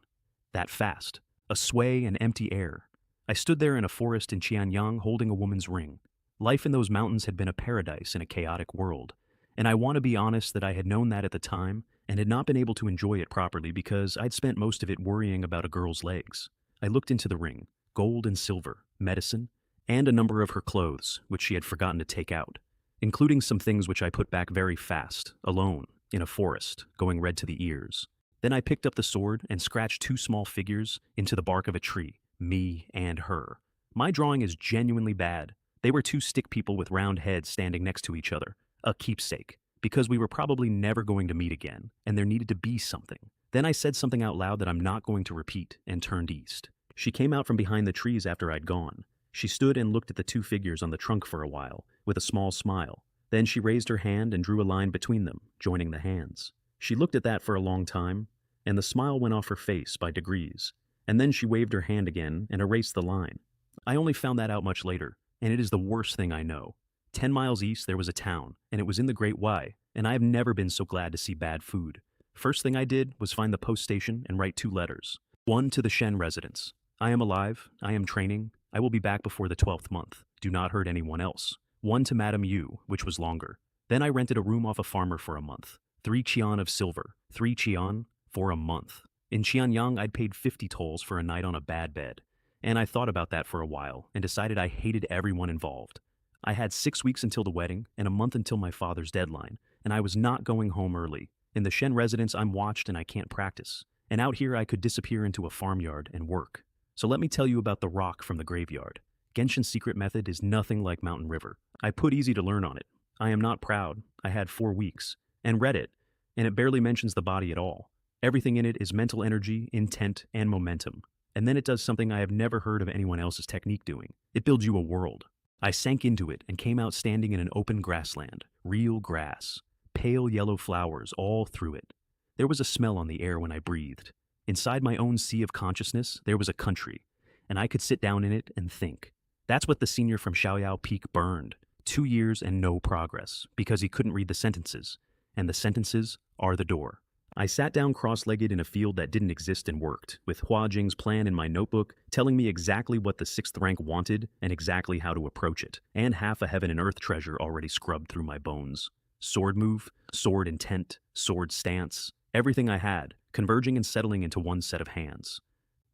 That fast. A sway and empty air. I stood there in a forest in Qianyang holding a woman's ring. Life in those mountains had been a paradise in a chaotic world, and I want to be honest that I had known that at the time and had not been able to enjoy it properly because I'd spent most of it worrying about a girl's legs. I looked into the ring, gold and silver, medicine, and a number of her clothes, which she had forgotten to take out, including some things which I put back very fast, alone, in a forest, going red to the ears. Then I picked up the sword and scratched two small figures into the bark of a tree, me and her. My drawing is genuinely bad. They were two stick people with round heads standing next to each other, a keepsake, because we were probably never going to meet again, and there needed to be something. Then I said something out loud that I'm not going to repeat, and turned east. She came out from behind the trees after I'd gone. She stood and looked at the two figures on the trunk for a while, with a small smile. Then she raised her hand and drew a line between them, joining the hands. She looked at that for a long time, and the smile went off her face by degrees, and then she waved her hand again and erased the line. I only found that out much later, and it is the worst thing I know. 10 miles east there was a town, and it was in the Great Wei, and I have never been so glad to see bad food. First thing I did was find the post station and write 2 letters. One to the Shen residence. I am alive, I am training, I will be back before the 12th month. Do not hurt anyone else. One to Madame Yu, which was longer. Then I rented a room off a farmer for a month. 3 qian of silver. 3 qian for a month. In Qianyang, I'd paid 50 tolls for a night on a bad bed. And I thought about that for a while and decided I hated everyone involved. I had 6 weeks until the wedding and a month until my father's deadline, and I was not going home early. In the Shen residence, I'm watched and I can't practice. And out here, I could disappear into a farmyard and work. So let me tell you about the rock from the graveyard. Genshin's secret method is nothing like Mountain River. I put easy to learn on it. I am not proud. I had 4 weeks. And read it. And it barely mentions the body at all. Everything in it is mental energy, intent, and momentum. And then it does something I have never heard of anyone else's technique doing. It builds you a world. I sank into it and came out standing in an open grassland. Real grass. Pale yellow flowers all through it. There was a smell on the air when I breathed. Inside my own sea of consciousness, there was a country, and I could sit down in it and think. That's what the senior from Xiaoyao Peak burned. 2 years and no progress, because he couldn't read the sentences. And the sentences are the door. I sat down cross-legged in a field that didn't exist and worked, with Hua Jing's plan in my notebook telling me exactly what the 6th rank wanted and exactly how to approach it, and half a heaven and earth treasure already scrubbed through my bones. Sword move, sword intent, sword stance, everything I had, converging and settling into one set of hands.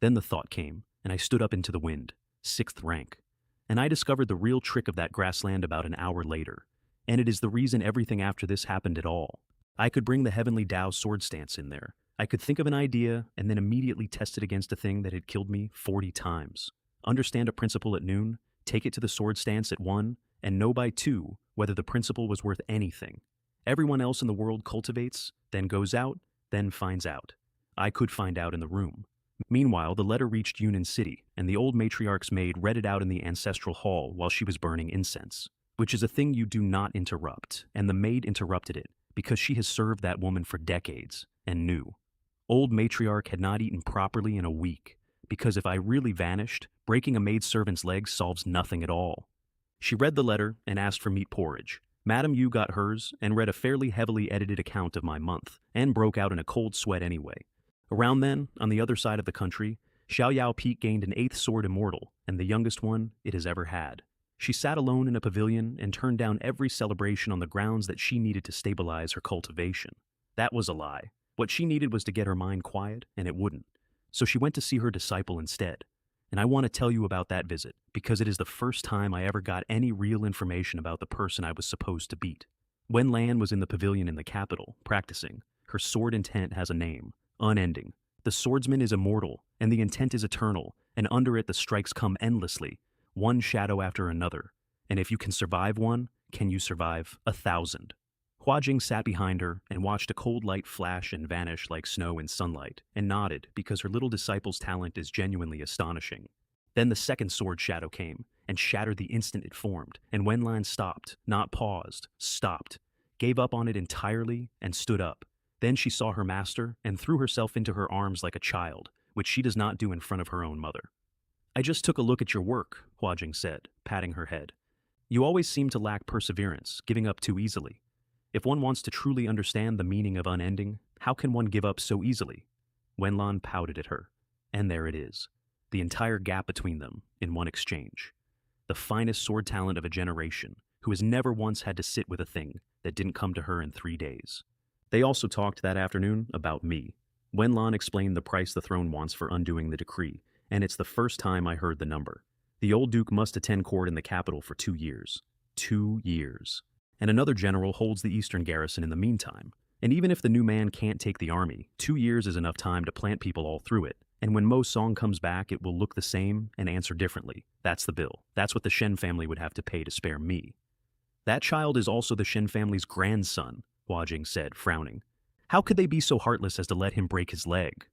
Then the thought came, and I stood up into the wind, 6th rank. And I discovered the real trick of that grassland about an hour later, and it is the reason everything after this happened at all. I could bring the Heavenly Tao sword stance in there. I could think of an idea and then immediately test it against a thing that had killed me 40 times. Understand a principle at noon, take it to the sword stance at 1, and know by 2 whether the principle was worth anything. Everyone else in the world cultivates, then goes out, then finds out. I could find out in the room. Meanwhile, the letter reached Yunnan City, and the old matriarch's maid read it out in the ancestral hall while she was burning incense, which is a thing you do not interrupt, and the maid interrupted it, because she has served that woman for decades, and knew. Old matriarch had not eaten properly in a week, because if I really vanished, breaking a maidservant's leg solves nothing at all. She read the letter and asked for meat porridge. Madame Yu got hers and read a fairly heavily edited account of my month, and broke out in a cold sweat anyway. Around then, on the other side of the country, Xiaoyao Peak gained an 8th sword immortal, and the youngest one it has ever had. She sat alone in a pavilion and turned down every celebration on the grounds that she needed to stabilize her cultivation. That was a lie. What she needed was to get her mind quiet, and it wouldn't. So she went to see her disciple instead. And I want to tell you about that visit, because it is the first time I ever got any real information about the person I was supposed to beat. Wen Lan was in the pavilion in the capital, practicing. Her sword intent has a name, unending. The swordsman is immortal, and the intent is eternal, and under it the strikes come endlessly, one shadow after another. And if you can survive one, can you survive 1,000? Hua Jing sat behind her and watched a cold light flash and vanish like snow in sunlight, and nodded because her little disciple's talent is genuinely astonishing. Then the second sword shadow came, and shattered the instant it formed, and Wenlan stopped, not paused, stopped, gave up on it entirely, and stood up. Then she saw her master, and threw herself into her arms like a child, which she does not do in front of her own mother. I just took a look at your work, Hua Jing said, patting her head. You always seem to lack perseverance, giving up too easily. If one wants to truly understand the meaning of unending, how can one give up so easily? Wenlan pouted at her. And there it is. The entire gap between them, in one exchange. The finest sword talent of a generation, who has never once had to sit with a thing that didn't come to her in 3 days. They also talked that afternoon about me. Wenlan explained the price the throne wants for undoing the decree, and it's the first time I heard the number. The old duke must attend court in the capital for 2 years. 2 years. And another general holds the eastern garrison in the meantime. And even if the new man can't take the army, 2 years is enough time to plant people all through it. And when Mo Song comes back, it will look the same and answer differently. That's the bill. That's what the Shen family would have to pay to spare me. That child is also the Shen family's grandson, Hua Jing said, frowning. How could they be so heartless as to let him break his leg?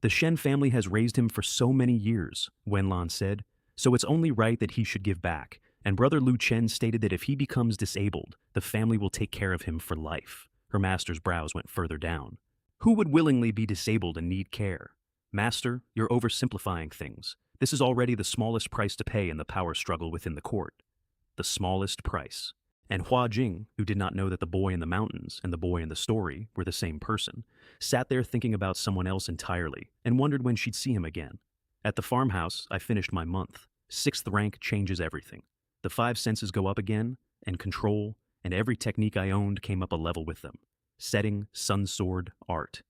The Shen family has raised him for so many years, Wenlan said, so it's only right that he should give back. And Brother Lu Chen stated that if he becomes disabled, the family will take care of him for life. Her master's brows went further down. Who would willingly be disabled and need care? Master, you're oversimplifying things. This is already the smallest price to pay in the power struggle within the court. The smallest price. And Hua Jing, who did not know that the boy in the mountains and the boy in the story were the same person, sat there thinking about someone else entirely and wondered when she'd see him again. At the farmhouse, I finished my month. 6th rank changes everything. The 5 senses go up again, and control, and every technique I owned came up a level with them. Setting, sun sword, art.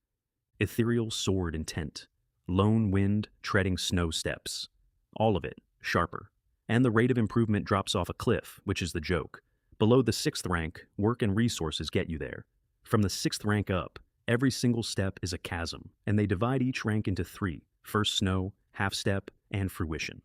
Ethereal sword intent. Lone wind, treading snow steps. All of it, sharper. And the rate of improvement drops off a cliff, which is the joke. Below the 6th rank, work and resources get you there. From the 6th rank up, every single step is a chasm, and they divide each rank into 3, first snow, half step, and fruition.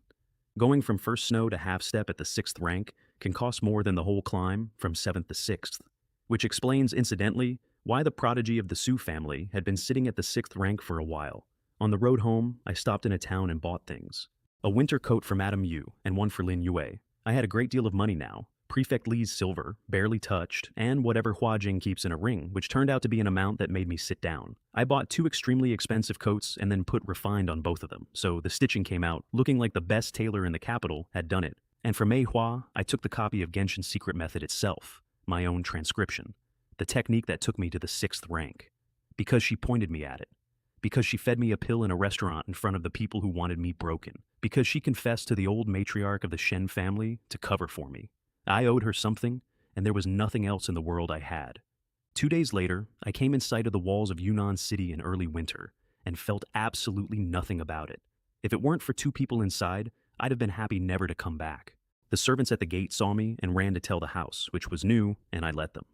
Going from first snow to half step at the 6th rank can cost more than the whole climb from 7th to 6th, which explains, incidentally, why the prodigy of the Su family had been sitting at the 6th rank for a while. On the road home, I stopped in a town and bought things. A winter coat for Madame Yu and one for Lin Yue. I had a great deal of money now. Prefect Li's silver, barely touched, and whatever Hua Jing keeps in a ring, which turned out to be an amount that made me sit down. I bought 2 extremely expensive coats and then put refined on both of them, so the stitching came out looking like the best tailor in the capital had done it. And for Mei Hua, I took the copy of Genshin's secret method itself, my own transcription, the technique that took me to the 6th rank. Because she pointed me at it. Because she fed me a pill in a restaurant in front of the people who wanted me broken. Because she confessed to the old matriarch of the Shen family to cover for me. I owed her something, and there was nothing else in the world I had. 2 days later, I came in sight of the walls of Yunnan City in early winter, and felt absolutely nothing about it. If it weren't for 2 people inside, I'd have been happy never to come back. The servants at the gate saw me and ran to tell the house, which was new, and I let them.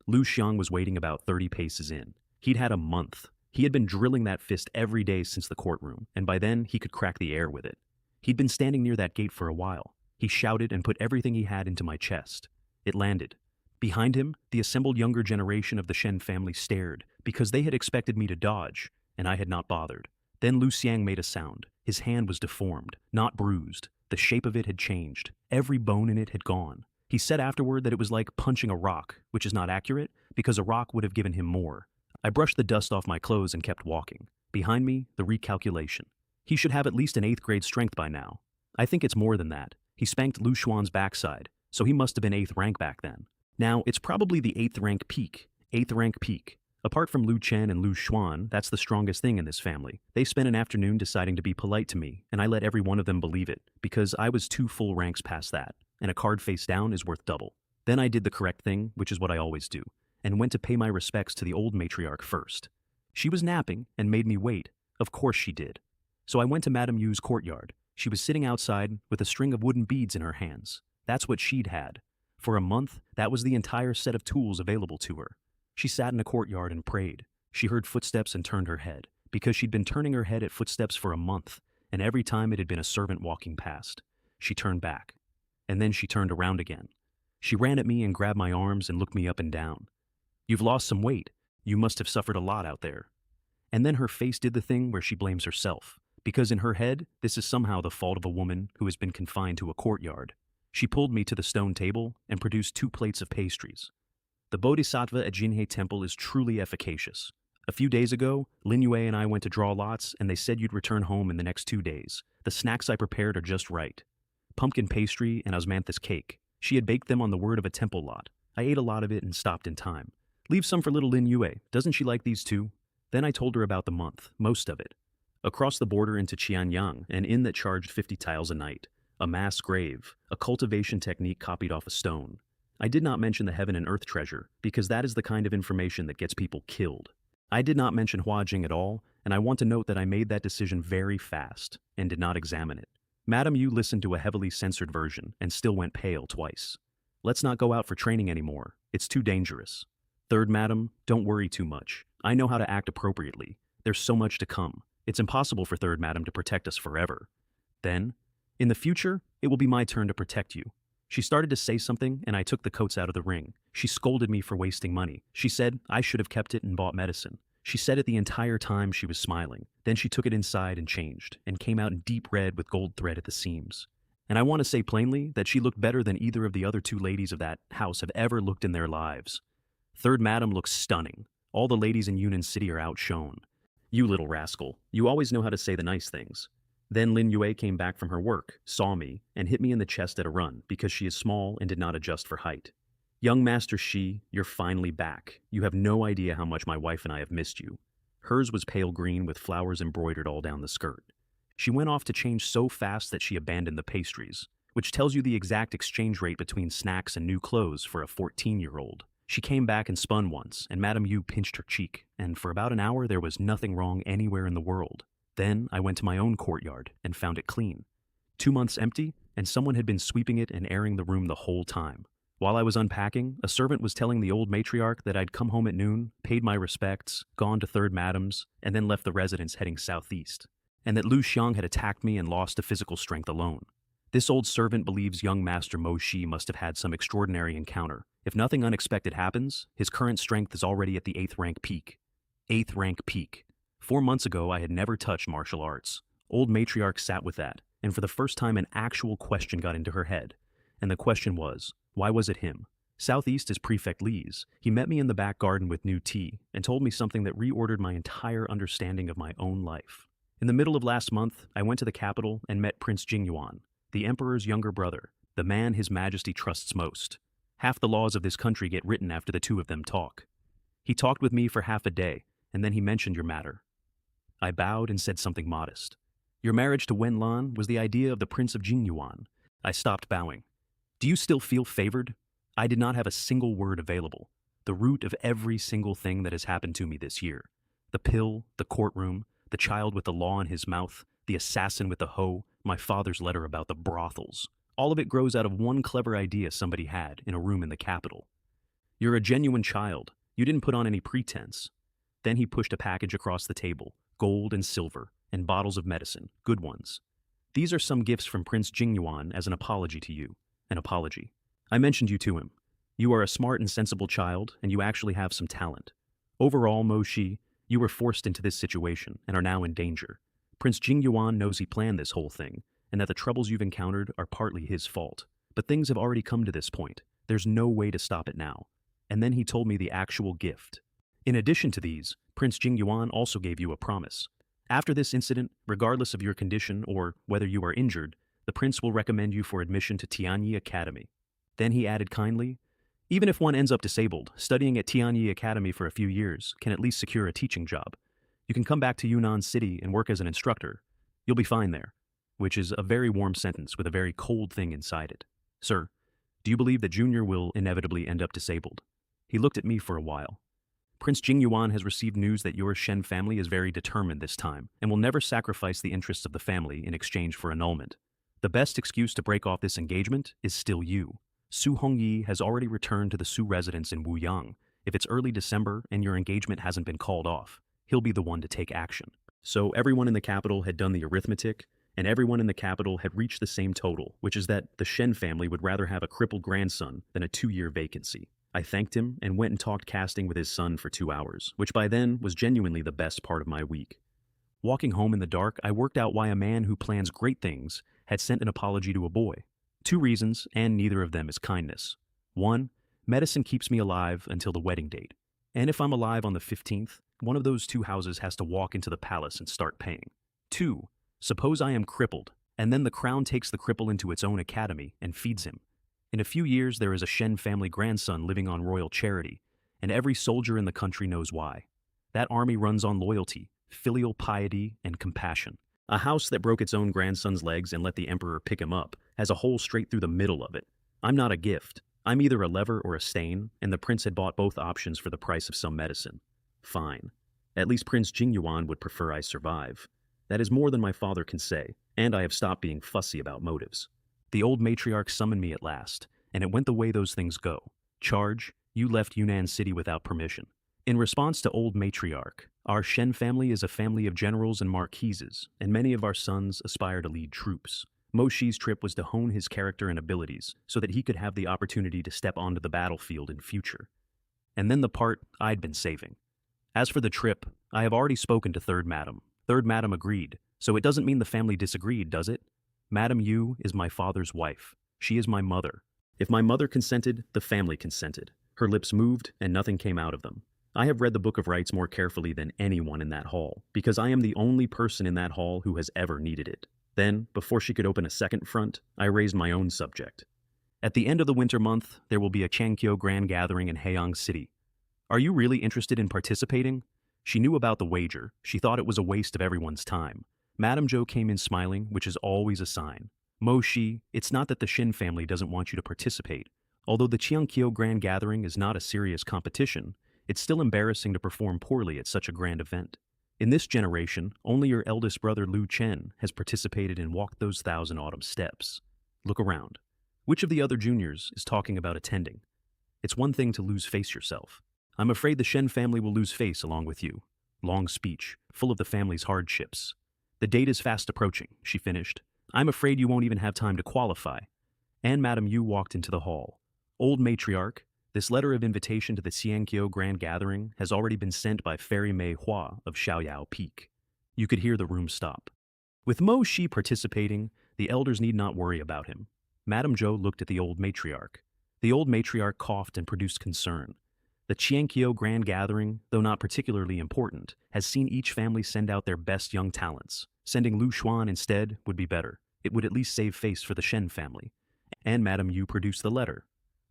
Lu Xiang was waiting about 30 paces in. He'd had a month. He had been drilling that fist every day since the courtroom, and by then he could crack the air with it. He'd been standing near that gate for a while. He shouted and put everything he had into my chest. It landed. Behind him, the assembled younger generation of the Shen family stared, because they had expected me to dodge, and I had not bothered. Then Lu Xiang made a sound. His hand was deformed, not bruised. The shape of it had changed. Every bone in it had gone. He said afterward that it was like punching a rock, which is not accurate, because a rock would have given him more. I brushed the dust off my clothes and kept walking. Behind me, the recalculation. He should have at least an 8th grade strength by now. I think it's more than that. He spanked Lu Xuan's backside, so he must have been 8th rank back then. Now, it's probably the 8th rank peak. 8th rank peak. Apart from Lu Chen and Lu Xuan, that's the strongest thing in this family. They spent an afternoon deciding to be polite to me, and I let every one of them believe it, because I was 2 full ranks past that, and a card face down is worth double. Then I did the correct thing, which is what I always do, and went to pay my respects to the old matriarch first. She was napping and made me wait. Of course she did. So I went to Madame Yu's courtyard. She was sitting outside with a string of wooden beads in her hands. That's what she'd had. For a month, that was the entire set of tools available to her. She sat in a courtyard and prayed. She heard footsteps and turned her head. because she'd been turning her head at footsteps for a month, and every time it had been a servant walking past. She turned back. And then she turned around again. She ran at me and grabbed my arms and looked me up and down. "You've lost some weight. You must have suffered a lot out there." And then her face did the thing where she blames herself, because in her head, this is somehow the fault of a woman who has been confined to a courtyard. She pulled me to the stone table and produced 2 plates of pastries. The Bodhisattva at Jinhei Temple is truly efficacious. A few days ago, Lin Yue and I went to draw lots, and they said you'd return home in the next 2 days. The snacks I prepared are just right. Pumpkin pastry and osmanthus cake. She had baked them on the word of a temple lot. I ate a lot of it and stopped in time. "Leave some for little Lin Yue. Doesn't she like these too?" Then I told her about the month, most of it. Across the border into Qianyang, an inn that charged 50 tiles a night. A mass grave, a cultivation technique copied off a stone. I did not mention the heaven and earth treasure, because that is the kind of information that gets people killed. I did not mention Huajing at all, and I want to note that I made that decision very fast, and did not examine it. Madam Yu listened to a heavily censored version, and still went pale twice. "Let's not go out for training anymore. It's too dangerous." "Third Madam, don't worry too much. I know how to act appropriately. There's so much to come. It's impossible for Third Madam to protect us forever. Then, in the future, it will be my turn to protect you." She started to say something, and I took the coats out of the ring. She scolded me for wasting money. She said I should have kept it and bought medicine. She said it the entire time she was smiling. Then she took it inside and changed, and came out in deep red with gold thread at the seams. And I want to say plainly that she looked better than either of the other 2 ladies of that house have ever looked in their lives. Third Madam looks stunning. All the ladies in Yunnan City are outshone. "You little rascal, you always know how to say the nice things." Then Lin Yue came back from her work, saw me, and hit me in the chest at a run because she is small and did not adjust for height. "Young Master Shi, you're finally back. You have no idea how much my wife and I have missed you." Hers was pale green with flowers embroidered all down the skirt. She went off to change so fast that she abandoned the pastries, which tells you the exact exchange rate between snacks and new clothes for a 14-year-old. She came back and spun once, and Madame Yu pinched her cheek, and for about an hour there was nothing wrong anywhere in the world. Then I went to my own courtyard and found it clean. 2 months empty, and someone had been sweeping it and airing the room the whole time. While I was unpacking, a servant was telling the old matriarch that I'd come home at noon, paid my respects, gone to Third Madam's, and then left the residence heading southeast, and that Lu Xiang had attacked me and lost to physical strength alone. This old servant believes young Master Mo Shi must have had some extraordinary encounter. If nothing unexpected happens, his current strength is already at the 8th rank peak. 8th rank peak. 4 months ago, I had never touched martial arts. Old matriarch sat with that, and for the first time an actual question got into her head. And the question was, why was it him? Southeast is Prefect Lee's. He met me in the back garden with new tea, and told me something that reordered my entire understanding of my own life. In the middle of last month, I went to the capital and met Prince Jingyuan, the Emperor's younger brother, the man His Majesty trusts most. Half the laws of this country get written after the 2 of them talk. He talked with me for half a day, and then he mentioned your matter. I bowed and said something modest. "Your marriage to Wen Lan was the idea of the Prince of Jingyuan." I stopped bowing. "Do you still feel favored?" I did not have a single word available. The root of every single thing that has happened to me this year. The pill, the courtroom, the child with the law in his mouth, the assassin with the hoe, my father's letter about the brothels. All of it grows out of one clever idea somebody had in a room in the capital. "You're a genuine child. You didn't put on any pretense." Then he pushed a package across the table, gold and silver, and bottles of medicine, good ones. "These are some gifts from Prince Jingyuan as an apology to you." An apology. I mentioned you to him. "You are a smart and sensible child, and you actually have some talent. Overall, Mo Shi, you were forced into this situation and are now in danger. Prince Jingyuan knows he planned this whole thing, and that the troubles you've encountered are partly his fault. But things have already come to this point. There's no way to stop it now." And then he told me the actual gift. "In addition to these, Prince Jingyuan also gave you a promise. After this incident, regardless of your condition or whether you are injured, the prince will recommend you for admission to Tianyi Academy." Then he added kindly, "Even if one ends up disabled, studying at Tianyi Academy for a few years can at least secure a teaching job. You can come back to Yunnan City and work as an instructor. You'll be fine there." Which is a very warm sentence with a very cold thing inside it. "Sir, do you believe that Junior will inevitably end up disabled?" He looked at me for a while. "Prince Jingyuan has received news that your Shen family is very determined this time and will never sacrifice the interests of the family in exchange for annulment. The best excuse to break off this engagement is still you. Su Hongyi has already returned to the Su residence in Wuyang. If it's early December and your engagement hasn't been called off, he'll be the one to take action. So everyone in the capital had done the arithmetic, and everyone in the capital had reached the same total, which is that the Shen family would rather have a crippled grandson than a 2-year vacancy. I thanked him and went and talked casting with his son for 2 hours, which by then was genuinely the best part of my week. Walking home in the dark, I worked out why a man who plans great things had sent an apology to a boy. 2 reasons, and neither of them is kindness. 1, medicine keeps me alive until the wedding date. And if I'm alive on the 15th, one of those 2 houses has to walk into the palace and start paying. 2, suppose I am crippled, and then the crown takes the cripple into its own academy and feeds him. In a few years, there is a Shen family grandson living on royal charity, and every soldier in the country knows why. That army runs on loyalty, filial piety, and compassion. A house that broke its own grandson's legs and let the emperor pick him up has a hole straight through the middle of it. I'm not a gift. I'm either a lever or a stain, and the prince had bought both options for the price of some medicine. Fine. At least Prince Jingyuan would prefer I survive. That is more than my father can say, and I have stopped being fussy about motives. The old matriarch summoned me at last, and it went the way those things go. Charge, you left Yunnan City without permission. In response to old matriarch, our Shen family is a family of generals and marquises, and many of our sons aspire to lead troops. Mo Shi's trip was to hone his character and abilities so that he could have the opportunity to step onto the battlefield in future. And then the part I'd been saving. As for the trip, I have already spoken to Third Madam. Third Madam agreed, so it doesn't mean the family disagreed, does it? Madam Yu is my father's wife. She is my mother. If my mother consented, the family consented. Her lips moved, and nothing came out of them. I have read the Book of Rights more carefully than anyone in that hall, because I am the only person in that hall who has ever needed it. Then, before she could open a second front, I raised my own subject. At the end of the winter month, there will be a Changqiu Grand Gathering in Heiyang City. Are you really interested in participating? She knew about the wager. She thought it was a waste of everyone's time. Madame Zhou came in smiling, which is always a sign. Mo Shi, it's not that the Shin family doesn't want you to participate. Although the Qiangqiu Grand Gathering is not a serious competition, it's still embarrassing to perform poorly at such a grand event. In this generation, only your eldest brother Lu Chen has participated and walked those 1,000 autumn steps. Look around. Which of the other juniors is talking about attending? It's one thing to lose face yourself. I'm afraid the Shen family will lose face along with you. Long speech, full of the family's hardships. The date is fast approaching, she finished. I'm afraid you won't even have time to qualify. And Madame Yu walked into the hall. Old matriarch, this letter of invitation to the Xiangqiu Grand Gathering has already been sent by Fairy Mei Hua of Xiaoyao Peak. You could hear the room stop. With Mo Shi participating, the elders need not worry about him. Madame Zhou looked at the old matriarch. The old matriarch coughed and produced concern. The Qiangqiu Grand Gathering, though not particularly important, has seen each family send out their best young talents. Sending Lu Xuan instead would be better. It would at least save face for the Shen family. And Madame Yu produced the letter.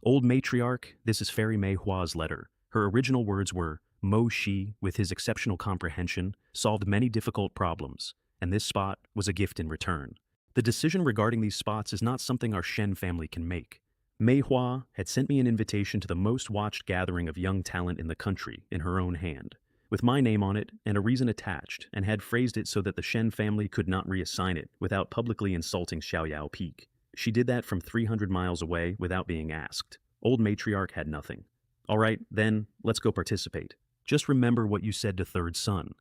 Old matriarch, this is Fairy Mei Hua's letter. Her original words were, Mo Shi, with his exceptional comprehension, solved many difficult problems, and this spot was a gift in return. The decision regarding these spots is not something our Shen family can make. Mei Hua had sent me an invitation to the most watched gathering of young talent in the country in her own hand, with my name on it and a reason attached, and had phrased it so that the Shen family could not reassign it without publicly insulting Xiaoyao Peak. She did that from 300 miles away without being asked. Old matriarch had nothing. All right, then, let's go participate. Just remember what you said to Third Son.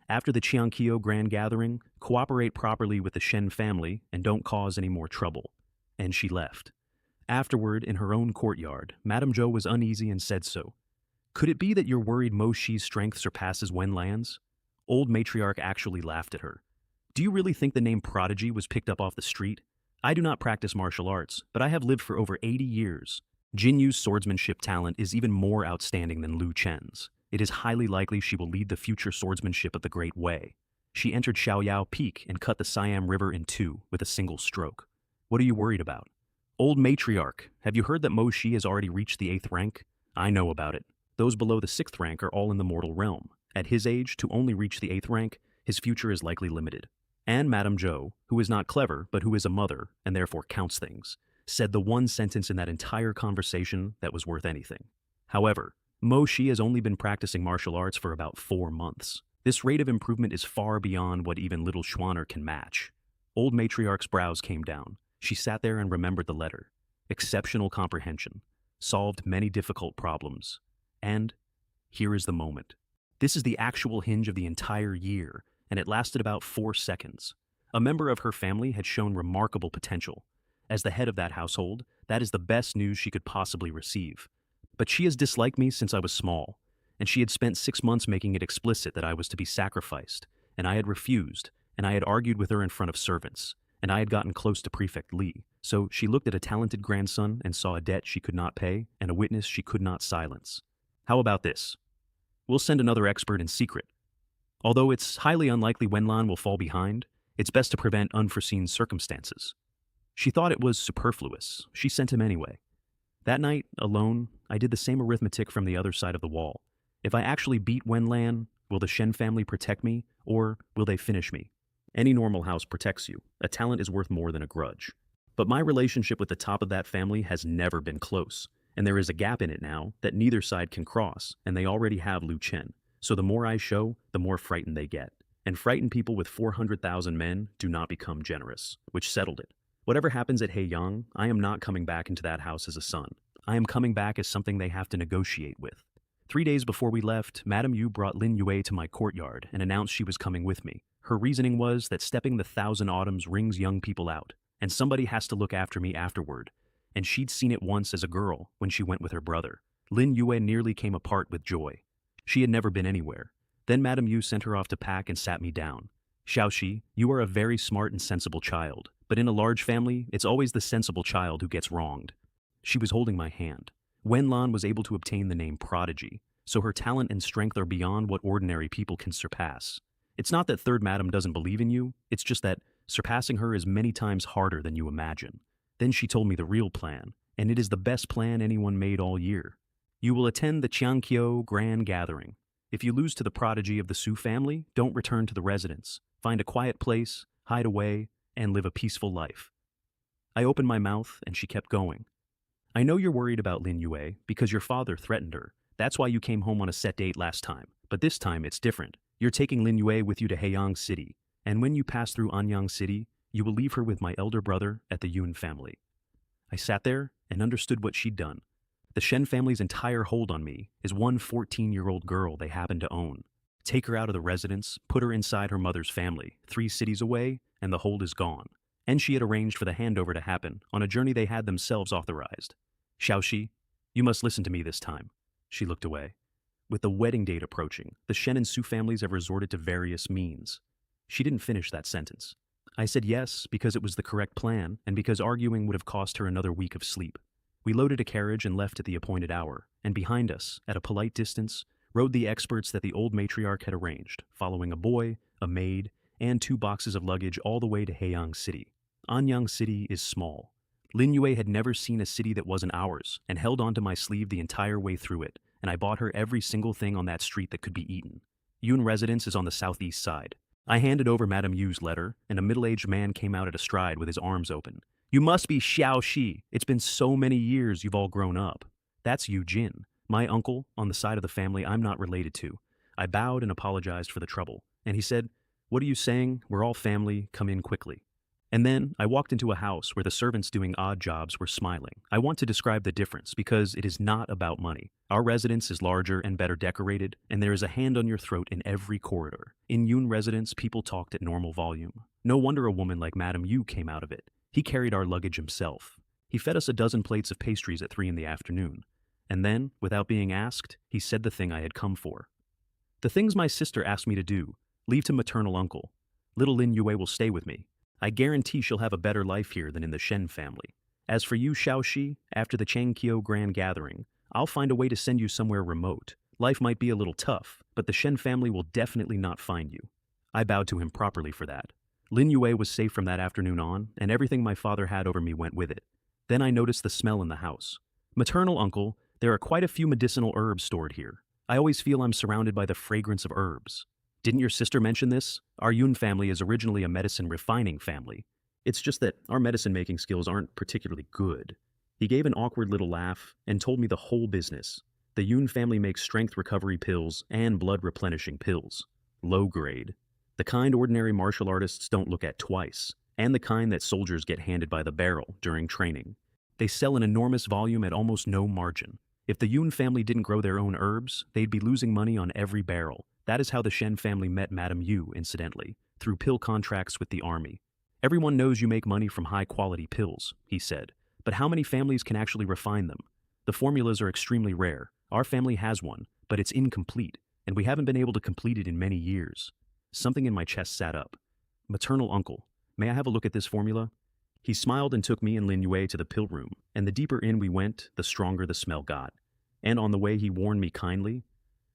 After the Qiangqiu Grand Gathering, cooperate properly with the Shen family and don't cause any more trouble. And she left. Afterward, in her own courtyard, Madame Zhou was uneasy and said so. Could it be that you're worried Mo Shi's strength surpasses Wenlan's? Old matriarch actually laughed at her. Do you really think the name prodigy was picked up off the street? I do not practice martial arts, but I have lived for over 80 years. Jin Yu's swordsmanship talent is even more outstanding than Lu Chen's. It is highly likely she will lead the future swordsmanship of the Great Wei. She entered Xiaoyao Peak and cut the Siam River in 2 with a single stroke. What are you worried about? Old matriarch, have you heard that Mo Shi has already reached the 8th rank? I know about it. Those below the 6th rank are all in the mortal realm. At his age, to only reach the 8th rank, his future is likely limited. And Madame Zhou, who is not clever but who is a mother and therefore counts things, said the one sentence in that entire conversation that was worth anything. However, Mo Shi has only been practicing martial arts for about 4 months. This rate of improvement is far beyond what even little Schwanner can match. Old matriarch's brows came down. She sat there and remembered the letter. Exceptional comprehension. Solved many difficult problems. And here is the moment. This is the actual hinge of the entire year, and it lasted about 4 seconds. A member of her family had shown remarkable potential. As the head of that household, that is the best news she could possibly receive. But she has disliked me since I was small, and she had spent 6 months making it explicit that I was to be sacrificed, and I had refused, and I had argued with her in front of servants, and I had gotten close to Prefect Li. So she looked at a talented grandson and saw a debt she could not pay and a witness she could not silence. How about this? We'll send another expert in secret. Although it's highly unlikely Wenlan will fall behind, it's best to prevent unforeseen circumstances. She thought it was superfluous. She sent him anyway. That night, alone, I did the same arithmetic from the other side of the wall. If I actually beat Wenlan, will the Shen family protect me, or will they finish me? Any normal house protects you. A talent is worth more than a grudge. But my relationship with the top of that family has never been close, and there is a gap in it now that neither side can cross, and they already have Lu Chen. So the more I show, the more frightened they get. And frightened people with 400,000 men do not become generous, which settled it. Whatever happens at Heiyang, I am not coming back into that house as a son. I am coming back as something they have to negotiate with. 3 days before we left, Madame Yu brought Lin Yue to my courtyard and announced she was coming with me. Her reasoning was that stepping the 1,000 autumns wrings young people out, and somebody has to look after me afterward. And she'd seen it once as a girl when she went with her brother. Lin Yue nearly came apart with joy. She had never been anywhere. Then Madame Yu sent her off to pack and sat me down. Xiaoxi, you are a very smart and sensible child, but in a large family, it's always the sensible child who gets wronged. She was holding my hand. Wenlan was able to obtain the name Prodigy, so her talent and strength are beyond what ordinary people can surpass. It's not that Third Madam doesn't believe in you, it's just that surpassing her is many times harder than you imagine. Then she told me the real plan, and it is the best plan anyone made all year. You will attend the Qiangqiu Grand Gathering. If you lose to the prodigy of the Su family, don't return to the residence. Find a quiet place, hide away, and live a peaceful life. I opened my mouth, and she kept going. I know you're worried about Lin Yue because your father threatened her. That's why you came home on a set date last time. But this time, it's different. You're taking Lin Yue with you to Heiyang City, and when you pass through Anyang City, you will leave her with my elder brother at the Yun family. I sat there and understood what she'd done. The Shen family's entire hold on me is one 14-year-old girl they happen to own. Take her out of the residence, put her inside her mother's family, 3 cities away, and the hold is gone. And she had arranged for the handover to happen on a journey they had themselves authorized. Xiaoxi, you must listen to me this time. She looked away. With the wedding date approaching, the Shen and Su families have resorted to various means. She didn't finish that sentence. I said yes because it was the correct plan and because arguing would have cost her another week of sleep. We loaded a carriage and left at the appointed hour, and behind us, at a polite distance, rode the experts that the old matriarch had arranged, following a boy, a maid, and 2 boxes of luggage all the way to Heiyang City. Anyang City is small. Lin Yue had never seen a city that wasn't ours and held onto my sleeve the entire way through it, and I bought her every single thing on that street that could be eaten. Yun residence is on the southeast side. I handed over Madame Yu's letter, and a middle-aged man came out at a stride with his arms open. You must be Xiaoxi. It's been so many years you've all grown up. That's Yu Jin, my uncle on the side of the family I'm not related to. I bowed and apologized for the trouble, and he said, What are you saying? We're all family. Come in quickly. And then I walked into a house where the servants doing odd jobs were smiling. I want to describe the difference because it is not about money. Our residence is larger and better decorated, and there is a hand on your throat in every corridor. In Yun residence, people talked at normal volume. No wonder a woman like Madame Yu came out of it. He carried our luggage himself. He fed us a dozen plates of pastries at 3 in the afternoon. And then, without being asked, he said the thing I had come for. The things my sister asked me to do, leave to maternal uncle. Little Lin Yue will stay with me. I guarantee she'll have a better life here than in the Shen family. As for you, Xiaoxi, after the Qiangqiu Grand Gathering, I'll find a way to send you somewhere remote. Life might be a little tough, but the Shen family will definitely not find you. I bowed to him properly for that. Lin Yue was safe from that afternoon on, and everything my father had over me went with it. Then I noticed the smell in the house. Maternal uncle, there are quite a few medicinal herbs stored here. I always feel I'm surrounded by the fragrance of herbs. Didn't your sister mention this? Our Yun family is originally a medicine refining family. It's just that our medicine making skills aren't particularly good. He gave an awkward little laugh and told me the whole business. The Yun family makes strength recovery pills and blood replenishing pills. Low grade. The kind ordinary martial artists don't look at twice, and the kind that soldiers get handed by the barrel during training. They sell an enormous volume at almost no margin. If the Yun family didn't grow their own herbs, they'd be losing money on every barrel. That is how the Shen family met Madame Yu, incidentally, through pill contracts with the army. Everyone knows you make money from high-quality pills, he said, but how many families can actually refine them? The formulas are extremely rare. Our family has one, but it's incomplete, and we haven't been able to complete it in many years. Something in my chest sat up. Maternal uncle, may I have a look at this formula? He smiled and took me and Lin Yue to the pill room, and the deeper in we went, the stronger the smell got. And on the way he warned me kindly.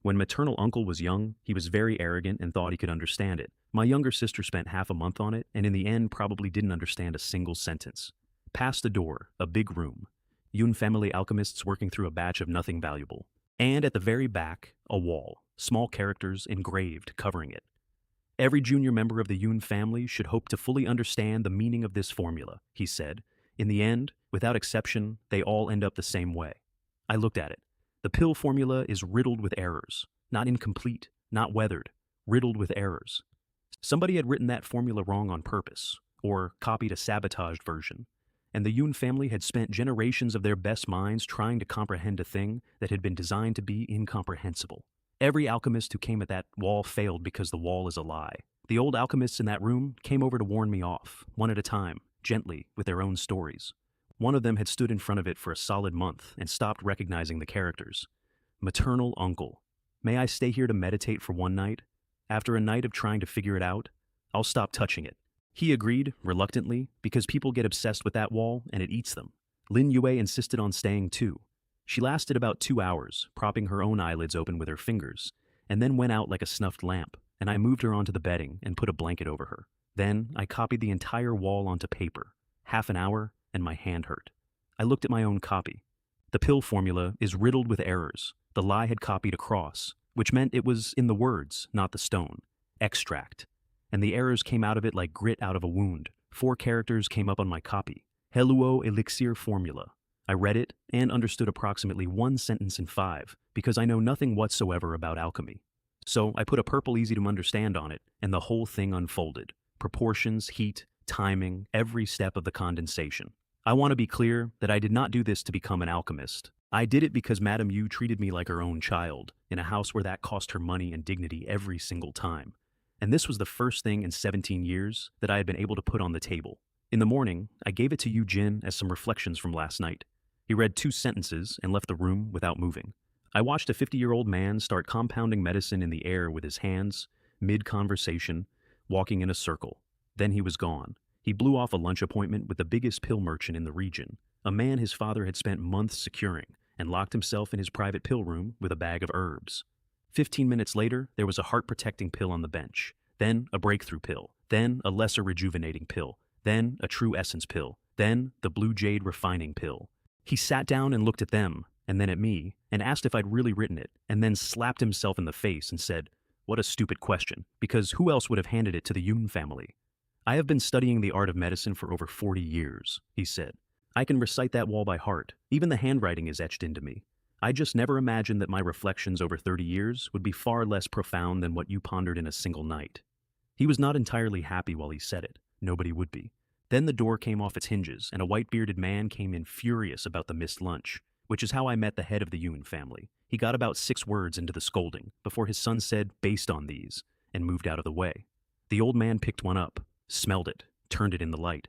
When maternal uncle was young, he was very arrogant and thought he could understand it. My younger sister spent half a month on it, and in the end probably didn't understand a single sentence. Past the door, a big room. Yun family alchemists working through a batch of nothing valuable. And at the very back, a wall, small characters engraved covering it. Every junior member of the Yun family should hope to fully understand the meaning of this formula, he said. In the end, without exception, they all end up the same way. I looked at it. The pill formula is riddled with errors. Not incomplete, not weathered, riddled with errors. Somebody had written that formula wrong on purpose, or copied a sabotaged version. And the Yun family had spent generations of their best minds trying to comprehend a thing that had been designed to be incomprehensible. Every alchemist who came at that wall failed because the wall is a lie. The old alchemists in that room came over to warn me off, one at a time, gently, with their own stories. One of them had stood in front of it for a solid month and stopped recognizing the characters. Maternal uncle. May I stay here to meditate for one night? After a night of trying to figure it out, I'll stop touching it. He agreed, reluctantly, because people get obsessed with that wall and it eats them. Lin Yue insisted on staying too. She lasted about 2 hours, propping her own eyelids open with her fingers, and then went out like a snuffed lamp, and I moved her onto the bedding and put a blanket over her. Then I copied the entire wall onto paper. Half an hour, and my hand hurt. I looked at my own copy. The pill formula is riddled with errors. The lie had copied across, which meant it was in the words, not the stone. Extract. And the errors came out of it like grit out of a wound. 4 characters came up on my copy. Heluo elixir formula. I read it and understood approximately 1 sentence in 5 because I know nothing whatsoever about alchemy. So I put a purple easy to understand on it and the whole thing unfolded. Proportions, heat, timing, every step of the condensation. I want to be clear that I did not do this to become an alchemist. I did it because Madame Yu treated me like her own child, in a house where that cost her money and dignity every single time. And this was the first thing in 17 years that I had been able to put on the table. In the morning, I gave it to Yu Jin as some reflections from last night. He read 2 sentences and left the room without moving. I watched a 50-year-old man start compounding medicine in the air with his hands, mid-conversation, walking in a circle. Then he was gone. He blew off a lunch appointment with the biggest pill merchant in the region, a man his father had spent months securing, and locked himself in his private pill room with a bag of herbs. 15 minutes later, there was a heart-protecting pill on the bench, then a breakthrough pill, then a lesser rejuvenating pill, then a true essence pill, then the blue jade refining pill. He sat down and looked at them, and then at me, and asked if I'd really written it, and then slapped himself in the face and said, "What a stupid question, because who else would have handed it to the Yun family?" "I have been studying the art of medicine for over 40 years, he said. "I can recite that wall by heart. Even the handwriting is etched into me. I just never imagined that my reflections over 30 years would be far less profound than what you pondered in a single night." He was not entirely happy while he said it. Nobody would be. Then the door came off its hinges, and a white-bearded man came in furious about the missed lunch, which is how I met the head of the Yun family. He got about 6 words into the scolding, before his son said, "Based on these," and moved out of the way. The old man picked one up, smelled it, turned it in the light.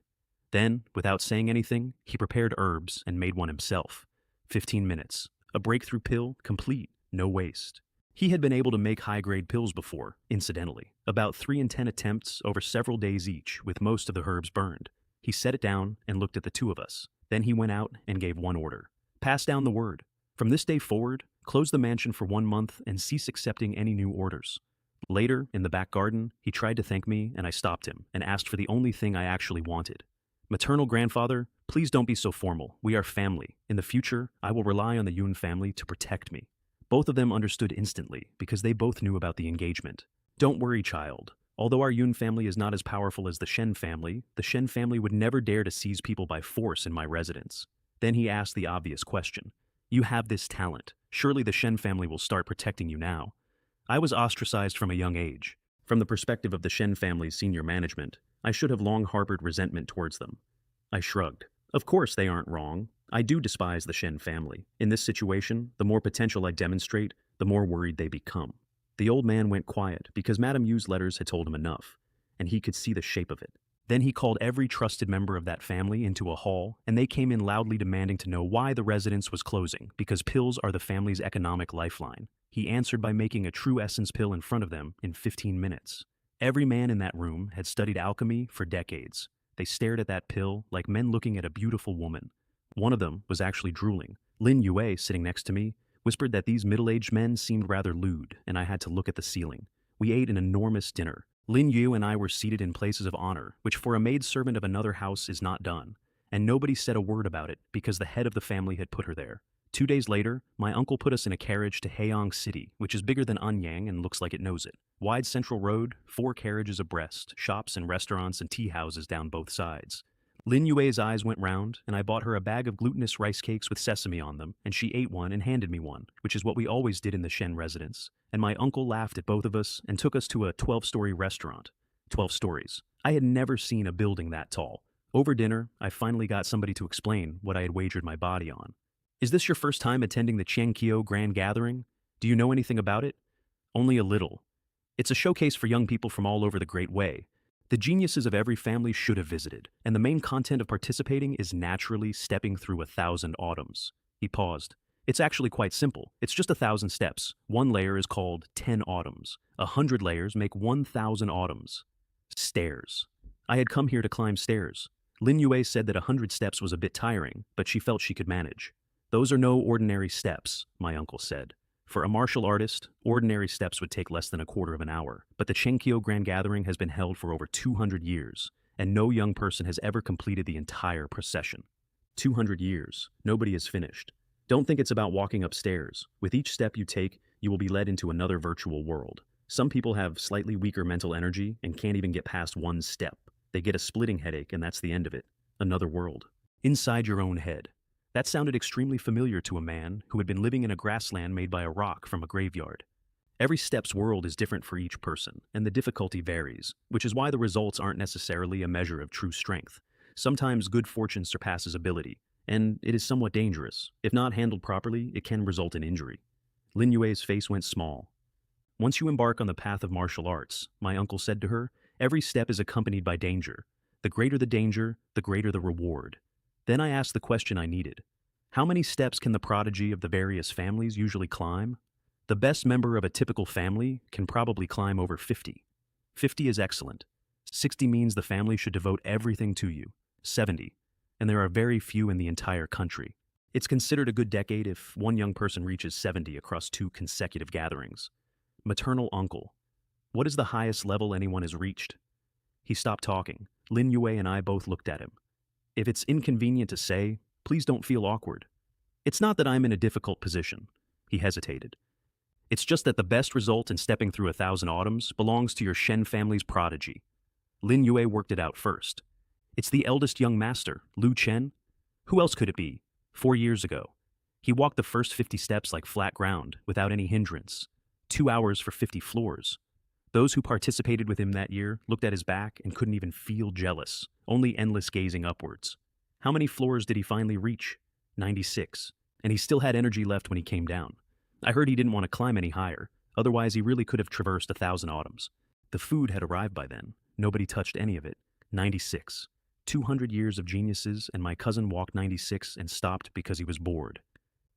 Then, without saying anything, he prepared herbs and made one himself. 15 minutes. A breakthrough pill, complete, no waste. He had been able to make high-grade pills before, incidentally, about 3 in 10 attempts over several days each, with most of the herbs burned. He set it down and looked at the 2 of us. Then he went out and gave one order. "Pass down the word. From this day forward, close the mansion for 1 month and cease accepting any new orders." Later, in the back garden, he tried to thank me and I stopped him and asked for the only thing I actually wanted. "Maternal grandfather, please don't be so formal. We are family. In the future, I will rely on the Yun family to protect me." Both of them understood instantly because they both knew about the engagement. "Don't worry, child. Although our Yun family is not as powerful as the Shen family would never dare to seize people by force in my residence." Then he asked the obvious question. "You have this talent. Surely the Shen family will start protecting you now." I was ostracized from a young age. From the perspective of the Shen family's senior management, I should have long harbored resentment towards them. I shrugged. Of course they aren't wrong. I do despise the Shen family. In this situation, the more potential I demonstrate, the more worried they become. The old man went quiet because Madame Yu's letters had told him enough, and he could see the shape of it. Then he called every trusted member of that family into a hall, and they came in loudly demanding to know why the residence was closing, because pills are the family's economic lifeline. He answered by making a true essence pill in front of them in 15 minutes. Every man in that room had studied alchemy for decades. They stared at that pill like men looking at a beautiful woman. One of them was actually drooling. Lin Yue, sitting next to me, whispered that these middle-aged men seemed rather lewd, and I had to look at the ceiling. We ate an enormous dinner. Lin Yu and I were seated in places of honor, which for a maidservant of another house is not done, and nobody said a word about it because the head of the family had put her there. 2 days later, my uncle put us in a carriage to Heiyang City, which is bigger than Anyang and looks like it knows it. Wide central road, 4 carriages abreast, shops and restaurants and tea houses down both sides. Lin Yue's eyes went round, and I bought her a bag of glutinous rice cakes with sesame on them, and she ate one and handed me one, which is what we always did in the Shen residence. And my uncle laughed at both of us and took us to a 12-story restaurant. 12 stories. I had never seen a building that tall. Over dinner, I finally got somebody to explain what I had wagered my body on. Is this your first time attending the Qiankio Grand Gathering? Do you know anything about it? Only a little. It's a showcase for young people from all over the Great Wei. The geniuses of every family should have visited, and the main content of participating is naturally stepping through 1,000 autumns. He paused. It's actually quite simple. It's just 1,000 steps. One layer is called 10 autumns. 100 layers make 1,000 autumns. Stairs. I had come here to climb stairs. Lin Yue said that 100 steps was a bit tiring, but she felt she could manage. Those are no ordinary steps, my uncle said. For a martial artist, ordinary steps would take less than a quarter of an hour, but the Qiankio Grand Gathering has been held for over 200 years, and no young person has ever completed the entire procession. 200 years. Nobody has finished. Don't think it's about walking upstairs. With each step you take, you will be led into another virtual world. Some people have slightly weaker mental energy and can't even get past one step. They get a splitting headache and that's the end of it. Another world. Inside your own head. That sounded extremely familiar to a man who had been living in a grassland made by a rock from a graveyard. Every step's world is different for each person, and the difficulty varies, which is why the results aren't necessarily a measure of true strength. Sometimes good fortune surpasses ability, and it is somewhat dangerous. If not handled properly, it can result in injury. Lin Yue's face went small. Once you embark on the path of martial arts, my uncle said to her, every step is accompanied by danger. The greater the danger, the greater the reward. Then I asked the question I needed. How many steps can the prodigy of the various families usually climb? The best member of a typical family can probably climb over 50. 50 is excellent. 60 means the family should devote everything to you. 70. And there are very few in the entire country. It's considered a good decade if one young person reaches 70 across 2 consecutive gatherings. Maternal uncle. What is the highest level anyone has reached? He stopped talking. Lin Yue and I both looked at him. If it's inconvenient to say, please don't feel awkward. It's not that I'm in a difficult position. He hesitated. It's just that the best result in stepping through 1,000 autumns belongs to your Shen family's prodigy. Lin Yue worked it out first. It's the eldest young master, Lu Chen. Who else could it be? 4 years ago. He walked the first 50 steps like flat ground, without any hindrance. 2 hours for 50 floors. Those who participated with him that year looked at his back and couldn't even feel jealous, only endless gazing upwards. How many floors did he finally reach? 96. And he still had energy left when he came down. I heard he didn't want to climb any higher, otherwise he really could have traversed 1,000 autumns. The food had arrived by then. Nobody touched any of it. 96. 200 years of geniuses, and my cousin walked 96 and stopped because he was bored.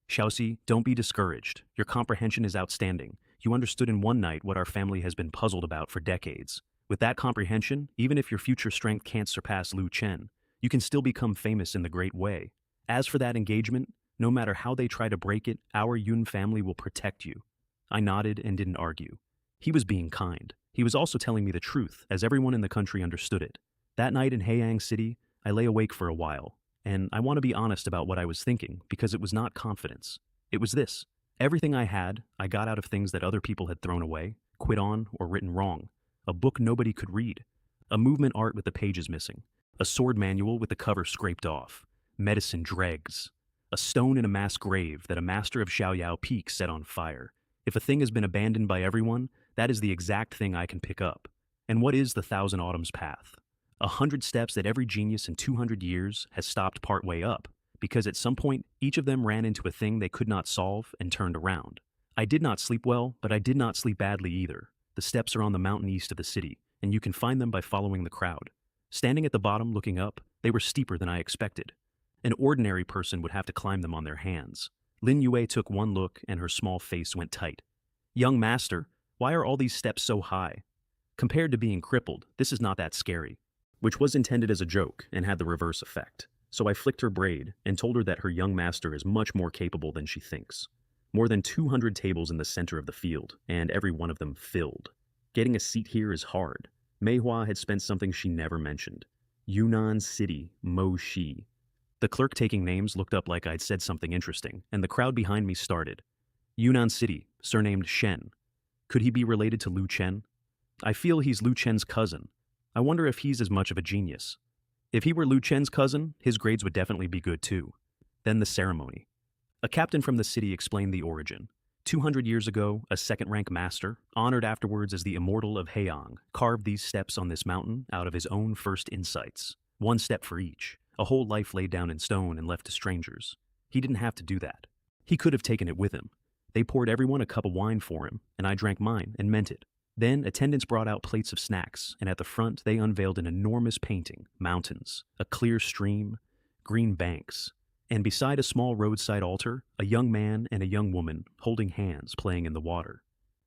Xiaoxi, don't be discouraged. Your comprehension is outstanding. You understood in one night what our family has been puzzled about for decades. With that comprehension, even if your future strength can't surpass Lu Chen, you can still become famous in the Great Wei. As for that engagement, no matter how they try to break it, our Yun family will protect you. I nodded and didn't argue. He was being kind. He was also telling me the truth, as everyone in the country understood it. That night in Heiyang City, I lay awake for a while, and I want to be honest about what I was thinking, because it was not confidence. It was this. Everything I had, I got out of things that other people had thrown away, quit on, or written wrong. A book nobody could read. A movement art with the pages missing. A sword manual with the cover scraped off. Medicine dregs. A stone in a mass grave that a master of Xiaoyao Peak set on fire. If a thing has been abandoned by everyone, that is the exact thing I can pick up. And what is the 1,000 Autumns path? 100 steps that every genius in 200 years has stopped partway up, because at some point, each of them ran into a thing they could not solve and turned around. I did not sleep well, but I did not sleep badly either. The steps are on the mountain east of the city, and you can find them by following the crowd. Standing at the bottom looking up, they were steeper than I expected. An ordinary person would have to climb them on their hands. Lin Yue took one look and her small face went tight. Young master, why are all these steps so high? Compared to being crippled, this is not that scary. Which was intended as a joke and had the reverse effect. So I flicked her braid and told her that her young master is much more capable than she thinks. More than 200 tables in the center of the field, and every one of them filled. Getting a seat here is hard. Mei Hua had spent something she never mentioned. Yunnan City, Mo Shi. The clerk taking names looked up like I'd said something interesting, and the crowd behind me started. Yunnan City, surnamed Shen. Could he be related to Lu Chen? I feel he's Lu Chen's cousin. I wonder if he's as much of a genius. If he were Lu Chen's cousin, his grades would definitely be good too. Then the ceremony. A captain from the city explained the origin. 200 years ago, a second-rank master, honored afterwards as the immortal of Heiyang, carved these steps on this mountain out of his own first insights. One step for each, a whole life laid down in stone and left to strangers. He didn't have to do that. He could have taken it with him. They poured everyone a cup of wine for him, and I drank mine and meant it. Then attendants brought out plates of snacks, and at the front they unveiled an enormous painting, mountains, a clear stream, green banks, and beside a small roadside altar, a young man and a young woman holding hands playing in the water.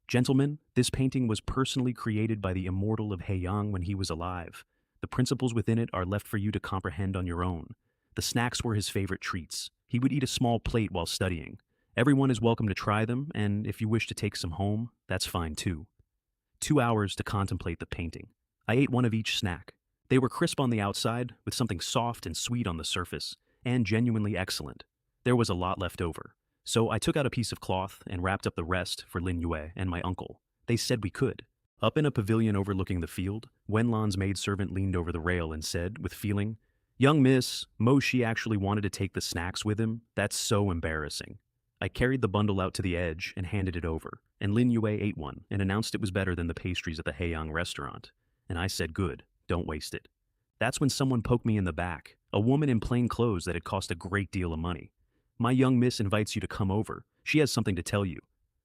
Gentlemen, this painting was personally created by the immortal of Heiyang when he was alive. The principles within it are left for you to comprehend on your own. The snacks were his favorite treats. He would eat a small plate while studying. Everyone is welcome to try them, and if you wish to take some home, that's fine too. 2 hours to contemplate the painting. I ate one of each snack. They were crisp on the outside, with something soft and sweet on the surface, and genuinely excellent. There was a lot left over. So I took out a piece of cloth and wrapped up the rest for Lin Yue and my uncle. They said we could. Up in a pavilion overlooking the field, Wenlan's maidservant leaned over the rail and said, with feeling, "Young miss, Mo Shi actually wanted to take the snacks with him. That's so embarrassing." I carried the bundle out to the edge and handed it over, and Lin Yue ate one and announced it was better than the pastries at the Heiyang restaurant. And I said, "Good, don't waste it." That's when someone poked me in the back, a woman in plain clothes that had cost a great deal of money. "My young miss invites you to come over. She has something to tell you."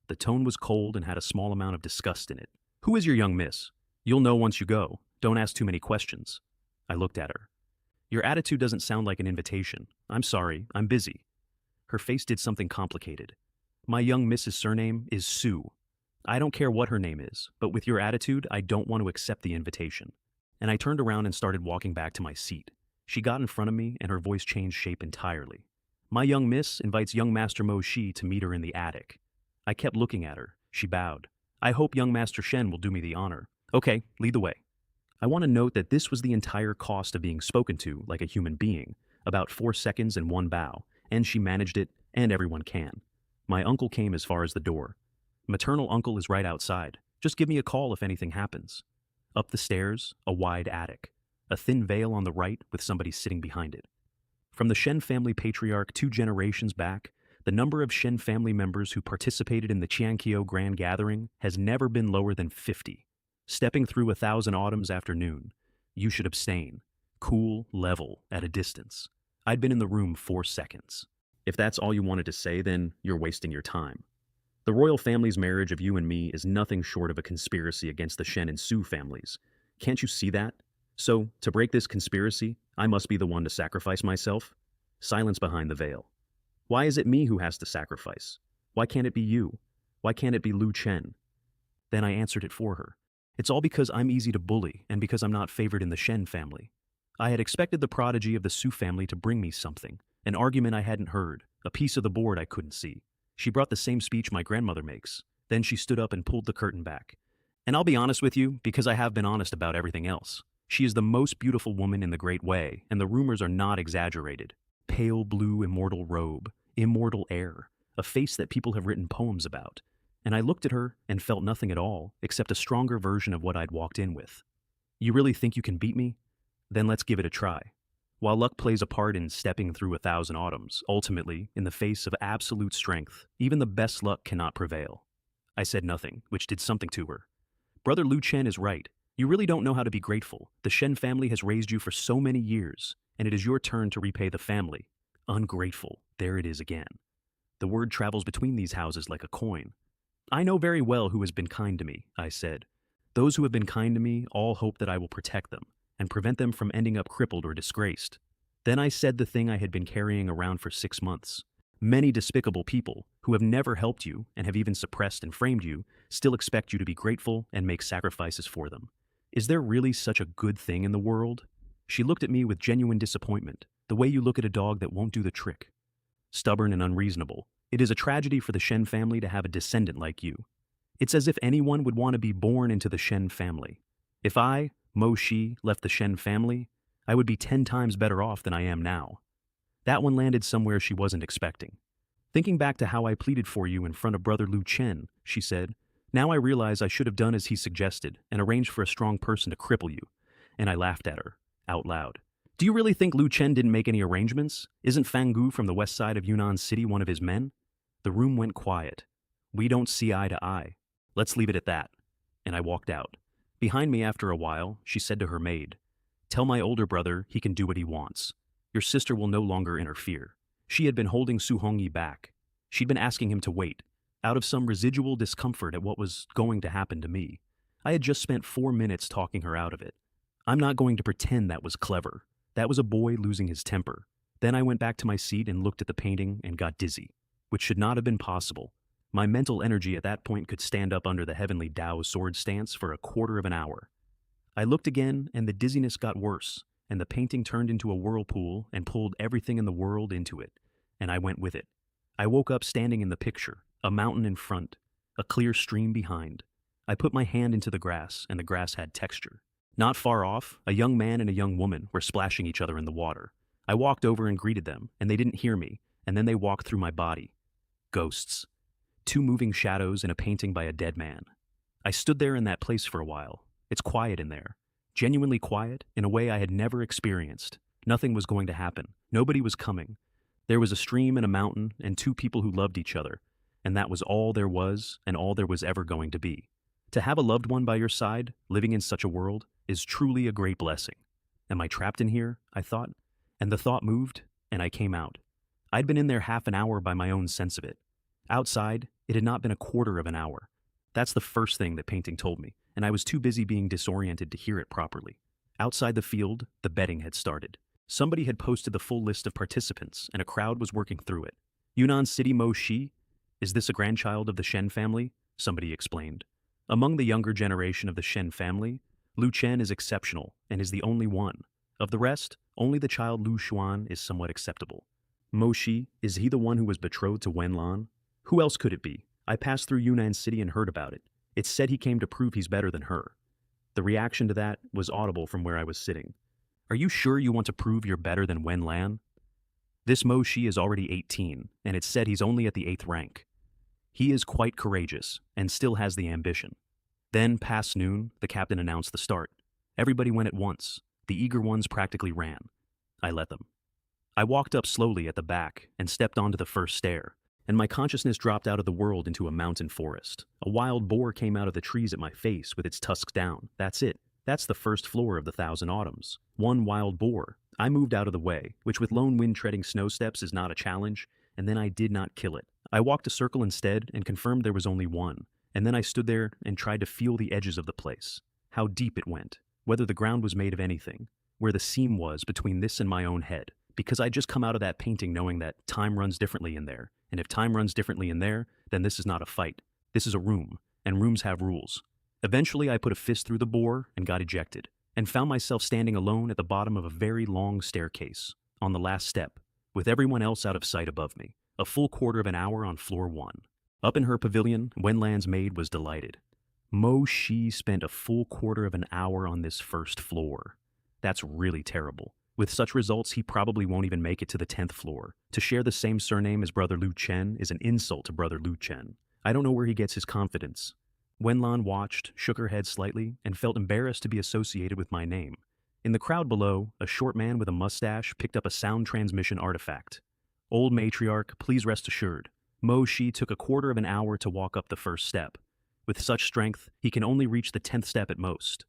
The tone was cold and had a small amount of disgust in it. "Who is your young miss? You'll know once you go. Don't ask too many questions." I looked at her. "Your attitude doesn't sound like an invitation. I'm sorry, I'm busy." Her face did something complicated. "My young miss's surname is Su. I don't care what her name is, but with your attitude, I don't want to accept the invitation." And I turned around and started walking back to my seat. She got in front of me and her voice changed shape entirely. "My young miss invites young Master Mo Shi to meet her in the attic." I kept looking at her. She bowed. "I hope young Master Shen will do me the honor." "Okay, lead the way." I want to note that this was the entire cost of being spoken to like a human being, about 4 seconds and one bow, and she managed it, and everyone can. My uncle came as far as the door. "Maternal uncle is right outside. Just give me a call if anything happens." Up the stairs, a wide attic. A thin veil on the right with somebody sitting behind it. From the Shen family patriarch 2 generations back, the number of Shen family members who participated in the Qianqiu Grand Gathering has never been lower than 50. Stepping through 1,000 autumns after noon. You should abstain. Cool, level, at a distance. I'd been in the room 4 seconds. If that's all you wanted to say, then you're wasting your time. The royal family's marriage of you and me is nothing short of a conspiracy against the Shen and Su families. Can't you see that? So, to break this conspiracy, I must be the one to sacrifice myself? Silence behind the veil. Why is it me who has to sacrifice? Why can't it be you? Why can't it be Lu Chen? Then I answered it for her. It's all because I'm easy to bully and because I'm not favored in the Shen family. I had expected the prodigy of the Su family to bring me something, an argument I hadn't heard, a piece of the board I couldn't see. She brought the same speech my grandmother makes. Then she stood up and pulled the curtain back. And I'll be honest with you, because I have been honest about everything else. She is the most beautiful woman in the Great Wei, and the rumors are not exaggerated. Pale blue immortal robe, immortal air, a face that people have written poems about. And I looked at her and felt nothing at all, except a stronger version of what I'd walked in with. You really think you can beat me? Then let's give it a try. While luck plays a part in stepping through 1,000 autumns, ultimately, in the face of absolute strength, even the best luck cannot prevail. I said nothing, which did something to her. Brother Lu Chen is right. You really don't know how to be grateful. The Shen family has raised you for so many years, and it is your turn to repay the family. Ungrateful. There it is again. The word travels between these houses like a coin. I know very well who has been kind to me, I said. Those who have been kind to me all hope that I will protect them and prevent them from ending up crippled or disgraced. Then I said the thing I had been carrying around for 6 months. Many despicable people, who have never helped you and have even suppressed and framed you, still expect you to be grateful and make sacrifices for them. Is there really such a good thing in the world? She looked at me with genuine disappointment, the way you look at a dog that won't do the trick. Stubborn and unreasonable, it is a tragedy for the Shen family to have a descendant like you. It's as if anyone would want to be born into the Shen family. If I, Mo Shi, left the Shen family, I would be 10 times better off than I am now. That one landed somewhere she wasn't expecting. Thinking back to how I pleaded for you in front of Brother Lu Chen, she said, now I realize I should have done as he suggested and arranged for a strong person to cripple you. And I laughed at her, out loud. Do you really think Lu Chen didn't make any arrangements? Isn't Fang Gu from the west side of Yunnan City one of his men? The room went quiet. We don't see eye to eye. Let's leave it at that. And I walked out. Behind me after a while, she said to her maid, tell my older brother he can do what he wants. Your sister will no longer interfere. She had been holding Su Hongyi back. She'd been asking him to wait, out of some residual discomfort at what was going to happen to me. I had just spent 4 minutes talking her out of it. I'm not going to pretend that was clever. That was a boy losing his temper. Then I went back to my seat and looked at the painting and got dizzy, which should not have been possible. My mental energy at that point could stand up under the heavenly Tao sword stance for a quarter of an hour. I looked again and the dizziness got worse, and the painting turned into a whirlpool and pulled everything in the world into it, and I went with it. I woke up standing in the picture, a mountain in front, a clear stream behind. I put my hand into the grass, and the grass had texture. Not far off, a young man and a young woman were splashing each other in the water. I walked over and greeted them, and they didn't hear me, and then they walked through my body. Ghosts. 2 moving shadows in a painting by a dead man. I stood there in that place for a while. It's quiet in there. Genuinely quiet in a way I had never experienced. Nothing was going to happen. Nobody was coming. There was a stream and a mountain and 2 people who loved each other, and that was all there was and all there was ever going to be. To have a loved one by your side, living in such a world, is truly a great blessing. Am I trapped in here? I thought. And the thought moved, and I came out. I'd been in there half an hour by my own sense of it. Outside, it had not been a quarter of an hour. That's the first thing that painting told me, and I was too busy being disoriented to hear it properly. Outside the field, the betting had started. Somebody had posted the full list of participants, and a crowd was working through it. Yunnan City Mo Shi? Is this a grandchild of the Shen family? Somebody explained. Among the younger generation of the Shen family, Lu Chen is exceptional and is the only one. Of the rest, only the child Lu Xuan is somewhat acceptable. Mo Shi, is he the one who was betrothed to Wen Lan? Who else could it be? I passed through Yunnan City and heard about it. It said he came to prove he's better than her. The reaction to that was audible from where I was sitting. Are you sure you want to prove you're better than Wen Lan? This Mo Shi is already 18, and it's said he's only at the 8th rank. He is quite courageous, and still has the ambition. Then, past noon, the captain announced the start. Everybody went at once. The eager ones practically ran. I let them. I walked up slowly at the back and stepped onto the first stair, and my consciousness dropped out of the world into a mountain forest. A wild boar came out of the trees at my face with its tusks down. That's it. That's the first floor of the Thousand Autumns. One wild boar. I moved out of the way, which with lone wind treading snow steps is not a challenge, and then I did not kill it. I walked a circle instead and confirmed there was only one, and then I stood there and tried to feel the edges of the place. How deep it went, whether the ground was made of anything, where the seam was between this and my own head, because I'd just come out of that painting knowing that time runs differently in there, and if time runs differently in there, then this is not a fight. This is a room, and rooms have rules. Eventually, I put a fist through the boar and got ejected, and found myself standing alone at the bottom of a very long staircase, on the last step, with everyone else out of sight above me, a full quarter of an hour on floor 1. Up in her pavilion, Wenlan's maid was delighted. Mo Shi spent a full quarter of an hour on this first floor. That's really terrible. With such results, he probably won't even make it to the 10th floor. To share the same surname as Brother Lu Chen is an insult to Brother Lu Chen. I don't know where he gets his confidence. Wenlan watched, shook her head slightly, and felt embarrassed to be associated with my name. In the crowd below, a short man with a mustache picked up a sound transmission artifact. Old matriarch, please rest assured. Mo Shi took a quarter of an hour to walk up the first step. With such strength, he can only reach the 10th step at most.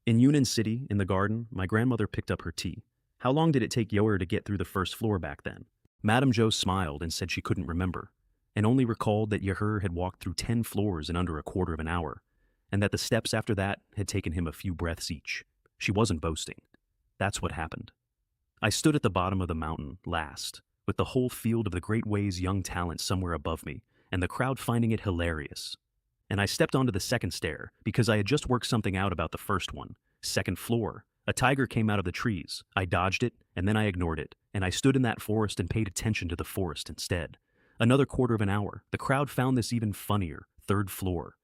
In Yunnan City, in the garden, my grandmother picked up her tea. How long did it take Yoer to get through the first floor back then? Madame Zhou smiled and said she couldn't remember, and only recalled that Yahur had walked through 10 floors in under a quarter of an hour, and that the steps after that had taken him a few breaths each. She wasn't boasting. That's what happened. I stood at the bottom of the mountain, last, with the whole field of the Great Wei's young talent somewhere above me, and the crowd finding it hilarious. And I stepped onto the second stair, because I had just worked something out about the first one. Second floor. A tiger came out of the trees. I dodged it, and then I ignored it, and I stood in that forest and paid attention to the forest instead. Another quarter of an hour. The crowd found this even funnier. Third floor.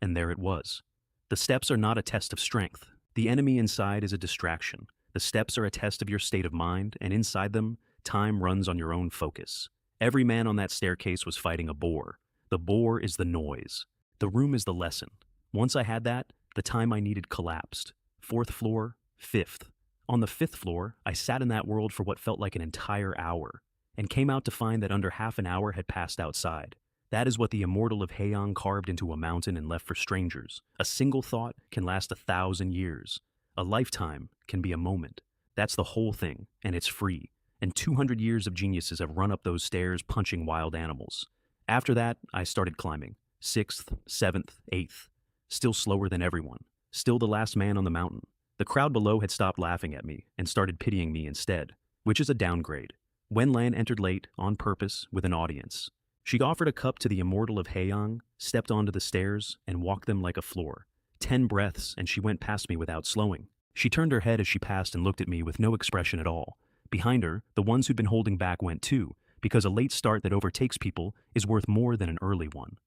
And there it was. The steps are not a test of strength. The enemy inside is a distraction. The steps are a test of your state of mind, and inside them, time runs on your own focus. Every man on that staircase was fighting a boar. The boar is the noise. The room is the lesson. Once I had that, the time I needed collapsed. Fourth floor, fifth. On the fifth floor, I sat in that world for what felt like an entire hour, and came out to find that under half an hour had passed outside. That is what the immortal of Heian carved into a mountain and left for strangers. A single thought can last 1,000 years. A lifetime can be a moment. That's the whole thing, and it's free. And 200 years of geniuses have run up those stairs punching wild animals. After that, I started climbing. 6th, 7th, 8th. Still slower than everyone. Still the last man on the mountain. The crowd below had stopped laughing at me and started pitying me instead, which is a downgrade. Wenlan entered late, on purpose, with an audience. She offered a cup to the immortal of Heian, stepped onto the stairs, and walked them like a floor. 10 breaths, and she went past me without slowing. She turned her head as she passed and looked at me with no expression at all. Behind her, the ones who'd been holding back went too, because a late start that overtakes people is worth more than an early one.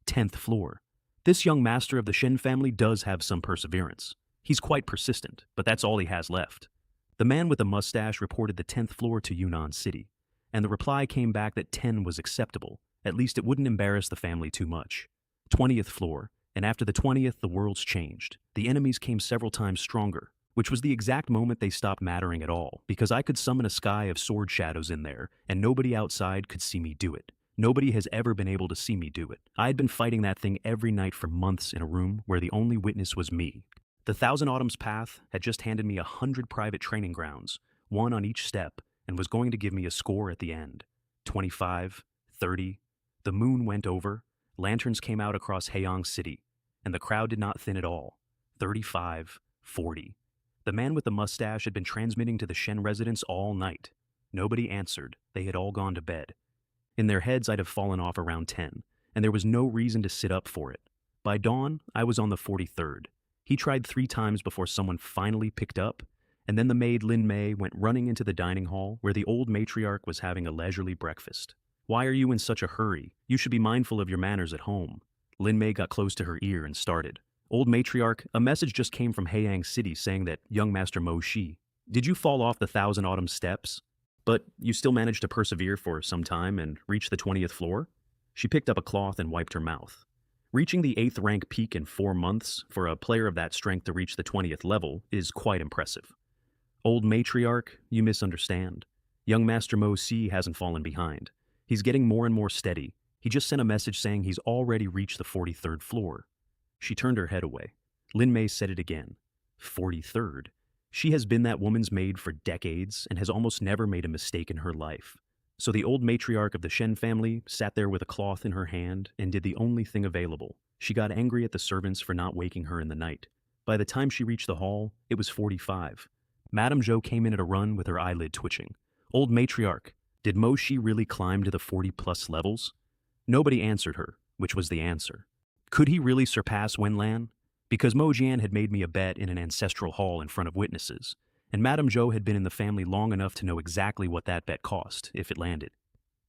10th floor. This young master of the Shen family does have some perseverance. He's quite persistent, but that's all he has left. The man with the mustache reported the 10th floor to Yunnan City, and the reply came back that 10 was acceptable. At least it wouldn't embarrass the family too much. 20th floor, and after the 20th, the world's changed. The enemies came several times stronger, which was the exact moment they stopped mattering at all, because I could summon a sky of sword shadows in there, and nobody outside could see me do it. Nobody has ever been able to see me do it. I had been fighting that thing every night for months in a room where the only witness was me. The Thousand Autumns Path had just handed me 100 private training grounds, one on each step, and was going to give me a score at the end. 25, 30. The moon went over, lanterns came out across Heian City, and the crowd did not thin at all. 35, 40. The man with the mustache had been transmitting to the Shen residents all night. Nobody answered. They had all gone to bed. In their heads, I'd have fallen off around 10, and there was no reason to sit up for it. By dawn, I was on the 43rd. He tried 3 times before someone finally picked up, and then the maid Lin Mei went running into the dining hall where the old matriarch was having a leisurely breakfast. "Why are you in such a hurry? You should be mindful of your manners at home." Lin Mei got close to her ear and started. "Old matriarch, a message just came from Heian City saying that young Master Mo Shi. Did you fall off the Thousand Autumn steps? But you still managed to persevere for some time and reach the 20th floor?" She picked up a cloth and wiped her mouth. Reaching the 8th rank peak in 4 months for a player of that strength to reach the 20th level is quite impressive. "Old matriarch, you misunderstand. Young Master Mo Shi hasn't fallen behind. He's getting more and more steady. He just sent a message saying he's already reached the 43rd floor." She turned her head away. Lin Mei said it again. 43rd. She has been that woman's maid for decades and has almost never made a mistake in her life. So the old matriarch of the Shen family sat there with a cloth in her hand and did the only thing available. She got angry at the servants for not waking her in the night. By the time she reached the hall, it was 45. Madame Zhou came in at a run with her eyelid twitching. "Old matriarch, did Mo Shi really climb to the 40-plus levels?" Nobody answered her, which was the answer. Could he really surpass Wenlan? Because Mo Jian had made me a bet in an ancestral hall in front of witnesses, and Madame Zhou had been in the family long enough to know exactly what that bet cost, if it landed.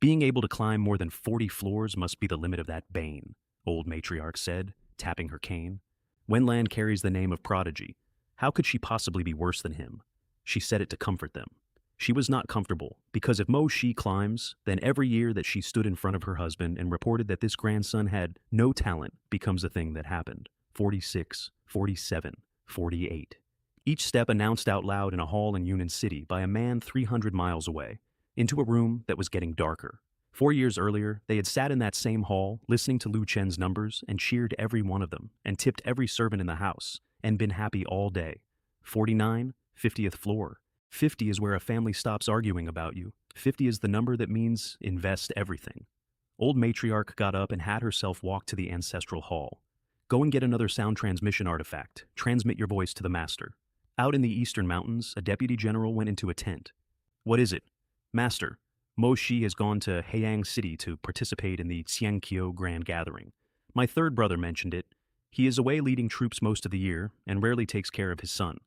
Being able to climb more than 40 floors must be the limit of that bane, old matriarch said, tapping her cane. Wenlan carries the name of prodigy. How could she possibly be worse than him? She said it to comfort them. She was not comfortable, because if Mo Shi climbs, then every year that she stood in front of her husband and reported that this grandson had no talent becomes a thing that happened. 46, 47, 48. Each step announced out loud in a hall in Yunnan City by a man 300 miles away, into a room that was getting darker. 4 years earlier, they had sat in that same hall, listening to Lu Chen's numbers, and cheered every one of them, and tipped every servant in the house, and been happy all day. 49, 50th floor. 50 is where a family stops arguing about you. 50 is the number that means invest everything. Old matriarch got up and had herself walk to the ancestral hall. Go and get another sound transmission artifact. Transmit your voice to the master. Out in the eastern mountains, a deputy general went into a tent. What is it? Master, Mo Shi has gone to Heiang City to participate in the Xiangqiu Grand Gathering. My third brother mentioned it. He is away leading troops most of the year and rarely takes care of his son.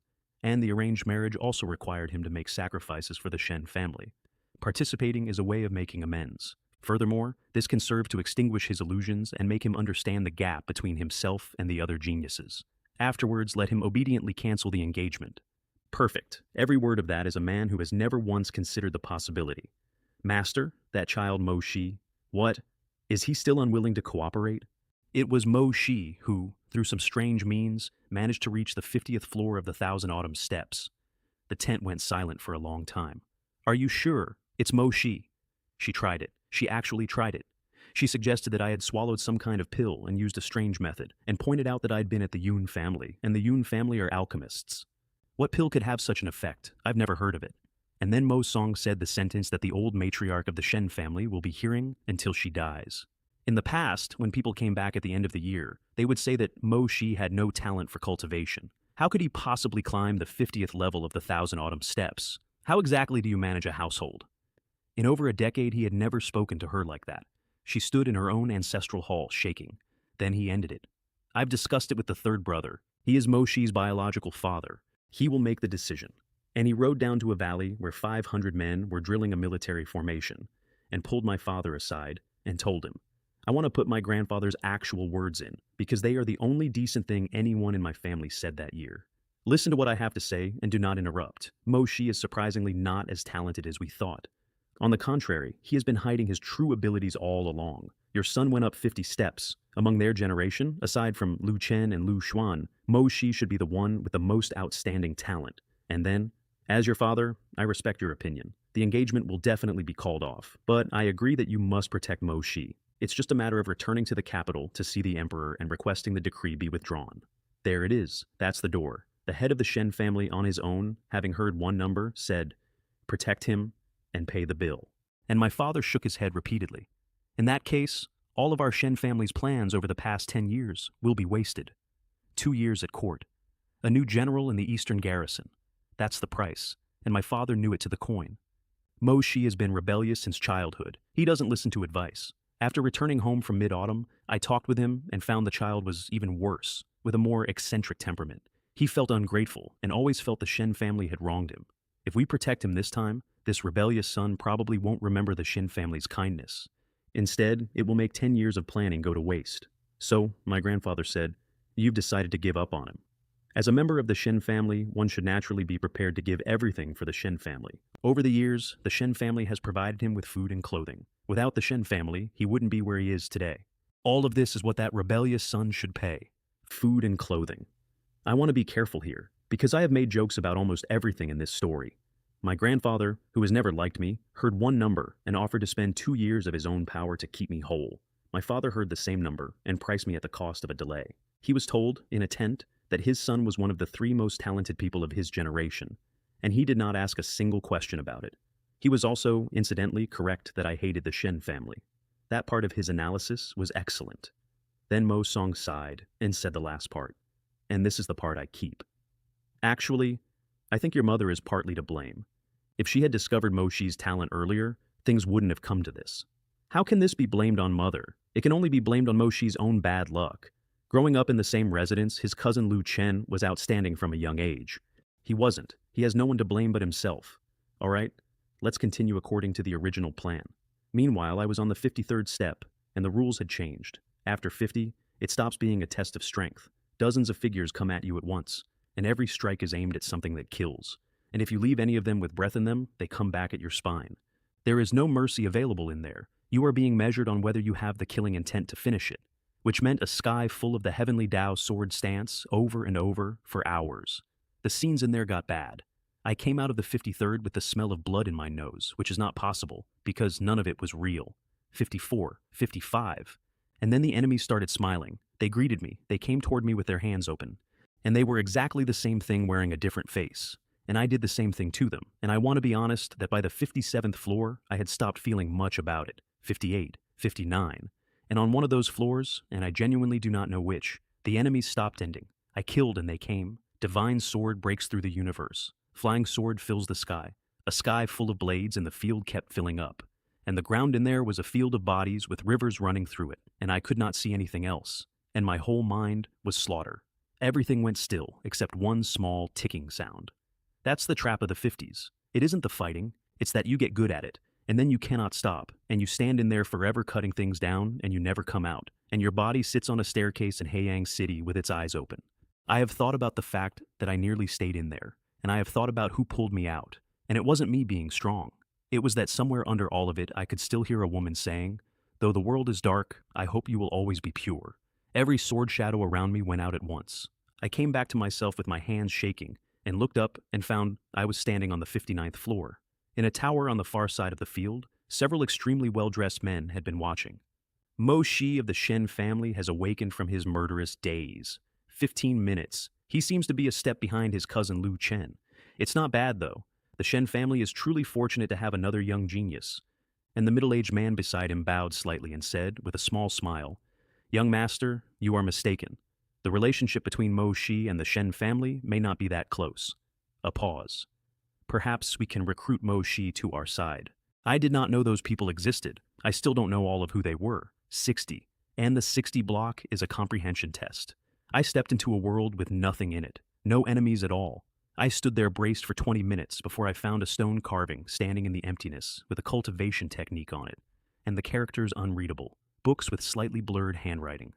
And the arranged marriage also required him to make sacrifices for the Shen family. Participating is a way of making amends. Furthermore, this can serve to extinguish his illusions and make him understand the gap between himself and the other geniuses. Afterwards, let him obediently cancel the engagement. Perfect. Every word of that is a man who has never once considered the possibility. Master, that child Mo Shi, what? Is he still unwilling to cooperate? It was Mo Shi who, through some strange means, managed to reach the 50th floor of the Thousand Autumn Steps. The tent went silent for a long time. Are you sure? It's Mo Shi. She tried it. She actually tried it. She suggested that I had swallowed some kind of pill and used a strange method, and pointed out that I had been at the Yun family, and the Yun family are alchemists. What pill could have such an effect? I've never heard of it. And then Mo Song said the sentence that the old matriarch of the Shen family will be hearing until she dies. In the past, when people came back at the end of the year, they would say that Mo Shi had no talent for cultivation. How could he possibly climb the 50th level of the Thousand Autumn Steps? How exactly do you manage a household? In over a decade, he had never spoken to her like that. She stood in her own ancestral hall, shaking. Then he ended it. I've discussed it with the third brother. He is Mo Shi's biological father. He will make the decision. And he rode down to a valley where 500 men were drilling a military formation, and pulled my father aside and told him, I want to put my grandfather's actual words in, because they are the only decent thing anyone in my family said that year. Listen to what I have to say and do not interrupt. Mo Shi is surprisingly not as talented as we thought. On the contrary, he has been hiding his true abilities all along. Your son went up 50 steps. Among their generation, aside from Lu Chen and Lu Xuan, Mo Shi should be the one with the most outstanding talent. And then, as your father, I respect your opinion. The engagement will definitely be called off, but I agree that you must protect Mo Shi. It's just a matter of returning to the capital to see the emperor and requesting the decree be withdrawn. There it is. That's the door. The head of the Shen family on his own, having heard one number, said, protect him and pay the bill. And my father shook his head repeatedly. In that case, all of our Shen family's plans over the past 10 years will be wasted. 2 years at court. A new general in the eastern garrison. That's the price, and my father knew it to the coin. Mo Shi has been rebellious since childhood. He doesn't listen to advice. After returning home from mid-autumn, I talked with him and found the child was even worse, with a more eccentric temperament. He felt ungrateful and always felt the Shen family had wronged him. If we protect him this time, this rebellious son probably won't remember the Shen family's kindness. Instead, it will make 10 years of planning go to waste. So, my grandfather said, you've decided to give up on him. As a member of the Shen family, one should naturally be prepared to give everything for the Shen family. Over the years, the Shen family has provided him with food and clothing. Without the Shen family, he wouldn't be where he is today. All of this is what that rebellious son should pay. Food and clothing. I want to be careful here, because I have made jokes about almost everything in this story. My grandfather, who has never liked me, heard one number and offered to spend 2 years of his own power to keep me whole. My father heard the same number and priced me at the cost of a delay. He was told, in a tent, that his son was one of the 3 most talented people of his generation, and he did not ask a single question about it. He was also, incidentally, correct that I hated the Shen family. That part of his analysis was excellent. Then Mo Song sighed and said the last part, and this is the part I keep. Actually, I think your mother is partly to blame. If she had discovered Mo Shi's talent earlier, things wouldn't have come to this. How can this be blamed on mother? It can only be blamed on Mo Shi's own bad luck. Growing up in the same residence, his cousin Lu Chen was outstanding from a young age. He wasn't. He has no one to blame but himself. All right, let's continue according to the original plan. Meanwhile, I was on the 53rd step, and the rules had changed. After 50, it stops being a test of strength. Dozens of figures come at you at once, and every strike is aimed at something that kills. And if you leave any of them with breath in them, they come back at your spine. There is no mercy available in there. You are being measured on whether you have the killing intent to finish it, which meant a sky full of the heavenly Tao sword stance over and over for hours. The scenes in there got bad. I came out of the 53rd with the smell of blood in my nose, which is not possible, because none of it was real. 54, 55. And then the enemies started smiling. They greeted me. They came toward me with their hands open. And they were exactly the same thing wearing a different face. and I did the same thing to them. And I want to be honest that by the 57th floor, I had stopped feeling much about it. 58, 59. And on one of those floors, and I genuinely do not know which, the enemies stopped ending. I killed and they came. Divine sword breaks through the universe. Flying sword fills the sky. A sky full of blades, and the field kept filling up. And the ground in there was a field of bodies with rivers running through it, and I could not see anything else. And my whole mind was slaughter. Everything went still, except one small ticking sound. That's the trap of the 50s. It isn't the fighting, it's that you get good at it, and then you cannot stop, and you stand in there forever cutting things down, and you never come out, and your body sits on a staircase in Haiyang City with its eyes open. I have thought about the fact that I nearly stayed in there, and I have thought about who pulled me out, and it wasn't me being strong. It was that somewhere under all of it I could still hear a woman saying, "Though the world is dark, I hope you will always be pure." Every sword shadow around me went out at once. I came back to myself with my hands shaking, and looked up and found I was standing on the 59th floor. In a tower on the far side of the field, several extremely well-dressed men had been watching. Mo Shi of the Shen family has awakened from his murderous daze. 15 minutes. He seems to be a step behind his cousin Lu Chen. It's not bad, though. The Shen family is truly fortunate to have another young genius. And the middle-aged man beside him bowed slightly and said, with a small smile, "Young master, you are mistaken. The relationship between Mo Shi and the Shen family may not be that close." A pause. "Perhaps we can recruit Mo Shi to our side." I did not know those people existed. I still don't know all of who they were. 60. And the 60 block is a comprehension test. I stepped into a world with nothing in it. No enemies at all. I stood there braced for 20 minutes before I found a stone carving standing in the emptiness with a cultivation technique on it, and the characters unreadable, books with slightly blurred handwriting.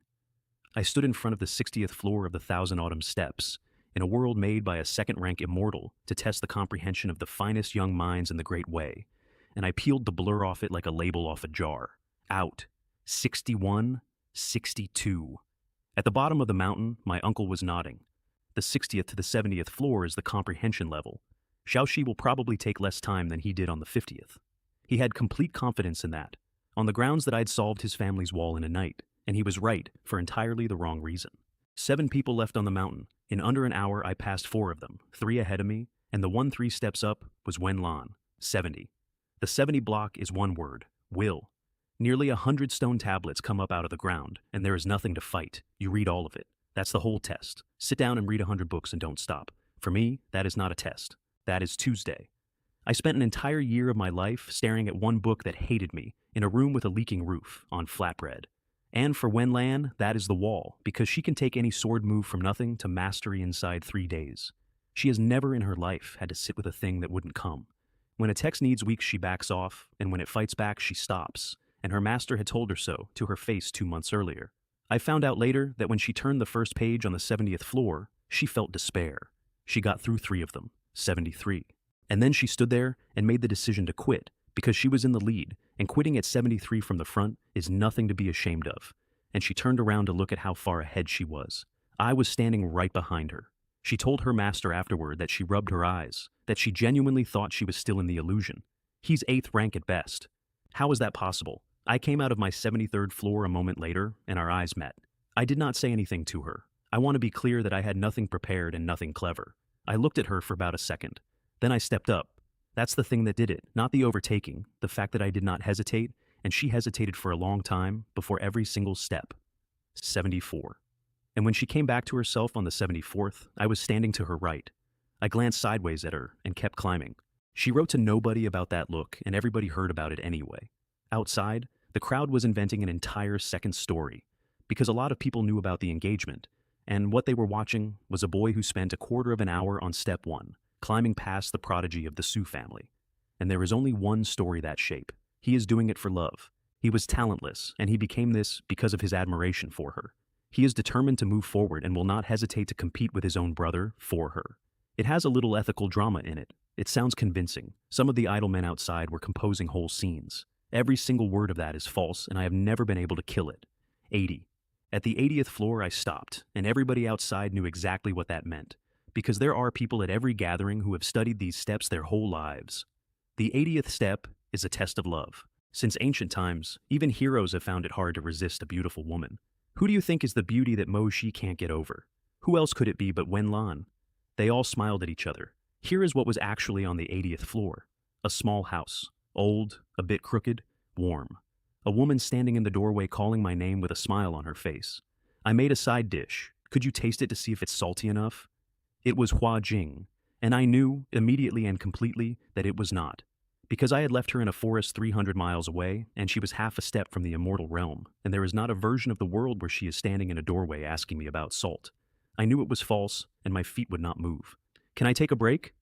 I stood in front of the 60th floor of the Thousand Autumn Steps, in a world made by a second-rank immortal to test the comprehension of the finest young minds in the Great Wei, and I peeled the blur off it like a label off a jar. Out. 61, 62. At the bottom of the mountain, my uncle was nodding. The 60th to the 70th floor is the comprehension level. Xiaoxi will probably take less time than he did on the 50th. He had complete confidence in that, on the grounds that I'd solved his family's wall in a night, and he was right for entirely the wrong reason. 7 people left on the mountain. In under an hour, I passed 4 of them, 3 ahead of me, and the one 3 steps up was Wen Lan, 70. The 70 block is one word, will. Nearly 100 stone tablets come up out of the ground, and there is nothing to fight. You read all of it. That's the whole test. Sit down and read 100 books and don't stop. For me, that is not a test. That is Tuesday. I spent an entire year of my life staring at one book that hated me, in a room with a leaking roof, on flatbread. And for Wen Lan, that is the wall, because she can take any sword move from nothing to mastery inside 3 days. She has never in her life had to sit with a thing that wouldn't come. When a text needs weeks, she backs off, and when it fights back, she stops, and her master had told her so to her face 2 months earlier. I found out later that when she turned the first page on the 70th floor, she felt despair. She got through 3 of them, 73. And then she stood there and made the decision to quit, because she was in the lead, and quitting at 73 from the front is nothing to be ashamed of. And she turned around to look at how far ahead she was. I was standing right behind her. She told her master afterward that she rubbed her eyes, that she genuinely thought she was still in the illusion. He's 8th rank at best. How is that possible? I came out of my 73rd floor a moment later, and our eyes met. I did not say anything to her. I want to be clear that I had nothing prepared and nothing clever. I looked at her for about a second. Then I stepped up. That's the thing that did it, not the overtaking, the fact that I did not hesitate, and she hesitated for a long time before every single step. 74. And when she came back to herself on the 74th, I was standing to her right. I glanced sideways at her and kept climbing. She wrote to nobody about that look, and everybody heard about it anyway. Outside, the crowd was inventing an entire second story, because a lot of people knew about the engagement, and what they were watching was a boy who spent a quarter of an hour on step 1, climbing past the prodigy of the Su family. And there is only one story that shape. He is doing it for love. He was talentless, and he became this because of his admiration for her. He is determined to move forward and will not hesitate to compete with his own brother for her. It has a little ethical drama in it. It sounds convincing. Some of the idle men outside were composing whole scenes. Every single word of that is false, and I have never been able to kill it. 80. At the 80th floor, I stopped, and everybody outside knew exactly what that meant, because there are people at every gathering who have studied these steps their whole lives. The 80th step is a test of love. Since ancient times, even heroes have found it hard to resist a beautiful woman. Who do you think is the beauty that Mo Shi can't get over? Who else could it be but Wen Lan? They all smiled at each other. Here is what was actually on the 80th floor. A small house. Old, a bit crooked, warm. A woman standing in the doorway calling my name with a smile on her face. I made a side dish. Could you taste it to see if it's salty enough? It was Hua Jing, and I knew, immediately and completely, that it was not. Because I had left her in a forest 300 miles away, and she was half a step from the immortal realm, and there is not a version of the world where she is standing in a doorway asking me about salt. I knew it was false, and my feet would not move. Can I take a break?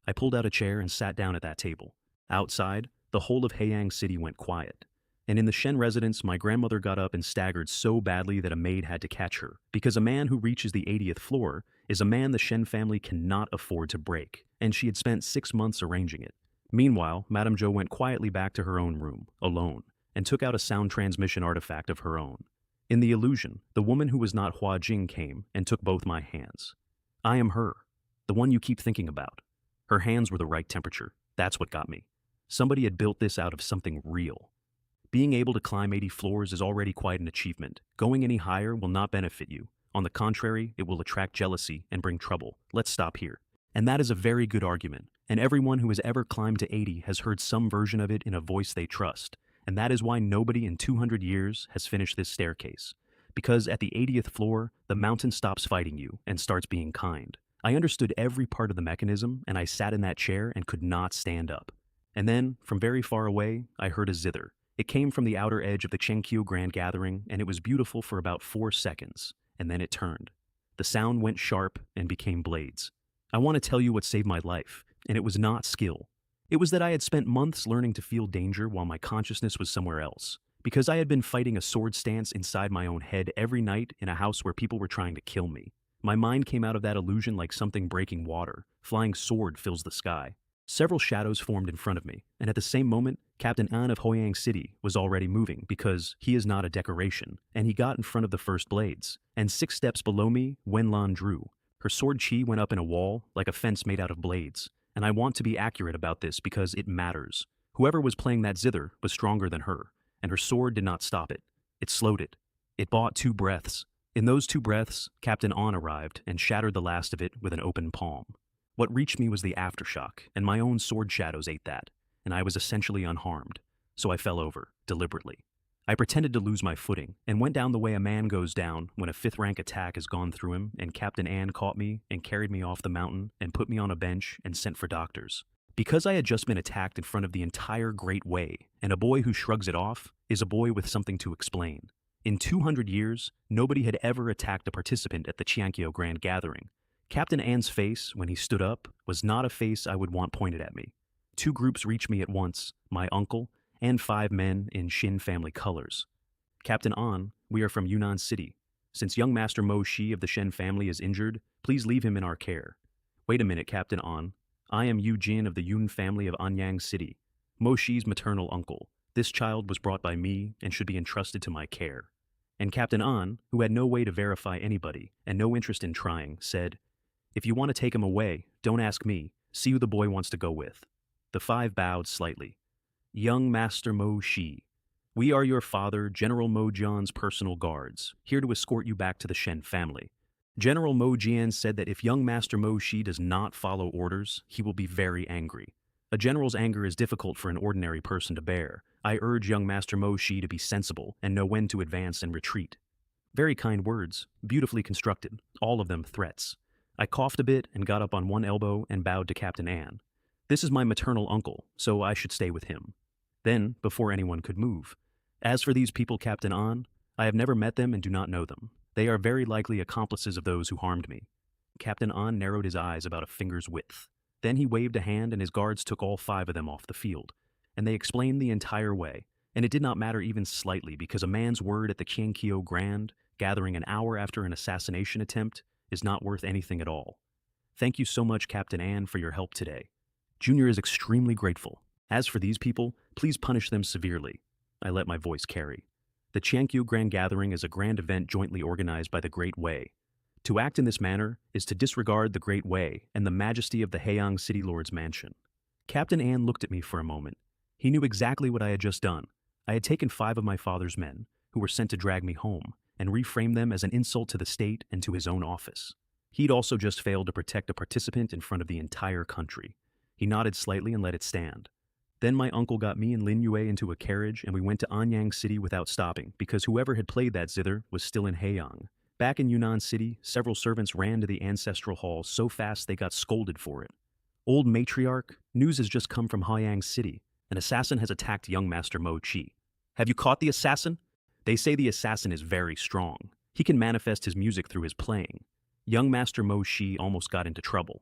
I pulled out a chair and sat down at that table. Outside, the whole of Heiyang City went quiet. And in the Shen residence, my grandmother got up and staggered so badly that a maid had to catch her, because a man who reaches the 80th floor is a man the Shen family cannot afford to break, and she had spent 6 months arranging it. Meanwhile, Madame Zhou went quietly back to her own room, alone, and took out a sound transmission artifact of her own. In the illusion, the woman who was not Hua Jing came and took both my hands. I am her, the one you keep thinking about. Her hands were the right temperature. That's what got me. Somebody had built this out of something real. Being able to climb 80 floors is already quite an achievement. Going any higher will not benefit you. On the contrary, it will attract jealousy and bring trouble. Let's stop here. And that is a very good argument. And everyone who has ever climbed to 80 has heard some version of it in a voice they trust. And that is why nobody in 200 years has finished this staircase. Because at the 80th floor, the mountain stops fighting you and starts being kind. I understood every part of the mechanism, and I sat in that chair and could not stand up. And then, from very far away, I heard a zither. It came from the outer edge of the Chenkyu Grand Gathering, and it was beautiful for about 4 seconds, and then it turned. The sound went sharp and became blades. I want to tell you what saved my life, and it was not skill. It was that I had spent months learning to feel danger while my consciousness was somewhere else. Because I had been fighting a sword stance inside my own head every night in a house where people were trying to kill me. My mind came out of that illusion like something breaking water. Flying sword fills the sky. Several shadows formed in front of me, and at the same moment, Captain An of Hoyang City was already moving because he is not a decoration, and he got in front of the first blades. And 6 steps below me, Wenlan drew. Her sword chi went up in a wall, like a fence made out of blades. And I want to be accurate about this because it matters. Whoever was playing that zither was stronger than her, and her sword did not stop it. It slowed it. It bought 2 breaths. In those 2 breaths, Captain An arrived and shattered the last of it with an open palm. What reached me was the aftershock, and my own sword shadows ate that, and I was essentially unharmed. So I fell over, deliberately. I pretended to lose my footing, and went down the way a man goes down when a 5th rank attack has gone through him, and Captain An caught me and carried me off the mountain and put me on a bench and sent for doctors. Because I had just been attacked in front of the entire Great Wei, and a boy who shrugs it off is a boy with something to explain. In 200 years, nobody had ever attacked a participant at the Qiankyo Grand Gathering. Captain An's face, when he stood up, was not a face I would want pointed at me. 2 groups reached me at once, my uncle, and 5 men in Shin family colors. Captain An, we are from Yunnan City. Since young Master Mo Shi of the Shen family is injured, please leave him in our care. Wait a minute, Captain An. I am Yu Jin of the Yun family of Anyang City, Mo Shi's maternal uncle. This child was brought by me and should be entrusted to my care. And Captain An, who had no way to verify anybody and no interest in trying, said, if you want to take him away, don't ask me. See who the boy wants to go with. The 5 bowed slightly. Young Master Mo Shi, we are your father, General Mo Jian's personal guards, here to escort you back to the Shen family. General Mo Jian said that if young Master Mo Shi does not follow orders, he will be very angry. A general's anger is difficult for an ordinary person to bear. I urge young Master Mo Shi to be sensible and know when to advance and retreat. Very kind words, beautifully constructed, all of them threats. I coughed a bit and got up on one elbow and bowed to Captain An. This is my maternal uncle, so I should stay with him. Then, before anyone could move, as for these people, Captain An, I have never met them and do not know them. They are very likely accomplices of those who harmed me. Captain An narrowed his eyes about a finger's width. Then he waved a hand and his guards took all 5 of them off the field. And they explained the entire way, and it did not matter even slightly because a man's word at the Qiankyo Grand, gathering an hour after an assassination attempt, is not worth anything at all. Thank you so much, Captain An, for your help today. Junior is extremely grateful. As for these people, please punish them severely. I let my voice carry. The Qiankyu Grand Gathering is a grand event jointly organized by the Great Wei. To act in this manner is to disregard the Great Wei and the majesty of the Heiyang City Lord's mansion. Captain An looked at me for a moment. He knew exactly what I had just done. I had taken 5 of my father's men, who were sent to drag me home, and reframed them as an insult to the state and to his own office. He'd also just failed to protect a participant in front of the entire country. He nodded slightly and let it stand. Then my uncle got me and Lin Yue into a carriage and we went to Anyang City without stopping because whoever had played that zither was still in Heiyang. Back in Yunnan City, several servants ran to the ancestral hall so fast they got scolded for it. Old matriarch, news has just come from Haiyang City. An assassin has attacked young Master Mo Chi. Have you caught the assassin? They say the assassin is very strong. He can manifest his music through his playing. Young Master Mo Chi almost got into trouble.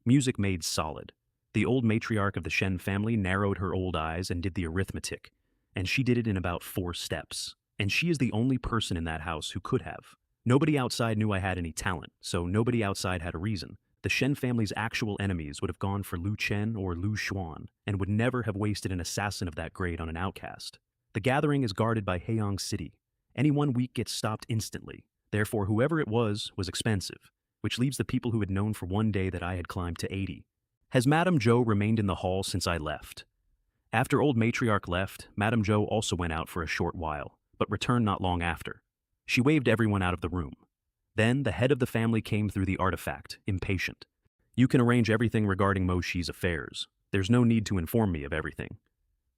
Music made solid. The old matriarch of the Shen family narrowed her old eyes and did the arithmetic. And she did it in about 4 steps. And she is the only person in that house who could have. Nobody outside knew I had any talent, so nobody outside had a reason. The Shen family's actual enemies would have gone for Lu Chen or Lu Xuan, and would never have wasted an assassin of that grade on an outcast. The gathering is guarded by Heiyang City. Anyone weak gets stopped instantly. Therefore, whoever it was expensive, which leaves the people who had known for one day that I had climbed to 80. Has Madame Zhou remained in the hall since I left? After old matriarch left, Madame Zhou also went out for a short while, but returned not long after. She waved everyone out of the room. Then the head of the family came through the artifact, impatient. You can arrange everything regarding Mo Shi's affairs. There's no need to inform me of everything.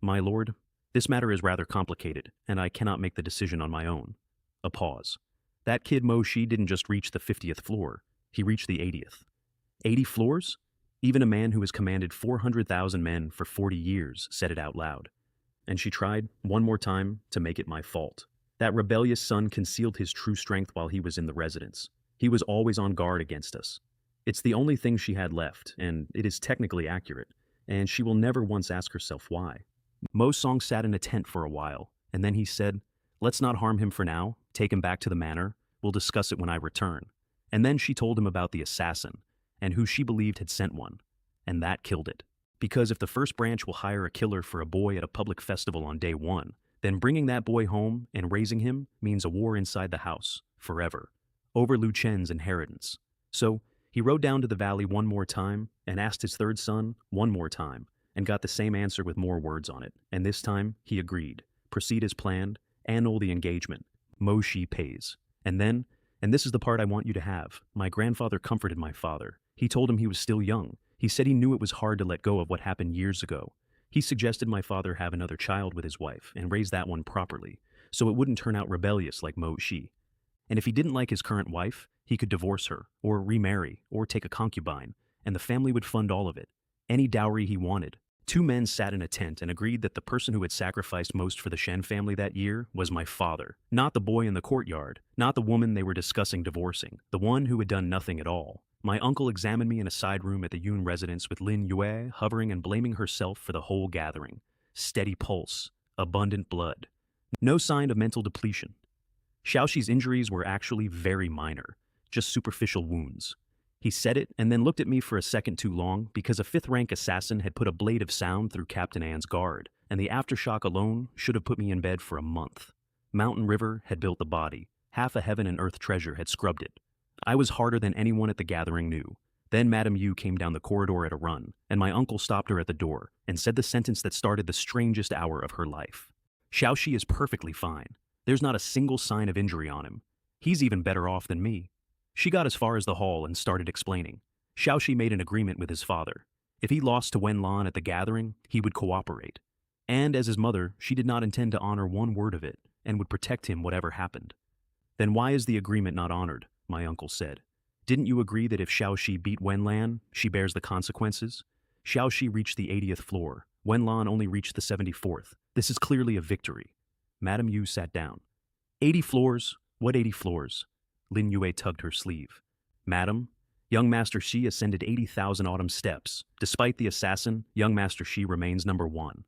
My lord, this matter is rather complicated, and I cannot make the decision on my own. A pause. That kid Mo Shi didn't just reach the 50th floor, he reached the 80th. 80 floors? Even a man who has commanded 400,000 men for 40 years said it out loud. And she tried, one more time, to make it my fault. That rebellious son concealed his true strength while he was in the residence. He was always on guard against us. It's the only thing she had left, and it is technically accurate, and she will never once ask herself why. Mo Song sat in a tent for a while, and then he said, "Let's not harm him for now, take him back to the manor, we'll discuss it when I return." And then she told him about the assassin, and who she believed had sent one, and that killed it. Because if the first branch will hire a killer for a boy at a public festival on day 1, then bringing that boy home and raising him means a war inside the house, forever, over Lu Chen's inheritance. So, he rode down to the valley one more time and asked his third son one more time and got the same answer with more words on it, and this time he agreed. Proceed as planned, annul the engagement. Mo Shi pays. And then, and this is the part I want you to have, my grandfather comforted my father. He told him he was still young. He said he knew it was hard to let go of what happened years ago. He suggested my father have another child with his wife and raise that one properly, so it wouldn't turn out rebellious like Mo Shi. And if he didn't like his current wife, he could divorce her, or remarry, or take a concubine, and the family would fund all of it. Any dowry he wanted. 2 men sat in a tent and agreed that the person who had sacrificed most for the Shen family that year was my father, not the boy in the courtyard, not the woman they were discussing divorcing, the one who had done nothing at all. My uncle examined me in a side room at the Yun residence with Lin Yue hovering and blaming herself for the whole gathering. Steady pulse, abundant blood. No sign of mental depletion. Xiaoxi's injuries were actually very minor, just superficial wounds. He said it and then looked at me for a second too long because a 5th-rank assassin had put a blade of sound through Captain Anne's guard, and the aftershock alone should have put me in bed for a month. Mountain River had built the body. Half a heaven and earth treasure had scrubbed it. I was harder than anyone at the gathering knew. Then Madame Yu came down the corridor at a run, and my uncle stopped her at the door and said the sentence that started the strangest hour of her life. Xiaoxi is perfectly fine. There's not a single sign of injury on him. He's even better off than me. She got as far as the hall and started explaining. Xiaoxi made an agreement with his father. If he lost to Wenlan at the gathering, he would cooperate. And as his mother, she did not intend to honor one word of it and would protect him whatever happened. Then why is the agreement not honored? My uncle said. Didn't you agree that if Xiaoxi beat Wenlan, she bears the consequences? Xiaoxi reached the 80th floor. Wenlan only reached the 74th. This is clearly a victory. Madame Yu sat down. 80 floors? What 80 floors? Lin Yue tugged her sleeve. Madam, young Master Shi ascended 80,000 autumn steps. Despite the assassin, young Master Shi remains number 1.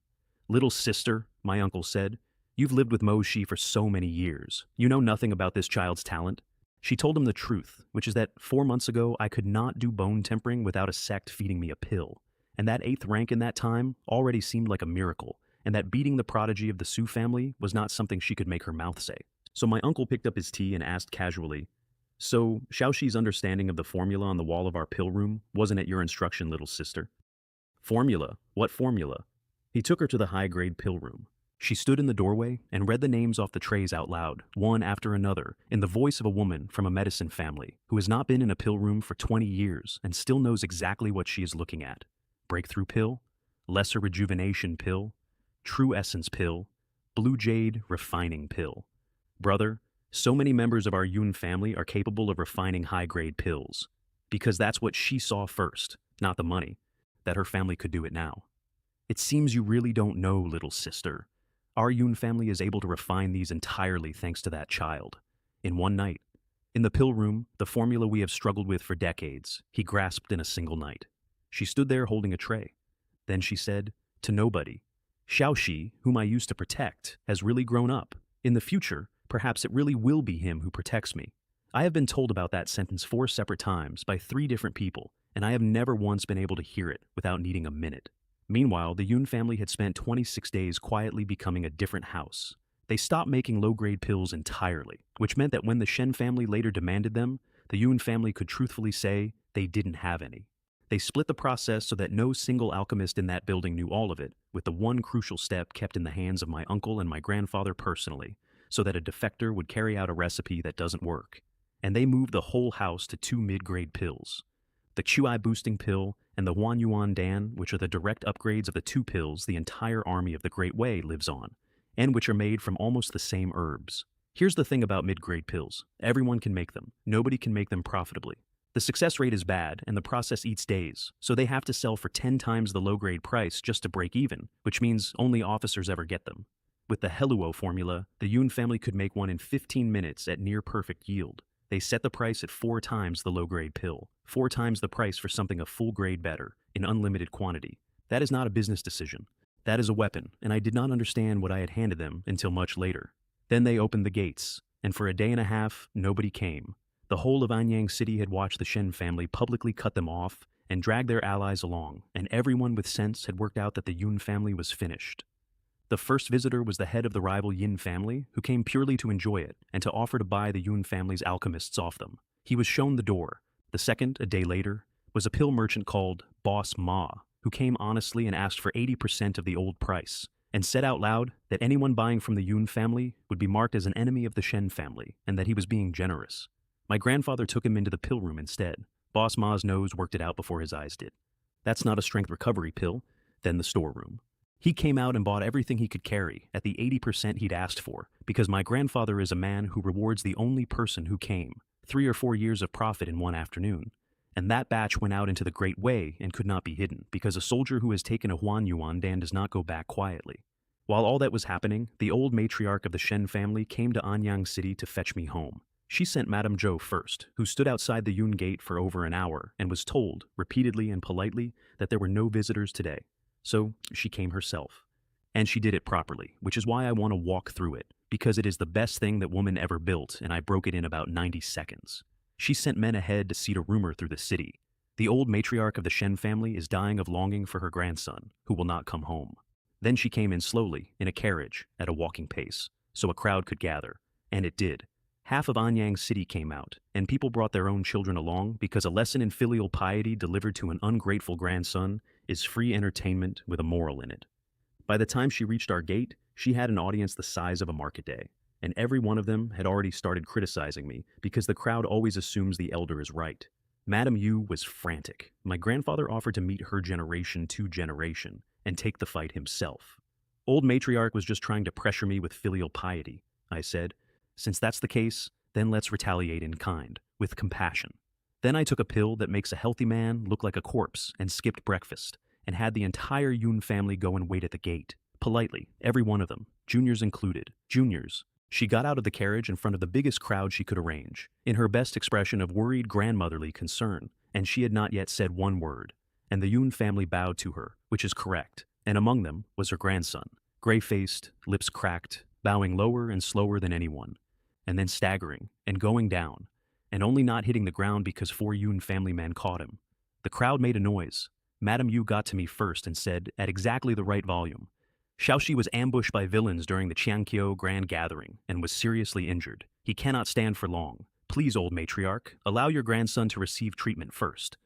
Little sister, my uncle said, you've lived with Mo Shi for so many years. You know nothing about this child's talent. She told him the truth, which is that 4 months ago I could not do bone tempering without a sect feeding me a pill, and that 8th rank in that time already seemed like a miracle, and that beating the prodigy of the Su family was not something she could make her mouth say. So my uncle picked up his tea and asked casually, "So, Xiaoxi's understanding of the formula on the wall of our pill room wasn't at your instruction, little sister?" "Formula? What formula?" He took her to the high-grade pill room. She stood in the doorway and read the names off the trays out loud, one after another, in the voice of a woman from a medicine family who has not been in a pill room for 20 years and still knows exactly what she is looking at. Breakthrough pill, lesser rejuvenation pill, true essence pill, blue jade refining pill. Brother, so many members of our Yun family are capable of refining high-grade pills, because that's what she saw first, not the money, that her family could do it now. It seems you really don't know, little sister. Our Yun family is able to refine these entirely thanks to that child. In one night. In the pill room, the formula we have struggled with for decades, he grasped in a single night. She stood there holding a tray. Then she said, to nobody, Xiaoxi, whom I used to protect, has really grown up. In the future, perhaps it really will be him who protects me. I have been told about that sentence 4 separate times by 3 different people, and I have never once been able to hear it without needing a minute. Meanwhile, the Yun family had spent 26 days quietly becoming a different house. They stopped making low-grade pills entirely, which meant that when the Shen family later demanded them, the Yun family could truthfully say they didn't have any. They split the process so that no single alchemist in that building knew all of it, with the one crucial step kept in the hands of my uncle and my grandfather personally, so that a defector would carry out a recipe that doesn't work. And they moved the whole house to 2 mid-grade pills. The QI boosting pill and the Huan Yuan Dan, which are the direct upgrades of the 2 pills the entire army of the Great Wei lives on, and which are made from almost the same herbs. Here's the thing about mid-grade pills. Everyone can make them. Nobody can make them profitably. The success rate is bad, and the process eats days, so they have to sell for 10 times the low-grade price just to break even, which means only officers ever get them. With the Heluo formula, the Yun family could make one in 15 minutes at near-perfect yield. They set the price at 4 times the low-grade pill, 4 times the price for something a full grade better, in unlimited quantity. That is not a business decision. That is a weapon, and I did not understand what I had handed them until much later. Then they opened the gates, and for a day and a half, nobody came. The whole of Anyang City had watched the Shen family publicly cut them off and drag their allies along, and everyone with sense had worked out that the Yun family was finished. The first visitor was the head of the rival Yin family, who came purely to enjoy it and to offer to buy the Yun family's alchemists off them. He was shown the door. The second, a day later, was a pill merchant called Boss Ma, who came honestly and asked for 80% of the old price, and said out loud that anyone buying from the Yun family would be marked as an enemy of the Shen family, and that he was being generous. My grandfather took him into the pill room instead. Boss Ma's nose worked it out before his eyes did. That's not a strength recovery pill. Then the storeroom. He came out and bought everything he could carry at the 80% he'd asked for, because my grandfather is a man who rewards the only person who came, 3 or 4 years of profit in one afternoon. And that batch went out into the Great Wei and could not be hidden, because a soldier who has taken a Huan Yuan Dan does not go back quietly. While all that was happening, the old matriarch of the Shen family came to Anyang City to fetch me home. She sent Madame Zhou first, who stood outside the Yun gate for over an hour and was told, repeatedly and politely, that there were no visitors today. So she came herself. And she did it properly, which is why I want to walk through it, because it is the best thing that woman ever built, and I broke it in about 90 seconds. She sent men ahead to seed a rumor through the city. The old matriarch of the Shen family is dying of longing for her grandson, who will not come home. Then she came in slowly, in a carriage, at a walking pace, so a crowd could gather. And it did. Half of Anyang City came out, and people brought their own children along because a lesson in filial piety delivered to an ungrateful grandson is free entertainment with a moral in it. By the time she reached our gate, she had an audience the size of a market day, and every one of them had already started criticizing me because the crowd always assumes the elder is right. Madame Yu was frantic. My grandfather offered to meet her generation to generation and take the fight himself. Old matriarch was just trying to pressure me with filial piety, I said. Since that's the case, then let's retaliate in kind, with compassion. Then I took a pill that makes a healthy man look like a corpse and skipped breakfast, and had the entire Yun family go and wait at the gate. Politely, every one of them, juniors included. Juniors. She got out of the carriage in front of the biggest crowd she could arrange, in her best expression of worried grandmotherly concern, and she had not yet said one word. And the Yun family bowed to her, which is correct, and among them was her grandson, gray-faced, lips cracked, bowing lower and slower than anyone, and then staggering and going down, and only not hitting the ground because 4 Yun family men caught him. The crowd made a noise. Madame Yu got to me first and said, at exactly the right volume, Xiaoxi was ambushed by villains during the Qiangqiu Grand Gathering and was seriously injured. He cannot stand for long. Please, old matriarch, allow your grandson to receive treatment first.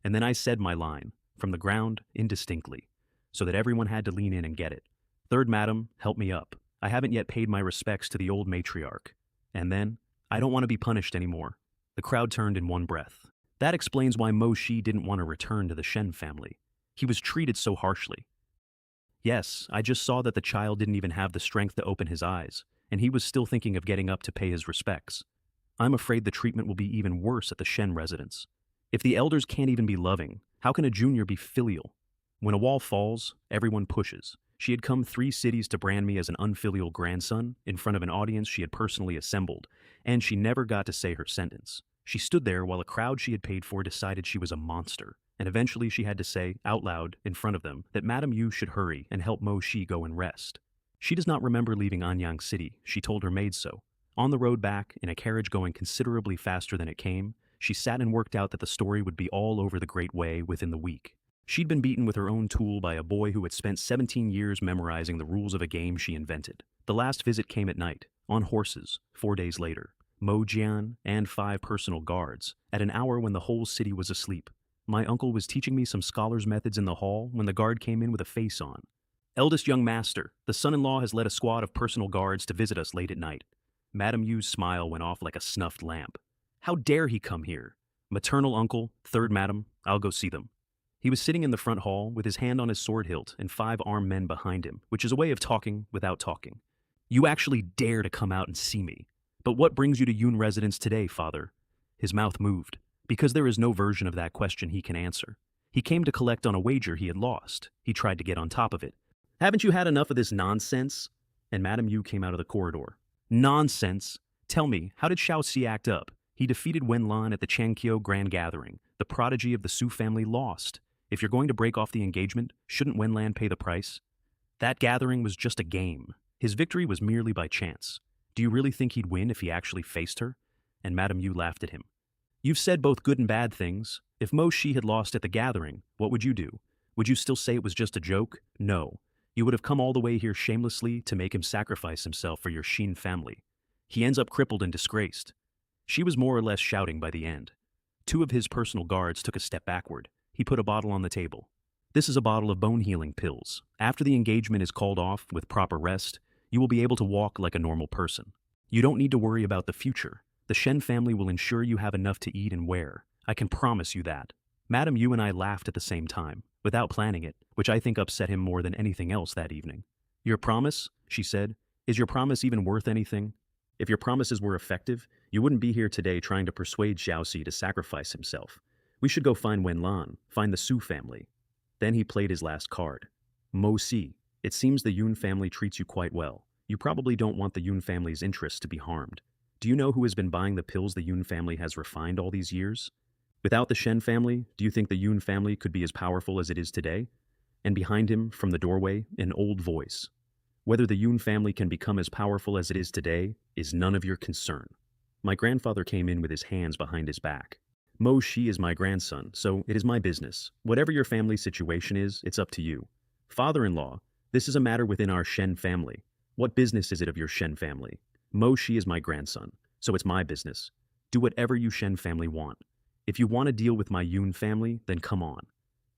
And then I said my line, from the ground, indistinctly, so that everyone had to lean in and get it. Third madam, help me up. I haven't yet paid my respects to the old matriarch. And then, I don't want to be punished anymore. The crowd turned in one breath. That explains why Mo Shi didn't want to return to the Shen family. He was treated so harshly. Yes, I just saw that the child didn't even have the strength to open his eyes, and he was still thinking of getting up to pay his respects. I'm afraid the treatment will be even worse at the Shen residence. If the elders can't even be loving, how can a junior be filial? When a wall falls, everyone pushes. She had come 3 cities to brand me as an unfilial grandson in front of an audience she had personally assembled, and she never got to say her sentence. She stood there while a crowd she had paid for decided she was a monster, and eventually she had to say, out loud, in front of them, that Madame Yu should hurry and help Mo Shi go and rest. She does not remember leaving Anyang City, she told her maid so. On the road back, in a carriage going considerably faster than it came, she sat and worked out that the story would be all over the Great Wei within the week. She'd been beaten with her own tool by a boy who had spent 17 years memorizing the rules of a game she invented. The last visit came at night, on horses, 4 days later. Mo Jian and 5 personal guards, at an hour when the whole city was asleep. My uncle was teaching me some scholar's methods in the hall when the guard came in with a face on. Eldest young master, the son-in-law has led a squad of personal guards to visit us late at night. Madame Yu's smile went off like a snuffed lamp. How dare he come here? Maternal uncle, third madam, I'll go see them. He was sitting in the front hall with his hand on his sword hilt and 5 armed men behind him, which is a way of talking without talking. You actually dare to come out and see me. But what brings you to Yun residence today, father? His mouth moved, because there is no version of that question he can answer. He came to collect on a wager he had lost. He tried to get on top of it. Haven't you had enough of this nonsense? And Madame Yu came out of the corridor. Nonsense? Tell me, how did Xiaoxi act up? He defeated Wenlan at the Changqiu Grand Gathering. The prodigy of the Su family lost. If you're going to break off the engagement, shouldn't Wenlan pay the price? That gathering was just a game. His victory was merely by chance. Do you really think he'd win if he actually faced her? And Madame Yu laughed at him. You've said both good and bad things. If Mo Shi had lost at the gathering, what would you do? Would you still say it was just a joke? No. You would have come all the way here shamelessly to make him sacrifice himself for your Shen family. He ends up crippled and disgraced. She was more or less shouting by the end. 2 of his personal guards took a step backward. He put a bottle on the table. This is a bottle of bone-healing pills. After the engagement is called off with proper rest, you will be able to walk like a normal person. You don't need to worry about the future. The Shen family will ensure you have enough to eat and wear. I can promise you that. Madame Yu and I laughed at the same time, without planning it, which I think upset him more than anything else that evening. Your promise, she said, is your promise even worth anything? If your promises were effective, you wouldn't be here today trying to persuade Xiaoxi to sacrifice himself. We should go find Wenlan, find the Su family. Then he played his last card. Mo Si, it seems the Yun family treats you quite well. You probably don't want the Yun family's interests to be harmed. Do you know who has been buying the pills the Yun family has refined all these years? Without the Shen family, do you think the Yun family could be as powerful as it is today? And behind him, from the doorway, an old voice. Whether the Yun family can become as powerful as it is today is none of your concern. My grandfather came in with his hands behind his back. Mo Shi is my grandson, so it is my business. Whatever your family situation is, it's up to you. Father-in-law, this is a matter within our Shen family. What business is it of your Shen family? Mo Shi is my grandson, so it's my business. Do whatever you Shen family want. If you want to deal with my Yun family, then come on.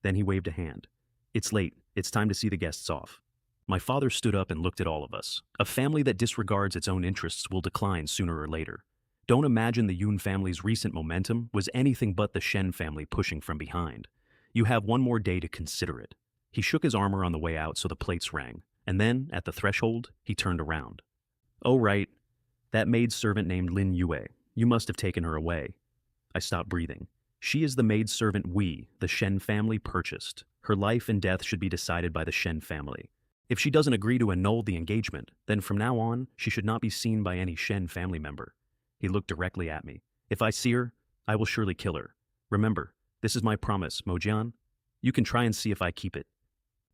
Then he waved a hand. It's late. It's time to see the guests off. My father stood up and looked at all of us. A family that disregards its own interests will decline sooner or later. Don't imagine the Yun family's recent momentum was anything but the Shen family pushing from behind. You have one more day to consider it. He shook his armor on the way out so the plates rang, and then, at the threshold, he turned around. Oh right, that maidservant named Lin Yue. You must have taken her away. I stopped breathing. She is the maidservant we, the Shen family, purchased. Her life and death should be decided by the Shen family. If she doesn't agree to annul the engagement, then from now on, she should not be seen by any Shen family member. He looked directly at me. If I see her, I will surely kill her. Remember, this is my promise, Mojian. You can try and see if I keep it.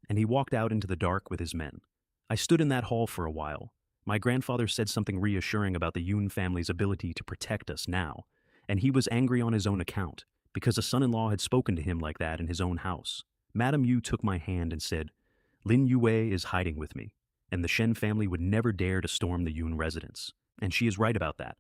And he walked out into the dark with his men. I stood in that hall for a while. My grandfather said something reassuring about the Yun family's ability to protect us now, and he was angry on his own account, because a son-in-law had spoken to him like that in his own house. Madame Yu took my hand and said, Lin Yue is hiding with me, and the Shen family would never dare to storm the Yun residence. And she is right about that.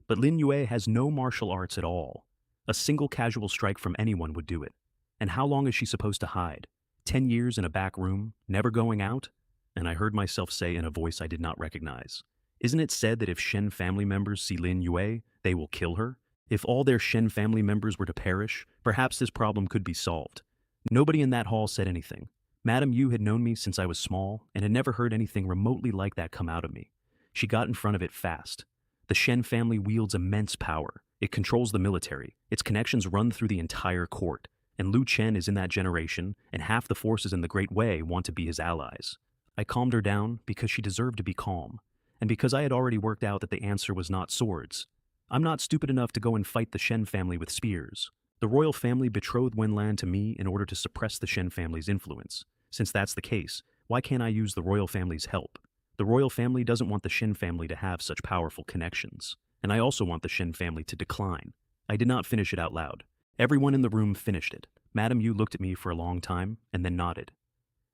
But Lin Yue has no martial arts at all. A single casual strike from anyone would do it. And how long is she supposed to hide? 10 years in a back room, never going out? and I heard myself say in a voice I did not recognize, "Isn't it said that if Shen family members see Lin Yue, they will kill her? If all their Shen family members were to perish, perhaps this problem could be solved." Nobody in that hall said anything. Madame Yu had known me since I was small and had never heard anything remotely like that come out of me. She got in front of it fast. The Shen family wields immense power. It controls the military. Its connections run through the entire court. And Lu Chen is in that generation, and half the forces in the Great Wei want to be his allies. I calmed her down because she deserved to be calm, and because I had already worked out that the answer was not swords. I'm not stupid enough to go and fight the Shen family with spears. The royal family betrothed Wenlan to me in order to suppress the Shen family's influence. Since that's the case, why can't I use the royal family's help? The royal family doesn't want the Shen family to have such powerful connections, and I also want the Shen family to decline. I did not finish it out loud. Everyone in the room finished it. Madame Yu looked at me for a long time and then nodded.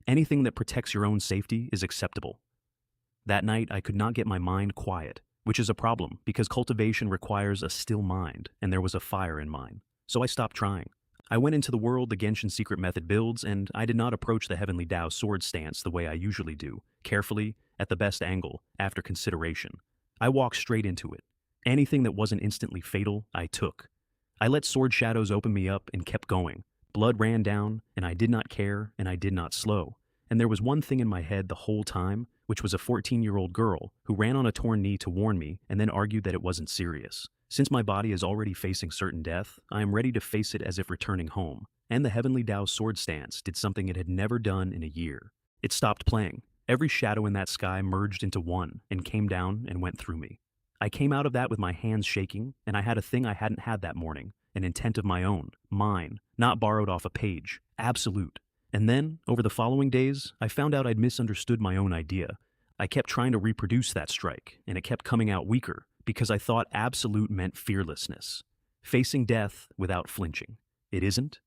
Anything that protects your own safety is acceptable. That night, I could not get my mind quiet, which is a problem because cultivation requires a still mind, and there was a fire in mine. So I stopped trying. I went into the world the Genshin secret method builds, and I did not approach the Heavenly Tao sword stance the way I usually do, carefully, at the best angle, after consideration. I walked straight into it. Anything that wasn't instantly fatal, I took. I let sword shadows open me up and kept going. Blood ran down, and I did not care, and I did not slow. And there was one thing in my head the whole time, which was a 14-year-old girl who ran on a torn knee to warn me and then argued that it wasn't serious. Since my body is already facing certain death, I am ready to face it as if returning home. And the Heavenly Tao sword stance did something it had never done in a year. It stopped playing. Every shadow in that sky merged into one and came down and went through me. I came out of that with my hands shaking, and I had a thing I hadn't had that morning, an intent of my own, mine, not borrowed off a page, absolute. And then, over the following days, I found out I'd misunderstood my own idea. I kept trying to reproduce that strike, and it kept coming out weaker, because I thought absolute meant fearlessness. Facing death without flinching. It isn't?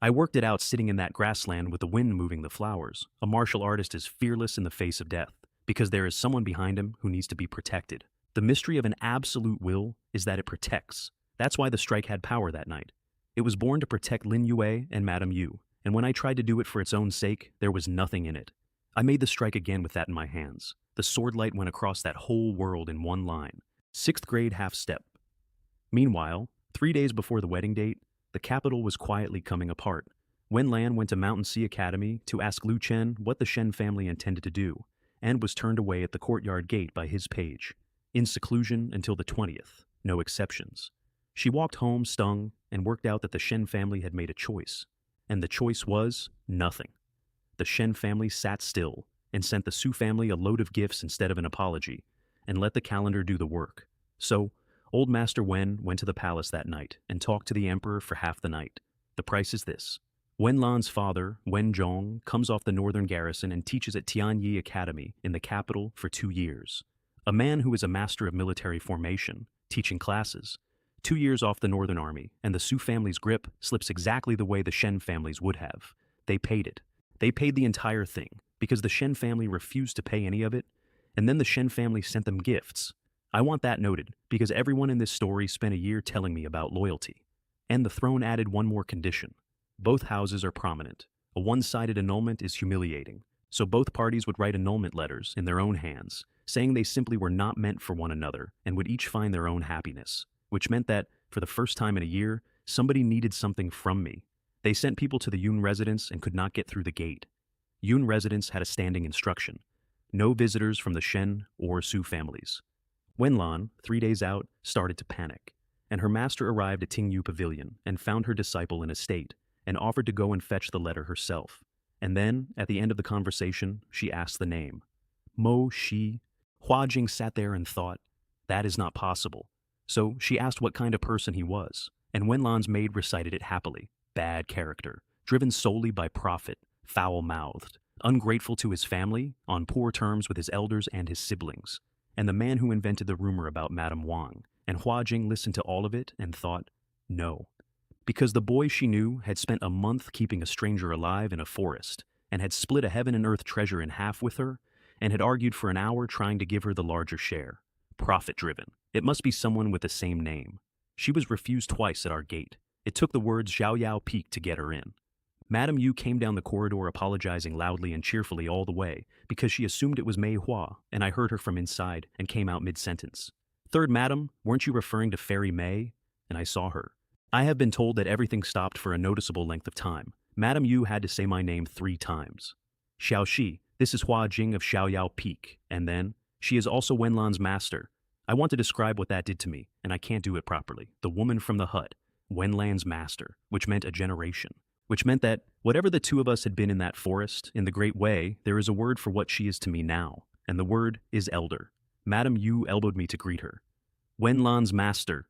I worked it out sitting in that grassland with the wind moving the flowers. A martial artist is fearless in the face of death, because there is someone behind him who needs to be protected. The mystery of an absolute will is that it protects. That's why the strike had power that night. It was born to protect Lin Yue and Madame Yu, and when I tried to do it for its own sake, there was nothing in it. I made the strike again with that in my hands. The sword light went across that whole world in one line. 6th grade half step. Meanwhile, 3 days before the wedding date, the capital was quietly coming apart. Wenlan went to Mountain Sea Academy to ask Lu Chen what the Shen family intended to do, and was turned away at the courtyard gate by his page. In seclusion until the 20th, no exceptions. She walked home stung and worked out that the Shen family had made a choice. And the choice was nothing. The Shen family sat still and sent the Su family a load of gifts instead of an apology, and let the calendar do the work. So, old Master Wen went to the palace that night and talked to the emperor for half the night. The price is this. Wenlan's father, Wen Zhong, comes off the northern garrison and teaches at Tianyi Academy in the capital for 2 years. A man who is a master of military formation, teaching classes. 2 years off the Northern Army, and the Su family's grip slips exactly the way the Shen families would have. They paid it. They paid the entire thing, because the Shen family refused to pay any of it, and then the Shen family sent them gifts. I want that noted, because everyone in this story spent a year telling me about loyalty. And the throne added one more condition. Both houses are prominent. A one-sided annulment is humiliating, so both parties would write annulment letters in their own hands, saying they simply were not meant for one another and would each find their own happiness, which meant that, for the first time in a year, somebody needed something from me. They sent people to the Yun residence and could not get through the gate. Yun residence had a standing instruction. No visitors from the Shen or Su families. Wenlan, 3 days out, started to panic, and her master arrived at Tingyu Pavilion and found her disciple in a state, and offered to go and fetch the letter herself. And then, at the end of the conversation, she asked the name. Mo Shi. Hua Jing sat there and thought, that is not possible. So she asked what kind of person he was, and Wenlan's maid recited it happily. Bad character, driven solely by profit, foul-mouthed, ungrateful to his family, on poor terms with his elders and his siblings, and the man who invented the rumor about Madame Wang. And Hua Jing listened to all of it and thought, no. Because the boy she knew had spent a month keeping a stranger alive in a forest, and had split a heaven and earth treasure in half with her, and had argued for an hour trying to give her the larger share. Profit-driven. It must be someone with the same name. She was refused twice at our gate. It took the words Xiao Yao Peak to get her in. Madame Yu came down the corridor apologizing loudly and cheerfully all the way because she assumed it was Mei Hua, and I heard her from inside and came out mid-sentence. "Third Madam, weren't you referring to Fairy Mei?" And I saw her. I have been told that everything stopped for a noticeable length of time. Madame Yu had to say my name 3 times. "Xiao Shi, this is Hua Jing of Xiaoyao Peak," and then, "She is also Wenlan's master." I want to describe what that did to me, and I can't do it properly. The woman from the hut, Wenlan's master, which meant a generation. Which meant that, whatever the two of us had been in that forest, in the Great Wei, there is a word for what she is to me now, and the word is elder. Madame Yu elbowed me to greet her. "Wenlan's master."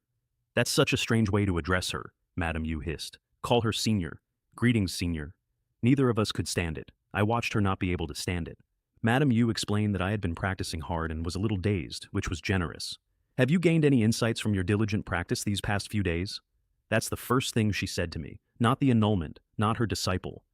"That's such a strange way to address her," Madame Yu hissed. "Call her senior." "Greetings, senior." Neither of us could stand it. I watched her not be able to stand it. Madame Yu explained that I had been practicing hard and was a little dazed, which was generous. "Have you gained any insights from your diligent practice these past few days?" That's the first thing she said to me, not the annulment, not her disciple.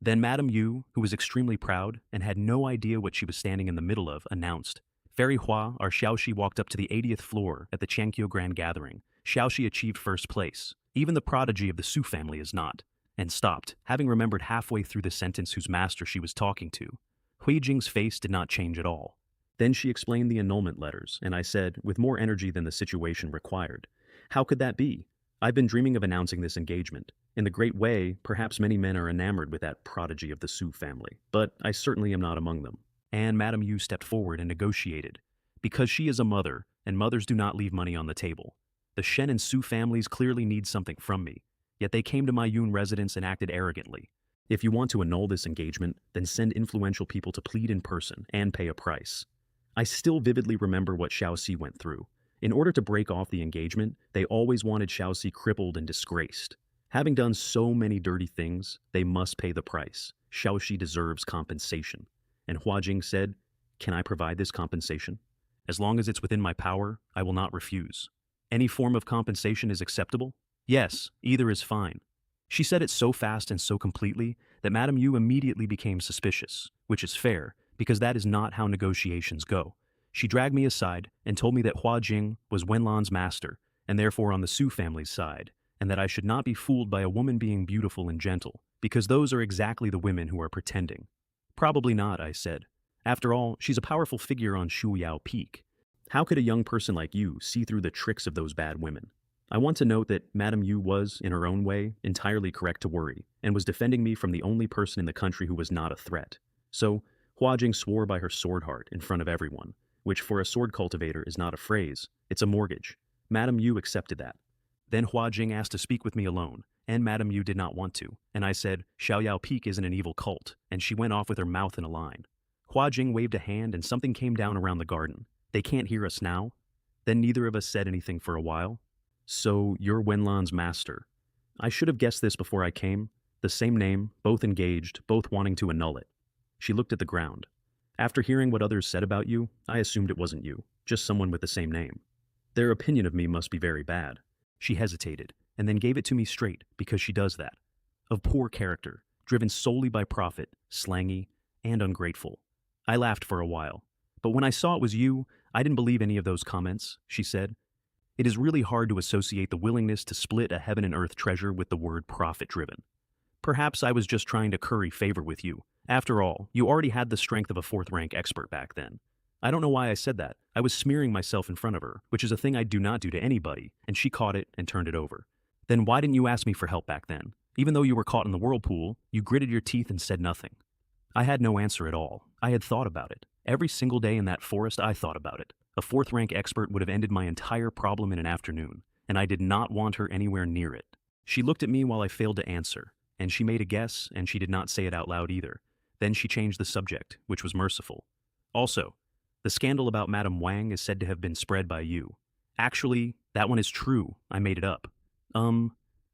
Then Madame Yu, who was extremely proud and had no idea what she was standing in the middle of, announced, "Fairy Hua, our Xiaoxi walked up to the 80th floor at the Changqiu Grand Gathering. Xiaoxi achieved first place. Even the prodigy of the Su family is not." And stopped, having remembered halfway through the sentence whose master she was talking to. Hui Jing's face did not change at all. Then she explained the annulment letters, and I said, with more energy than the situation required, "How could that be? I've been dreaming of announcing this engagement. In the Great Wei, perhaps many men are enamored with that prodigy of the Su family, but I certainly am not among them." And Madame Yu stepped forward and negotiated. "Because she is a mother, and mothers do not leave money on the table. The Shen and Su families clearly need something from me, yet they came to my Yun residence and acted arrogantly. If you want to annul this engagement, then send influential people to plead in person and pay a price." I still vividly remember what Xiaoxi went through. In order to break off the engagement, they always wanted Xiaoxi crippled and disgraced. Having done so many dirty things, they must pay the price. Xiaoxi deserves compensation. And Hua Jing said, "Can I provide this compensation? As long as it's within my power, I will not refuse. Any form of compensation is acceptable? Yes, either is fine." She said it so fast and so completely that Madame Yu immediately became suspicious, which is fair, because that is not how negotiations go. She dragged me aside and told me that Hua Jing was Wenlan's master, and therefore on the Su family's side, and that I should not be fooled by a woman being beautiful and gentle, because those are exactly the women who are pretending. "Probably not," I said. "After all, she's a powerful figure on Shuyao Peak. How could a young person like you see through the tricks of those bad women?" I want to note that Madame Yu was, in her own way, entirely correct to worry, and was defending me from the only person in the country who was not a threat. So, Hua Jing swore by her sword heart in front of everyone, which for a sword cultivator is not a phrase, it's a mortgage. Madame Yu accepted that. Then Hua Jing asked to speak with me alone, and Madame Yu did not want to, and I said, "Xiaoyao Peak isn't an evil cult," and she went off with her mouth in a line. Hua Jing waved a hand and something came down around the garden. "They can't hear us now?" Then neither of us said anything for a while. "So, you're Wenlan's master." I should have guessed this before I came. The same name, both engaged, both wanting to annul it. She looked at the ground. "After hearing what others said about you, I assumed it wasn't you, just someone with the same name. Their opinion of me must be very bad." She hesitated, and then gave it to me straight, because she does that. "Of poor character, driven solely by profit, slangy, and ungrateful." I laughed for a while. "But when I saw it was you, I didn't believe any of those comments," she said. "It is really hard to associate the willingness to split a heaven and earth treasure with the word profit-driven. Perhaps I was just trying to curry favor with you. After all, you already had the strength of a 4th-rank expert back then." I don't know why I said that. I was smearing myself in front of her, which is a thing I do not do to anybody, and she caught it and turned it over. "Then why didn't you ask me for help back then? Even though you were caught in the whirlpool, you gritted your teeth and said nothing." I had no answer at all. I had thought about it. Every single day in that forest, I thought about it. A 4th-rank expert would have ended my entire problem in an afternoon, and I did not want her anywhere near it. She looked at me while I failed to answer, and she made a guess, and she did not say it out loud either. Then she changed the subject, which was merciful. "Also, the scandal about Madame Wang is said to have been spread by you." "Actually, that one is true. I made it up."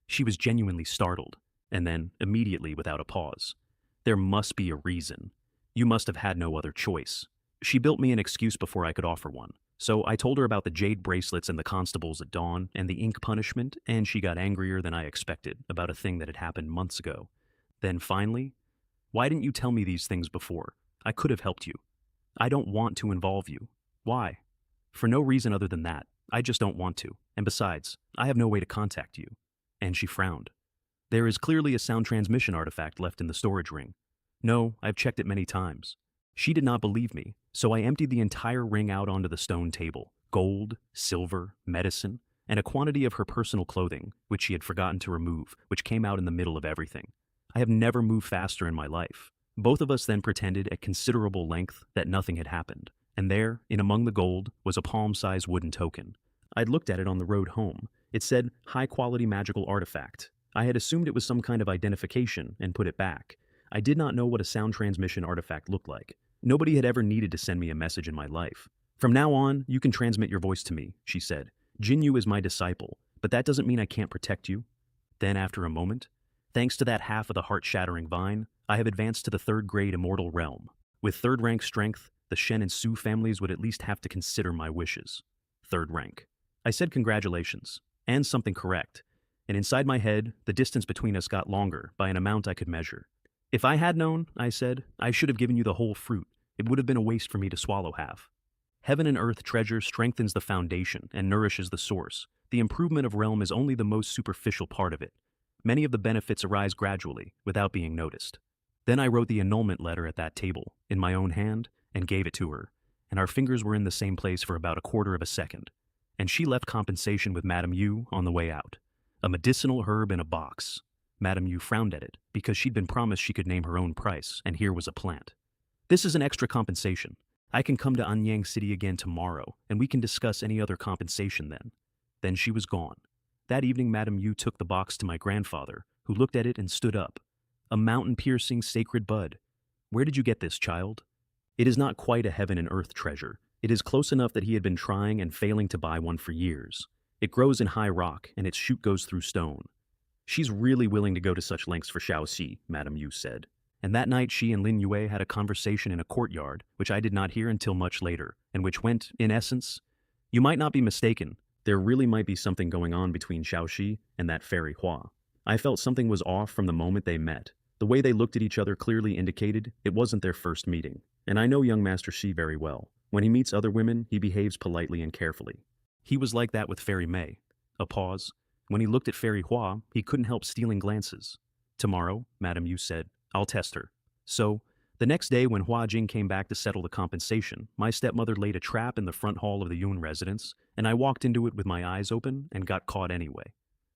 She was genuinely startled, and then, immediately without a pause, "There must be a reason. You must have had no other choice." She built me an excuse before I could offer one. So I told her about the jade bracelets and the constables at dawn and the ink punishment, and she got angrier than I expected about a thing that had happened months ago. Then finally, "Why didn't you tell me these things before? I could have helped you." "I don't want to involve you." "Why?" "For no reason other than that. I just don't want to. And besides, I have no way to contact you." And she frowned. There is clearly a sound transmission artifact left in the storage ring. No, I've checked it many times. She did not believe me, so I emptied the entire ring out onto the stone table. Gold, silver, medicine, and a quantity of her personal clothing, which she had forgotten to remove, which came out in the middle of everything. I have never moved faster in my life. Both of us then pretended at considerable length that nothing had happened, and there, in among the gold, was a palm-sized wooden token. I'd looked at it on the road home. It said, high-quality magical artifact. I had assumed it was some kind of identification and put it back. I did not know what a sound transmission artifact looked like. Nobody had ever needed to send me a message in my life. From now on, you can transmit your voice to me, she said. Jinyu is my disciple, but that doesn't mean I can't protect you. Then, after a moment, thanks to that half of the heart-shattering vine, I have advanced to the 3rd grade immortal realm. With 3rd rank strength, the Shen and Su families would at least have to consider my wishes. 3rd rank. I said congratulations, and something correct, and inside my head, the distance between us got longer by an amount I could measure. If I had known, I said, I should have given you the whole fruit. It would have been a waste for me to swallow half. Heaven and earth treasure strengthens the foundation and nourishes the source. The improvement of realm is only the most superficial part of it. Many of the benefits arise gradually, without being noticed. Then I wrote the annulment letter at that table, in my own hand, and gave it to her, and our fingers were in the same place for about a quarter of a second. And she left compensation with Madame Yu on the way out. A medicinal herb in a box. Madame Yu frowned at it, because she'd been promised she could name her own price, and here was a plant. This is an extra compensation. I can come to Anyang City again tomorrow, and we can discuss any other compensation then. Then she was gone. That evening Madame Yu took the box to my grandfather, who looked at it and stood up. A mountain-piercing sacred bud. Where did you get this, child? It is not quite a heaven and earth treasure. It is close enough that he had been trying and failing to buy one for years. It grows in high rock, and its shoot goes through stone. She's really willing to go to such lengths for Shaoxi, Madame Yu said. And that night she and Lin Yue had a conversation in a courtyard, which I did not hear until much later, and which went, in essence, you might not be mistaken. There really might be something going on between Shaoxi and that fairy Hua. I felt something was off from the moment they met. The way they looked at each other clearly indicated it wasn't their first meeting. And I know young Master Shi very well. When he meets other women, he behaves politely and carefully. He was like that with Fairy Mei. A pause. When he looked at Fairy Hua, he couldn't help stealing glances. Tomorrow, Madame Yu said, I'll test her. So, the next day when Hua Jing came back to settle the compensation, my stepmother laid a trap in the front hall of the Yun residence, and I walked into it with my eyes open and got caught anyway.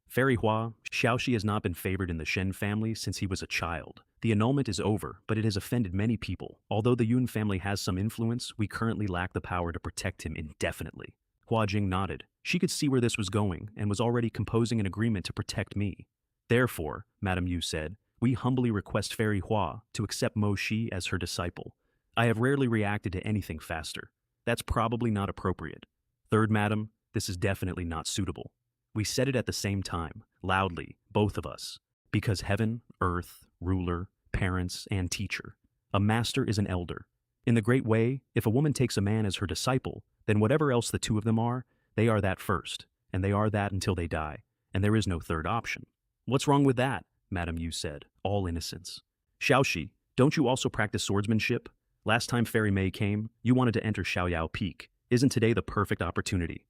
Fairy Hua, Shaoxi has not been favored in the Shen family since he was a child. The annulment is over, but it has offended many people. Although the Yun family has some influence, we currently lack the power to protect him indefinitely. Hua Jing nodded. She could see where this was going and was already composing an agreement to protect me. Therefore, Madame Yu said, we humbly request Fairy Hua to accept Mo Shi as her disciple. I have rarely reacted to anything faster. That's probably not appropriate. Third, Madam, this is definitely not suitable. We said it at the same time, loudly, both of us. Because heaven, earth, ruler, parents, and teacher. A master is an elder. In the Great Wei, if a woman takes a man as her disciple, then whatever else the two of them are, they are that first, and they are that until they die, and there is no third option. What's wrong with that? Madame Yu said, all innocence. Shaoxi, don't you also practice swordsmanship? Last time Fairy Mei came, you wanted to enter Xiaoyao Peak. Isn't today the perfect opportunity?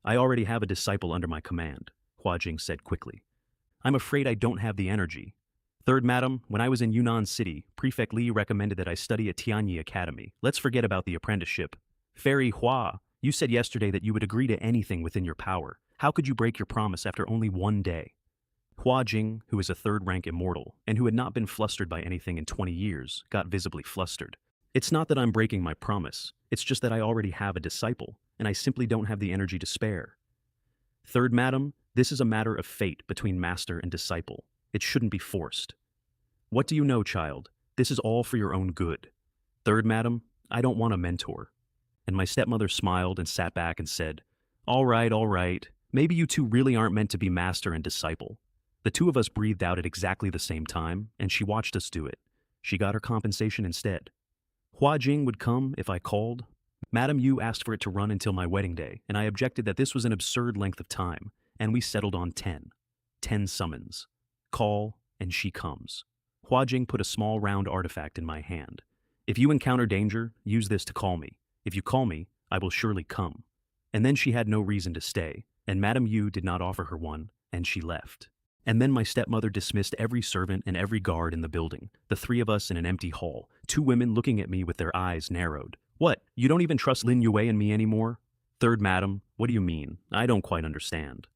I already have a disciple under my command, Hua Jing said quickly. I'm afraid I don't have the energy. Third, Madam, when I was in Yunnan City, Prefect Li recommended that I study at Tianyi Academy. Let's forget about the apprenticeship. Fairy Hua, you said yesterday that you would agree to anything within your power. How could you break your promise after only one day? Hua Jing, who is a 3rd rank immortal, and who had not been flustered by anything in 20 years, got visibly flustered. It's not that I'm breaking my promise, it's just that I already have a disciple, and I simply don't have the energy to spare. Third, Madam, this is a matter of fate between master and disciple. It shouldn't be forced. What do you know, child? This is all for your own good. Third, Madam, I don't want a mentor. And my stepmother smiled and sat back and said, all right. Maybe you two really aren't meant to be master and disciple. The two of us breathed out at exactly the same time, and she watched us do it. She got her compensation instead. Hua Jing would come if I called. Madame Yu asked for it to run until my wedding day, and I objected that this was an absurd length of time, and we settled on 10. 10 summons. Call, and she comes. Hua Jing put a small round artifact in my hand. If you encounter danger, use this to call me. If you call me, I will surely come. And then she had no reason to stay, and Madame Yu did not offer her one, and she left. And then my stepmother dismissed every servant and every guard in the building, the three of us in an empty hall, two women looking at me with their eyes narrowed. What, you don't even trust Lin Yue and me anymore? Third madam, what do you mean? I don't quite understand.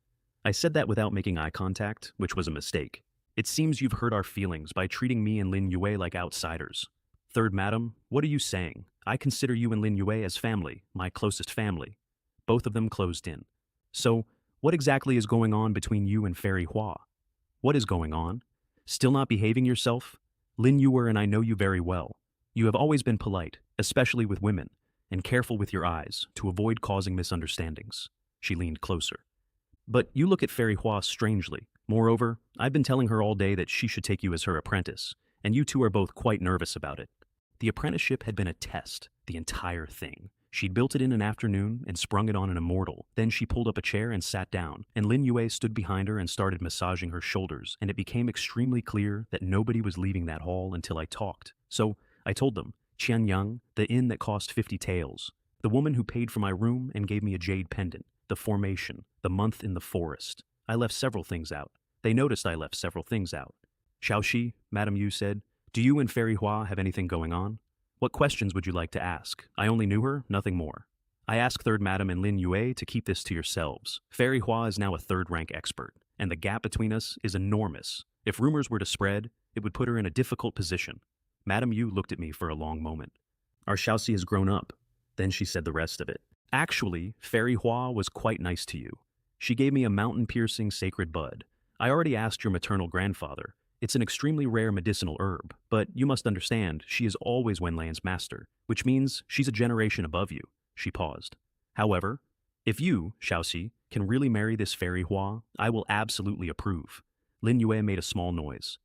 I said that without making eye contact, which was a mistake. It seems you've hurt our feelings by treating me and Lin Yue like outsiders. Third madam, what are you saying? I consider you and Lin Yue as family, my closest family. Both of them closed in. So, what exactly is going on between you and Fairy Hua? What is going on? Still not behaving yourself? Lin Yue and I know you very well. You have always been polite, especially with women, and careful with your eyes to avoid causing misunderstandings. She leaned closer. But you look at Fairy Hua strangely. Moreover, I've been telling her all day that she should take you as her apprentice, and you two are both quite nervous about it. The apprenticeship had been a test, the entire thing. She'd built it in an afternoon and sprung it on an immortal. Then she pulled up a chair and sat down, and Lin Yue stood behind her and started massaging her shoulders, and it became extremely clear that nobody was leaving that hall until I talked. So I told them, Qianyang, the inn that cost 50 taels, the woman who paid for my room and gave me a jade pendant, the formation, the month in the forest. I left several things out. They noticed I left several things out. Xiaoxi, Madame Yu said, do you and Fairy Hua have anything going on? What questions would you like to ask? I only knew her, nothing more. I ask Third Madam and Lin Yue to keep this to yourselves. Fairy Hua is now a third-rank expert, and the gap between us is enormous. If rumors were to spread, it would put her in a difficult position. Madame Yu looked at me for a long moment. Our Xiaoxi has grown up. Then she said the rest of it. Actually, Fairy Hua was quite nice to you. She gave me a mountain-piercing sacred bud. I already asked your maternal grandfather. It's an extremely rare medicinal herb, but you must understand, she is always Wenlan's master, which means she's a generation above you. She paused. However, if you, Xiaoxi, can really marry this Fairy Hua, I will absolutely approve. Lin Yue made a small noise.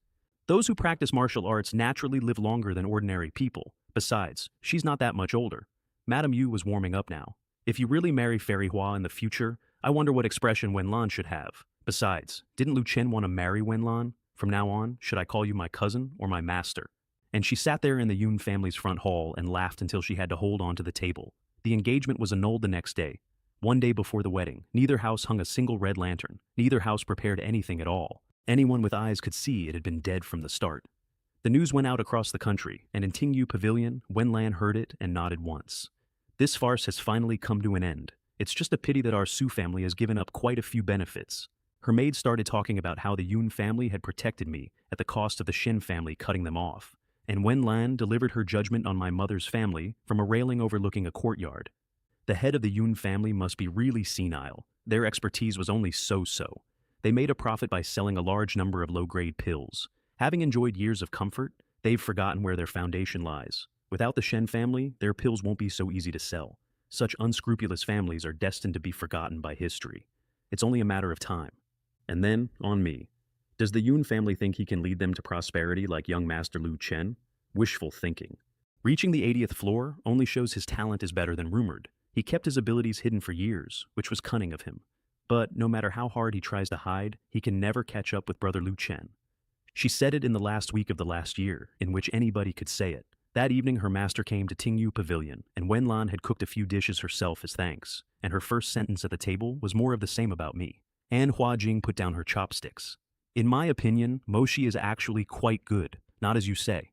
Those who practice martial arts naturally live longer than ordinary people. Besides, she's not that much older. Madame Yu was warming up now. If you really marry Fairy Hua in the future, I wonder what expression Wenlan should have. Besides, didn't Lu Chen want to marry Wenlan? From now on, should I call you my cousin or my master? And she sat there in the Yun family's front hall and laughed until she had to hold on to the table. The engagement was annulled the next day. One day before the wedding, neither house hung a single red lantern. Neither house prepared anything at all. Anyone with eyes could see it had been dead from the start. The news went out across the country, and in Tingyu Pavilion, Wenlan heard it and nodded once. This farce has finally come to an end. It's just a pity that our Su family has given up quite a few benefits. Her maid started talking about how the Yun family had protected me at the cost of the Shen family cutting them off, and Wenlan delivered her judgment on my mother's family from a railing overlooking a courtyard. The head of the Yun family must be really senile. Their expertise was only so-so. They made a profit by selling a large number of low-grade pills. Having enjoyed years of comfort, they've forgotten where their foundation lies. Without the Shen family, their pills won't be so easy to sell. Such unscrupulous families are destined to be forgotten by history. It's only a matter of time. And then, on me. Does the Yun family think he can lead them to prosperity like young Master Lu Chen? Wishful thinking. Reaching the 80th floor only shows his talent is better than rumored. He kept his abilities hidden for years, which was cunning of him. But no matter how hard he tries to hide, he can never catch up with Brother Lu Chen. She said it in the last week of the last year, in which anybody could say it. That evening her master came to Tingyu Pavilion, and Wenlan had cooked a few dishes herself as thanks, and her first sentence at the table was more of the same about me. Anne Huajing put down her chopsticks. In my opinion, Moshi is actually quite good, not as you say.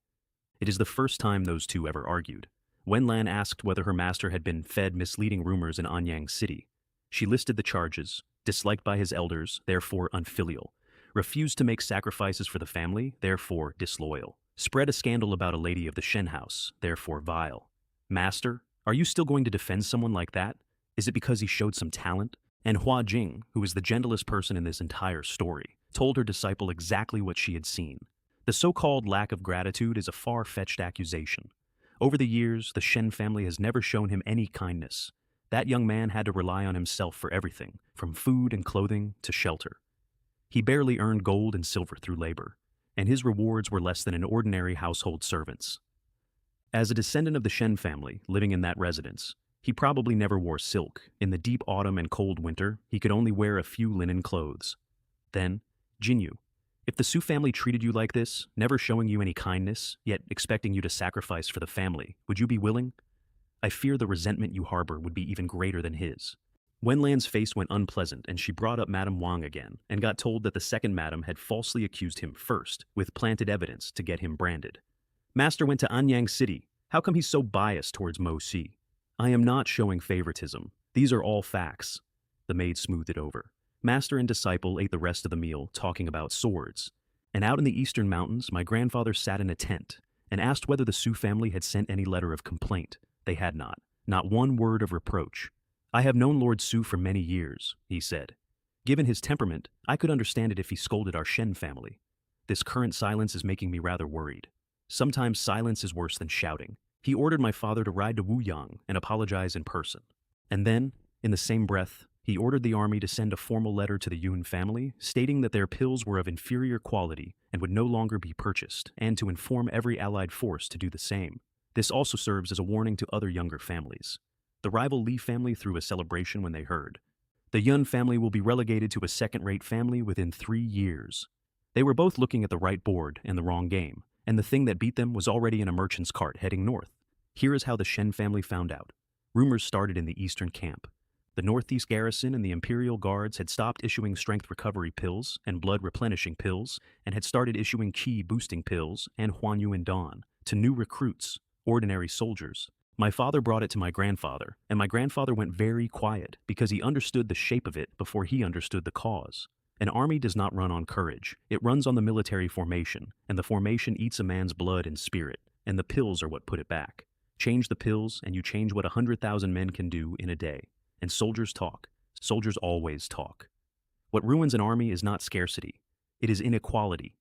It is the first time those two ever argued. Wenlan asked whether her master had been fed misleading rumors in Anyang City. She listed the charges: disliked by his elders, therefore unfilial; refused to make sacrifices for the family, therefore disloyal; spread a scandal about a lady of the Shen house, therefore vile. Master, are you still going to defend someone like that? Is it because he showed some talent? And Hua Jing, who is the gentlest person in this entire story, told her disciple exactly what she had seen. The so-called lack of gratitude is a far-fetched accusation. Over the years, the Shen family has never shown him any kindness. That young man had to rely on himself for everything, from food and clothing to shelter. He barely earned gold and silver through labor, and his rewards were less than an ordinary household servant's. As a descendant of the Shen family living in that residence, he probably never wore silk. In the deep autumn and cold winter, he could only wear a few linen clothes. Then, Jinyu, if the Su family treated you like this, never showing you any kindness, yet expecting you to sacrifice for the family, would you be willing? I fear the resentment you harbor would be even greater than his. Wenlan's face went unpleasant and she brought up Madame Wang again and got told that the second madam had falsely accused him first, with planted evidence to get him branded. Master went to Anyang City. How come he's so biased towards Mo Si? I am not showing favoritism. These are all facts. The maid smoothed it over. Master and disciple ate the rest of the meal, talking about swords. And out in the eastern mountains, my grandfather sat in a tent and asked whether the Su family had sent any letter of complaint. They had not. Not one word of reproach. I have known Lord Su for many years, he said. Given his temperament, I could understand it if he scolded our Shen family. This current silence is making me rather worried. Sometimes silence is worse than shouting. He ordered my father to ride to Wuyang and apologize in person. And then, in the same breath, he ordered the army to send a formal letter to the Yun family stating that their pills were of inferior quality and would no longer be purchased, and to inform every allied force to do the same. This also serves as a warning to other younger families. The rival Li family threw a celebration when they heard. The Yun family will be relegated to a second-rate family within 3 years. They were both looking at the right board and the wrong game, and the thing that beat them was already in a merchant's cart heading north. Here is how the Shen family found out. Rumors started in the eastern camp. The northeast garrison and the imperial guards had stopped issuing strength recovery pills and blood replenishing pills and had started issuing qi boosting pills and Huanyuan Dawn to new recruits, ordinary soldiers. My father brought it to my grandfather, and my grandfather went very quiet because he understood the shape of it before he understood the cause. An army does not run on courage. It runs on the military formation, and the formation eats a man's blood and spirit, and the pills are what put it back. Change the pills, and you change what 100,000 men can do in a day. And soldiers talk. Soldiers always talk. What ruins an army is not scarcity. It is inequality.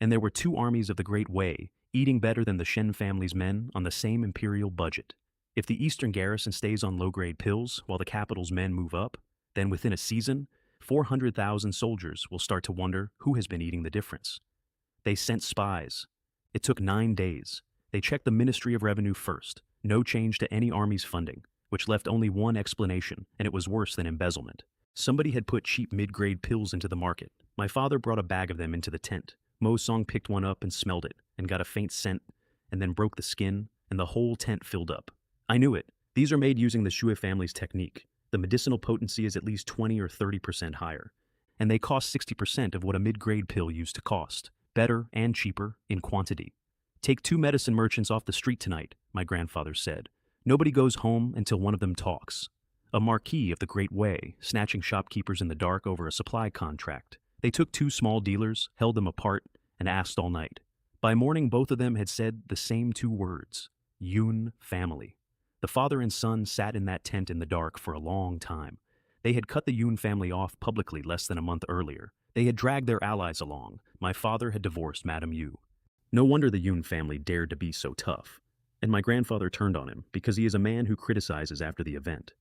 And there were 2 armies of the Great Wei, eating better than the Shen family's men on the same imperial budget. If the eastern garrison stays on low-grade pills while the capital's men move up, then within a season, 400,000 soldiers will start to wonder who has been eating the difference. They sent spies. It took 9 days. They checked the Ministry of Revenue first. No change to any army's funding, which left only one explanation, and it was worse than embezzlement. Somebody had put cheap mid-grade pills into the market. My father brought a bag of them into the tent. Mo Song picked one up and smelled it, and got a faint scent, and then broke the skin, and the whole tent filled up. I knew it. These are made using the Shui family's technique. The medicinal potency is at least 20 or 30% higher, and they cost 60% of what a mid-grade pill used to cost. Better and cheaper in quantity. Take 2 medicine merchants off the street tonight, my grandfather said. Nobody goes home until one of them talks. A marquis of the Great Wei, snatching shopkeepers in the dark over a supply contract. They took 2 small dealers, held them apart, and asked all night. By morning, both of them had said the same 2 words, Yun family. The father and son sat in that tent in the dark for a long time. They had cut the Yun family off publicly less than a month earlier. They had dragged their allies along. My father had divorced Madame Yu. No wonder the Yun family dared to be so tough. And my grandfather turned on him because he is a man who criticizes after the event.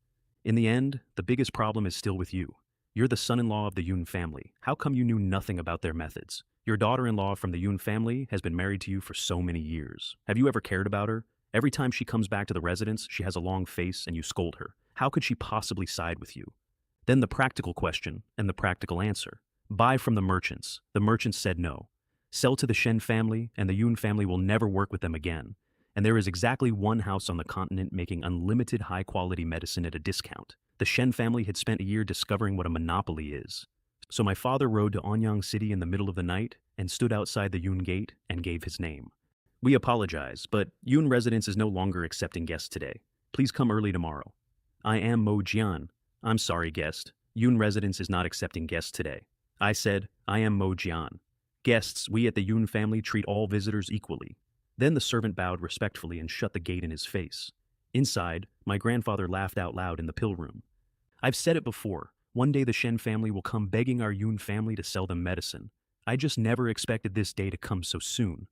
In the end, the biggest problem is still with you. You're the son-in-law of the Yun family. How come you knew nothing about their methods? Your daughter-in-law from the Yun family has been married to you for so many years. Have you ever cared about her? Every time she comes back to the residence, she has a long face and you scold her. How could she possibly side with you? Then the practical question and the practical answer. Buy from the merchants. The merchants said no. Sell to the Shen family, and the Yun family will never work with them again. And there is exactly one house on the continent making unlimited high-quality medicine at a discount. The Shen family had spent a year discovering what a monopoly is. So my father rode to Anyang City in the middle of the night and stood outside the Yun gate and gave his name. We apologize, but Yun residence is no longer accepting guests today. Please come early tomorrow. I am Mo Jian. I'm sorry, guest. Yun residence is not accepting guests today. I said, I am Mo Jian. Guests, we at the Yun family treat all visitors equally. Then the servant bowed respectfully and shut the gate in his face. Inside, my grandfather laughed out loud in the pill room. I've said it before. One day the Shen family will come begging our Yun family to sell them medicine. I just never expected this day to come so soon.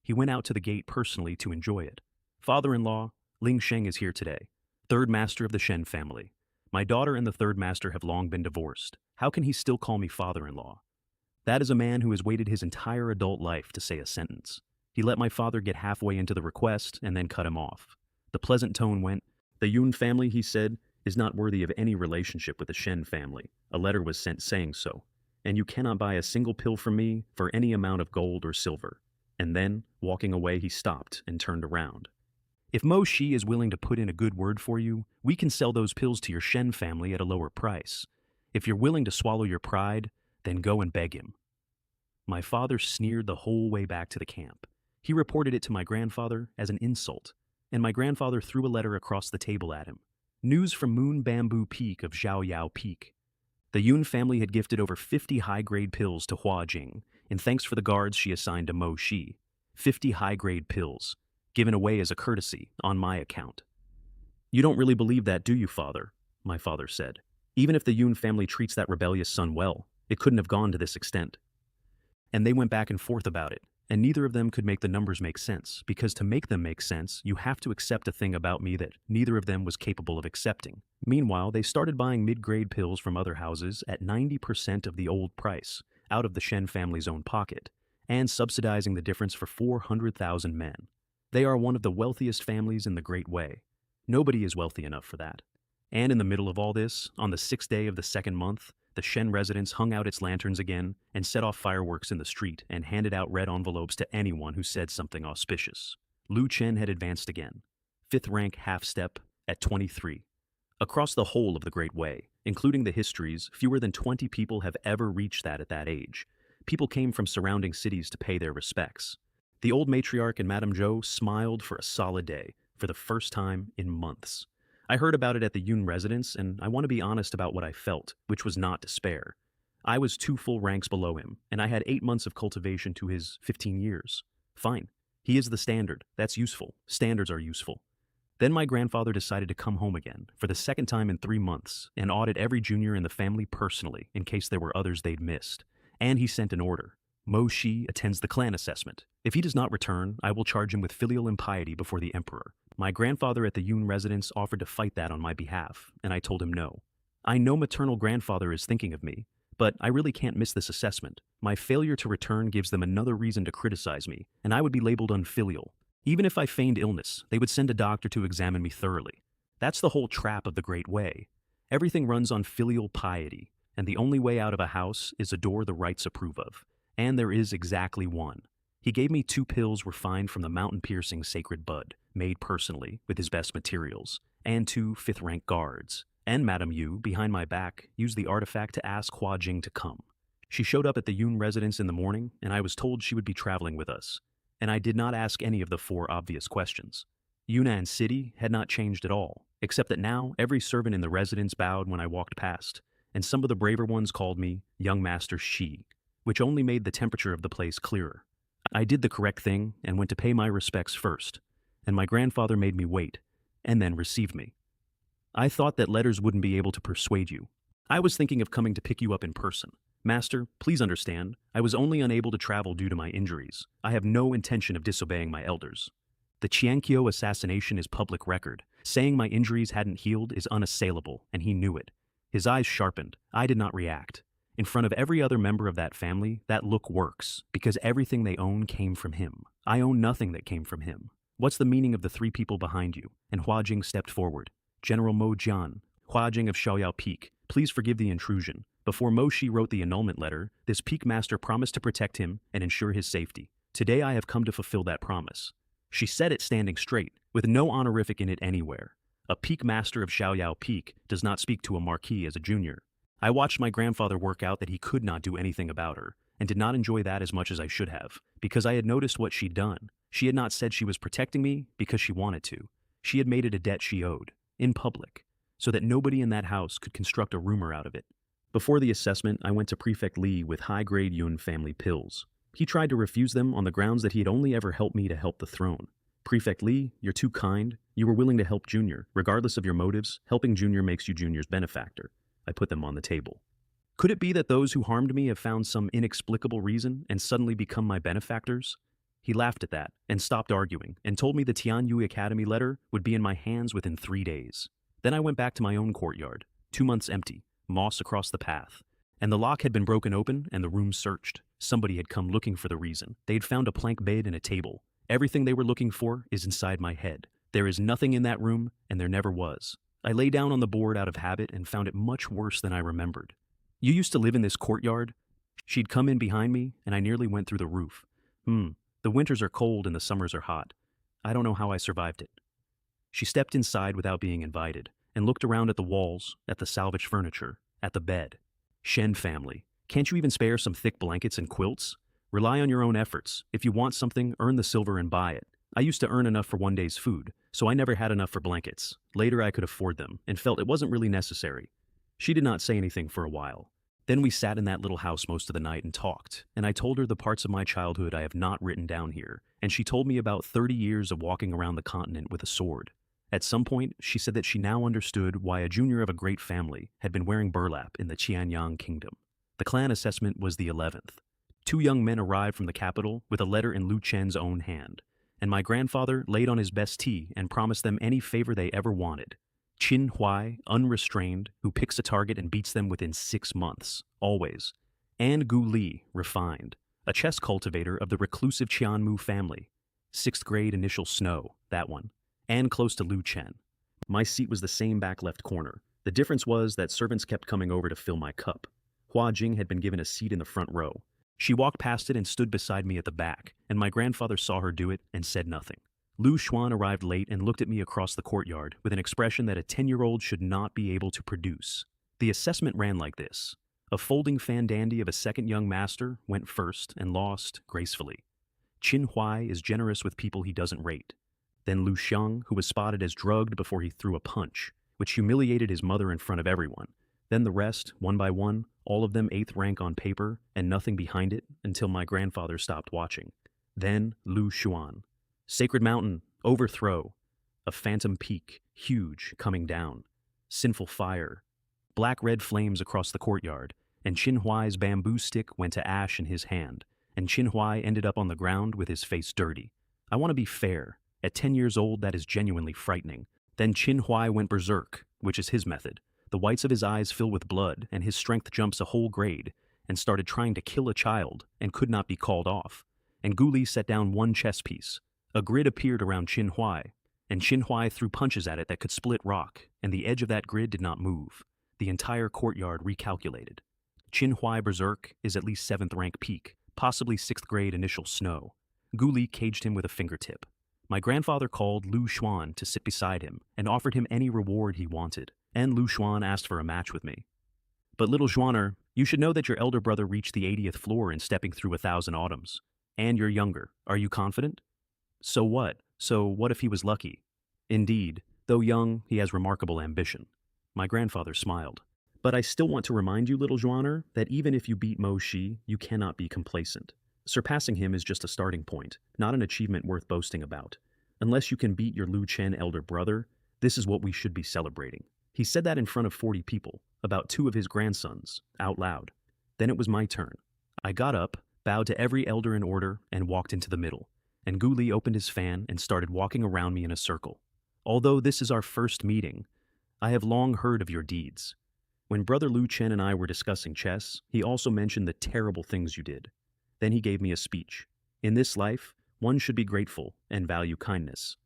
He went out to the gate personally to enjoy it. Father-in-law, Ling Sheng is here today, 3rd master of the Shen family. My daughter and the 3rd master have long been divorced. How can he still call me father-in-law? That is a man who has waited his entire adult life to say a sentence. He let my father get halfway into the request and then cut him off. The pleasant tone went, the Yun family, he said, is not worthy of any relationship with the Shen family. A letter was sent saying so. And you cannot buy a single pill from me for any amount of gold or silver. And then, walking away, he stopped and turned around. If Mo Shi is willing to put in a good word for you, we can sell those pills to your Shen family at a lower price. If you're willing to swallow your pride, then go and beg him." My father sneered the whole way back to the camp. He reported it to my grandfather as an insult, and my grandfather threw a letter across the table at him. News from Moon Bamboo Peak of Xiaoyao Peak. The Yun family had gifted over 50 high-grade pills to Hua Jing, in thanks for the guards she assigned to Mo Shi. 50 high-grade pills, given away as a courtesy, on my account. "You don't really believe that, do you, father?" my father said. "Even if the Yun family treats that rebellious son well, it couldn't have gone to this extent." And they went back and forth about it, and neither of them could make the numbers make sense, because to make them make sense, you have to accept a thing about me that neither of them was capable of accepting. Meanwhile, they started buying mid-grade pills from other houses at 90% of the old price, out of the Shen family's own pocket, and subsidizing the difference for 400,000 men. They are one of the wealthiest families in the Great Wei. Nobody is wealthy enough for that. And in the middle of all this, on the 6th day of the 2nd month, the Shen residence hung out its lanterns again and set off fireworks in the street and handed out red envelopes to anyone who said something auspicious. Lu Chen had advanced again, 5th rank half-step at 23. Across the whole of the Great Wei, including the histories, fewer than 20 people have ever reached that at that age. People came from surrounding cities to pay their respects. The old matriarch and Madame Zhou smiled for a solid day, for the first time in months. I heard about it at the Yun residence, and I want to be honest about what I felt, which was not despair. I was 2 full ranks below him, and I had 8 months of cultivation to his 15 years. Fine. He is the standard. That's useful. Standards are useful. Then my grandfather decided to come home again, for the 2nd time in 3 months, and audit every junior in the family personally, in case there were others they'd missed. And he sent an order. Mo Shi attends the clan assessment. If he does not return, I will charge him with filial impiety before the emperor. My grandfather at the Yun residence offered to fight that on my behalf, and I told him no. I know maternal grandfather is thinking of me, but I really can't miss this assessment. My failure to return gives them another reason to criticize me, and I would be labeled unfilial. Even if I feigned illness, they would send a doctor to examine me thoroughly. That's the whole trap of the Great Wei. Everything runs on filial piety, and the only way out of a house is a door the rites approve of. And there is exactly one. He gave me 2 pills refined from the mountain-piercing sacred bud, made personally, with his best materials, and 2 5th-rank guards. And Madame Yu, behind my back, used the artifact to ask Hua Jing to come. She showed up at the Yun residence in the morning, and I was told she would be traveling with us. And I did not ask any of the 4 obvious questions. Yunnan City had not changed at all, except that now every servant in the residence bowed when I walked past, and some of the braver ones called me Young Master Shi, which only made the temperature of the place clearer. I did the correct thing and went to pay my respects first, and my grandfather made me wait, and then received me. I thought that letters wouldn't be able to persuade you. I was thinking of coming to pick you up in person. Master, please understand, I was only unable to travel due to my injuries. I have no intention of disobeying my elders. The Qiankyo assassination is public record. Saying my injuries hadn't healed is unassailable, and he knew it. His eyes sharpened. I did not react. In front of every other member of that family, that look works, because everything they own came from him. I own nothing that came from him. What's the meaning of the 3 people behind you? And Hua Jing stepped forward. General Mo Jian, Hua Jing of Xiaoyao Peak, please forgive the intrusion. Before Mo Shi wrote the annulment letter, this peak master promised to protect him and ensure his safety. Today I have come to fulfill that promise. She said it standing straight, with no honorific in it anywhere. A peak master of Xiaoyao Peak does not speak to a marquis as a junior. I watched my grandfather work out that he could not do anything about her, and did not enjoy that as much as I should have, because I had noticed what she'd done. She had not said she was protecting me because she wanted to. She had made it a debt she owed, in public, so that nobody in that house could construct a rumor out of it. Before the assessment, I went to Prefect Li with high-grade Yun family pills. He tried to refuse them on the grounds that he had only ever helped me to help the throne. Prefect Li, you're too kind. You were willing to help Junior. Regardless of your motives, helping Junior makes you Junior's benefactor. I put them on the table. Could it be that those who harmed me have found some inexplicable reason and suddenly become my benefactors? He laughed at that and stopped arguing and told me the Tianyue Academy letter would be in my hands within 3 days. Then I went back to my own courtyard, 2 months empty, moss across the path. And the lock had been broken open and the room searched. Somebody had come looking for the reason. They'd found a plank bed and a table. Everything they were looking for is inside my head. There is nothing in that room, and there never was. I lay down on the board out of habit and found it much worse than I remembered. You used to live in this courtyard? She'd come in behind me, and I nearly went through the roof. The winters are cold and the summers are hot. I don't know how I survived it. She stepped inside without being invited and looked around at the walls, at the salvaged furniture, at the bed. Shen family, can't you even spare some thick blankets and quilts? Rely on your own efforts. If you want something, earn the silver and buy it. I used to earn enough for one day's food, so I never had enough for blankets. Later I could afford them and felt it wasn't really necessary. She did not say anything for a while. Then we sat in that little house most of the night and talked, and I told her the parts of my childhood I have not written down here, and she told me about 30 years of walking around the continent with a sword. At some point, she said that she now understood why a junior of a great family had been wearing burlap in the Qianyang kingdom. The clan assessment was the 11th. Two young men arrived from the capital with a letter in Lu Chen's own hand, and my grandfather laid on his best tea and promised them any favor they ever wanted. Qin Huai, unrestrained, who picks a target and beats them within 6 months, always. And Gu Li, refined, a chess cultivator of the reclusive Qianmu family. 6th grade initial snow, that one. And close to Lu Chen. My seat was the same back left corner. The difference was that servants kept coming over to fill my cup. Hua Jing had been given a seat in the front row. She walked past it and stood beside me at the back, and my grandfather saw her do it and said nothing. Lu Xuan arrived late and looked at me across the courtyard with an expression that a 10-year-old should not be able to produce. The assessment ran like this. A folding fan dandy of a second young master went first and lost gracefully. Qin Huai is generous with people he doesn't rate. Then Lu Xiang, who was spotted as drugged before he threw a punch, which humiliated his mother in front of everyone. Then the rest, one by one, all of them 8th rank on paper and nothing behind it until my grandfather stopped watching. Then Lu Xuan. Sacred Mountain, overthrow. A phantom peak, huge, coming down. Sinful fire. Black-red flames across the courtyard, and Qin Huai's bamboo stick went to ash in his hand, and Qin Huai ended up on the ground with his face dirty. I want to be fair. At 10 years old, that is genuinely frightening. Then Qin Huai went berserk, which is his method. The whites of his eyes fill with blood, and his strength jumps a whole grade, and started trying to kill a child, and could not be called off. And Gu Li set down one chess piece. A grid appeared around Qin Huai, and Qin Huai threw punches at it that could split rock, and the edge of that grid did not move. The entire courtyard recalculated. Qin Huai berserk is at least 7th rank peak, possibly 6th grade initial snow. Gu Li caged him with a fingertip. My grandfather called Lu Xuan to sit beside him and offered him any reward he wanted, and Lu Xuan asked for a match with me. But little Xuaner, you should know that your elder brother reached the 80th floor in stepping through 1,000 autumns. And you're younger. Are you confident? So what? So what if he was lucky? Indeed, though young, he has remarkable ambition. My grandfather smiled. But I still want to remind you, little Xuaner, that even if you beat Mo Shi, you cannot be complacent. Surpassing him is just a starting point, not an achievement worth boasting about. Unless you can beat your Lu Chen elder brother, this is what we should be celebrating. He said that in front of 40 people, about 2 of his grandsons, out loud. Then it was my turn. I got up, bowed to every elder in order, and walked into the middle. And Gu Li opened his fan and started walking around me in a circle. Although this is our first meeting, I have long heard of your deeds. When Brother Lu Chen and I were discussing chess, he also mentioned the terrible things you did. Then he gave me a speech. In this life, one should be grateful and value kindness.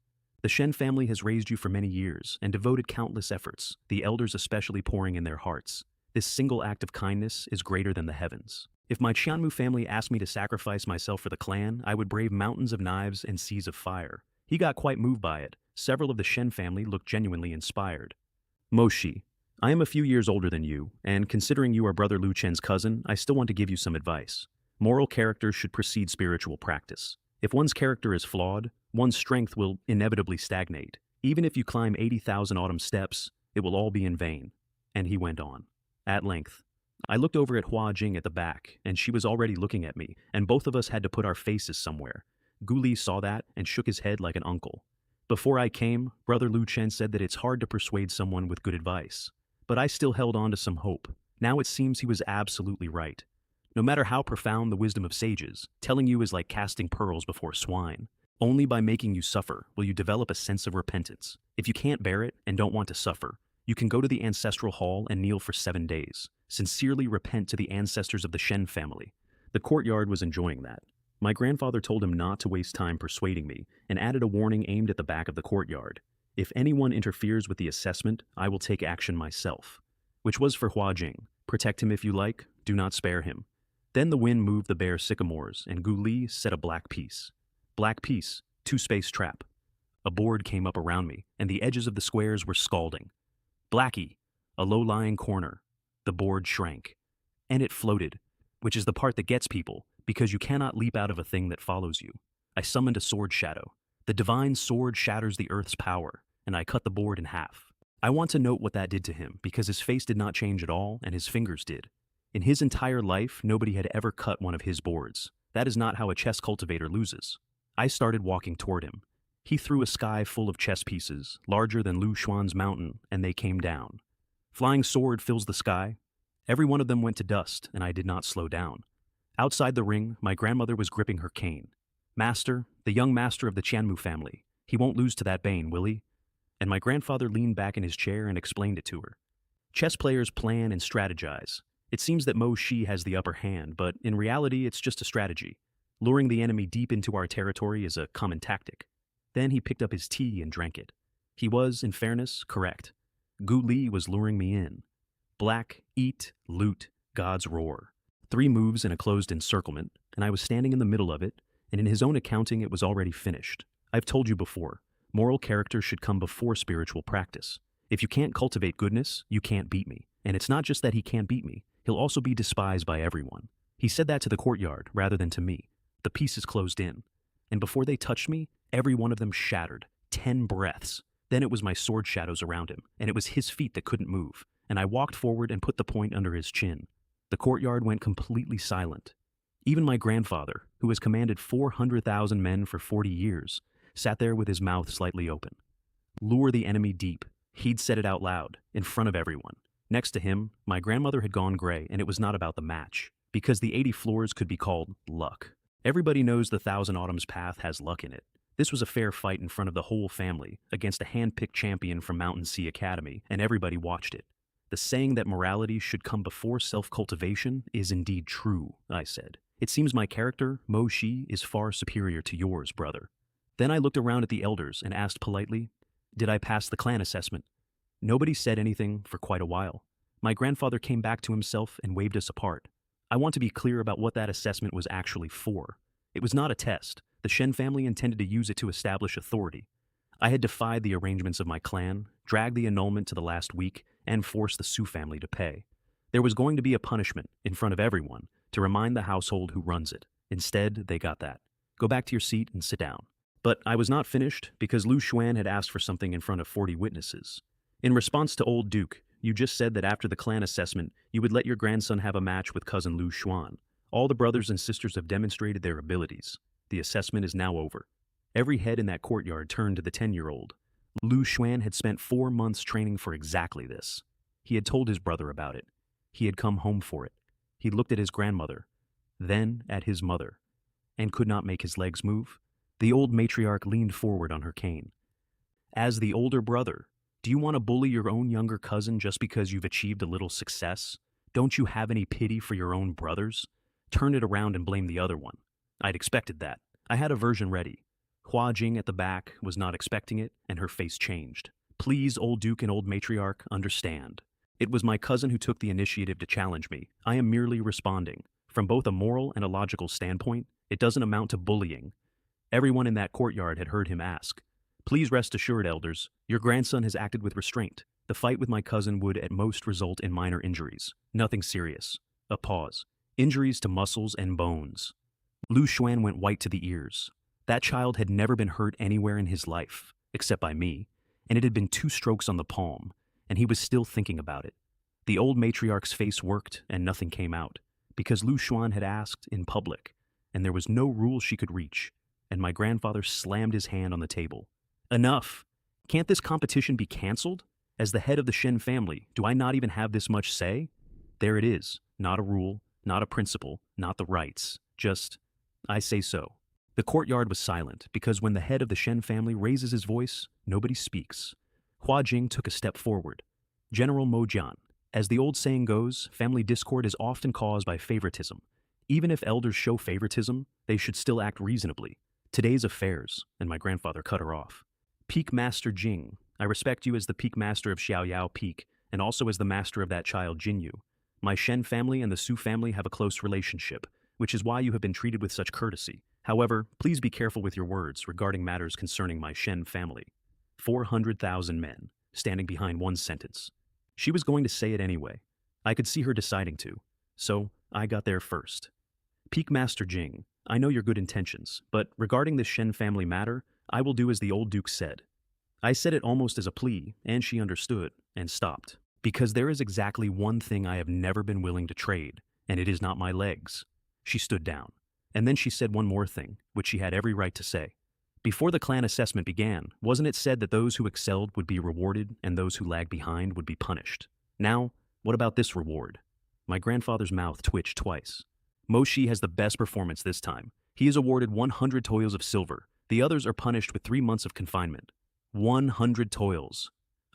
The Shen family has raised you for many years and devoted countless efforts, the elders especially pouring in their hearts. This single act of kindness is greater than the heavens. If my Qianmu family asked me to sacrifice myself for the clan, I would brave mountains of knives and seas of fire. He got quite moved by it. Several of the Shen family looked genuinely inspired. Moshi, I am a few years older than you, and considering you are Brother Lu Chen's cousin, I still want to give you some advice. Moral character should precede spiritual practice. If one's character is flawed, one's strength will inevitably stagnate. Even if you climb 80,000 autumn steps, it will all be in vain. And he went on. At length, I looked over at Hua Jing at the back, and she was already looking at me, and both of us had to put our faces somewhere. Gu Li saw that and shook his head like an uncle. Before I came, Brother Lu Chen said that it's hard to persuade someone with good advice. But I still held on to some hope. Now it seems he was absolutely right. No matter how profound the wisdom of sages, telling you is like casting pearls before swine. Only by making you suffer will you develop a sense of repentance. If you can't bear it and don't want to suffer, you can go to the ancestral hall and kneel for 7 days. Sincerely repent to the ancestors of the Shen family. The courtyard was enjoying that. My grandfather told him not to waste time persuading me and added a warning aimed at the back of the courtyard. If anyone interferes with the assessment, I will take action myself. Which was for Hua Jing. Protect him if you like, do not spare him. Then the wind moved the bare sycamores, and Gu Li set a black piece. Black piece, 2-space trap. A board came up around me, and the edges of the squares were scalding. Blackie, a low-lying corner. The board shrank. And it floated, which is the part that gets people, because you cannot leap out of a thing that follows you. I summoned a sword shadow. The divine sword shatters the earth's power, and I cut the board in half. I want to note what that did to him, because his face did not change at all, and his fingers did. In his entire life, nobody had ever cut one of his boards. That is not how a chess cultivator loses. I started walking toward him. He threw a sky full of chess pieces, larger than Lu Xuan's mountain, and they came down. Flying sword fills the sky. Every one of them went to dust, and I did not slow down. Outside the ring, my grandmother was gripping her cane. Master, the young master of the Qianmu family. He won't lose to that Bane, will he? And my grandfather leaned back in his chair and explained it to her. Chess players plan and strategize. It seems that Mo Shi has the upper hand, but in reality it's just a strategy. Luring the enemy deep into our territory is a common tactic. Then he picked up his tea and drank it. He was, in fairness, correct. Gu Li was luring me in. Black, eat, loot, God's roar. 3 moves in a closed encirclement, and I was standing in the middle of it, and in his own accounting it was already finished. I've told you before, moral character should come before spiritual practice. If you can't cultivate goodness, you can't beat me. And it's not just that he can't beat me, he'll also be despised by everyone. He said that to the courtyard rather than to me. The pieces closed in. And before they touched me, every one of them shattered. 10 breaths. Then it was my sword shadows around him, and it was his feet that couldn't move. And I walked forward and put the point under his chin. The courtyard went completely silent. Even my grandfather, who has commanded 400,000 men for 40 years, sat there with his mouth slightly open. Lure the enemy deep. He'd said it out loud, in front of everyone. Next to him, my grandmother had gone gray, and it was not about the match, because the 80 floors could be called luck. Everybody knows the Thousand Autumns path has luck in it. This was a fair fight in front of the whole family, against a hand-picked champion from Mountain Sea Academy, and everybody watched it. The saying that morality should come before self-cultivation is indeed true, I said. It seems my character, Mo Shi, is far superior to yours, brother. Then I looked around at the elders and asked politely, did I pass the clan assessment? Nobody said anything for quite a while. My grandfather came back to himself and waved us apart. I want to be clear about what that assessment was actually for. It was not a test. The Shen family intended to use it to establish authority. I had defied the arrangements of my clan, dragged the annulment to the last week, and forced the Su family to pay. There was going to be a punishment, in front of everyone, to remind the household who runs it. Instead, they got that. Go back to your seat and sit down. But I was not finished, because Lu Xuan had asked for something in front of 40 witnesses. In response to Old Duke, you just said that after the clan assessment, you would let your grandson have a match with cousin Lu Xuan. All the brothers and sisters have demonstrated their abilities. The assessment is now over. Every head in that courtyard turned to the 10-year-old. Lu Xuan had spent 4 months training for exactly this. He had told his brother about it. He had come home for it. He looked at his grandmother, then at his mother, and could not make his legs move. The old matriarch leaned forward on her cane. As the older brother, do you want to bully your own younger cousin just because you've achieved a little success? Don't you have any pity for your own brothers? Turn it around and blame the other one. I'd expected that. I had a version ready. Hua Jing at the back was not expecting it, and her face changed. Please, old duke and old matriarch, understand. It was my cousin who took the initiative to challenge me. I am merely responding. From both a moral and a logical standpoint, it doesn't amount to bullying. Everyone in that courtyard had heard him ask. Please rest assured, elders, your grandson has acted with restraint. The fight with my cousin would at most result in minor injuries. Nothing serious. A pause. Injuries to muscles and bones. Lu Xuan went white to the ears. That child had never been hurt anywhere in his life, except by me, and it had been 2 strokes on the palm, and he was still thinking about it. The old matriarch's face worked, and nothing came out, because Lu Xuan had asked in public, and there was no rule she could reach, and my grandfather slammed his hand on the table. Enough! Can't this competition be cancelled? As the head of the Shen family, do I not even have this much say? There it is. Not a rule, not a principle, not the rights. Just, I say so. The courtyard was silent, because when the head of the Shen family raises his voice, nobody speaks. Hua Jing took a step forward. General Mo Jian, as the old saying goes, family discord is often caused by favoritism. Even if elders show favoritism, they should still act reasonably. Today's affairs, and my grandfather cut her off. Peak Master Jing, I respect you as the Peak Master of Xiaoyao Peak, and also as the master of that child Jinyu. My Shen family and the Su family have a close relationship, which is why you have been treated with such courtesy. However, please be careful with your words regarding matters concerning my Shen family. 400,000 men, standing behind one sentence. She was going to say it anyway. I could see her deciding to. So, I got there first. Peak Master Jing, I know your good intentions, but regarding this Shen family matter, I will do as the old Duke said. I said it almost as a plea, and she understood, and stopped. Because there is exactly one thing I have never been willing to trade, and it is not my legs. She stood down. And then she said one more thing, which she had every right to say. Before the clan assessment began, wasn't it said that those who excelled would be rewarded and those who lagged behind would be punished? Now, what about this reward? My grandfather's mouth twitched twice. Moshi has the best performance this time. He is awarded 100 toils of silver. The others are punished with 3 months of confinement. 100 toils.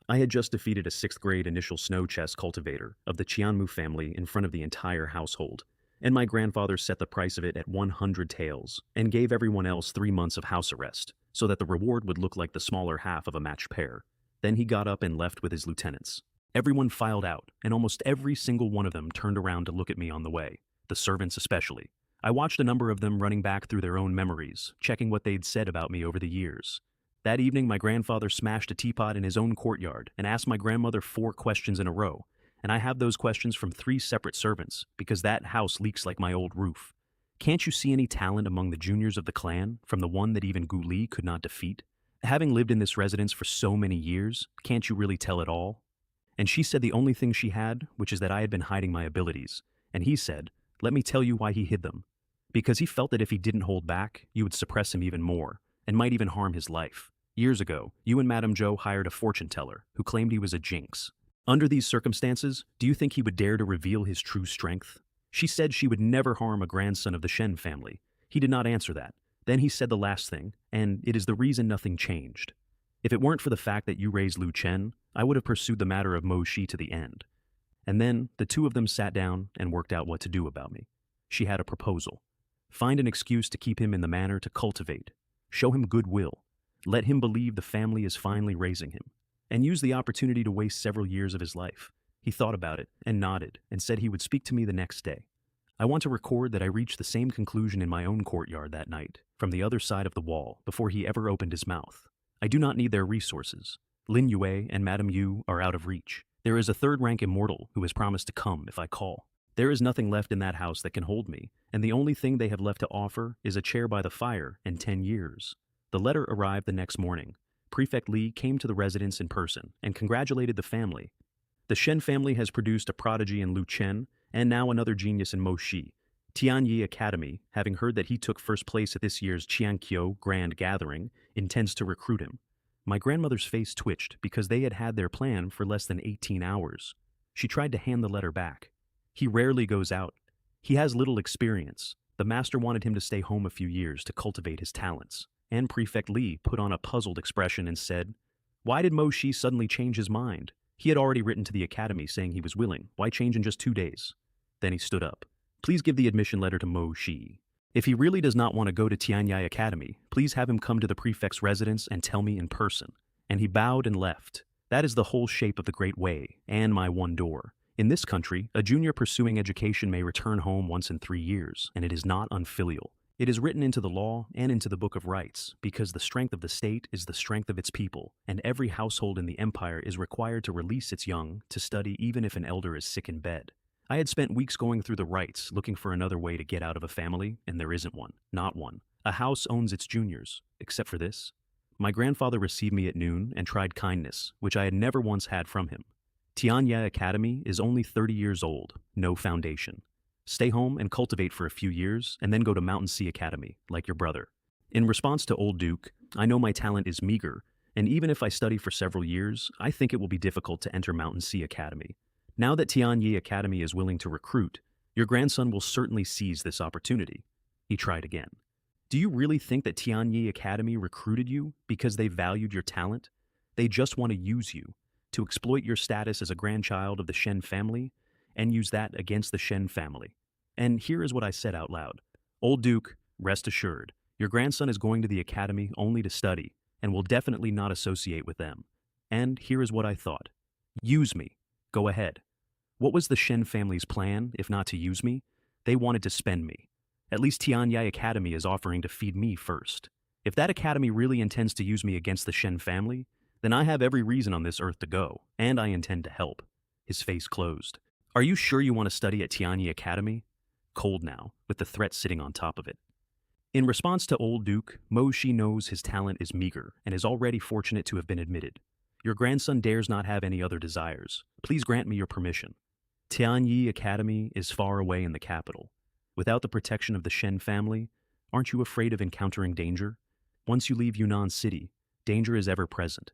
I had just defeated a 6th grade initial snow chest cultivator of the Qianmu family in front of the entire household, and my grandfather set the price of it at 100 taels and gave everyone else 3 months of house arrest so that the reward would look like the smaller half of a matched pair. Then he got up and left with his lieutenants. Everyone filed out, and almost every single one of them turned around to look at me on the way, the servants especially. I watched a number of them running back through their own memories, checking what they'd said about me over the years. That evening, my grandfather smashed a teapot in his own courtyard and asked my grandmother 4 questions in a row, and I have those questions from 3 separate servants because that house leaks like my old roof. Can't you see any talent among the juniors of the clan, from the one that even Gu Li could not defeat? Having lived in this residence for so many years, can't you really tell it all? And she said the only thing she had, which is that I had been hiding my abilities, and he said, let me tell you why he hid them. Because he felt that if he didn't hold back, you would suppress him even more, and might even harm his life. Years ago, you and Madame Zhou hired a fortune teller who claimed he was a jinx. Under these circumstances, do you think he would dare to reveal his true strength? She said she would never harm a grandson of the Shen family. He did not answer that. Then he said the last thing, and it is the reason nothing changed. If it weren't for the fact that you raised Lu Chen, I would have pursued the matter of Mo Shi to the end. And then, the 2 of them sat down and worked out what to do about me. She had a proposal. Find an excuse to keep him in the manor to cultivate. Show him goodwill. Let him believe the family is finally raising him, and use the opportunity to waste several years of his life. He thought about it and nodded and said he would speak to me the next day. I want to record that I reached the same conclusion in my own courtyard that night, from the other side of the wall, before he ever opened his mouth. I do not need their resources. Lin Yue and Madame Yu are out of reach. There is a 3rd-rank immortal who has promised to come if I call. There is nothing left in that house that can hold me, and the only thing they have left to offer is a chair by the fire and 10 years. The letter arrived the next morning. Prefect Li came to the residence in person and congratulated the family. The Shen family has produced a prodigy in Lu Chen and now another genius in Mo Shi. Tianyi Academy, having heard that he took first place at this year's Qianqiu Grand Gathering, intends to recruit him. My grandmother's face twitched because they had had their plan for less than 18 hours. She tried to hand the letter back. He rarely goes out. He has little experience. The master wanted him to stay home a few years to cultivate his talents. And Prefect Li put on a puzzled expression and said, why did Mo Shi suddenly change his mind? He had already written to the academy saying he was willing. Why change in just 2 days? Then he stood up. Please give the admission letter to Mo Shi. If he really does not want to go to Tianyi Academy, please have him come to the prefect's residence and tell me in person. And he bowed and left. That is the whole shape of the Great Wei, and my one door. In this country, a junior pursuing education may return home once in 3 years, and it is not unfilial. It is written into the law and into the Book of Rights, because the strength of the state is the strength of its people, and every household in the empire is required to release its young to study even if an elder is sick in bed. I had spent weeks going through the rights, looking for another way to get out of a family, and there isn't one. Not one. A house owns its juniors, except for this. My grandfather received me at noon and tried kindness, which I had never once had from him. Tianyi Academy is only 30 years old, no foundation. Stay home and cultivate for a few years, and then go to Mountain Sea Academy, like your brother. In response to Old Duke, I know my talent is meager, and even if I study for several years, I think it will be difficult to enter Mountain Sea Academy. Now that Tianyi Academy is willing to recruit, your grandson will certainly seize this opportunity. He tried again. Do you really think that Tianyi Academy recruited you because they valued your talent? They just want to use you, to exploit your status as a grandchild of the Shen family, and use that against the Shen family. And here is what I said out loud. Old Duke, rest assured, your grandson is going to the academy only to study, and will definitely not associate with them. And here is what I thought. Use me. Go ahead. What was the Shen family's plan, if not to use me? They wanted to spend me. At least Tianyai Academy is offering to feed me first. If that academy really intends to use me against the Shen family, then I have every reason on this earth to go, and I intend to help. His face closed. Are you sure you want to study at Tianyai Academy? Cold now, with the threat sitting on top of it. In response to Old Duke, Mo Shi knows his talent is meager and is already fortunate to have been admitted. Your grandson dares not have any other desires. Please grant me your permission. Tianyi Academy is far away in the capital. Without the protection of the Shen family, aren't you afraid of encountering danger? Once you leave Yunnan City, danger is ever present.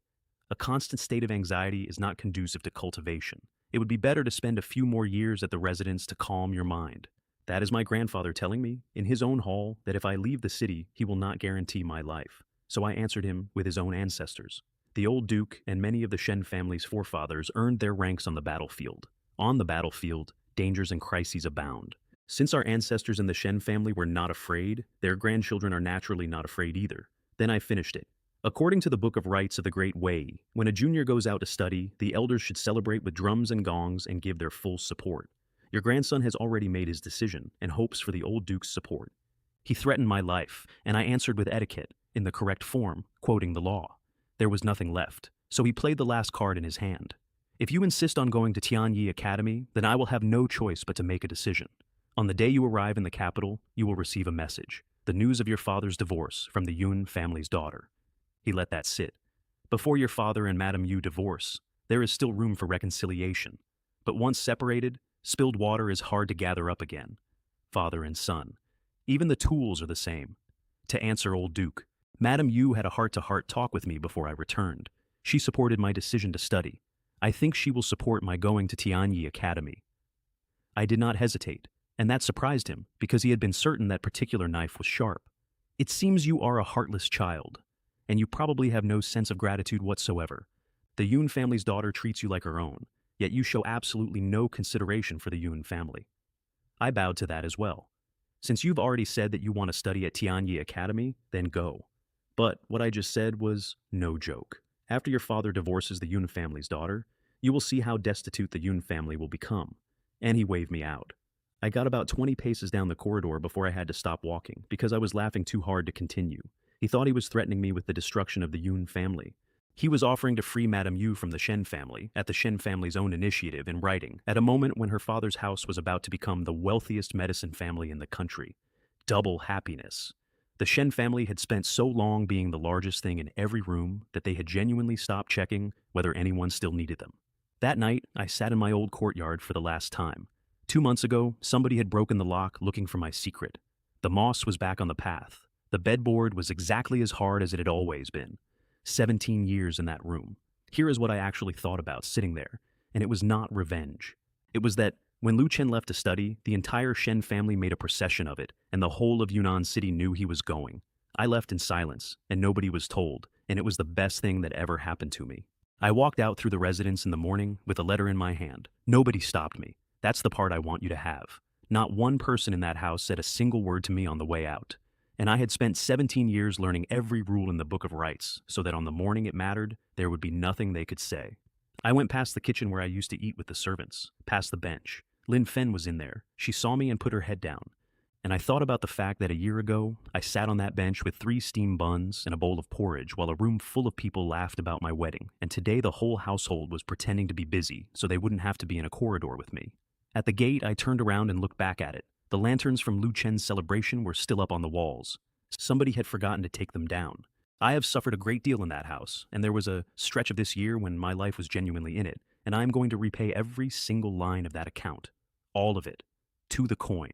A constant state of anxiety is not conducive to cultivation. It would be better to spend a few more years at the residence to calm your mind. That is my grandfather telling me, in his own hall, that if I leave the city, he will not guarantee my life. So I answered him with his own ancestors. The old duke and many of the Shen family's forefathers earned their ranks on the battlefield. On the battlefield, dangers and crises abound. Since our ancestors in the Shen family were not afraid, their grandchildren are naturally not afraid either. Then I finished it. According to the Book of Rites of the Great Wei, when a junior goes out to study, the elders should celebrate with drums and gongs and give their full support. Your grandson has already made his decision and hopes for the old duke's support. He threatened my life, and I answered with etiquette, in the correct form, quoting the law. There was nothing left, so he played the last card in his hand. If you insist on going to Tianyi Academy, then I will have no choice but to make a decision. On the day you arrive in the capital, you will receive a message, the news of your father's divorce from the Yun family's daughter. He let that sit. Before your father and Madame Yu divorce, there is still room for reconciliation. But once separated, spilled water is hard to gather up again. Father and son. Even the tools are the same. To answer Old Duke, Madame Yu had a heart-to-heart talk with me before I returned. She supported my decision to study. I think she will support my going to Tianyi Academy. I did not hesitate, and that surprised him because he had been certain that particular knife was sharp. It seems you are a heartless child, and you probably have no sense of gratitude whatsoever. The Yun family's daughter treats you like her own, yet you show absolutely no consideration for the Yun family. I bowed to that as well. Since you've already said that you want to study at Tianyi Academy, then go. But what I just said was no joke. After your father divorces the Yun family's daughter, you will see how destitute the Yun family will become. And he waved me out. I got about 20 paces down the corridor before I had to stop walking because I was laughing too hard to continue. He thought he was threatening me with the destruction of the Yun family. He was offering to free Madame Yu from the Shen family, at the Shen family's own initiative in writing, at a moment when her father's house was about to become the wealthiest medicine family in the country. Double happiness. The Shen family had spent so long being the largest thing in every room that they had genuinely stopped checking whether anyone still needed them. That night, I sat in my old courtyard for the last time. 2 months ago, somebody had broken the lock looking for my secret. The moss was back on the path. The bedboard was exactly as hard as it had always been. 17 years in that room. Here is what I actually thought about sitting there, and it was not revenge. It was that when Lu Chen left to study, the entire Shen family made a procession of it, and the whole of Yunnan City knew he was going. I left in silence, and nobody was told, and it was the best thing that ever happened to me. I walked out through the residence in the morning with a letter in my hand. Nobody stopped me. That's the part I want you to have. Not one person in that house said a single word to me on the way out. And I had spent 17 years learning every rule in the Book of Rites, so that on the morning it mattered, there would be nothing they could say. I went past the kitchen where I used to eat with the servants, past the bench. Lin Fen was in there. She saw me and put her head down. And I thought about the fact that a year ago, I sat on that bench with 3 steamed buns and a bowl of porridge while a room full of people laughed about my wedding, and today the whole household was pretending to be busy so they wouldn't have to be in a corridor with me. At the gate, I turned around and looked back at it. The lanterns from Lu Chen's celebration were still up on the walls. Somebody had forgotten to take them down. I have suffered a great deal in that house, and there was a stretch of this year when my life was genuinely in it, and I am going to repay every single line of that account. All of it. To the coin.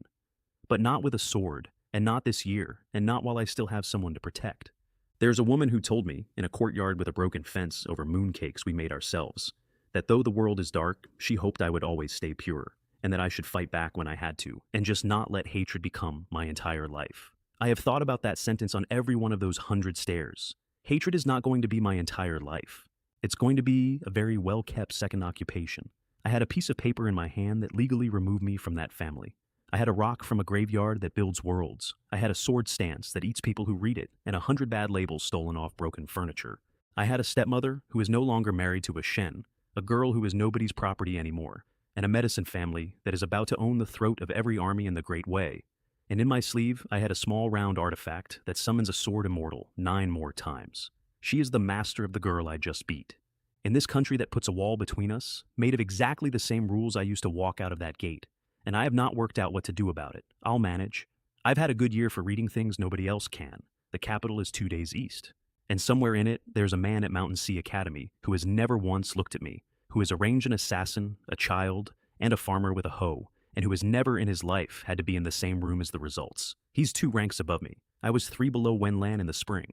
But not with a sword, and not this year, and not while I still have someone to protect. There's a woman who told me, in a courtyard with a broken fence over mooncakes we made ourselves, that though the world is dark, she hoped I would always stay pure, and that I should fight back when I had to, and just not let hatred become my entire life. I have thought about that sentence on every one of those 100 stairs. Hatred is not going to be my entire life. It's going to be a very well-kept second occupation. I had a piece of paper in my hand that legally removed me from that family. I had a rock from a graveyard that builds worlds. I had a sword stance that eats people who read it, and 100 bad labels stolen off broken furniture. I had a stepmother who is no longer married to a Shen, a girl who is nobody's property anymore, and a medicine family that is about to own the throat of every army in the Great Wei. And in my sleeve, I had a small round artifact that summons a sword immortal 9 more times. She is the master of the girl I just beat. In this country that puts a wall between us, made of exactly the same rules I used to walk out of that gate, and I have not worked out what to do about it. I'll manage. I've had a good year for reading things nobody else can. The capital is 2 days east. And somewhere in it, there's a man at Mountain Sea Academy who has never once looked at me, who has arranged an assassin, a child, and a farmer with a hoe, and who has never in his life had to be in the same room as the results. He's 2 ranks above me. I was 3 below Wenlan in the spring.